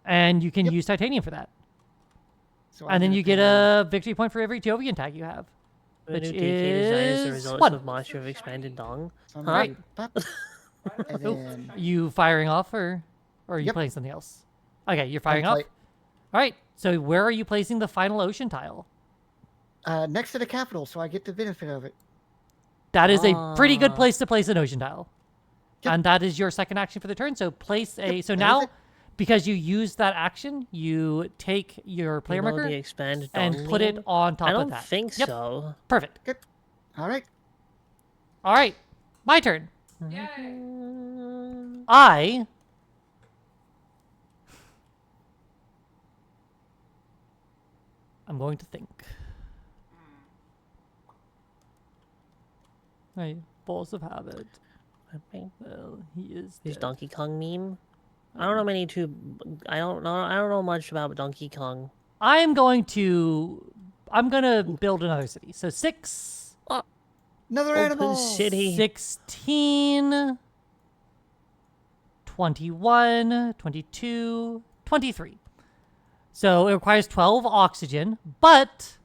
And you can Yep. use titanium for that. So And then you get a victory point for every Jovian tag you have. The Which new DK design is the is results 1. of Master of Expanded Dong. So I'm Huh? gonna pop, and Oh, then you firing off or are you Yep. playing something else? Okay, you're firing I'm off. play- All right. So where are you placing the final ocean tile? next to the capital, so I get the benefit of it. That is a pretty good Ah. place to place an ocean tile. Yep. And that is your second action for the turn. So place a. Yep, So that is now, it. because you use that action, you take your player You know marker the expanded and Dong put it meme? on top I of don't that. think Yep. so. Perfect. Good. All right. All right. My turn. Yay! I'm going to think. Right. Balls of habit. Well, he is This dead. Donkey Kong meme. I don't know many too. I don't know much about Donkey Kong. I'm gonna build another city. So 6, Another Open animal. city. 16, 21, 22, 23. So it requires 12 oxygen, but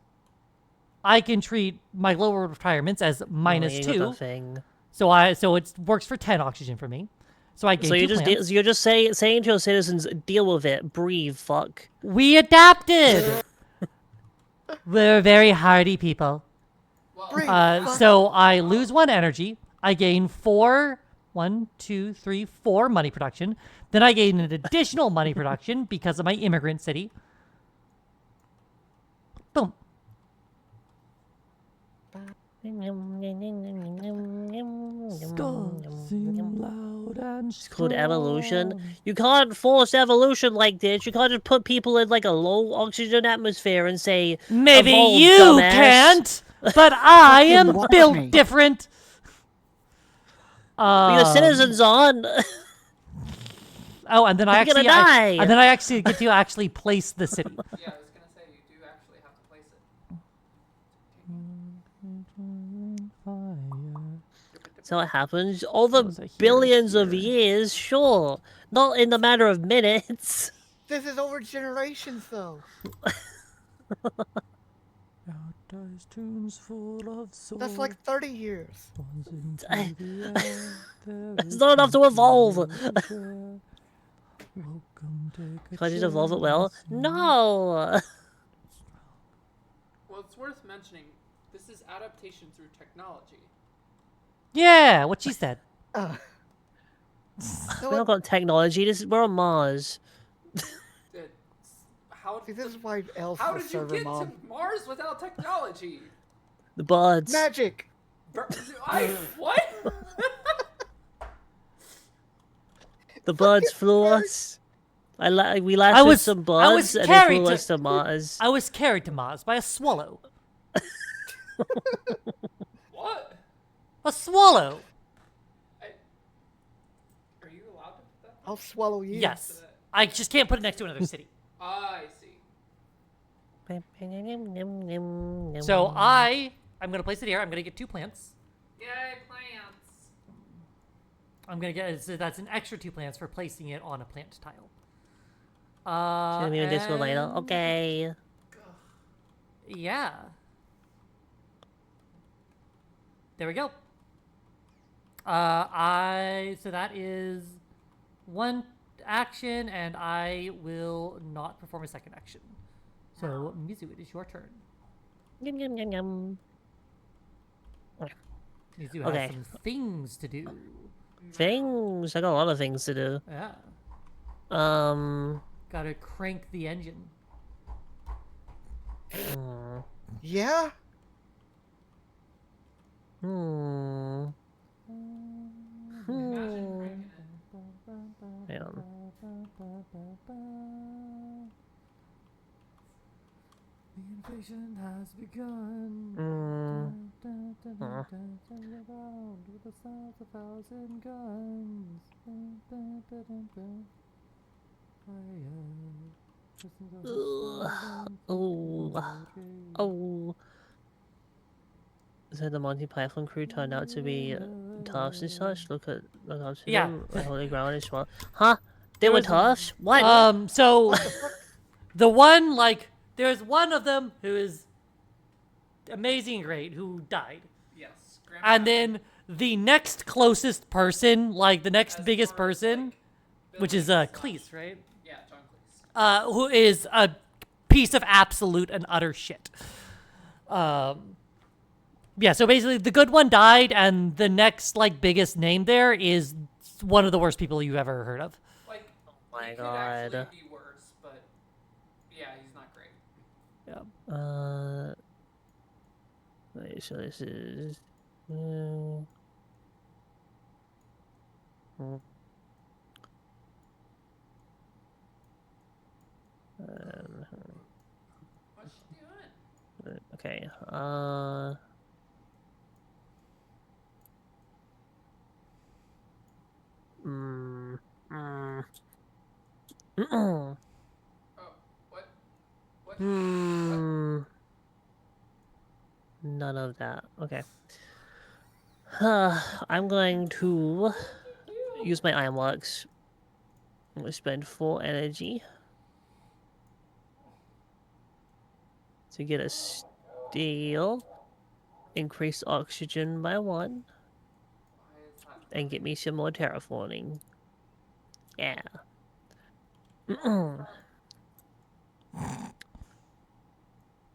I can treat my lower requirements as minus you got the 2. thing. So it works for 10 oxygen for me. So I gain So 2 plants. you're just saying to your citizens, deal with it, breathe, fuck. We adapted. We're very hardy people. Breathe. So I lose 1 energy. I gain 4, 1, 2, 3, 4 money production. Then I gain an additional money production because of my immigrant city. Boom. It's called evolution. You can't force evolution like this. You can't just put people in like a low oxygen atmosphere and say, Maybe "Evolve, you dumbass." can't, but I am watch built me. different. Your citizens on. Oh, and then I You're gonna actually, die. and then I actually get to actually place the city. Yeah, I was gonna say you do actually have to place it. So it happens. All the Was it here, billions of here? years, sure. Not in the matter of minutes. This is over generations, though. Outdoors tunes full of soul. That's like 30 years. It's not enough to evolve. Can I just evolve it well? No! Well, it's worth mentioning, this is adaptation through technology. Yeah, what she said. Uh, We don't got technology. We're on Mars. See, this is why Elf How was did you server get mom. to Mars without technology? The birds. Magic! What? The birds flew us. We lashed I with was- some I was birds and they carried flew to- us to Mars. I was carried to Mars by a swallow. What? A swallow. Are you allowed to put that? I'll swallow you. Yes. I just can't put it next to another city. I see. So I'm gonna place it here. I'm gonna get 2 plants. Yay, plants. I'm gonna get so that's an extra 2 plants for placing it on a plant tile. Should we do this one later? and- Okay. Yeah. There we go. So that is 1 action, and I will not perform a second action. So Mizu, it is your turn. Yum yum yum yum. Mizu Okay. has some things to do. Things. I got a lot of things to do. Yeah. Gotta crank the engine. Yeah? Hmm. Imagine cranking it. Hang on. The invasion has begun. With the sound of 1,000 guns. Oh. So the Monty Python crew turned out to be toughs and such. Look up to Yeah. them. The Holy Ground as well. Huh? They There were was a- toughs? What? So the one, like, there's one of them who is amazing and great who died. Yes. And then the next closest person, like the next As biggest far as, person, like, which is buildings, Cleese, right? Yeah, John Cleese. Who is a piece of absolute and utter shit. Yeah, so basically the good one died, and the next, like, biggest name there is one of the worst people you've ever heard of. Like, my he could God. actually be worse, but yeah, he's not great. Yeah. Wait, so this is. What's she doing? Okay. Oh, what? What? None of that. Okay. I'm going to use my ironworks. I'm going to spend 4 energy to get a steel, increase oxygen by 1, Why is that? and get me some more terraforming. Yeah.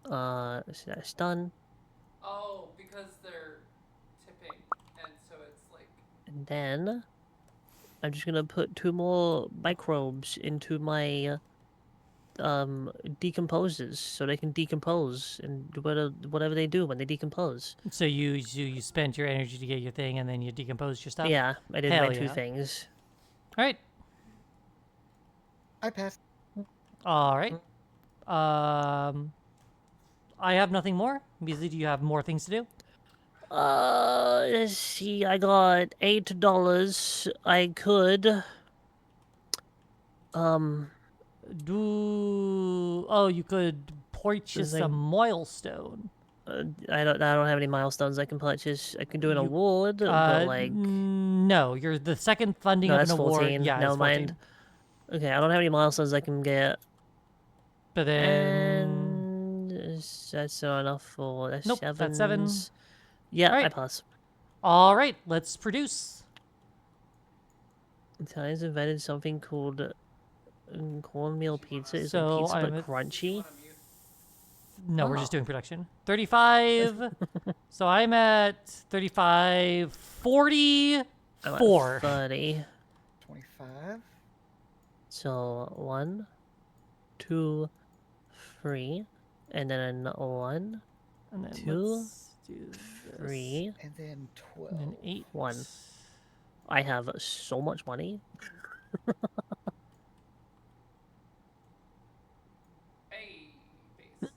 So that's done. Oh, because they're tipping, and so it's like. And then I'm just gonna put 2 more microbes into my decomposers so they can decompose and do whatever they do when they decompose. So you spent your energy to get your thing, and then you decomposed your stuff? Yeah, I did Hell my 2 yeah. things. All right. I passed. All right. I have nothing more. Beasley, do you have more things to do? Let's see, I got $8. I could You could purchase There's, like- some moilstone. I don't have any milestones I can purchase. I can do an award, but like no, you're the second funding no, of an that's award. 14. Yeah, Never it's 14. mind. Okay, I don't have any milestones I can get. But then And that's not enough for that's nope, that's 7. Yeah, All right. I pass. All right, let's produce. Italians invented something called cornmeal pizza. It's So like pizza I'm but at- crunchy. No, we're just doing production. 35. So I'm at 35, 44. I'm at 30. 25. So 1, 2, 3, and then another 1, And then 2, let's do this. 3, And then 12. And then 8. 1. I have so much money. Hey, base.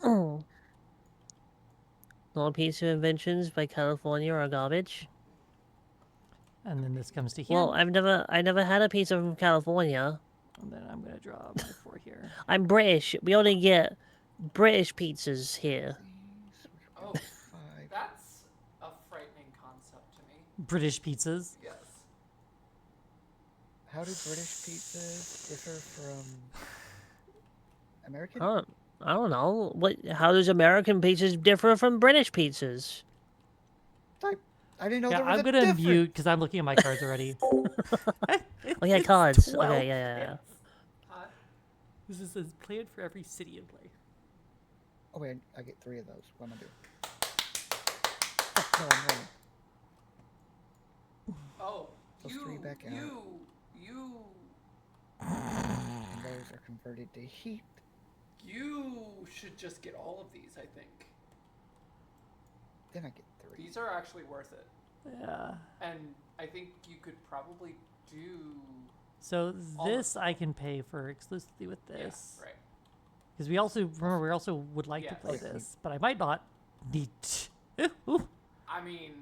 All pizza inventions by California are garbage. And then this comes to here. Well, I never had a pizza from California. And then I'm gonna draw my 4 here. I'm British. We only get British pizzas here. Oh, 5. that's a frightening concept to me. British pizzas. Yes. How do British pizzas differ from American? I don't know. How does American pizzas differ from British pizzas? I didn't know Yeah, there was I'm a gonna difference. mute because I'm looking at my cards already. Oh yeah, It's cards. 12. Okay, yeah. Hot. This is planned for every city in play. Oh wait, I get 3 of those. What am I doing? Oh, no, I'm rolling. Oh, Those you, 3 back out. you. And those are converted to heat. You should just get all of these, I think. Then I get 3. These are actually worth it. Yeah. And I think you could probably do... So All this I can pay for exclusively with this. Yeah, right. Because we also, remember, we also would like to Yes. play Okay. this, but I might not need to. Ooh. I mean...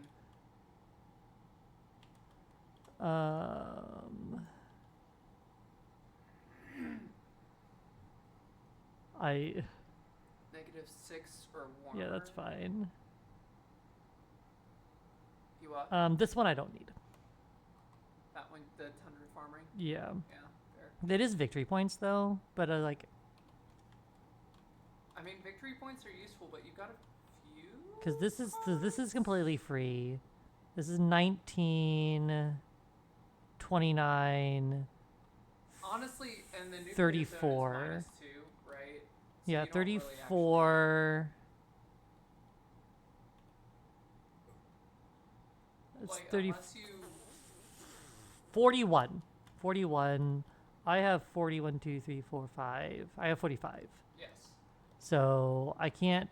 I, -6 or warmer. yeah, that's fine. You up? This one I don't need. That one, the tundra farming? Yeah. Yeah, fair. It is victory points though, but like, I mean, victory points are useful, but you got a few? because this is completely free. This is 19, 29, Honestly, and the nuclear 34. zone is -2, right? So yeah, you don't really actually- 34. It's like, 30, unless you... 41. 41. I have 41, 2, 3, 4, 5. I have 45. Yes. So I can't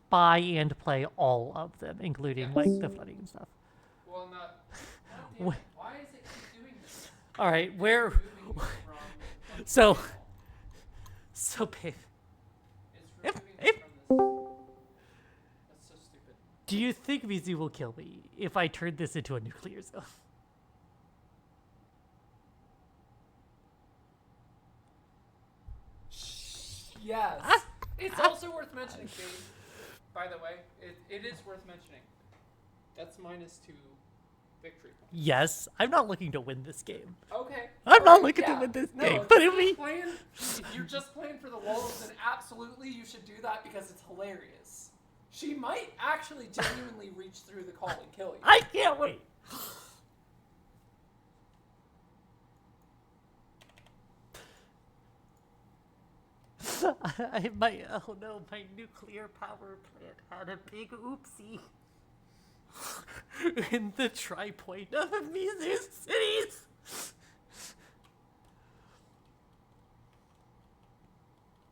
buy and play all of them, including like the Yes. flooding and stuff. Well, not... God damn it, why is it keep doing this? All right, where? Moving you from... like, So- the wall. So, babe, It's removing you from this... That's so stupid. do you think Mizu will kill me if I turn this into a nuclear zone? Yes. It's also worth mentioning, Kate. By the way, it is worth mentioning. That's -2 victory points. Yes, I'm not looking to win this game. Okay. I'm not alright, looking to yeah. win this No, game, if but you're it'll be- just playing, if you're just playing for the walls, then absolutely you should do that because it's hilarious. She might actually genuinely reach through the call and kill you. I can't wait. Oh no, my nuclear power plant had a big oopsie in the tri-point of Mizu cities.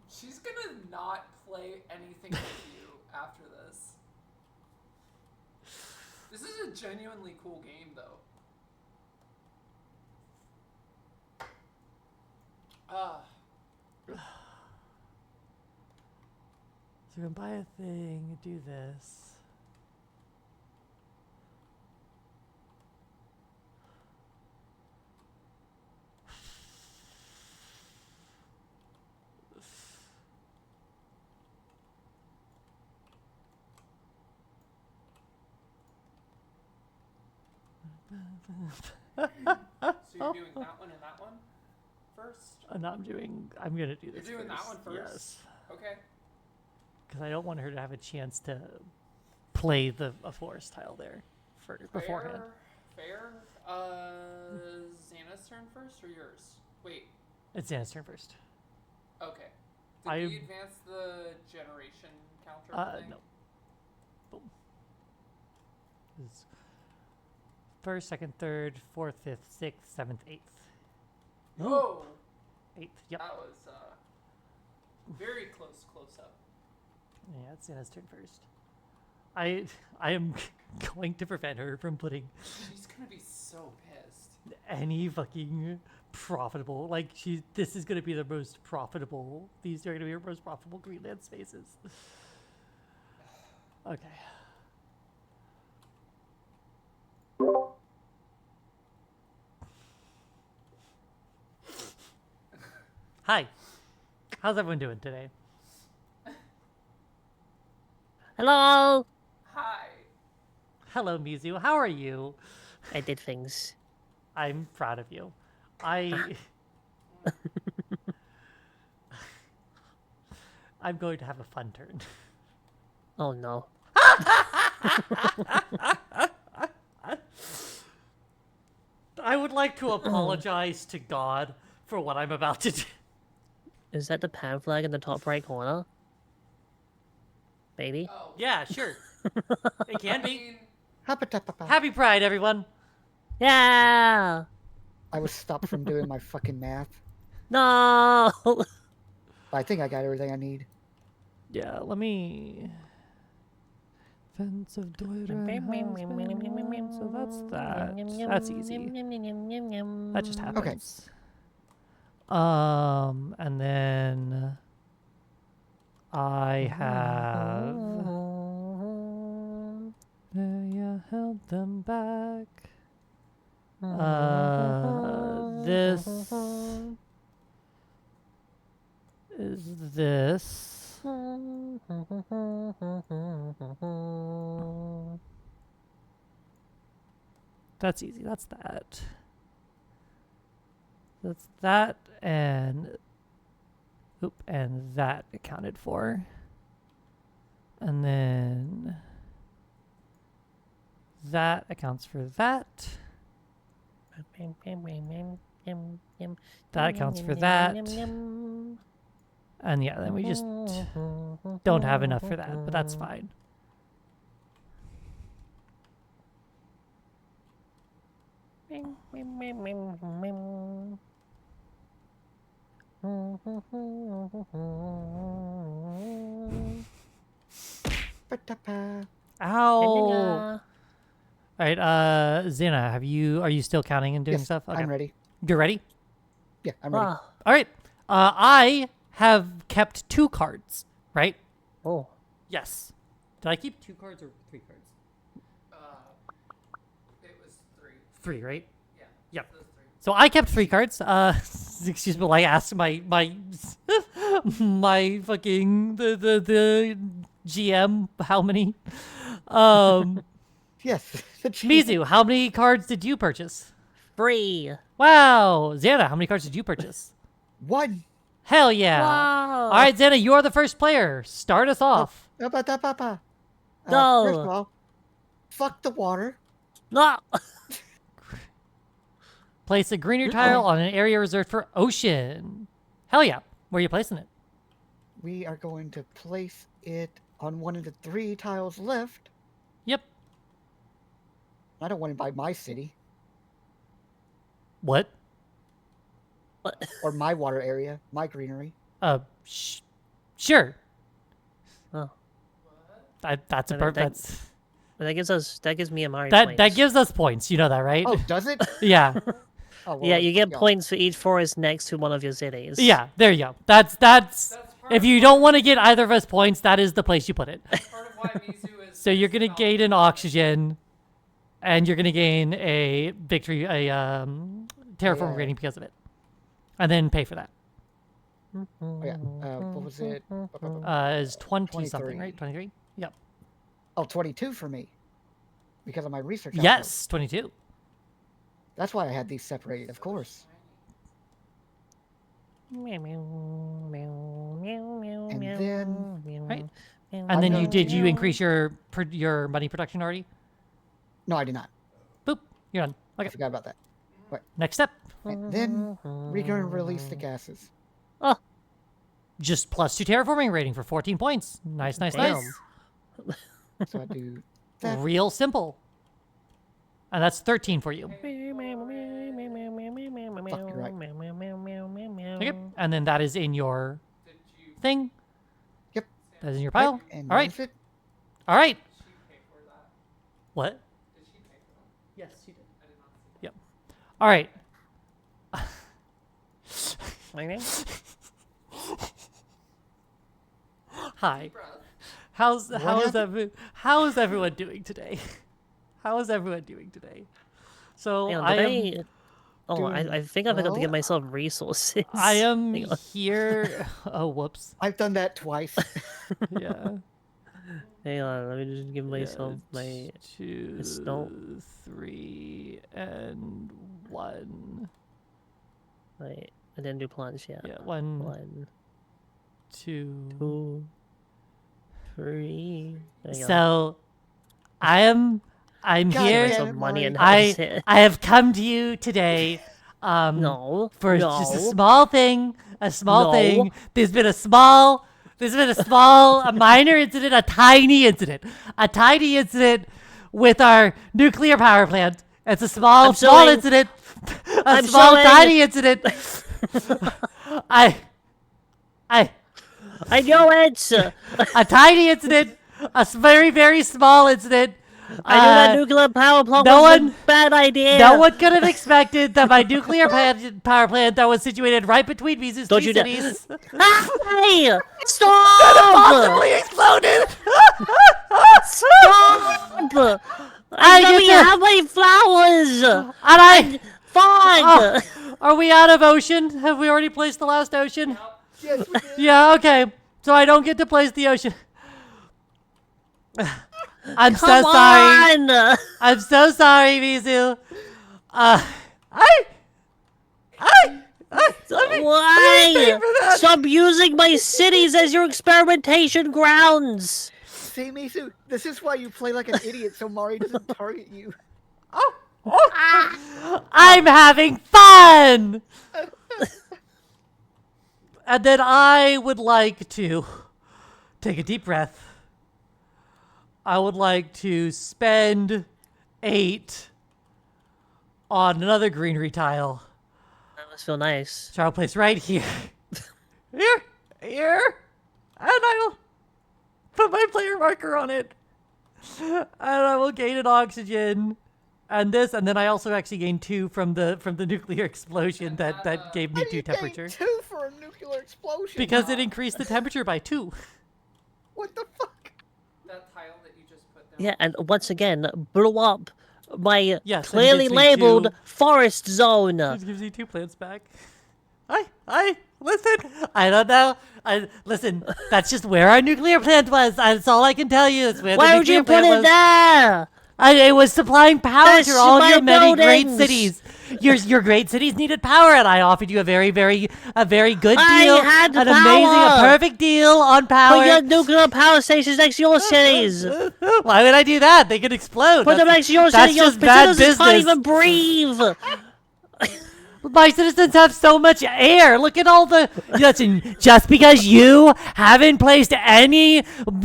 She's gonna not play anything with you after this. This is a genuinely cool game, though. So we can buy a thing, do this. So you're doing that one and that one first? No, I'm gonna do this. You're doing that one first? Yes. Okay. Because I don't want her to have a chance to play a forest tile there beforehand. Fair. Xana's turn first or yours? Wait. It's Xana's turn first. Okay. Did we advance the generation counter thing? No. Boom. It's first, second, third, fourth, fifth, sixth, seventh, eighth. Whoa! Eighth, yep. That was very close up. Yeah, it's Xana's turn first. I am going to prevent her from putting She's gonna be so pissed. any fucking profitable, like, this is gonna be the most profitable, these are gonna be her most profitable Greenland spaces. Okay. Hi. How's everyone doing today? Hello! Hi. Hello, Mizu. How are you? I did things. I'm proud of you. I'm going to have a fun turn. Oh no. I would like to apologize to God for what I'm about to do. Is that the pan flag in the top right corner? Baby? Oh. Yeah, sure. It can I be. mean, Happy Pride, everyone. Yeah! I was stopped from doing my fucking math. No! But I think I got everything I need. Yeah, let me... Fence of Doira has been... So that's that. That's easy. That just happens. And then... I have... There you held them back. This... is this. That's easy. That's that. That's that and and that accounted for. And then that accounts for that. That accounts for that. And yeah, then we just don't have enough for that, but that's fine. Ow! All right, Xana, are you still counting and doing Yes, stuff? Okay. I'm ready. You're ready? Yeah, I'm ready. Ah. All right. I have kept 2 cards, right? Oh. Yes. Did I keep 2 cards or 3 cards? it was 3. 3, right? Yeah. Yep. Those 3. So I kept 3 cards. Excuse me, like I asked my my fucking the GM how many. Yes. Mizu, how many cards did you purchase? Free! Wow. Xana, how many cards did you purchase? 1. Hell yeah. Wow! All right, Xana, you are the first player. Start us off. No! First of all, fuck the water. No! Place a greener tile on an area reserved for ocean. Hell yeah. Where are you placing it? We are going to place it on one of the 3 tiles left. Yep. I don't want it by my city What? What? or my water area, my greenery. Sure. Oh. That's a That- perfect. That gives me a Mari That points. gives us points. You know that, right? Oh, does it? Yeah. Oh, well, Yeah, you get yeah. points for each forest next to one of your cities. Yeah. There you go. That's. Part If of you why- don't want to get either of us points, that is the place you put it. Part of why Mizu is. So you're gonna gain an oxygen, and you're gonna gain a victory, terraform rating because of it, and then pay for that. Oh, yeah. What was it? Is 20 something, 23. right? 23. Yep. Oh, 22 for me. Because of my research. output. Yes, 22. That's why I had these separated, of course. And then... Right. And then did you increase your money production already? No, I did not. Boop. You're done. I Okay. forgot about that. Right. Next step. And then we're going to release the gases. Oh, Just +2 terraforming rating for 14 points. Nice. damn. So I do that. Real simple. And that's 13 for you. Fuck, you're right. Okay. And then that is in your Did you thing. Yep. That is in your pile. And All right. that's it. All right. she pay for that? What? Did she pay for that? Yes, she did. I did not see. Yep. All right. My name? Hi. Breath. How is everyone doing today? How is everyone doing today? So Damn, I am did Oh, I think I forgot to give myself resources. I am Hang on. here. Oh, whoops. I've done that twice. Yeah. Hang on, let me just give myself my... 2, no. 3, and 1. Wait, I didn't do plunge yet. Yeah, 1, 1, 2. 2, 3. Hang on. So, I'm God here. damn Some it, money and Mari. I have come to you today. No. For no. just a small thing. A small No. thing. There's been a minor incident, a tiny incident with our nuclear power plant. It's a small showing- incident. I'm Small, showing- tiny incident. I know it! a tiny incident. A very, very small incident. I knew that nuclear power plant no was one- a bad idea! No one could have expected that my nuclear power plant that was situated right between Mizu's Don't two you dare- cities Hey! Stop! possibly exploded. Stop! I Let get me to- have my flowers! And I Fuck! are we out of ocean? Have we already placed the last ocean? Yes, we did. Yeah, okay. So I don't get to place the ocean. I'm so Come sorry. on! I'm so sorry, Mizu. Why? Stop using my cities as your experimentation grounds! See, Mizu, this is why you play like an idiot so Mari doesn't target you. I'm having fun. And then I would like to take a deep breath. I would like to spend 8 on another greenery tile. That must feel nice. So I'll place right here. Here. And I will put my player marker on it. And I will gain an oxygen. And this, and then I also actually gained 2 from the nuclear explosion that gave me How do 2 you temperature. gain 2 for a nuclear explosion? Because it increased the temperature by 2. What the fuck? That tile that you just put down. Yeah, and once again, blew up my Yes, and it clearly gives me labeled 2. forest zone. This gives you 2 plants back. Listen. I don't know. Listen. That's just where our nuclear plant was. That's all I can tell you. It's where Why the would you nuclear put plant it was. there? It was supplying power That's to all of my your many great buildings. cities. Your great cities needed power, and I offered you a very good deal, I had an amazing, a power. perfect deal on power. Put your nuclear power stations next to your cities. Why would I do that? They could explode. Put them That's- next to your that's city. Your just bad citizens can't business. even breathe. My citizens have so much air. Look at all the. Listen, just because you haven't placed any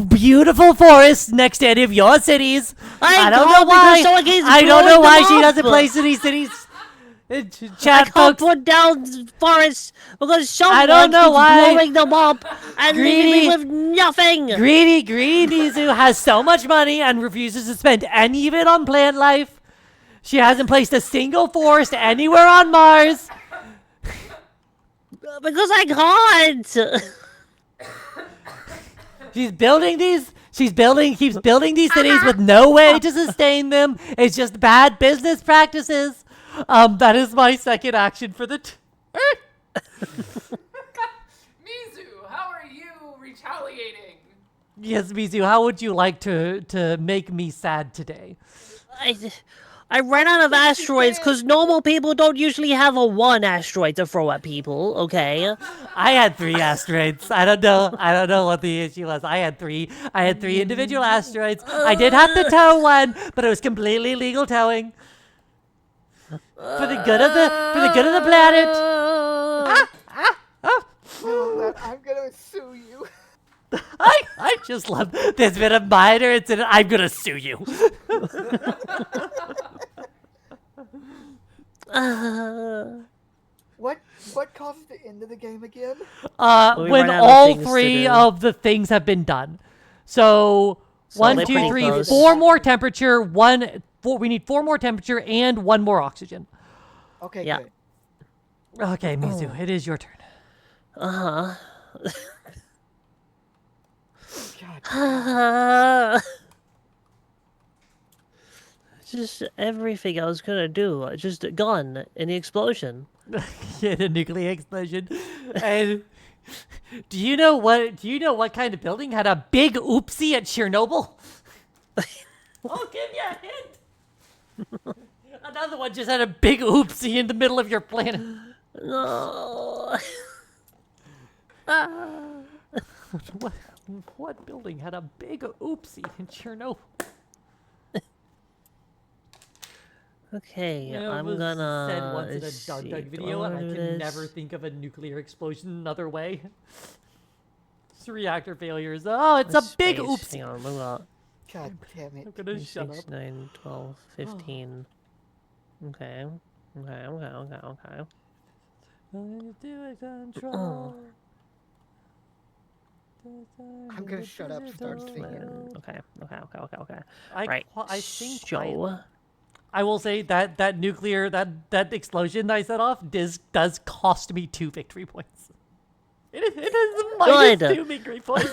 beautiful forests next to any of your cities, I don't know can't because why. someone keeps I don't know blowing why them she up. doesn't place any cities. I Chat can't folks. put down forests because someone I don't know keeps why. blowing them up and leaving me Greedy. with nothing. Greedy Mizu has so much money and refuses to spend any of it on plant life. She hasn't placed a single forest anywhere on Mars. Because I can't. Keeps building these cities with no way to sustain them. It's just bad business practices. That is my second action for the Mizu, how are you retaliating? Yes, Mizu, how would you like to make me sad today? I ran out of asteroids because normal people don't usually have a 1 asteroid to throw at people, okay? I had 3 asteroids. I don't know what the issue was. I had 3 individual asteroids. I did have to tow one, but it was completely legal towing. For the good of the planet. I'm gonna sue you. I just love there's been a minor incident. I'm gonna sue you. What causes the end of the game again? We When run out of all things to 3 do. of the things have been done. So one, they're two, pretty three, close. 4 more temperature. We need 4 more temperature and 1 more oxygen. Okay, Yeah. good. Okay, Mizu, it is your turn. God. Just everything I was gonna do, just gone in the explosion. Yeah, the nuclear explosion. And do you know what kind of building had a big oopsie at Chernobyl? I'll give you a hint. Another one just had a big oopsie in the middle of your planet. No. What building had a big oopsie in Chernobyl? Okay, It I'm was gonna. said once in a let's Doug see, Doug do video, I and I wanna do can this? never think of a nuclear explosion another way. It's reactor failures. Oh, it's a big Space. oopsie. Hang on, move on. God damn it. I'm gonna shut 6, up. 9, 12, 15. Okay. Okay. Control. I'm gonna shut up, start singing. Okay. I think So, I will say that that explosion that I set off does cost me 2 victory points. It is minus Good. 2 victory points.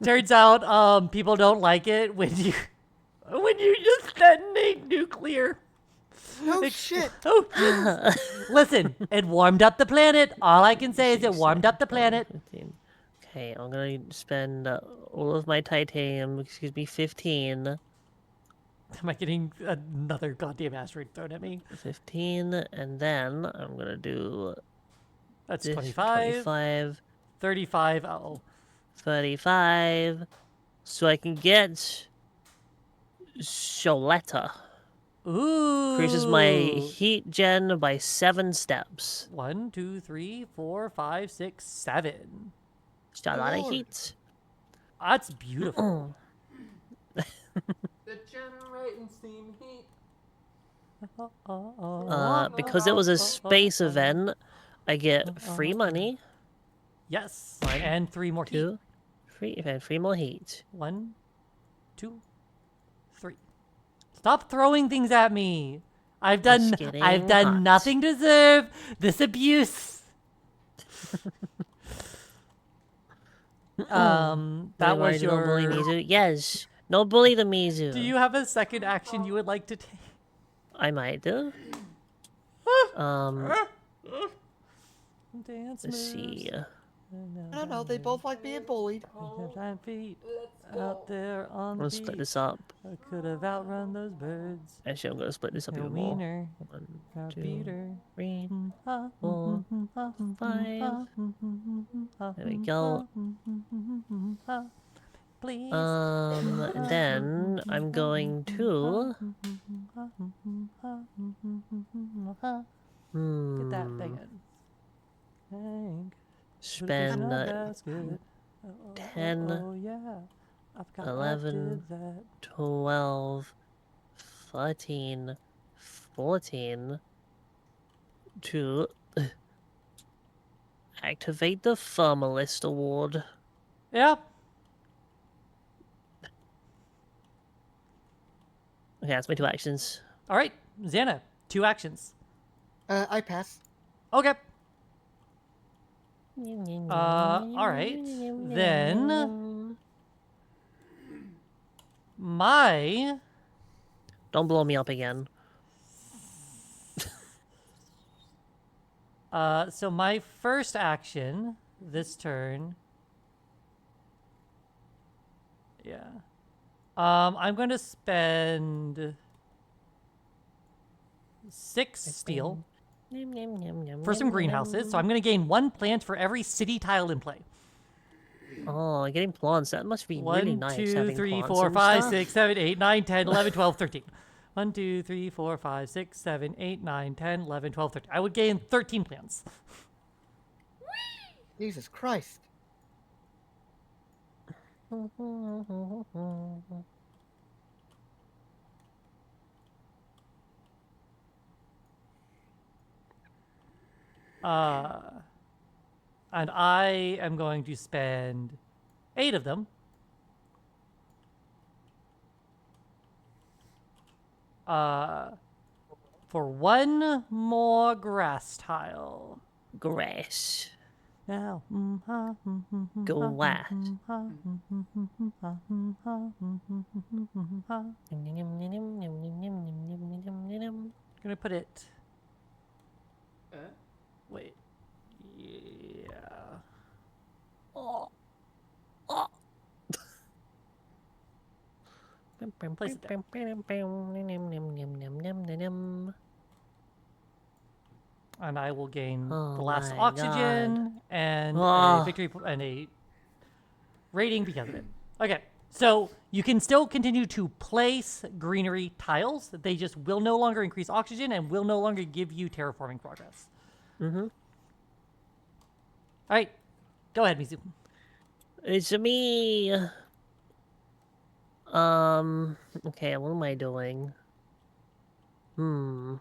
Turns out people don't like it when you just detonate nuclear. No shit. Oh, listen, it warmed up the planet. All I can say is it warmed up the planet. 15. Okay, I'm gonna spend all of my titanium. Excuse me, 15. Am I getting another goddamn asteroid thrown at me? 15, and then I'm gonna do That's this 25, 25, 35. Uh-oh. 35, so I can get Sholetta. Ooh. Increases my heat gen by 7 steps. 1, 2, 3, 4, 5, 6, 7. Just a lot of Lord. heat. That's beautiful. The generating steam heat. Because it was a space event, I get free money. Yes. 1, And 3 more heat. 2, 3 more heat. 1, 2, 3. Stop throwing things at me. I've done getting nothing hot. to deserve this abuse. That was No bully your. Mizu? Yes. No bully the Mizu. Do you have a second action you would like to take? I might do. Dance Let's see. I don't know, they both like being bullied. Feet out there on I'm the gonna split beat. this up. I could have outrun those birds. Actually, I'm gonna split this up A even more. wiener, 1, a 2, beater. 3. 4, 4, 5. There we go. Please. And then I'm going to. Get that banging. Hank. Spend basket. 10, Oh yeah. I've got 11, did that. 12, 13, 14 to activate the Thermalist Award. Yeah. Okay, that's my 2 actions. All right, Xana, 2 actions. I pass. Okay. All right. Then my Don't blow me up again. so my first action this turn. Yeah. I'm going to spend 6 steel Yum, yum, yum, yum, for some yum, greenhouses. So yum. I'm going to gain 1 plant for every city tile in play. Oh, getting plants. That must be really 1, nice 2, having 3, plants 4, and 5, stuff. 6, 7, 8, 9, 10, 11, 12, 13. 1, 2, 3, 4, 5, 6, 7, 8, 9, 10, 11, 12, 13. I would gain 13 plants. Jesus Christ. And I am going to spend 8 of them for 1 more grass tile. Grass. Now, Grass. gonna put it. Uh, Wait. Yeah. Oh. Oh. Place it there. And I will gain Oh the last my oxygen and a Ah. victory and a rating because of it. Okay, so you can still continue to place greenery tiles. They just will no longer increase oxygen and will no longer give you terraforming progress. Mm-hmm. All right, go ahead, Mizu. It's me. Okay, what am I doing? Hmm.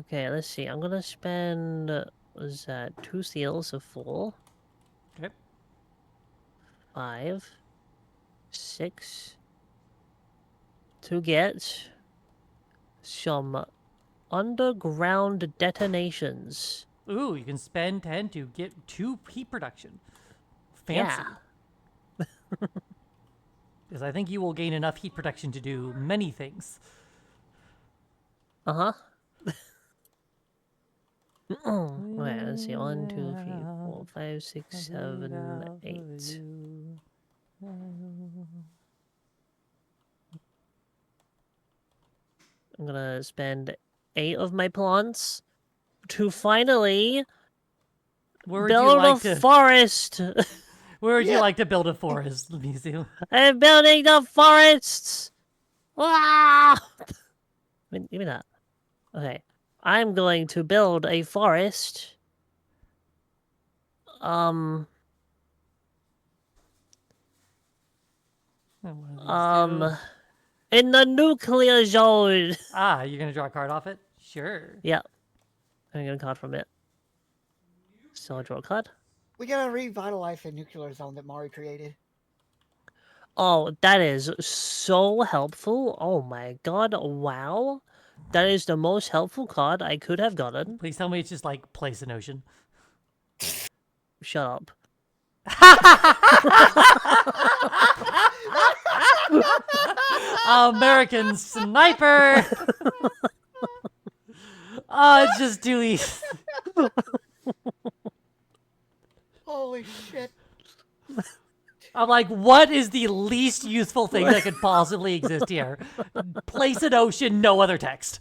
Okay, let's see. I'm gonna spend, was that 2 seals of 4? Okay. 5, 6, to get some underground detonations. Ooh, you can spend 10 to get 2 heat production. Fancy. Yeah. Because I think you will gain enough heat production to do many things. Uh-huh. Okay, let's see. 1, 2, 3, 4, 5, 6, 7, 8. I'm gonna spend 8 of my plants to finally Where would you build like a to? forest. Where would you Yeah. like to build a forest, Mizu? I'm building the forests. Ah! Give me that. Okay, I'm going to build a forest. One of these two. In the nuclear zone. Ah, you're gonna draw a card off it? Sure. Yeah, I'm gonna card from it. So I'll draw a card. We gotta revitalize the nuclear zone that Mari created. Oh, that is so helpful. Oh my god, wow. That is the most helpful card I could have gotten. Please tell me it's just like place an ocean. Shut up. American sniper. Oh, it's just too easy. Holy shit. I'm like, what is the least useful thing that could possibly exist here? Place an ocean, no other text.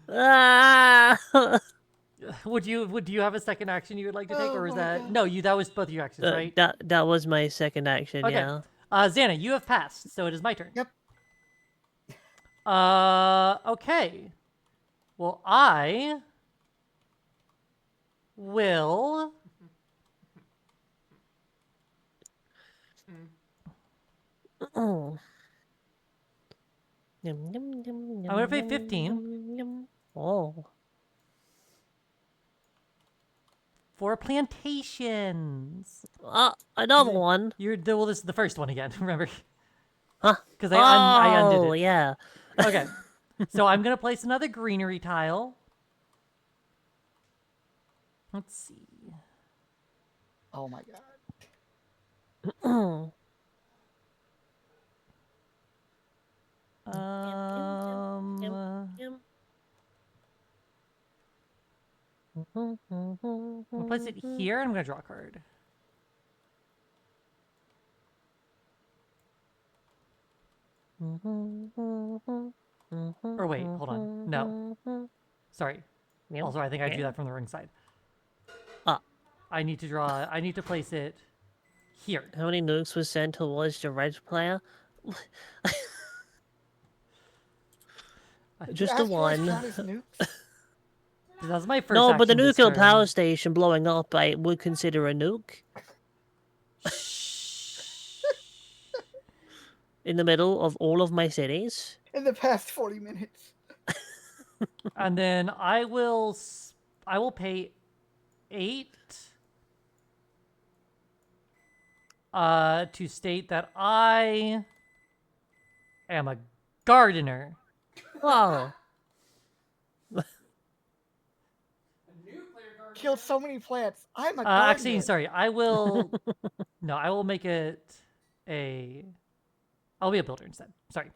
Ah! Do you have a second action you would like to take, Oh or is my that God. no? That was both your actions, right? That was my second action, Okay. yeah. Xana, you have passed, so it is my turn. Yep. Okay. Well, I will. Oh. I'm gonna pay 15 Oh. for plantations. Another one. Well, this is the first one again. Remember? Huh? Because I undid Oh, it. yeah. Okay. So I'm gonna place another greenery tile. Let's see. Oh my god. gonna place it here, and I'm gonna draw a card. Or wait, hold on. No. Sorry. Also, I think I drew that from the wrong side. Ah. I need to place it here. How many nukes was sent towards the red player? Just the Asteroids one. count as nukes? That's my first No, but the action this nuclear turn. power station blowing up, I would consider a nuke. In the middle of all of my cities. In the past 40 minutes. And then I will pay 8 to state that I am a gardener. Oh. Killed so many plants. I'm a gardener. Actually, sorry. I will. No, I will make it I'll be a builder instead. Sorry.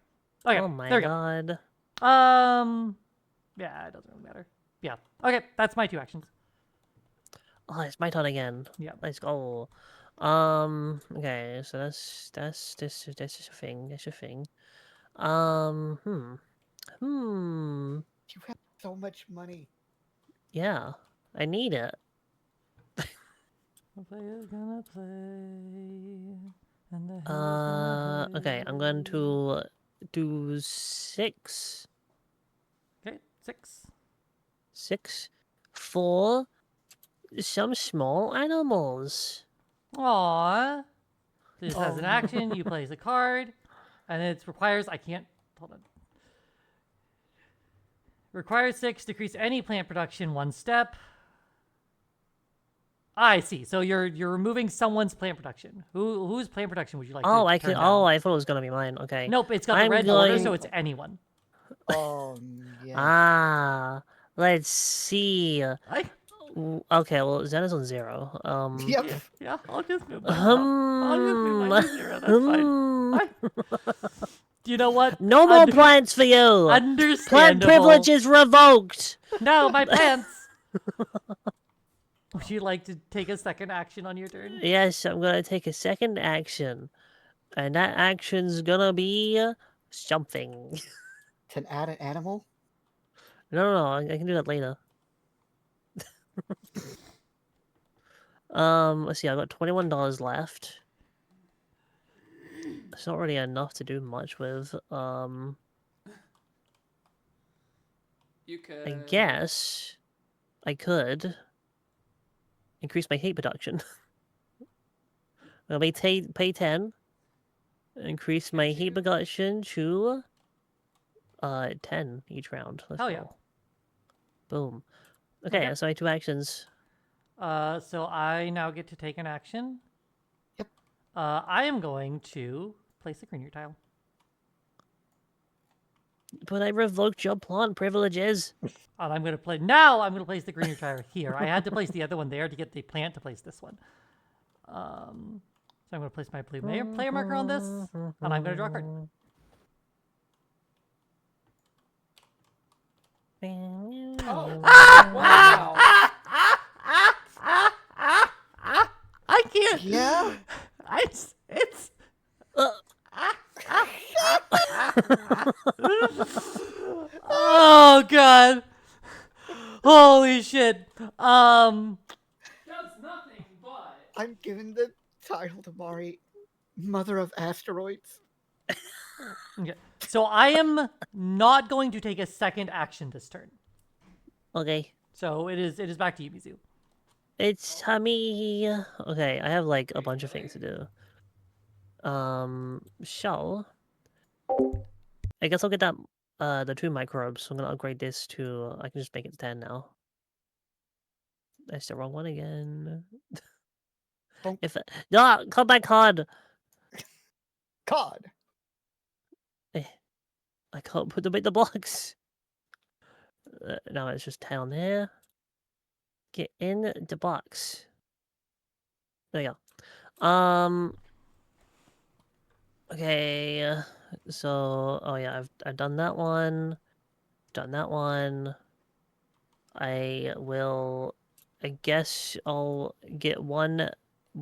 Okay. Oh my there we god. go. Yeah, it doesn't really matter. Yeah. Okay, that's my 2 actions. Oh, it's my turn again. Yeah. Let's go. Okay, so that's this is a thing. That's a thing. You have so much money. Yeah, I need it. The player's gonna play, and the head is gonna play. Okay, I'm going to do 6. Okay, 6. 6 for some small animals. Aww. This has an Oh. action. You place a card, and it requires. I can't. Hold on. Requires 6. Decrease any plant production 1 step. I see. So you're removing someone's plant production. Whose plant production would you like Oh, to I turn could. down? Oh, I thought it was gonna be mine. Okay. Nope, it's got the I'm red border, going- so it's anyone. Oh, yeah. Ah, let's see. I, Okay, well, Zen is on 0. Yep. yeah, I'll just move mine up. I'll just move mine to 0. That's fine. Do you know what? No more plants for you. Understandable. Plant privilege is revoked. No, my plants. Would you like to take a second action on your turn? Yes, I'm gonna take a second action, and that action's gonna be something. To add an animal? No, I can do that later. Let's see. I've got $21 left. It's not really enough to do much with. You could. I guess I could increase my heat production. I'll pay 10. Increase my heat production to 10 each round. Let's Hell go. yeah. Boom. Okay, Okay. that's my 2 actions. So I now get to take an action. Yep. I am going to place a greener tile. But I revoked your plant privileges. And I'm going to play. Now I'm going to place the greener tile here. I had to place the other one there to get the plant to place this one. So I'm going to place my blue player marker on this, and I'm going to draw a card. Oh, wow. I can't. Yeah? It's. Oh god. Holy shit. Does nothing but. I'm giving the title to Mari, Mother of Asteroids. Okay. So I am not going to take a second action this turn. Okay. So it is back to you, Mizu. It's me. Okay, I have like a bunch of things to do. So I guess I'll get that the 2 microbes. I'm gonna upgrade this to I can just make it to 10 now. That's the wrong one again. Bonk. If no, come back hard. God. I can't put them in the box. Now it's just down there. Get in the box. There you go. Okay. So, oh yeah, I've done that one. Done that one. I will I guess I'll get one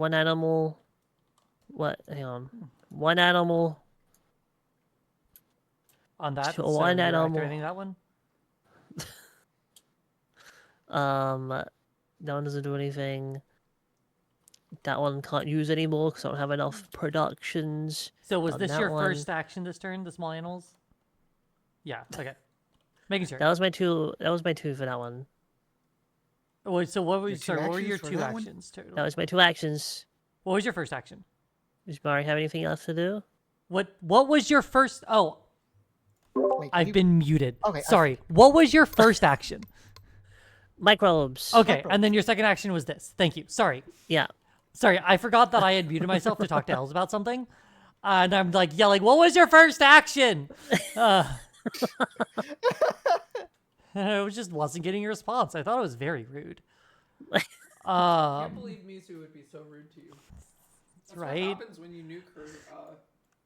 animal. What? Hang on. One animal. On that, So so one you're animal. activating that one. That one doesn't do anything. That one can't use anymore because I don't have enough productions. So was on this that your one. first action this turn? The small animals. Yeah. Okay. Making sure. That was my two. That was my two for that one. Wait, so what Your was? two Sorry, what were actions your for two that one? actions total? That was my two actions. What was your first action? Does Mari have anything else to do? What was your first? Oh, Wait, can I've you- been muted. Okay, I Sorry. What was your first action? Microbes. Okay, and then your second action was this. Thank you. Sorry. Yeah. Sorry, I forgot that I had muted myself to talk to Els about something. And I'm like yelling, "What was your first action?" And I just wasn't getting a response. I thought it was very rude. I can't believe Mizu would be so rude to you. That's right. what happens when you nuke her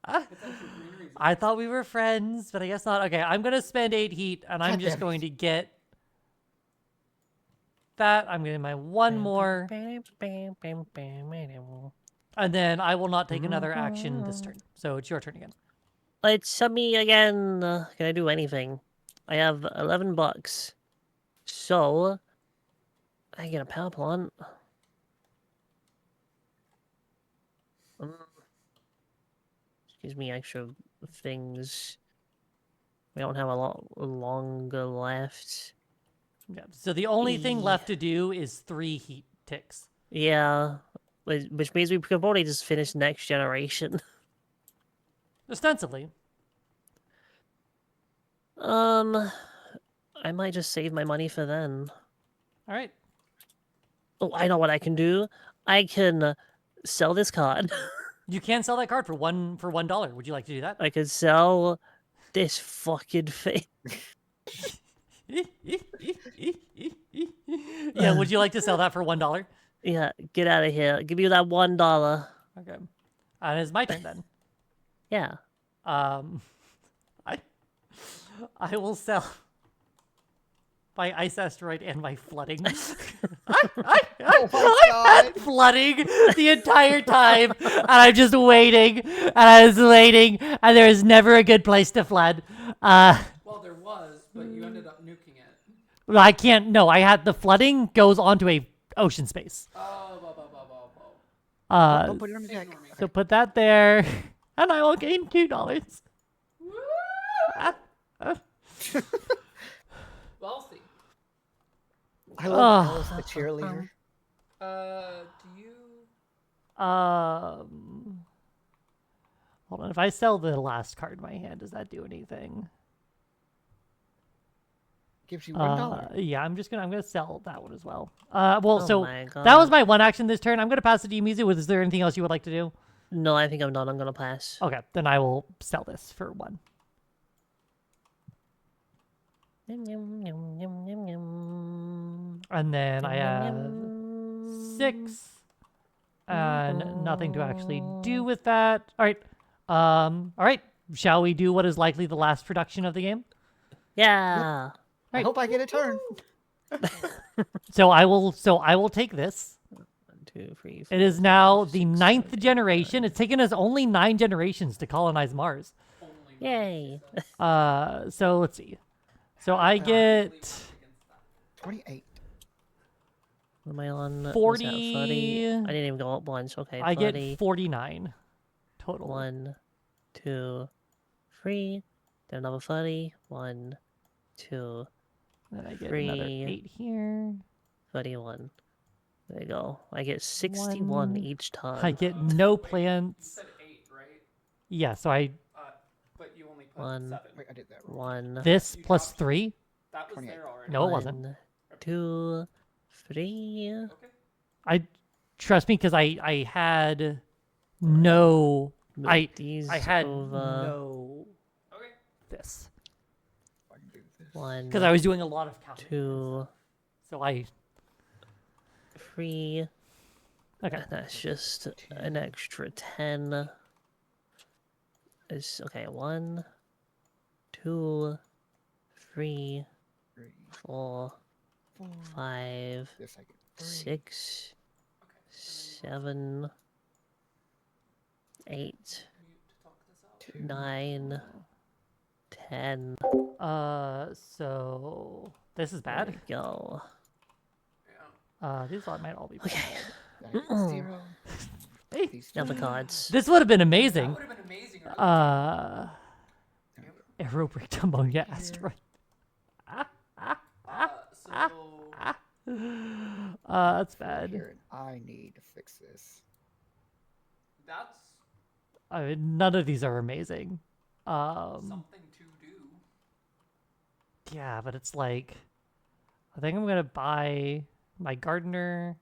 potential green reason. I thought we were friends, but I guess not. Okay, I'm going to spend 8 heat, and I'm God just damn it. going to get that. I'm getting my one more, and then I will not take another action this turn. So it's your turn again. It's me again. Can I do anything? I have $11. So I get a power plant. Gives me extra things. We don't have a lot longer left. Yeah. So the only thing left to do is 3 heat ticks. Yeah, which means we could probably just finish next generation. Ostensibly. I might just save my money for then. All right. Oh, I know what I can do. I can sell this card. You can sell that card for $1. Would you like to do that? I could sell this fucking thing. Yeah, would you like to sell that for $1? Yeah, get out of here. Give me that $1. Okay. And it's my turn then. Yeah. I will sell my ice asteroid and my flooding. Oh my I've had God. flooding the entire time, and I'm just waiting, and I was waiting, and there is never a good place to flood. Well, there was, but you ended up nuking it. I can't. No, I had the flooding goes onto a ocean space. Oh, Don't put it on the deck. Ignore me. So put that there, and I will gain $2. Wealthy. I love Alice the cheerleader. Do you... Hold on. If I sell the last card in my hand, does that do anything? Gives you $1. Yeah, I'm gonna sell that one as well. Well, Oh so my that was God. my one action this turn. I'm gonna pass it to you, Mizu. Is there anything else you would like to do? No, I think I'm done. I'm gonna pass. Okay, then I will sell this for 1. And then I have 6, and nothing to actually do with that. All right. All right. Shall we do what is likely the last production of the game? Yeah. I hope I get a turn. So I will take this. 1, 2, 3, It is now the 9th generation. It's taken us only 9 generations to colonize Mars. Yay. So let's see. So I get 28. What am I on? Was that 40. 30? I didn't even go up once. Okay, 30. I get 49 total. 1, 2, 3. Then another 30. 1, 2, Then I get another 3. 8 here. 31. There you go. I get 61 One. each time. I get no You plants. said 8, right? Yeah, so I But you only put 1. 7. Wait, I did that wrong. 1. this You plus dropped- 3. That was 28. there already. No, it wasn't. 1, 2, 3. Okay. I trust me because I had no. Move I these had over. no Okay. this I can do this. 1, because I was doing a lot of counting. 2, So I 3. okay. And that's just an extra 10. It's okay. 1, 2, 3, 3, 4, 4. 5, This I get. 6, Okay. 7, 8, Mute to talk this out. 2. 9, 10. So this is There bad. we go. Yeah. These might all be pretty Okay. bad. That is 0. Hey, These Now 2. the cards. this would have been That amazing. would have been amazing. Early There we go. Arrow breakdown ammonia Here. asteroid. so That's Right bad. here, and I need to fix this. that's I mean, none of these are amazing. something to do. Yeah, but it's like, I think I'm gonna buy my gardener.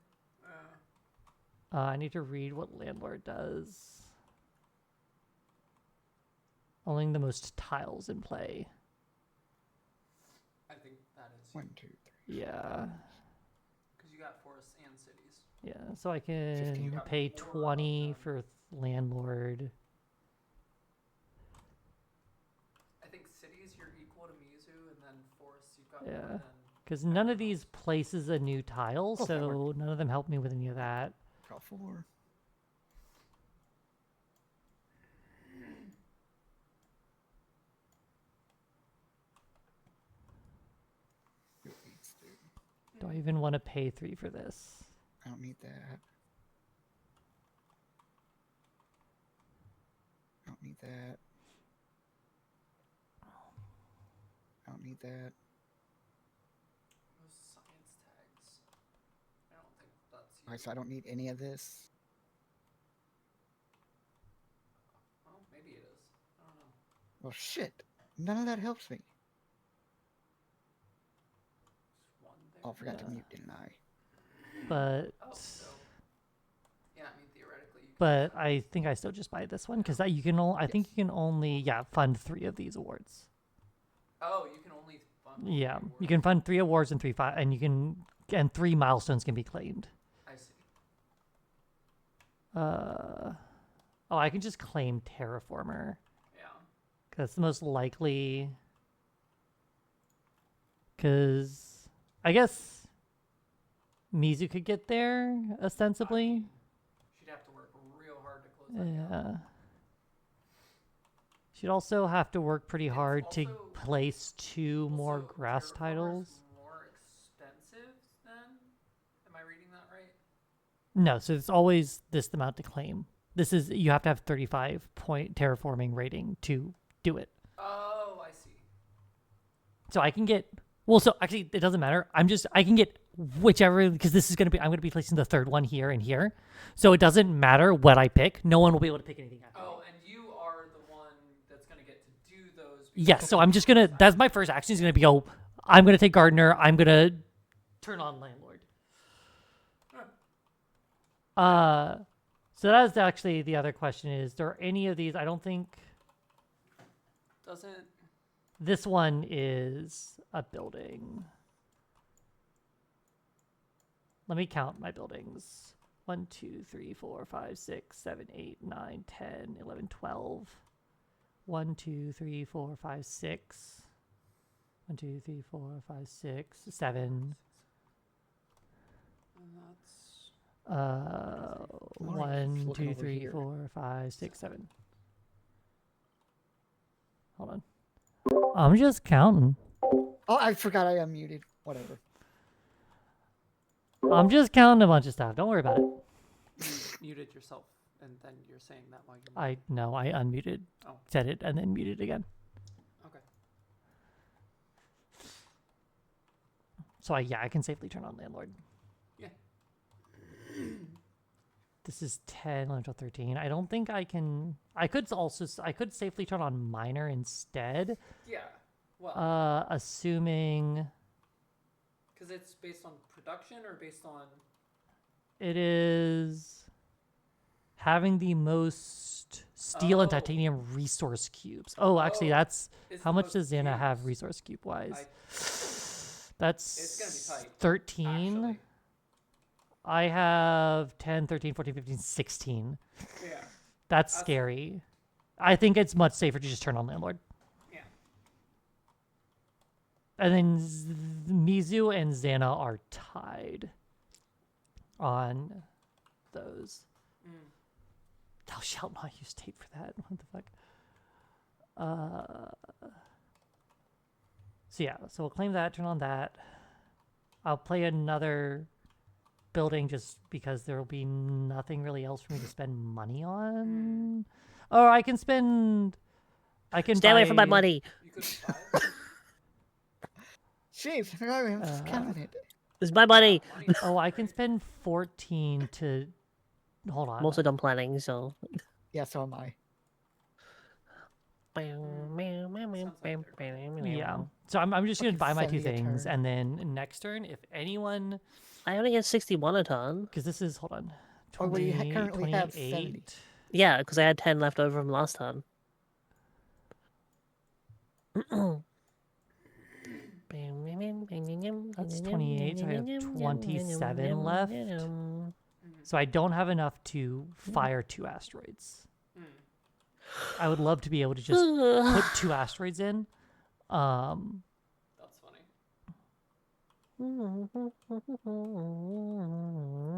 I need to read what landlord does. Owning the most tiles in play. I think that is 1, 2, 3. Yeah. because you got forests and cities. Yeah, so I can 15. pay More of 20 them. for landlord. I think cities you're equal to Mizu, and then forests you've got Yeah. more than. Because none of these places a new tile, Oh, that so none of them help me with any of that. Draw 4. What these do. Do I even want to pay 3 for this? I don't need that. I don't need that. I don't need that. Those science tags. I don't think that's you. Alright, so I don't need any of this. Well, maybe it is. I don't know. Well, shit. None of that helps me. Just one there. Oh, I forgot to Yeah. mute, didn't I? But Oh, so. Yeah, I mean theoretically you can. but I think I still just buy this one because you can I think you can only fund 3 of these awards. Oh, you can only fund. Yeah, three you awards. can fund 3 awards and 3 and you can 3 milestones can be claimed. I see. Oh, I can just claim terraformer Yeah. because it's the most likely. Because I guess Mizu could get there ostensibly. She'd have to work real hard to close that gap. Yeah. She'd also have to work pretty It's hard to also- place 2 more Also, grass terraformer's titles. more expensive then? Am I reading that right? No, so it's always this amount to claim. This is you have to have 35-point terraforming rating to do it. Oh, I see. So I can get so actually it doesn't matter. I can get whichever because this is I'm gonna be placing the 3rd one here and here. So it doesn't matter what I pick. No one will be able to pick anything after me. Oh, and you are the one that's going to get to do those. Yes, so I'm just gonna that's my first action is gonna be I'm gonna take gardener, I'm gonna turn on landlord. So that's actually the other question is there any of these I don't think Doesn't. this one is a building. Let me count my buildings. 1, 2, 3, 4, 5, 6, 7, 8, 9, 10, 11, 12. 1, 2, 3, 4, 5, 6. 1, 2, 3, 4, 5, 6, 7. That's. 1, looking 2, over 3, here. 4, 5, 6, 7. Hold on. I'm just counting. Oh, I forgot I unmuted. Whatever. I'm just counting a bunch of stuff. Don't worry about it. You muted yourself, and then you're saying that while you're. I unmuted, Oh. said it, and then muted again. Okay. So I can safely turn on landlord. Yeah. This is 10, 11, 12, 13. I don't think I can. I could safely turn on miner instead. Yeah. Well, Assuming because it's based on production or based on. it is having the most steel and Oh. titanium resource cubes. Oh, actually, that's It's how the much most does Xana have cubes. resource cube wise? It's That's gonna be tight. 13. Actually. I have 10, 13, 14, 15, 16. Yeah. That's That's- scary. I think it's much safer to just turn on landlord. Yeah. And then Mizu and Xana are tied. on those. Mm. Thou shalt not use tape for that. What the fuck? So yeah, so we'll claim that, turn on that. I'll play another building just because there will be nothing really else for me to spend money on. Or I can spend... I can Stay away from my money. You couldn't buy it? Jeez, I'm just counting it. This is my money. Oh, I can spend 14 to... Hold on. I'm also done planning, so. Yeah, so am I. Yeah. So I'm just going to buy my 2 70 a things, turn. and then next turn, if anyone... I only get 61 a turn. Because this is... Hold on. Oh, well, you 20, currently have 70. 28. Yeah, because I had 10 left over from last turn. That's 28, so I have 27 left. So I don't have enough to fire 2 asteroids. I would love to be able to just put 2 asteroids in. That's funny.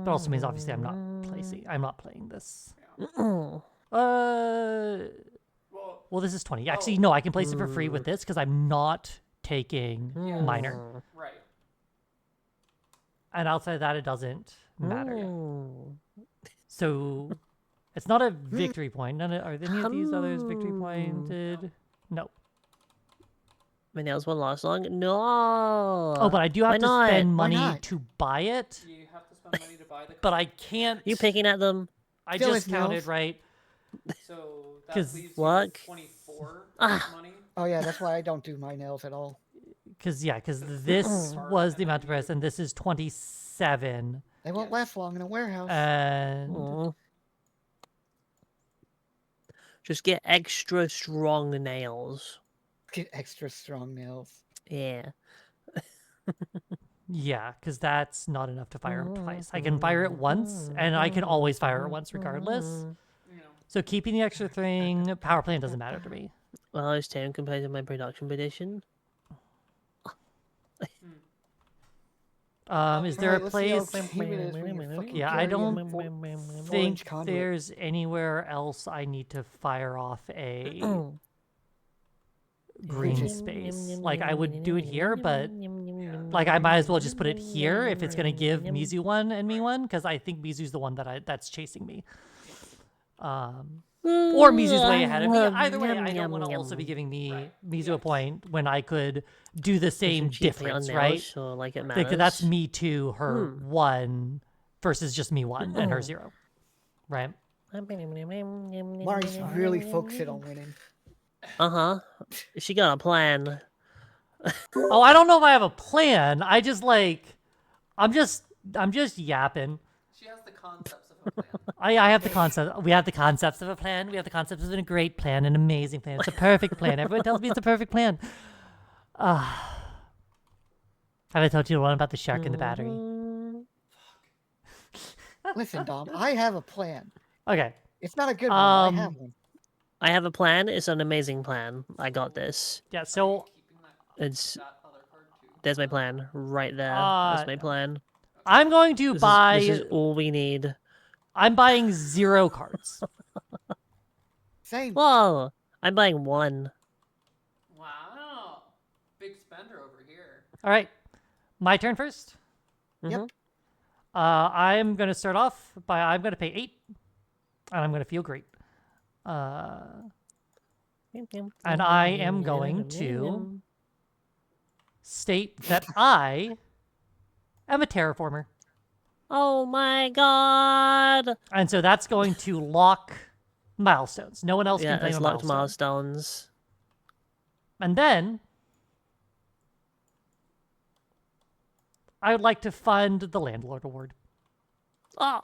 That also means obviously I'm not playing this. Yeah. Well, this is 20. Actually, no, I can place it for free with this because I'm not taking minor. Right. And outside of that, it doesn't matter. So it's not a victory point. Are any of these others victory pointed? No. My nails won't last long. No. Oh, but I do have to spend Why money not? to buy it. You have to spend money to buy the But I can't. You picking at them? I Still just is counted, nails. right? So that 'Cause leaves you luck. with 24 Ah. money. Oh, yeah, that's why I don't do my nails at all. Because this was the amount of price, and this is 27. They won't last long in a warehouse. And Aw. Just get extra strong nails. Get extra strong nails. Yeah. yeah, because that's not enough to fire them twice. I can fire it once, and I can always fire it once regardless. You know. So keeping the extra thing, power plant doesn't matter to me. Well, it's 10 compared to my production petition. Is there a Alright, let's see how place? cute it is when you're fucking Yeah, I carrying don't 4-inch think conduit. there's anywhere else I need to fire off a green space. Like, I would do it here, but like I might as well just put it here if it's gonna give Mizu one and me one, because I think Mizu's the one that's chasing me. Or Mizu's way ahead of me. Either way, I don't want to also be giving Mizu a point when I could do the same difference, right? So like it Like, matters. that's me 2, her 1, versus just me 1 and her 0, right? Mari's really focusing on winning. Uh-huh. She got a plan. Oh, I don't know if I have a plan. I just I'm just yapping. She has the concepts of a plan. I have the concept. We have the concepts of a plan. We have the concepts of a great plan, an amazing plan. It's a perfect plan. Everyone tells me it's a perfect plan. Have I told you the one about the shark and the battery? Listen, Dom, I have a plan. Okay. It's not a good one. I have one. I have a plan. It's an amazing plan. I got this. Yeah, so Keeping that, It's that other card too. there's my plan right there. That's my no. plan. I'm going to buy... This is all we need. I'm buying 0 cards. Same. Whoa! I'm buying 1. Wow. Big spender over here. All right. My turn first. Yep. I'm going to start off by... I'm going to pay 8. And I'm going to feel great. And I am going to state that I am a terraformer. Oh my god! And so that's going to lock milestones. No one else Yeah, can claim it's a locked milestone. milestones. And then I would like to fund the landlord award. Oh!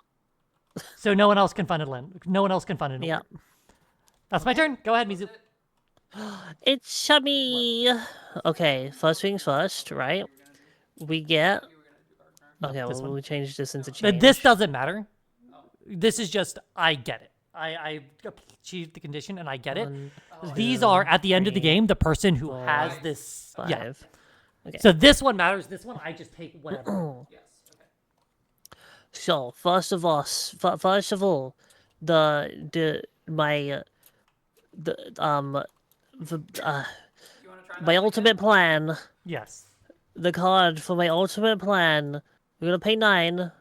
So no one else can fund no one else can fund an Yeah. award. That's my turn. Go ahead, Mizu. It's chummy! Okay, first things first, right? We get... Okay, this well, one. we changed this into change. This doesn't matter. This is just I get it. I achieved the condition and I get it. 1, These 2, are at the end of the 3, game the person who 4, has this. 5. Yeah. Okay. So this one matters. This one I just take whatever. Yes. Okay. So first of all, the my the the You want to try that my one ultimate again? plan. Yes. The card for my ultimate plan. We're gonna pay 9.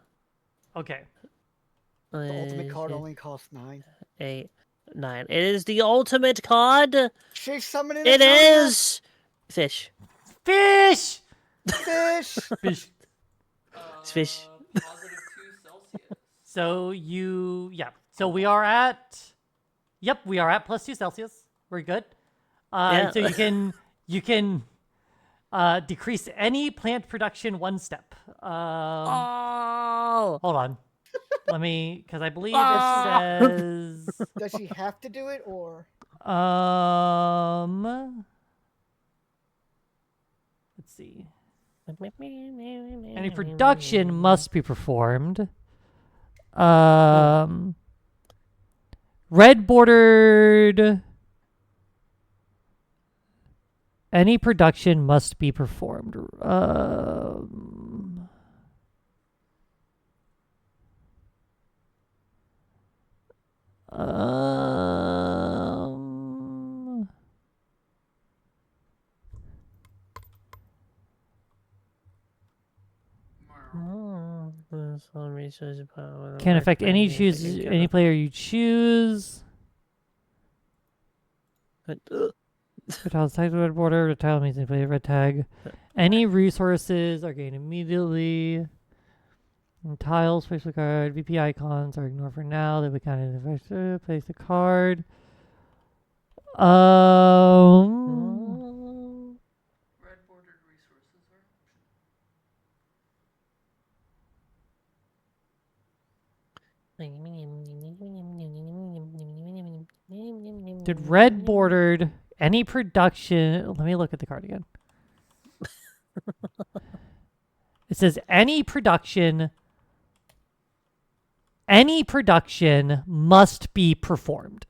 Okay. The ultimate card only costs 9. 8, 9. It is the ultimate card. She's summoning It Exodia! is fish. Fish! Fish! Fish. It's fish. +2 Celsius. So So we are at. Yep, we are at +2 Celsius. We're good. Yeah. So you can decrease any plant production 1 step. Oh. Hold on. Let me, because I believe Ah! it says. Does she have to do it, or? Let's see. Any production must be performed. Red bordered. Any production must be performed. Can affect any player you choose. Tile tag red border. Tile means any player red tag. Any resources are gained immediately. And tiles, place the card. VP icons are ignored for now. They would kind of place the card. Red bordered resources are Did red bordered any production? Let me look at the card again. It says any production must be performed.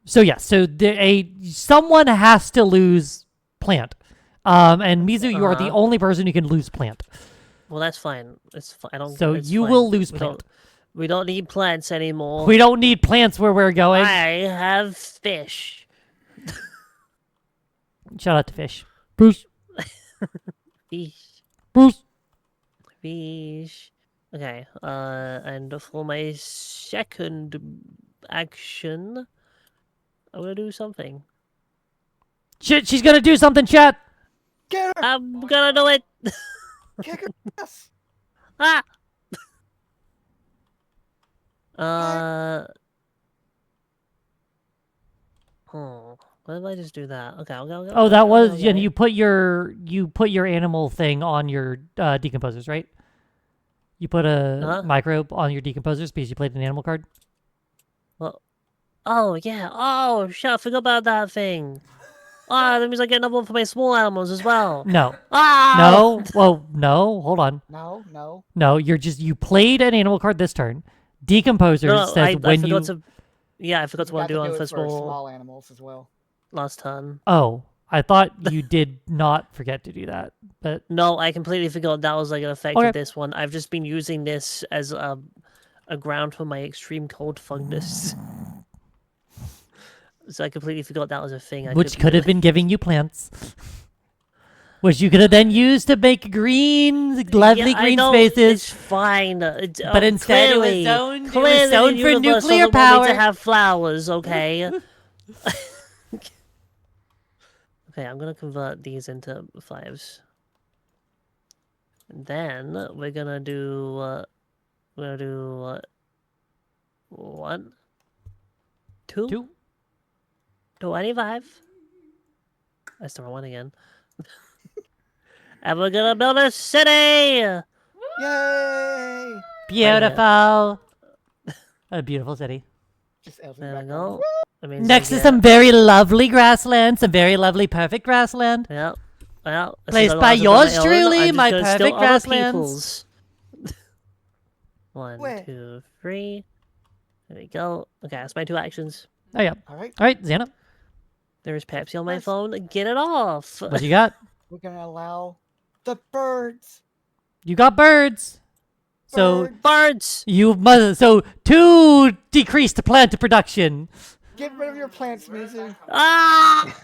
So yes, so someone has to lose plant. And Mizu, you are the only person who can lose plant. Well, that's fine. It's fine. So you will lose We plant. We don't need plants anymore. We don't need plants where we're going. I have fish. Shout out to Fish. Bruce. Fish. Bruce. Fish. Okay. And for my second action, I'm gonna do something. Shit, she's gonna do something, chat. Get her! I'm gonna do it. Kick her ass! Ah. Why did I just do that? Okay, I'll go. Oh, that was and you put your animal thing on your decomposers, right? You put a microbe on your decomposers because you played an animal card. Well, oh yeah. Oh shit! I forgot about that thing. Ah, that means I get another one for my small animals as well. No. Ah. No. Well, no. Hold on. No. No, you played an animal card this turn. Decomposers says I when forgot you. to. Yeah, I forgot to do on for small animals as well. Last turn. Oh, I thought you did not forget to do that, but no, I completely forgot that was like an effect of this one. I've just been using this as a ground for my extreme cold fungus. So I completely forgot that was a thing. Which could have been giving you plants. Which you could have then used to make lovely green spaces. It's fine. But instead clearly, it was zoned for nuclear want power. me to have flowers, okay? Okay, I'm gonna convert these into 5s. And then we're gonna do 1, 2, 25. That's the wrong one again. And we're gonna build a city! Yay! Beautiful. A beautiful city. There we go. Next to some very lovely grassland, some very lovely perfect grassland. Yeah. Well, placed by yours truly, my perfect grasslands. 1, 2, 3. There we go. Okay, that's my 2 actions. Oh yeah. All right, Xana. There's Pepsi on my phone. Get it off. What you got? we're gonna allow the birds You got birds. So Bird. Birds! you must. So 2 decreased plant production. Get rid of your plants, Where did Mizu. that come Ah!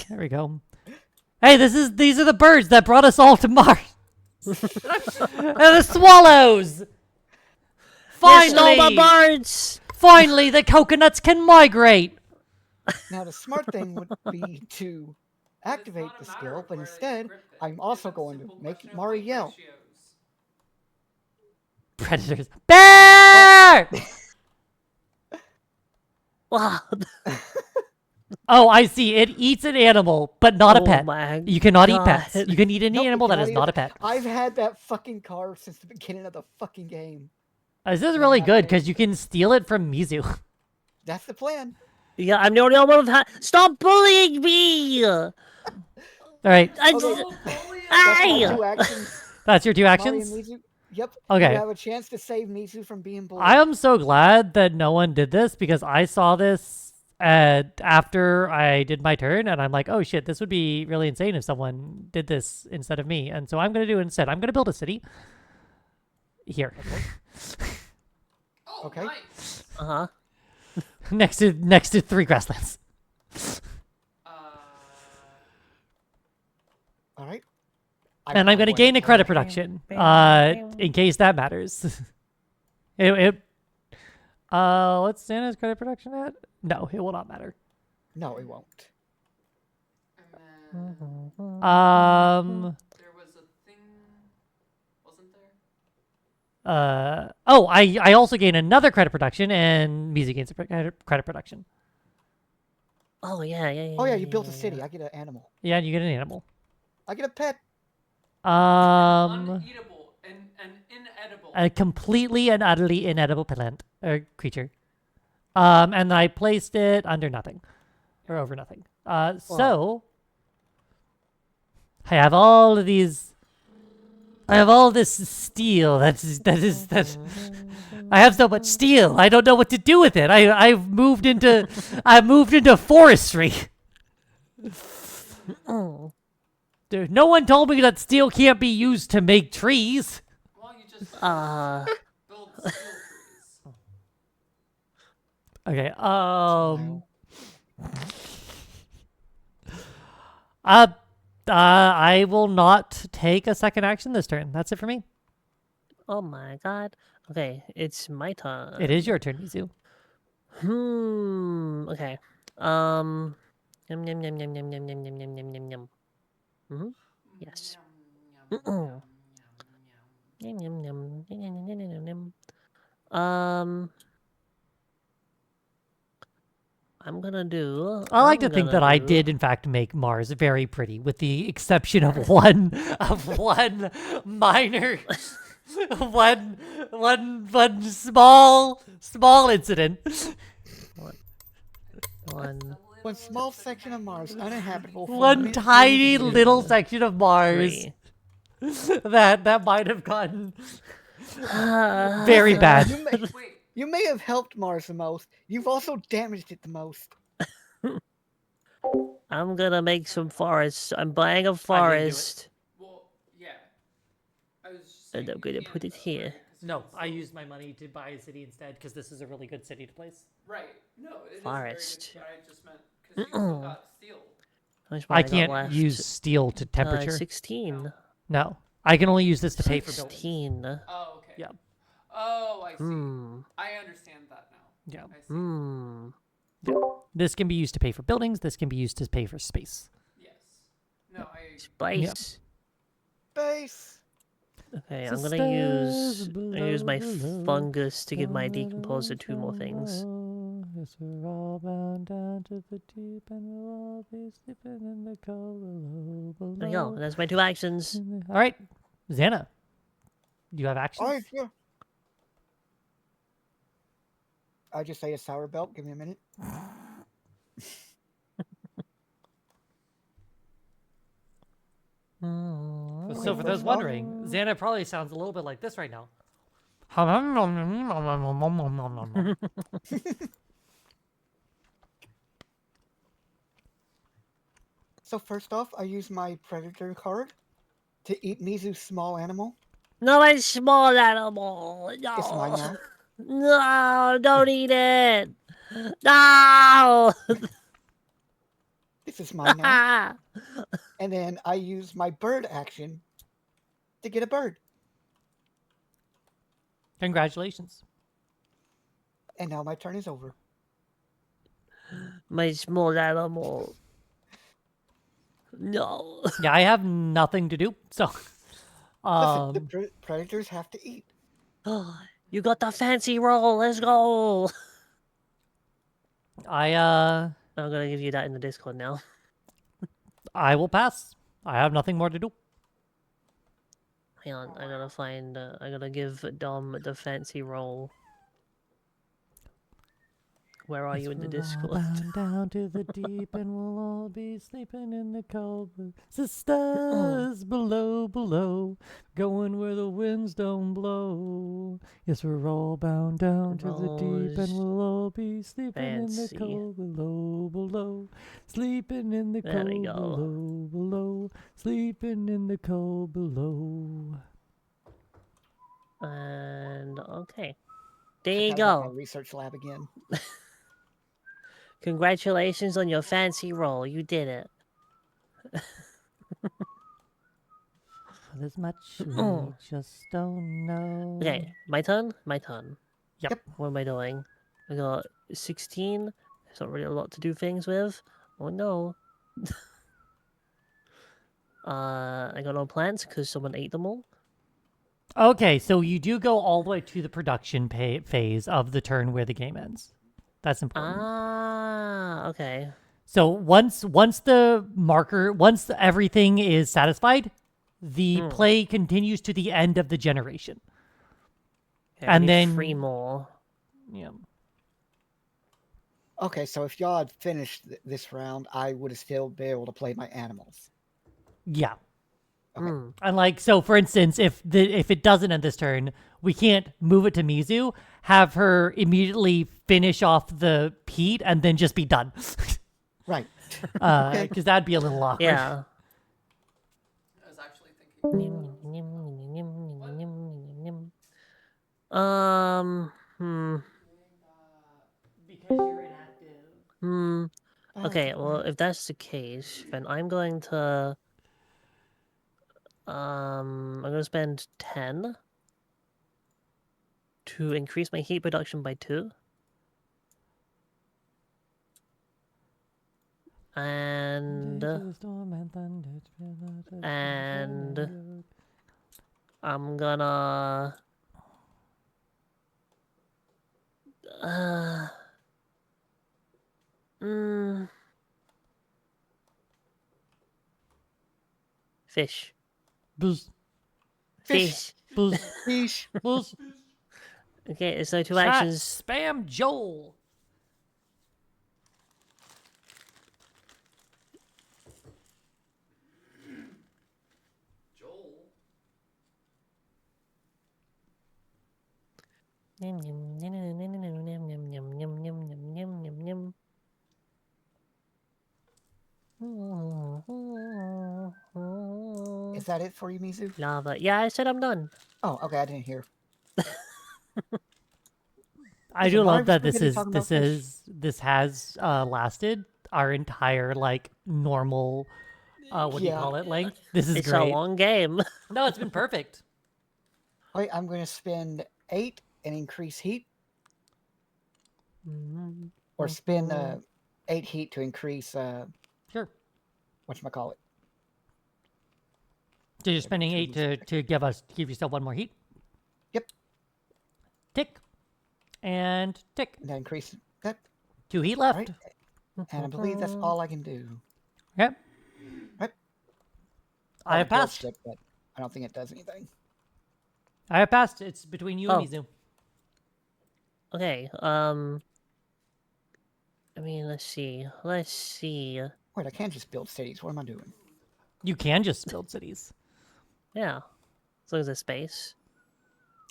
There we go. Hey, these are the birds that brought us all to Mars. And the swallows. You stole my Finally, birds! finally, the coconuts can migrate. Now the smart thing would be to activate the skill, but instead, I'm also going to make Mari yell. Predators. Bear! Wow. Oh, I see. It eats an animal, but not a Oh pet. my You cannot eat pets. God. You can eat any Nope, you animal that cannot is eat not a a pet. I've had that fucking car since the beginning of the fucking game. This is Yeah, really not good bad. because you can steal it from Mizu. That's the plan. Yeah, I'm the only one with Stop bullying me! All right, I Okay. just... That's my Ay! 2 actions. that's your 2 Mari actions. and Mizu. Yep. Okay. You have a chance to save Mizu from being bullied. I am so glad that no one did this because I saw this after I did my turn, and I'm like, oh shit, this would be really insane if someone did this instead of me. And so I'm gonna do it instead. I'm gonna build a city here, Oh, Okay. nice. Uh-huh. next to 3 grasslands. All right. And I'm gonna gain a credit production, in case that matters. What's Santa's credit production at? No, it will not matter. No, it won't. And then there was a thing, wasn't there? Oh, I also gain another credit production, and Mizu gains a credit production. Oh, yeah. Oh yeah, you built a city. I get an animal. Yeah, and you get an animal. I get a pet. Uneatable and inedible. A completely and utterly inedible plant or creature. And I placed it under nothing, or over nothing. So I have all of these. I have all this steel. That I have so much steel. I don't know what to do with it. I've moved into forestry. Dude, no one told me that steel can't be used to make trees. Well, you just build steel trees. Okay. I will not take a second action this turn. That's it for me. Oh my god. Okay, it's my turn. It is your turn, Mizu. Okay. Yum yum yum yum yum yum yum yum yum yum yum yum. Yes. Yum yum yum yum yum yum yum yum. I'm gonna do. I like to think that I did, in fact, make Mars very pretty, with the exception of one minor, one small incident. One small section of Mars uninhabitable. For One many tiny years. little section of Mars 3. that might have gotten very bad. Wait, You may have helped Mars the most. You've also damaged it the most. I'm gonna make some forests. I'm buying a I didn't do it. forest. well, yeah. I was just And saying I'm you gonna can't put it though, here. right? 'Cause No, it's I still- used my money to buy a city instead because this is a really good city to place. Right. No, it is Forest. very good, but I just meant because you still got steel. How much I money got can't left? use steel to temperature. 16. No, I can only use this to pay for buildings. 16. Oh, okay. Yeah. Oh, I see. Hmm. I understand that now. Yeah. I see. Hmm. This can be used to pay for buildings. This can be used to pay for space. Yes. No, I. Spice. Base. Okay, I'm gonna use my fungus to give my decomposer 2 more things. Yes, we're all bound down to the deep, and we'll all be sleeping in the cold below. There you go. That's my 2 actions. All right, Xana, do you have actions? Alright, yeah. I just say a sour belt. Give me a minute. So for those wondering, Xana probably sounds a little bit like this right now. So first off, I use my predator card to eat Mizu's small animal. No, it's small animal. No. It's mine now. No, don't eat it. No. This is mine now. And then I use my bird action to get a bird. Congratulations. And now my turn is over. My small animal. No. Yeah, I have nothing to do, so. Listen, the predators have to eat. You got the fancy roll. Let's go. I'm gonna give you that in the Discord now. I will pass. I have nothing more to do. Hang on, I gotta find. I gotta give Dom the fancy roll. Where are you in the We're Discord? all bound down to the deep, and we'll all be sleeping in the cold blue. Sisters below, below, going where the winds don't blow. Yes, we're all bound down to the deep, and we'll all be sleeping in the Fancy. cold below, below, sleeping in the There we cold go. below, below, sleeping in the cold below. And okay, there you Forgot about my go. research lab again. Congratulations on your fancy roll. You did it. There's much we just don't know. Okay, my turn. My turn. Yep. What am I doing? I got 16. There's not really a lot to do things with. Oh no. I got no plants because someone ate them all. Okay, so you do go all the way to the production phase of the turn where the game ends. That's important. Ah, okay. So once everything is satisfied, the play continues to the end of the generation. Okay, And I need then 3 more. Yeah. Okay, so if y'all had finished this round, I would have still been able to play my animals. Yeah. Okay. And like, so for instance, if it doesn't end this turn, we can't move it to Mizu, have her immediately finish off the peat, and then just be done. Right. Because that'd be a little awkward. Yeah. I was actually thinking. Because you're inactive. Okay, well, if that's the case, then I'm going to... I'm going to spend 10 to increase my heat production by 2. And I'm gonna fish. Booze. Fish. Booze. Fish. Booze. Okay, so 2 Chat, actions. spam Joel. Joel. Is that it for you, Mizu? Lava. Yeah, I said I'm done. Oh, okay, I didn't hear. I do love that this this has lasted our entire like normal what do you call it length. This is It's great. a long game. No, it's been perfect. Wait, I'm going to spend 8 and increase heat, or spend 8 heat to increase Sure. whatchamacallit. So you're spending 8 to give yourself 1 more heat. Yep. Tick. And tick. And I increase that. 2 heat left. Right. And I believe that's all I can do. Yep. Right. I have passed. Stick, but I don't think it does anything. I have passed. It's between you and Mizu. Okay, I mean, let's see. Wait, I can't just build cities. What am I doing? You can just build cities. Yeah. As long as there's space.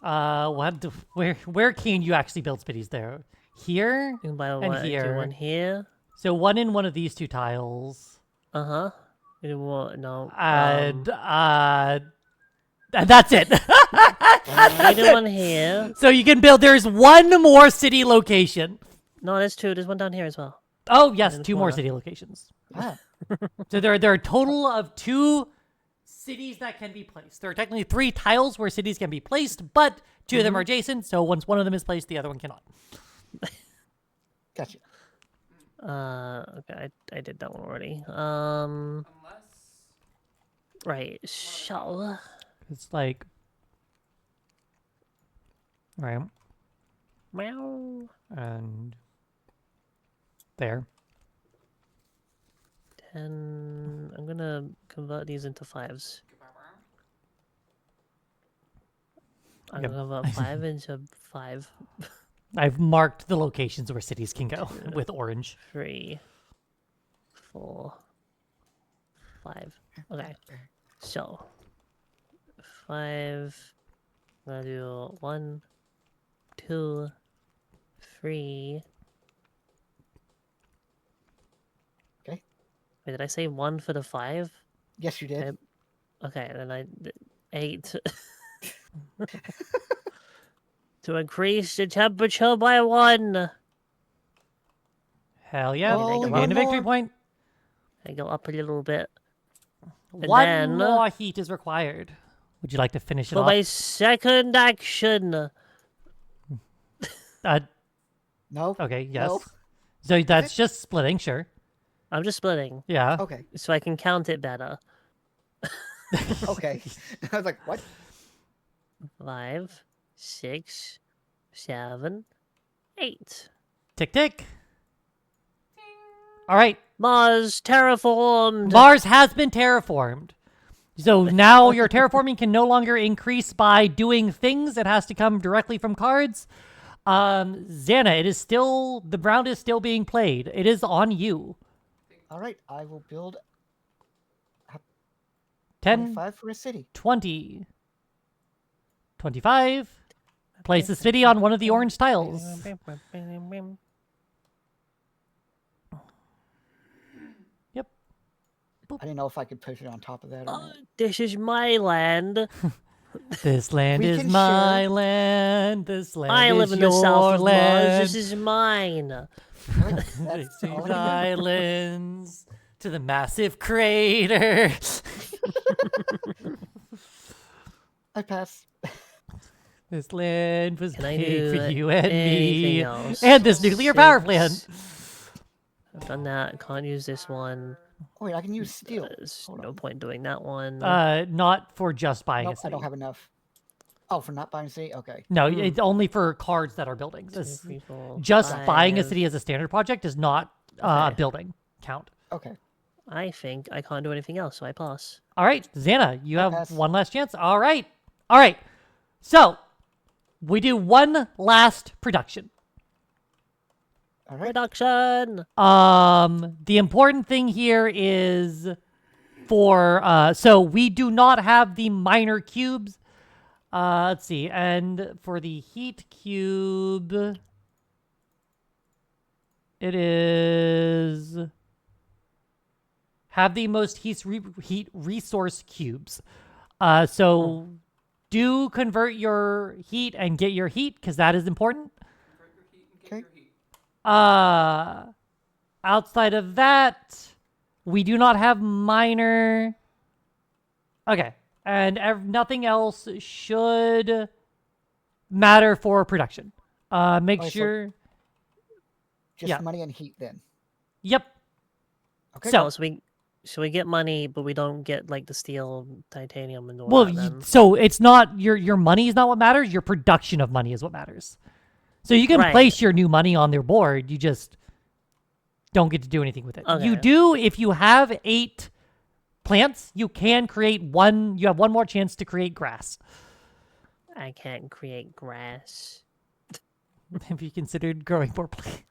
Where can you actually build cities there? Here You can buy and here. one here. So 1 in one of these 2 tiles. Uh-huh. It won't, no. And that's it. Either one here. So you can build. There's one more city location. No, there's two. There's one down here as well. Oh yes, In the 2 more corner. city locations. Ah, So there are a total of 2 cities that can be placed. There are technically 3 tiles where cities can be placed, but 2 of them are adjacent. So once one of them is placed, the other one cannot. gotcha. Okay, I did that one already. Unless Right. So It's like, right, meow. and there. 10. I'm gonna convert these into 5s. I'm Yep. gonna convert 5 into 5, I've marked the locations where cities can go with orange. 3, 4, 5. Okay. So 5. I'm gonna do 1, 2, 3. Okay. Wait, did I say 1 for the 5? Yes, you did. Okay, then 8. To increase the temperature by 1. Hell yeah. Oh, You one gain a victory more. point. I go up a little bit. And One then- more heat is required. Would you like to finish it For off? my second action. No. Okay, yes. No. So that's just splitting, sure. I'm just splitting, Yeah. Okay. so I can count it better. Okay. I was like, what? 5, 6, 7, 8. Tick, tick. All right. Mars terraformed. Mars has been terraformed. So now your terraforming can no longer increase by doing things. It has to come directly from cards. Xana, it is still, the round is still being played. It is on you. All right. I will build 10, 25 for a city. 20, 25. Place the city on one of the orange tiles. Yep. I didn't know if I could put it on top of that or not. This is my land. This land We is can my share. land. This land I is live in the your south of land. Mars. This is mine. All right, These that's all I need. islands to the massive crater. I pass. This land was Can I made for do you and anything me. else? And this nuclear power plant. I've done that. Can't use this one. Oh, wait, I can use steel. There's Hold no on. point doing that one. Not for just buying a Nope, I city. don't have enough. Oh, for not buying a city? Okay. No, it's only for cards that are buildings. 2, It's 3, 4, just buying a 5. city as a standard project does not Okay. building count. Okay. I think I can't do anything else, so I pass. All right, Xana, you have pass. one last chance. All right. All right. So, we do one last production. All right. Production! The important thing here is for so we do not have the minor cubes. Let's see, and for the heat cube, it is have the most heat resource cubes. So do convert your heat and get your heat because that is important. convert your heat and get Okay. your heat. Outside of that, we do not have minor. Okay, and nothing else should matter for production. Make Okay, so- sure. Just Yeah. money and heat then. Yep. Okay. So- Oh, so we get money, but we don't get like the steel, titanium, and all Well, that. Then. so it's not your money is not what matters. Your production of money is what matters. So you can Right. place your new money on their board. You just don't get to do anything with it. You Okay. do if you have 8 plants. You can create one. You have one more chance to create grass. I can't create grass. Have you considered growing more plants?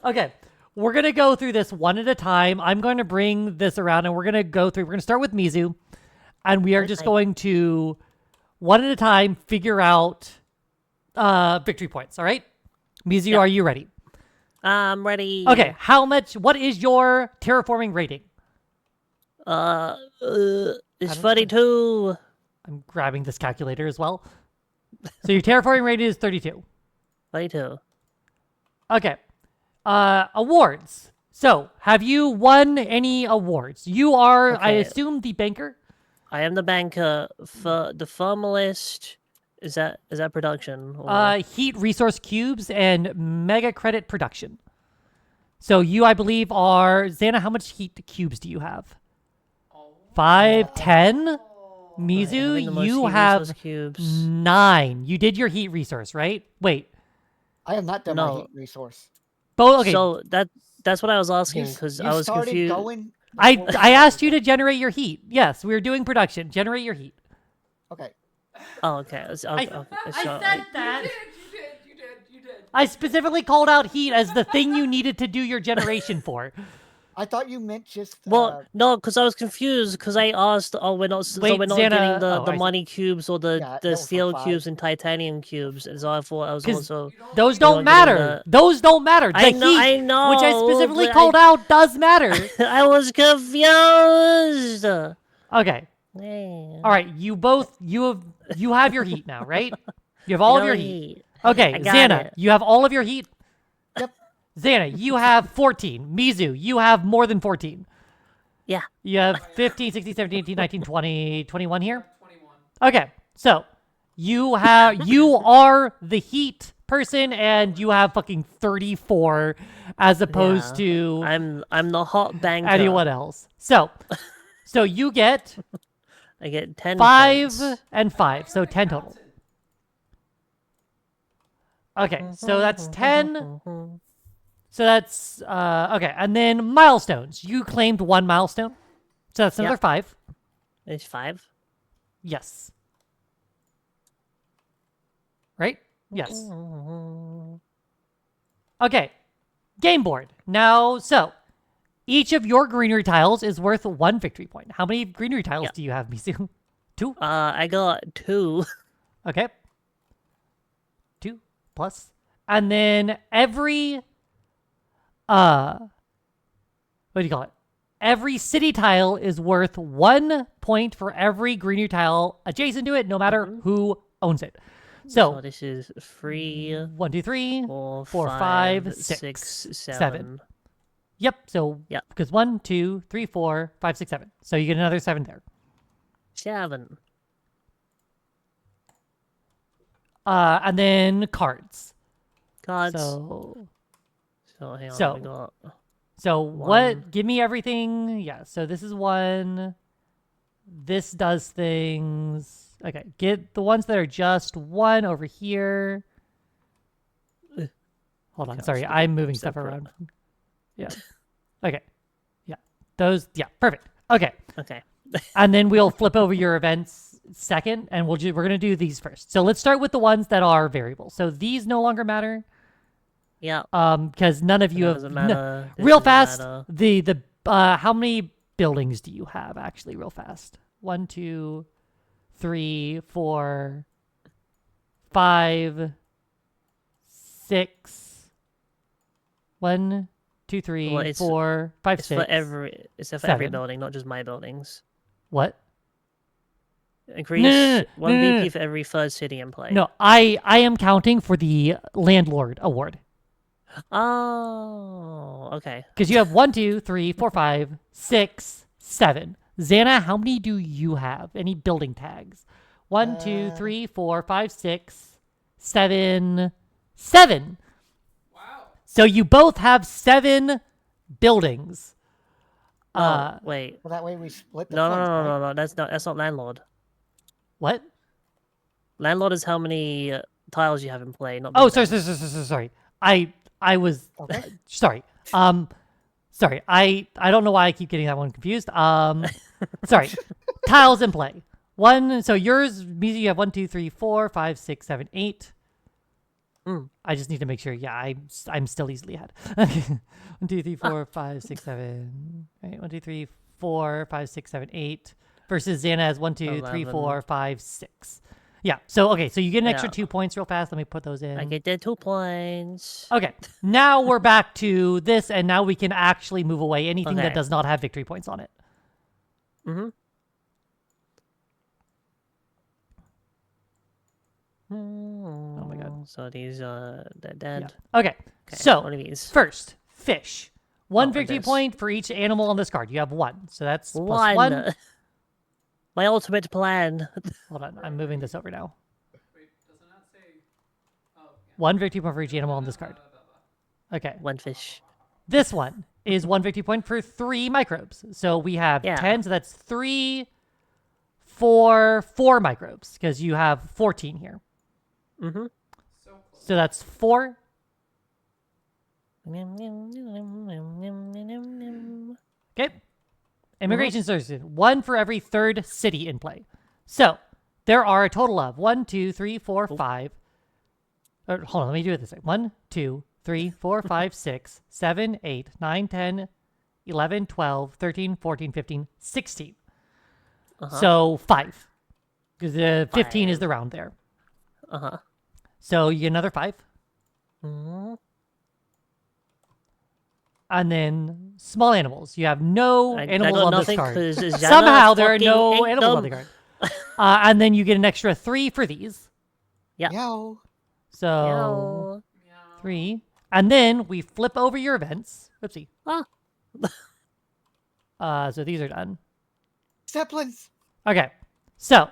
Okay, we're gonna go through this one at a time. I'm going to bring this around, and we're gonna go through. We're gonna start with Mizu, and we are just Okay. going to one at a time figure out victory points. All right, Mizu, Yep. are you ready? I'm ready. Okay, how much? What is your terraforming rating? It's don't- 32. I'm grabbing this calculator as well. So your terraforming rate is 32. 32. Okay. Awards. So, have you won any awards? You are, I Okay. assume, the banker? I am the banker for the formalist. Is that production? Or... Heat resource cubes and mega credit production. So you, I believe, are Xana. How much heat cubes do you have? 5, 10. Mizu, having the most you heat have resource cubes. 9. You did your heat resource, right? Wait. I have not done my No. heat resource. Both. Okay. So that's what I was asking You, because you I was started confused. going. I before we asked started you to generate your heat. Yes, we were doing production. Generate your heat. Okay. Oh, okay. I So, said that. You did. I specifically called out heat as the thing you needed to do your generation for. I thought you meant just. well, no, because I was confused because I asked, oh, we're not, so Wait, we're not Xana- getting the, oh, the I see. money cubes or the, Yeah, the that was steel like cubes 5. and titanium cubes, and so I thought I was 'Cause also. Those You're don't not getting matter. Those don't matter. The I know, heat, I know, which I specifically but called out, does matter. I was confused. Okay. Yeah. All right. You have your heat now, right? You have all of your heat. Okay, I got Xana, it. you have all of your heat. Yep. Xana, you have 14. Mizu, you have more than 14. Yeah. You have 15, 16, 17, 18, 19, 20, 21 here. 21. Okay, so you are the heat person, and you have fucking 34 as opposed Yeah. to I'm the hot banker. anyone else. So you get I get 10 5 points. and 5, so 10 total. Okay, so that's 10. So that's okay, and then milestones. You claimed 1 milestone, so that's another Yep. 5. It's 5. Yes. Right? Yes. Okay. Game board. Now, so each of your greenery tiles is worth 1 victory point. How many greenery tiles Yep. do you have, Mizu? 2? I got 2. Okay. 2 plus. And then every what do you call it? Every city tile is worth 1 point for every greenery tile adjacent to it, no matter who owns it. So So this is 3, 1, 2, 3, 4, 4, 5, 5, 6, 6, 7. Yep. So Yep. because 1, 2, 3, 4, 5, 6, 7. So you get another 7 there. 7. And then cards. Cards. So hang on. so- We got what? 1. Give me everything. Yeah. So this is 1. This does things. Okay. Get the ones that are just 1 over here. Hold on. Okay, Sorry, let's do I'm them moving stuff separate. around. Yeah. Okay. Yeah. Those. Yeah. Perfect. Okay. Okay. And then we'll flip over your events second, and we're gonna do these first. So let's start with the ones that are variables. So these no longer matter, Yeah. because none of you That have doesn't matter. This real doesn't fast. matter. The how many buildings do you have actually? Real fast. 1, 2, 3, 4, 5, 6. 1, 2, 3, Well, it's- 4, 5, It's 6. for every. It's for every 7. building, not just my buildings. What? Increase no, 1 no, BP no. for every third city in play. No, I am counting for the landlord award. Oh, okay. Because you have 1, 2, 3, 4, 5, 6, 7. Xana, how many do you have? Any building tags? 1, 2, 3, 4, 5, 6, 7. 7. Wow. So you both have 7 buildings. Oh, wait. Well, that way we split the No, no, points, no, right? no, no. That's not landlord. What? Landlord is how many tiles you have in play, not Oh, buildings. sorry. I was Okay. sorry. Sorry. I don't know why I keep getting that one confused. Sorry. Tiles in play. 1. So yours, Mizu, you have 1, 2, 3, 4, 5, 6, 7, 8. I just need to make sure. Yeah, I'm still easily ahead. 1, 2, 3, 4, 5, 6, 7. Right. 1, 2, 3, 4, 5, 6, 7, 8. Versus Xana has 1, 2, 3, 4, 11. 5, 6. Yeah. So okay. So you get an extra Yeah. 2 points real fast. Let me put those in. I get the 2 points. Okay, now we're back to this, and now we can actually move away anything that Okay. does not have victory points on it. Mm-hmm. Oh my god. So these they're dead. Yeah. Okay. Okay, So what are these? first, fish. One Oh, victory this. point for each animal on this card. You have one, so that's plus One. one. My ultimate plan. Hold on, I'm moving this over now. Wait, does it not say? Oh, yeah. One victory point for each animal on this card. Okay. One fish. This one is one victory point for 3 microbes. So we have Yeah. 10, so that's 3 for 4 microbes, because you have 14 here. Mm-hmm. So close. So that's 4. Okay. Immigration services, 1 for every 3rd city in play. So there are a total of 1, 2, 3, 4, 5. Hold on, let me do it this way. 1, 2, 3, 4, 5, 6, 7, 8, 9, 10, 11, 12, 13, 14, 15, 16. So 5. Because the 15 is the round there. Uh-huh. So you get another 5. And then small animals. You have no I animals got on this nothing card. 'cause Xana Somehow there are fucking no ate animals on the them. card. And then you get an extra 3 for these. Yeah. Meow. So Meow. Meow. 3. And then we flip over your events. Oopsie. Ah. So these are done. Zeppelins. Okay. So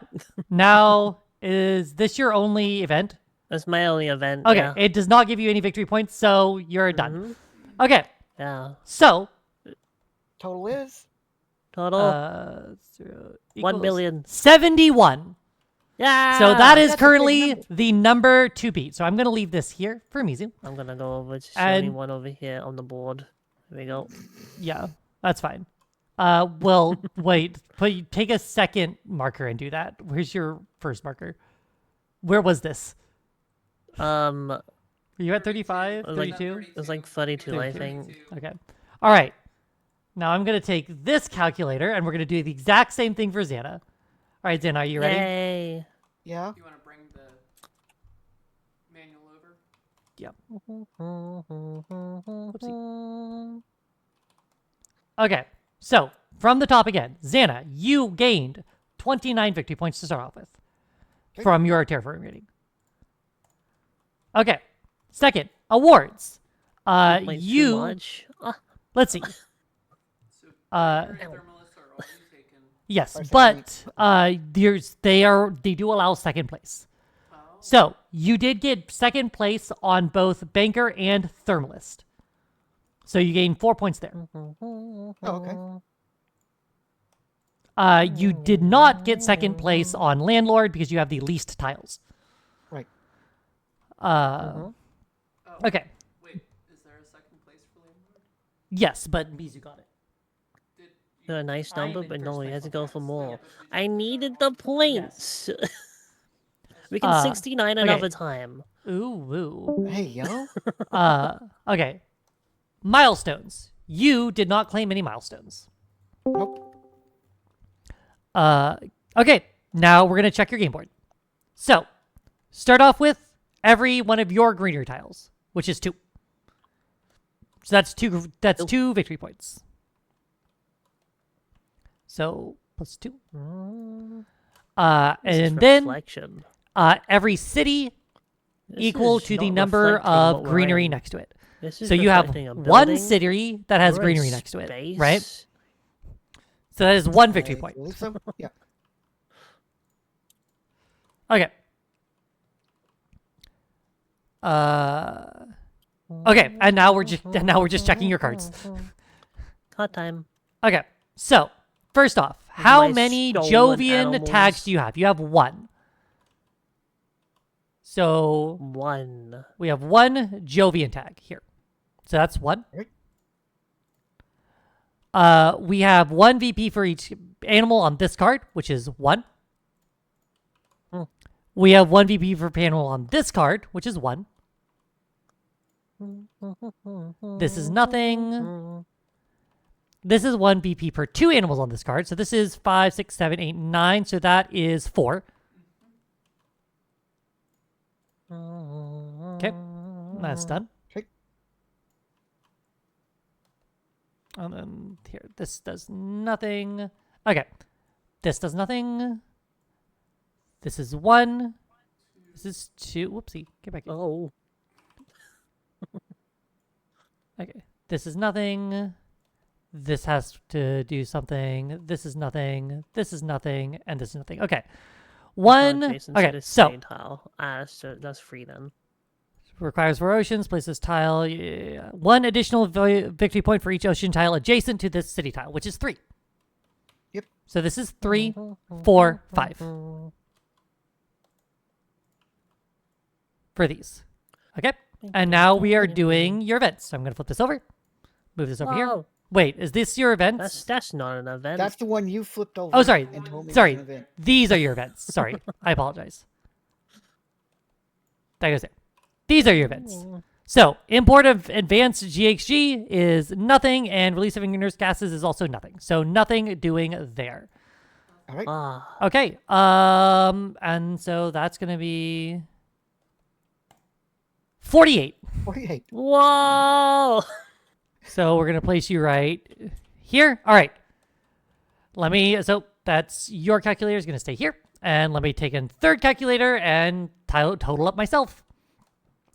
now is this your only event? That's my only event. Okay. Yeah. It does not give you any victory points, so you're done. Okay. Yeah. So Total is Total. 1 1 million. 71. Yeah. So that is that's a big currently number. the number to beat. So I'm going to leave this here for Mizu. I'm gonna go over to And- showing one over here on the board. There we go. Yeah, that's fine. Well, wait. Take a second marker and do that. Where's your first marker? Where was this? Were you at 35, It was like- 32? It was like 32, I 32. think. Okay. All right. Now I'm going to take this calculator and we're going to do the exact same thing for Xana. All right, Xana, are you ready? Yay. yeah. You want to bring the manual over? Yep. Whoopsie. Okay. So from the top again, Xana, you gained 29 victory points to start off with from your terraforming rating. Okay. Second, awards. Wait, too You much? let's see. So Uh, Tiger and Thermalus are already taken. Yes, Or but they do allow second place. Oh. So you did get second place on both Banker and Thermalist. So you gain 4 points there. Oh, okay. You did not get second place on Landlord because you have the least tiles. Right. Oh, Okay. wait, is there a second place for Landlord? Yes, but Mizu got it. Did you... A nice I am number, in but first no, he place has to on go that. for more. but did you I get needed that the points. We can Uh, 69 okay. another time. Ooh. Hey, yo. Okay. Milestones. You did not claim any milestones. Nope. Okay, now we're gonna check your game board. So, start off with every one of your greenery tiles, which is 2. So that's 2. That's 2 victory points. So plus 2. This is And then reflection. every city This equal is to the not number reflecting what of we're greenery in. next to it. This is So you have reflecting a one building. city that has We're in greenery next to it, right? space. So that is 1 victory I point. believe so. Yeah. Okay. Okay, and now we're just checking your cards. Card time. Okay, so first off, how my many stolen Jovian animals. tags do you have? You have 1. So 1. we have 1 Jovian tag here. So that's 1. Right. We have 1 VP for each animal on this card, which is 1. We have 1 VP for animal on this card, which is 1. This is nothing. This is 1 VP per 2 animals on this card. So this is 5, 6, 7, 8, 9. So that is 4. Okay, that's done. Okay. And then here, this does nothing. Okay. This does nothing. This is 1. This is 2. Whoopsie. Get back in. Oh. Okay. This is nothing. This has to do something. This is nothing. This is nothing. And this is nothing. Okay. 1. Okay. So. Tile. So that's 3 then. Requires 4 oceans. Places tile. Yeah. 1 additional victory point for each ocean tile adjacent to this city tile, which is 3. Yep. So this is 3, 4, 5. For these. Okay. And now we are doing your events. So I'm going to flip this over. Move this over here. Whoa. Wait, is this your events? That's not an event. That's the one you flipped over. Oh, sorry. And told me Sorry. was an event. These are your events. Sorry. I apologize. That goes there. These are your events. So, import of advanced GXG is nothing, and release of ignorance gases is also nothing. So, nothing doing there. All right. Okay. And so that's going to be 48. 48. Whoa! So, we're going to place you right here. All right. So that's your calculator is going to stay here. And let me take a third calculator and total up myself.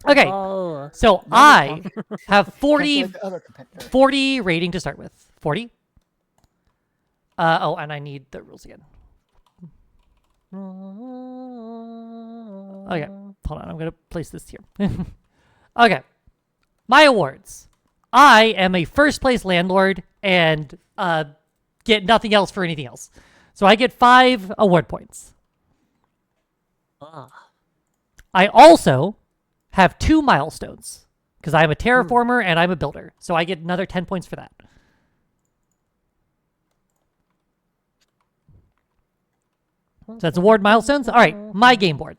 Okay. Oh. So I have Calculate the other competitor. 40 rating to start with. 40. And I need the rules again. Okay. Hold on. I'm going to place this here. Okay. My awards. I am a first place landlord and get nothing else for anything else. So I get 5 award points. I also have 2 milestones because I'm a terraformer and I'm a builder. So I get another 10 points for that. So that's award milestones. All right, my game board.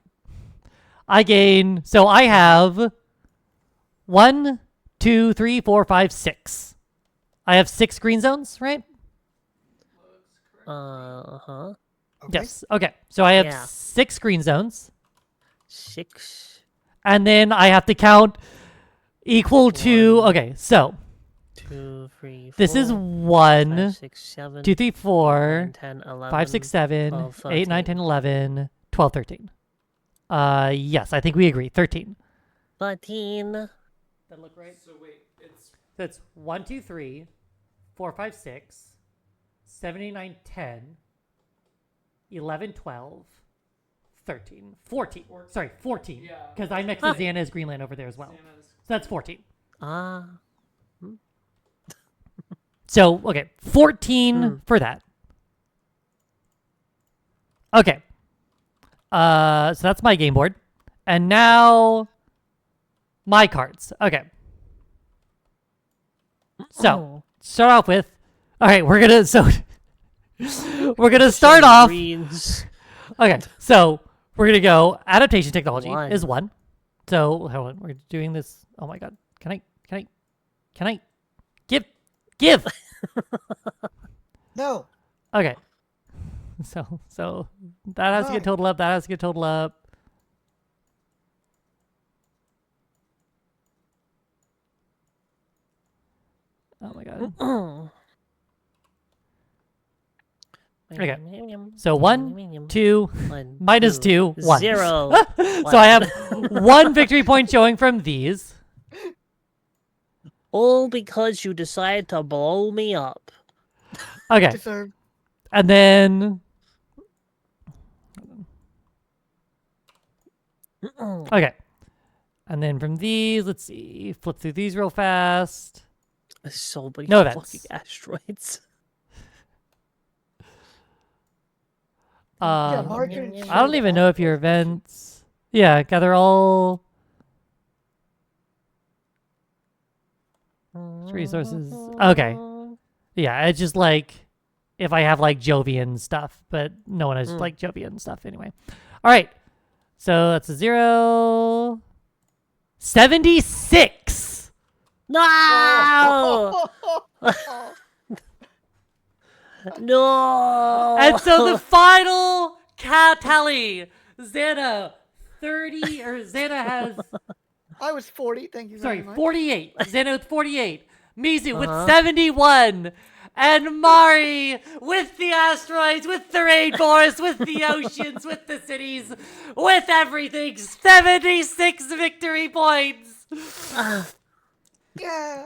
So I have 1, 2, 3, 4, 5, 6. I have 6 green zones, right? Uh-huh. Okay. Yes. Okay. So I have Yeah. 6 green zones. 6. And then I have to count equal to... Okay, so 2, 3, 4. this is 1, 5, 6, 7, 2, 3, 4, 9, 10, 11, 5, 6, 7, 12, 8, 9, 10, 13. 11, 12, 13. Yes, I think we agree. 13. 13. That look right? So wait, it's That's 1, 2, 3, 4, 5, 6, 7, 8, 9, 10, 11, 12, 13, 14. Sorry, 14. Yeah. Because I next to Xana's Greenland over there as well. Xana's- So that's 14. So, okay, 14 for that. Okay. So that's my game board. And now my cards. Okay. So, start off with, all right, we're going to start off. Greens. Okay. So, we're going to go adaptation technology 1. is 1. So, hold on, we're doing this. Oh my god. Can I give? No. Okay. So that has to get totaled up. That has to get totaled up. Oh my god. Okay. So 1, 2, minus 2, 1. 0. So I have 1 victory point showing from these. All because you decided to blow me up. Okay. Deserved. And then okay. And then from these, let's see. Flip through these real fast. There's so many No fucking events. asteroids. Mark it. I don't even know if your events. Yeah, gather all resources. Okay. Yeah, it's just like if I have like Jovian stuff, but no one has like Jovian stuff anyway. All right. So that's a 0. 76. No! No! And so the final tally, Xana 30 or Xana has I was 40. Thank you very sorry, much. 48. Xana with 48. Mizu with 71. and Mari with the asteroids, with the rainforests, with the oceans, with the cities, with everything. 76 victory points. Yeah.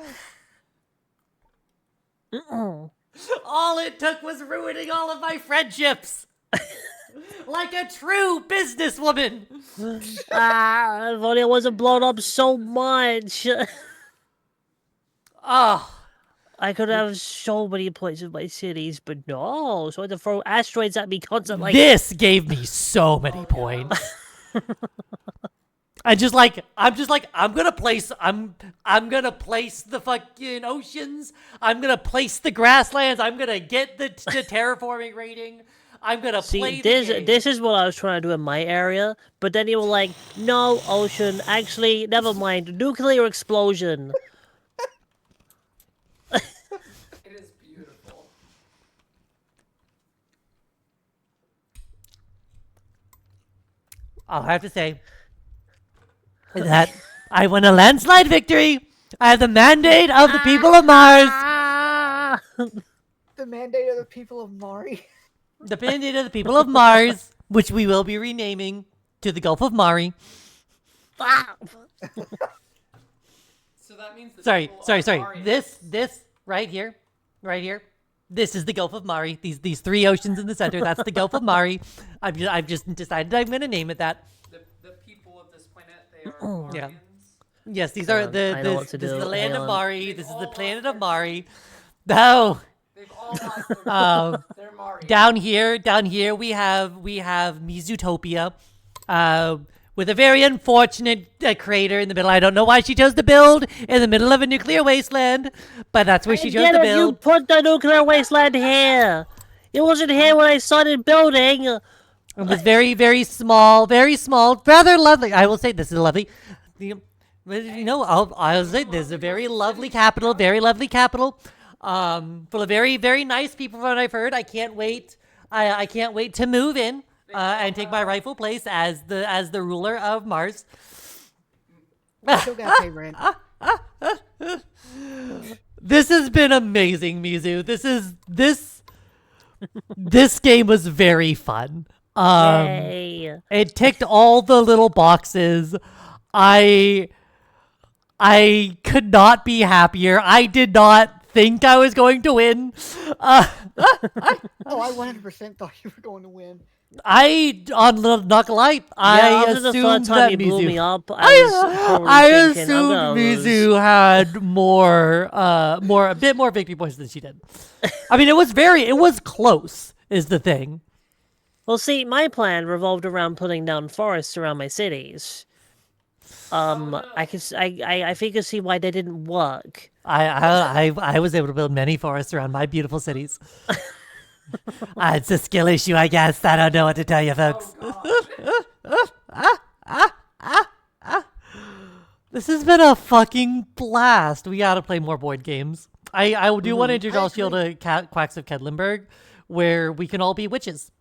All it took was ruining all of my friendships. Like a true businesswoman. If only it wasn't blown up so much. Oh. I could have so many points in my cities, but no. So I had to throw asteroids at me constantly. This gave me so many points. I'm gonna place the fucking oceans. I'm gonna place the grasslands. I'm gonna get the terraforming rating. I'm gonna play the game. This is what I was trying to do in my area, but then you were like, no, ocean, actually, never mind, nuclear explosion. It is beautiful. I'll have to say that I won a landslide victory. I have the mandate of the people of Mars. The mandate of the people of Mari. The mandate of the people of Mars, which we will be renaming to the Gulf of Mari. So that means the Sorry. people of Mari- This right here. This is the Gulf of Mari. These three oceans in the center. That's the Gulf of Mari. I've just decided I'm going to name it that. The people of this planet, they are Marians. Yeah. Yes, these are this is the land of Mari. This is the planet of Mari. No. They've all lost their Mari. Down here we have MizuTopia, with a very unfortunate crater in the middle. I don't know why she chose to build in the middle of a nuclear wasteland, but that's where she chose to You build. put the nuclear wasteland here. It wasn't here when I started building. It was very, very small, rather lovely. I will say this is lovely. I'll say this is a very lovely capital, full of very, very nice people. From what I've heard, I can't wait. I can't wait to move in and take my rightful place as the ruler of Mars. Still gotta pay rent. This has been amazing, Mizu. This game was very fun. Yay. It ticked all the little boxes. I could not be happier. I did not think I was going to win. Oh, I 100% thought you were going to win. Not gonna lie, I after the assumed third time that you blew me Mizu. up, I was thinking, assumed I'm gonna lose. Mizu had a bit more victory points than she did. I mean, it was close, is the thing. Well, see, my plan revolved around putting down forests around my cities. I think you see why they didn't work. I was able to build many forests around my beautiful cities. It's a skill issue, I guess. I don't know what to tell you, folks. This has been a fucking blast. We gotta play more board games. I do want to introduce you to Quacks of Kedlenburg, where we can all be witches.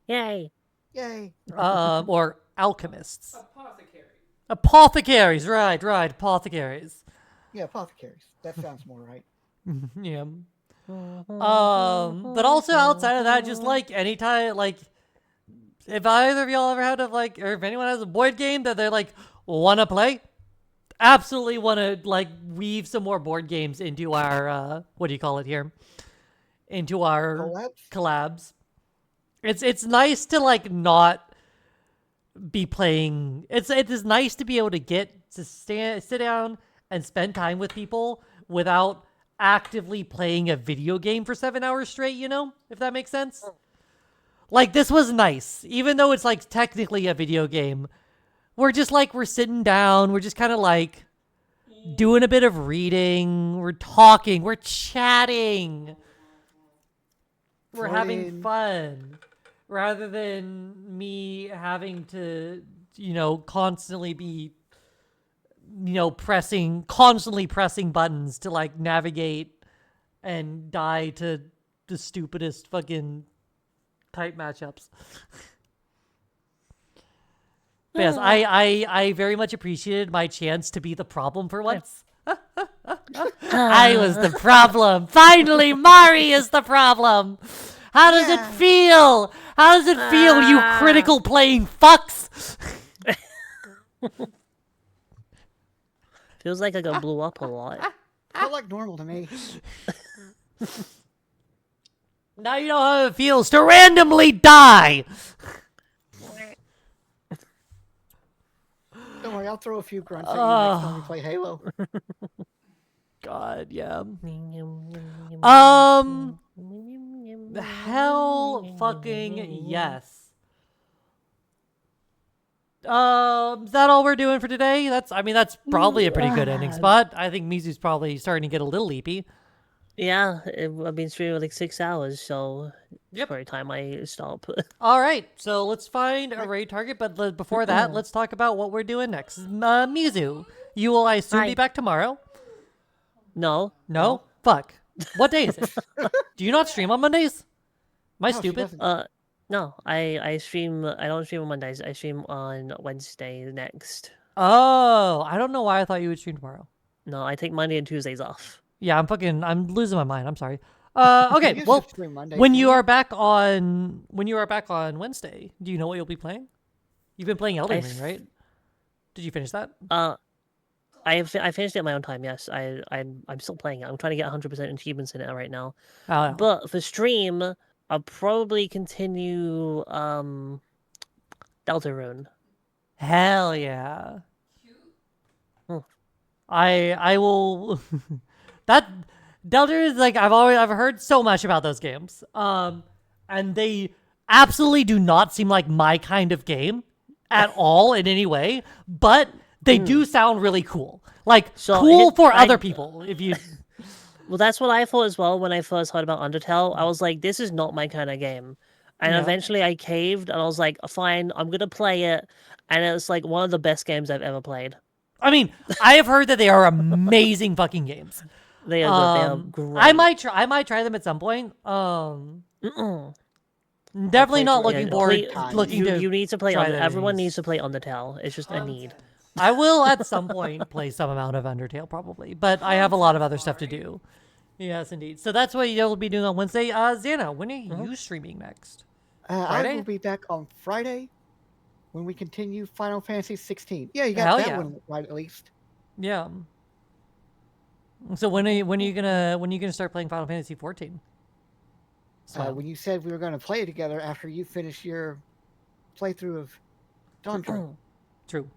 Yay. Yay. Or alchemists. Apothecary. Apothecaries, right, apothecaries. Yeah, apothecaries. That sounds more right. Yeah. But also outside of that, just like anytime, like if either of y'all ever had or if anyone has a board game that they're like want to play, absolutely want to like weave some more board games into our what do you call it here? Into our collabs. It's nice to like not be playing. It is nice to be able to sit down and spend time with people without actively playing a video game for 7 hours straight, if that makes sense. Like, this was nice. Even though it's like technically a video game, we're sitting down, we're just kind of like doing a bit of reading, we're talking, we're chatting, we're having fun, rather than me having to constantly be constantly pressing buttons to like navigate and die to the stupidest fucking type matchups. But yes, I very much appreciated my chance to be the problem for once. I was the problem. Finally, Mari is the problem. How does it feel? How does it feel, you critical playing fucks? Feels like I got blew up a lot. Felt like normal to me. Now you know how it feels to randomly die. Don't worry, I'll throw a few grunts at you next time we play Halo. God, yeah. Hell fucking yes. Is that all we're doing for today? That's probably a pretty good ending spot. I think Mizu's probably starting to get a little leapy. Yeah, I've been streaming like 6 hours, so it's Yep. probably time I stop. All right, so let's find a raid target, but before that, let's talk about what we're doing next. Mizu, you will, I assume, be Hi. back tomorrow? No. No? Fuck. What day is it? Do you not stream on Mondays? Am I No, she stupid? doesn't. No, I stream. I don't stream on Mondays. I stream on Wednesday next. Oh, I don't know why I thought you would stream tomorrow. No, I take Monday and Tuesdays off. Yeah, I'm losing my mind. I'm sorry. Okay, used well, to stream Mondays, when didn't you you? are back on Wednesday, do you know what you'll be playing? You've been playing Elden Ring, right? Did you finish that? I finished it at my own time. Yes, I'm still playing it. I'm trying to get 100% achievements in it right now. Oh, yeah. But for stream, I'll probably continue Deltarune. Hell yeah. Hmm. I will. That Delta is like I've heard so much about those games. And they absolutely do not seem like my kind of game at all in any way, but they do sound really cool. Like So cool for other people. If you Well, that's what I thought as well when I first heard about Undertale. I was like, this is not my kind of game. And Yeah. eventually I caved and I was like, fine, I'm going to play it. And it's like one of the best games I've ever played. I mean, I have heard that they are amazing fucking games. They are great. I might try them at some point. Definitely not looking forward. Looking to you need to play. try those. Everyone needs to play Undertale. It's just a need. I will at some point play some amount of Undertale probably, but I have a lot of other stuff to do. Yes, indeed. So that's what you'll be doing on Wednesday. Xana, when are you streaming next? I Friday? will be back on Friday when we continue Final Fantasy 16. Yeah, you got Hell that yeah. one right at least. Yeah. So when are you gonna start playing Final Fantasy 14? When you said we were going to play it together after you finish your playthrough of Dawn Trail. True.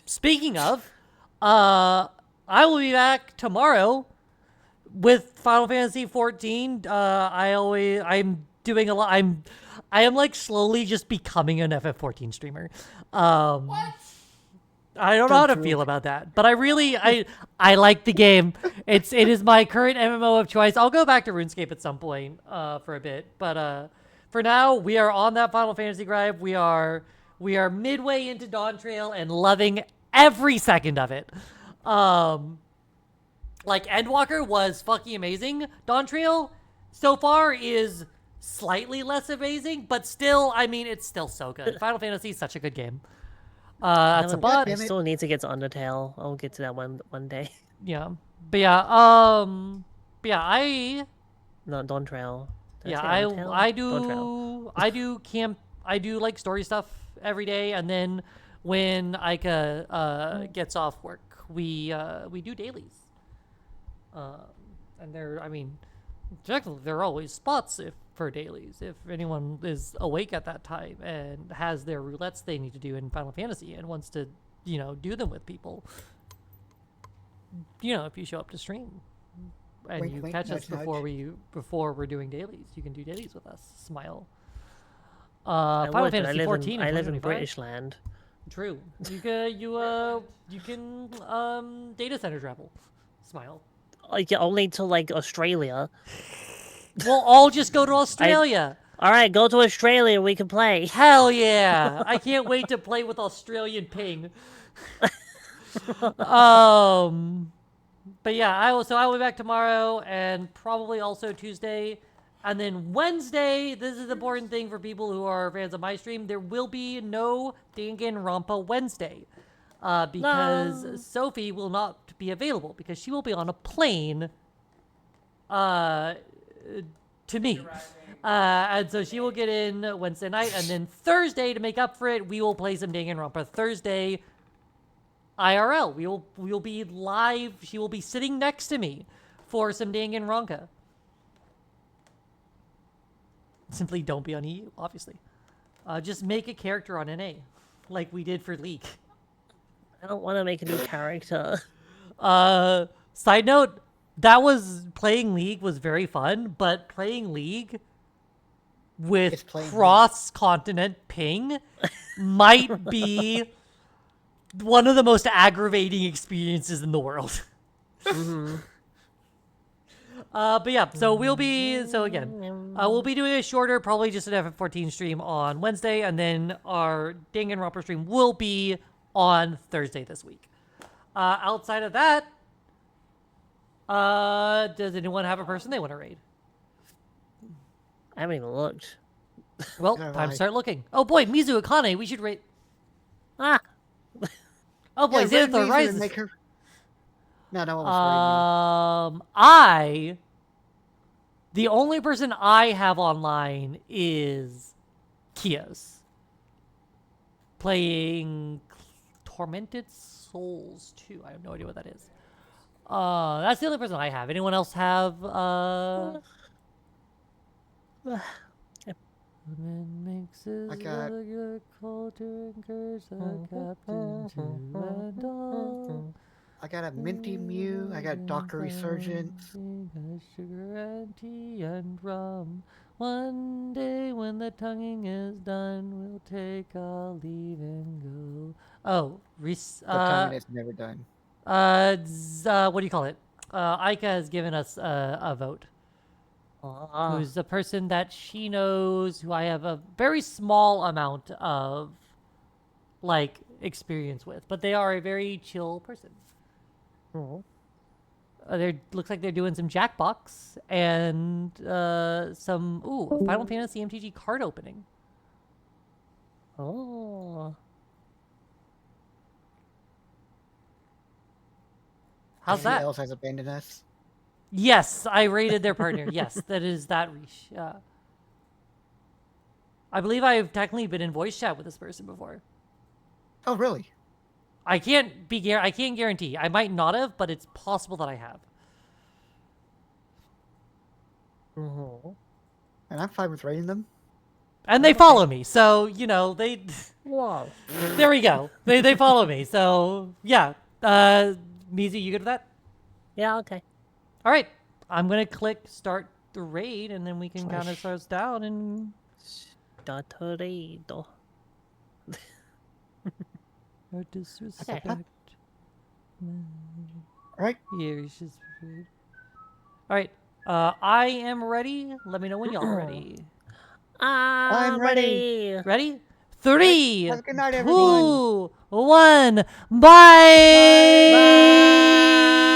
Speaking of, I will be back tomorrow with Final Fantasy 14. I'm doing a lot. I am like slowly just becoming an FF14 streamer. What? I don't know how to feel about that, but I like the game. It is my current MMO of choice. I'll go back to RuneScape at some point for a bit, but for now we are on that Final Fantasy grind. We are midway into Dawn Trail and loving every second of it. Like Endwalker was fucking amazing. Dawn Trail so far is slightly less amazing, but still, I mean, it's still so good. Final Fantasy is such a good game. That's a bot. I still need to get to Undertale. I'll get to that one day. Yeah, but yeah, Not Dawn Trail. Did yeah, say Undertale? Dawn Trail. I do like story stuff every day, and then when Aika gets off work, we do dailies. And technically there are always spots for dailies if anyone is awake at that time and has their roulettes they need to do in Final Fantasy and wants to, do them with people. If you show up to stream and Wink, you wink, catch us nudge, before we're doing dailies, you can do dailies with us. Smile. I Final would, Fantasy 14. I live in 2025. British land. True. You can data center travel. Smile. Like only to like Australia. We'll all just go to Australia. All right, go to Australia. We can play. Hell yeah! I can't wait to play with Australian ping. But yeah, I will be back tomorrow and probably also Tuesday. And then Wednesday, this is the important thing for people who are fans of my stream, there will be no Danganronpa Wednesday. because No. Sophie will not be available because she will be on a plane to me. And so she will get in Wednesday night, and then Thursday, to make up for it, we will play some Danganronpa. Thursday, IRL. We will be live. She will be sitting next to me for some Danganronpa. Simply don't be on EU, obviously. Just make a character on NA, like we did for League. I don't want to make a new character. Side note, playing League was very fun, but playing League with cross-continent ping might be one of the most aggravating experiences in the world. But yeah, so we'll be doing a shorter, probably just an FF14 stream on Wednesday, and then our Danganronpa stream will be on Thursday this week. Outside of that, does anyone have a person they want to raid? I haven't even looked. Well, time to start looking. Oh boy, MizuAkane, we should raid. Ah! Oh boy, Xanathor rises. No, no one was the only person I have online is Kios. Playing Tormented Souls 2. I have no idea what that is. That's the only person I have. Anyone else have, I got... I got a Minty Mew, I got Dr. Resurgence. Sugar and tea and rum. One day when the tonguing is done, we'll take our leave and go. Oh, The tonguing is never done. what do you call it? Aika has given us a vote. Who's the person that she knows, who I have a very small amount of, like, experience with. But they are a very chill person. Looks like they're doing some Jackbox and some Final Fantasy MTG card opening. Oh. How's that? else has abandoned us. Yes, I rated their partner. Yes, that is that Rish. I believe I've technically been in voice chat with this person before. Oh, really? I can't guarantee. I might not have, but it's possible that I have. And I'm fine with rating them. And they follow me, so they. Wow. There we go. They follow me, so yeah. Mizu, you good with that? Yeah. Okay. All right. I'm gonna click start the raid, and then we can count ourselves down and. Start a raid. No disrespect. All right. All right. I am ready. Let me know when y'all are ready. I'm ready. Ready? 3, Have a good night, 2, everyone. 1. Bye. Bye.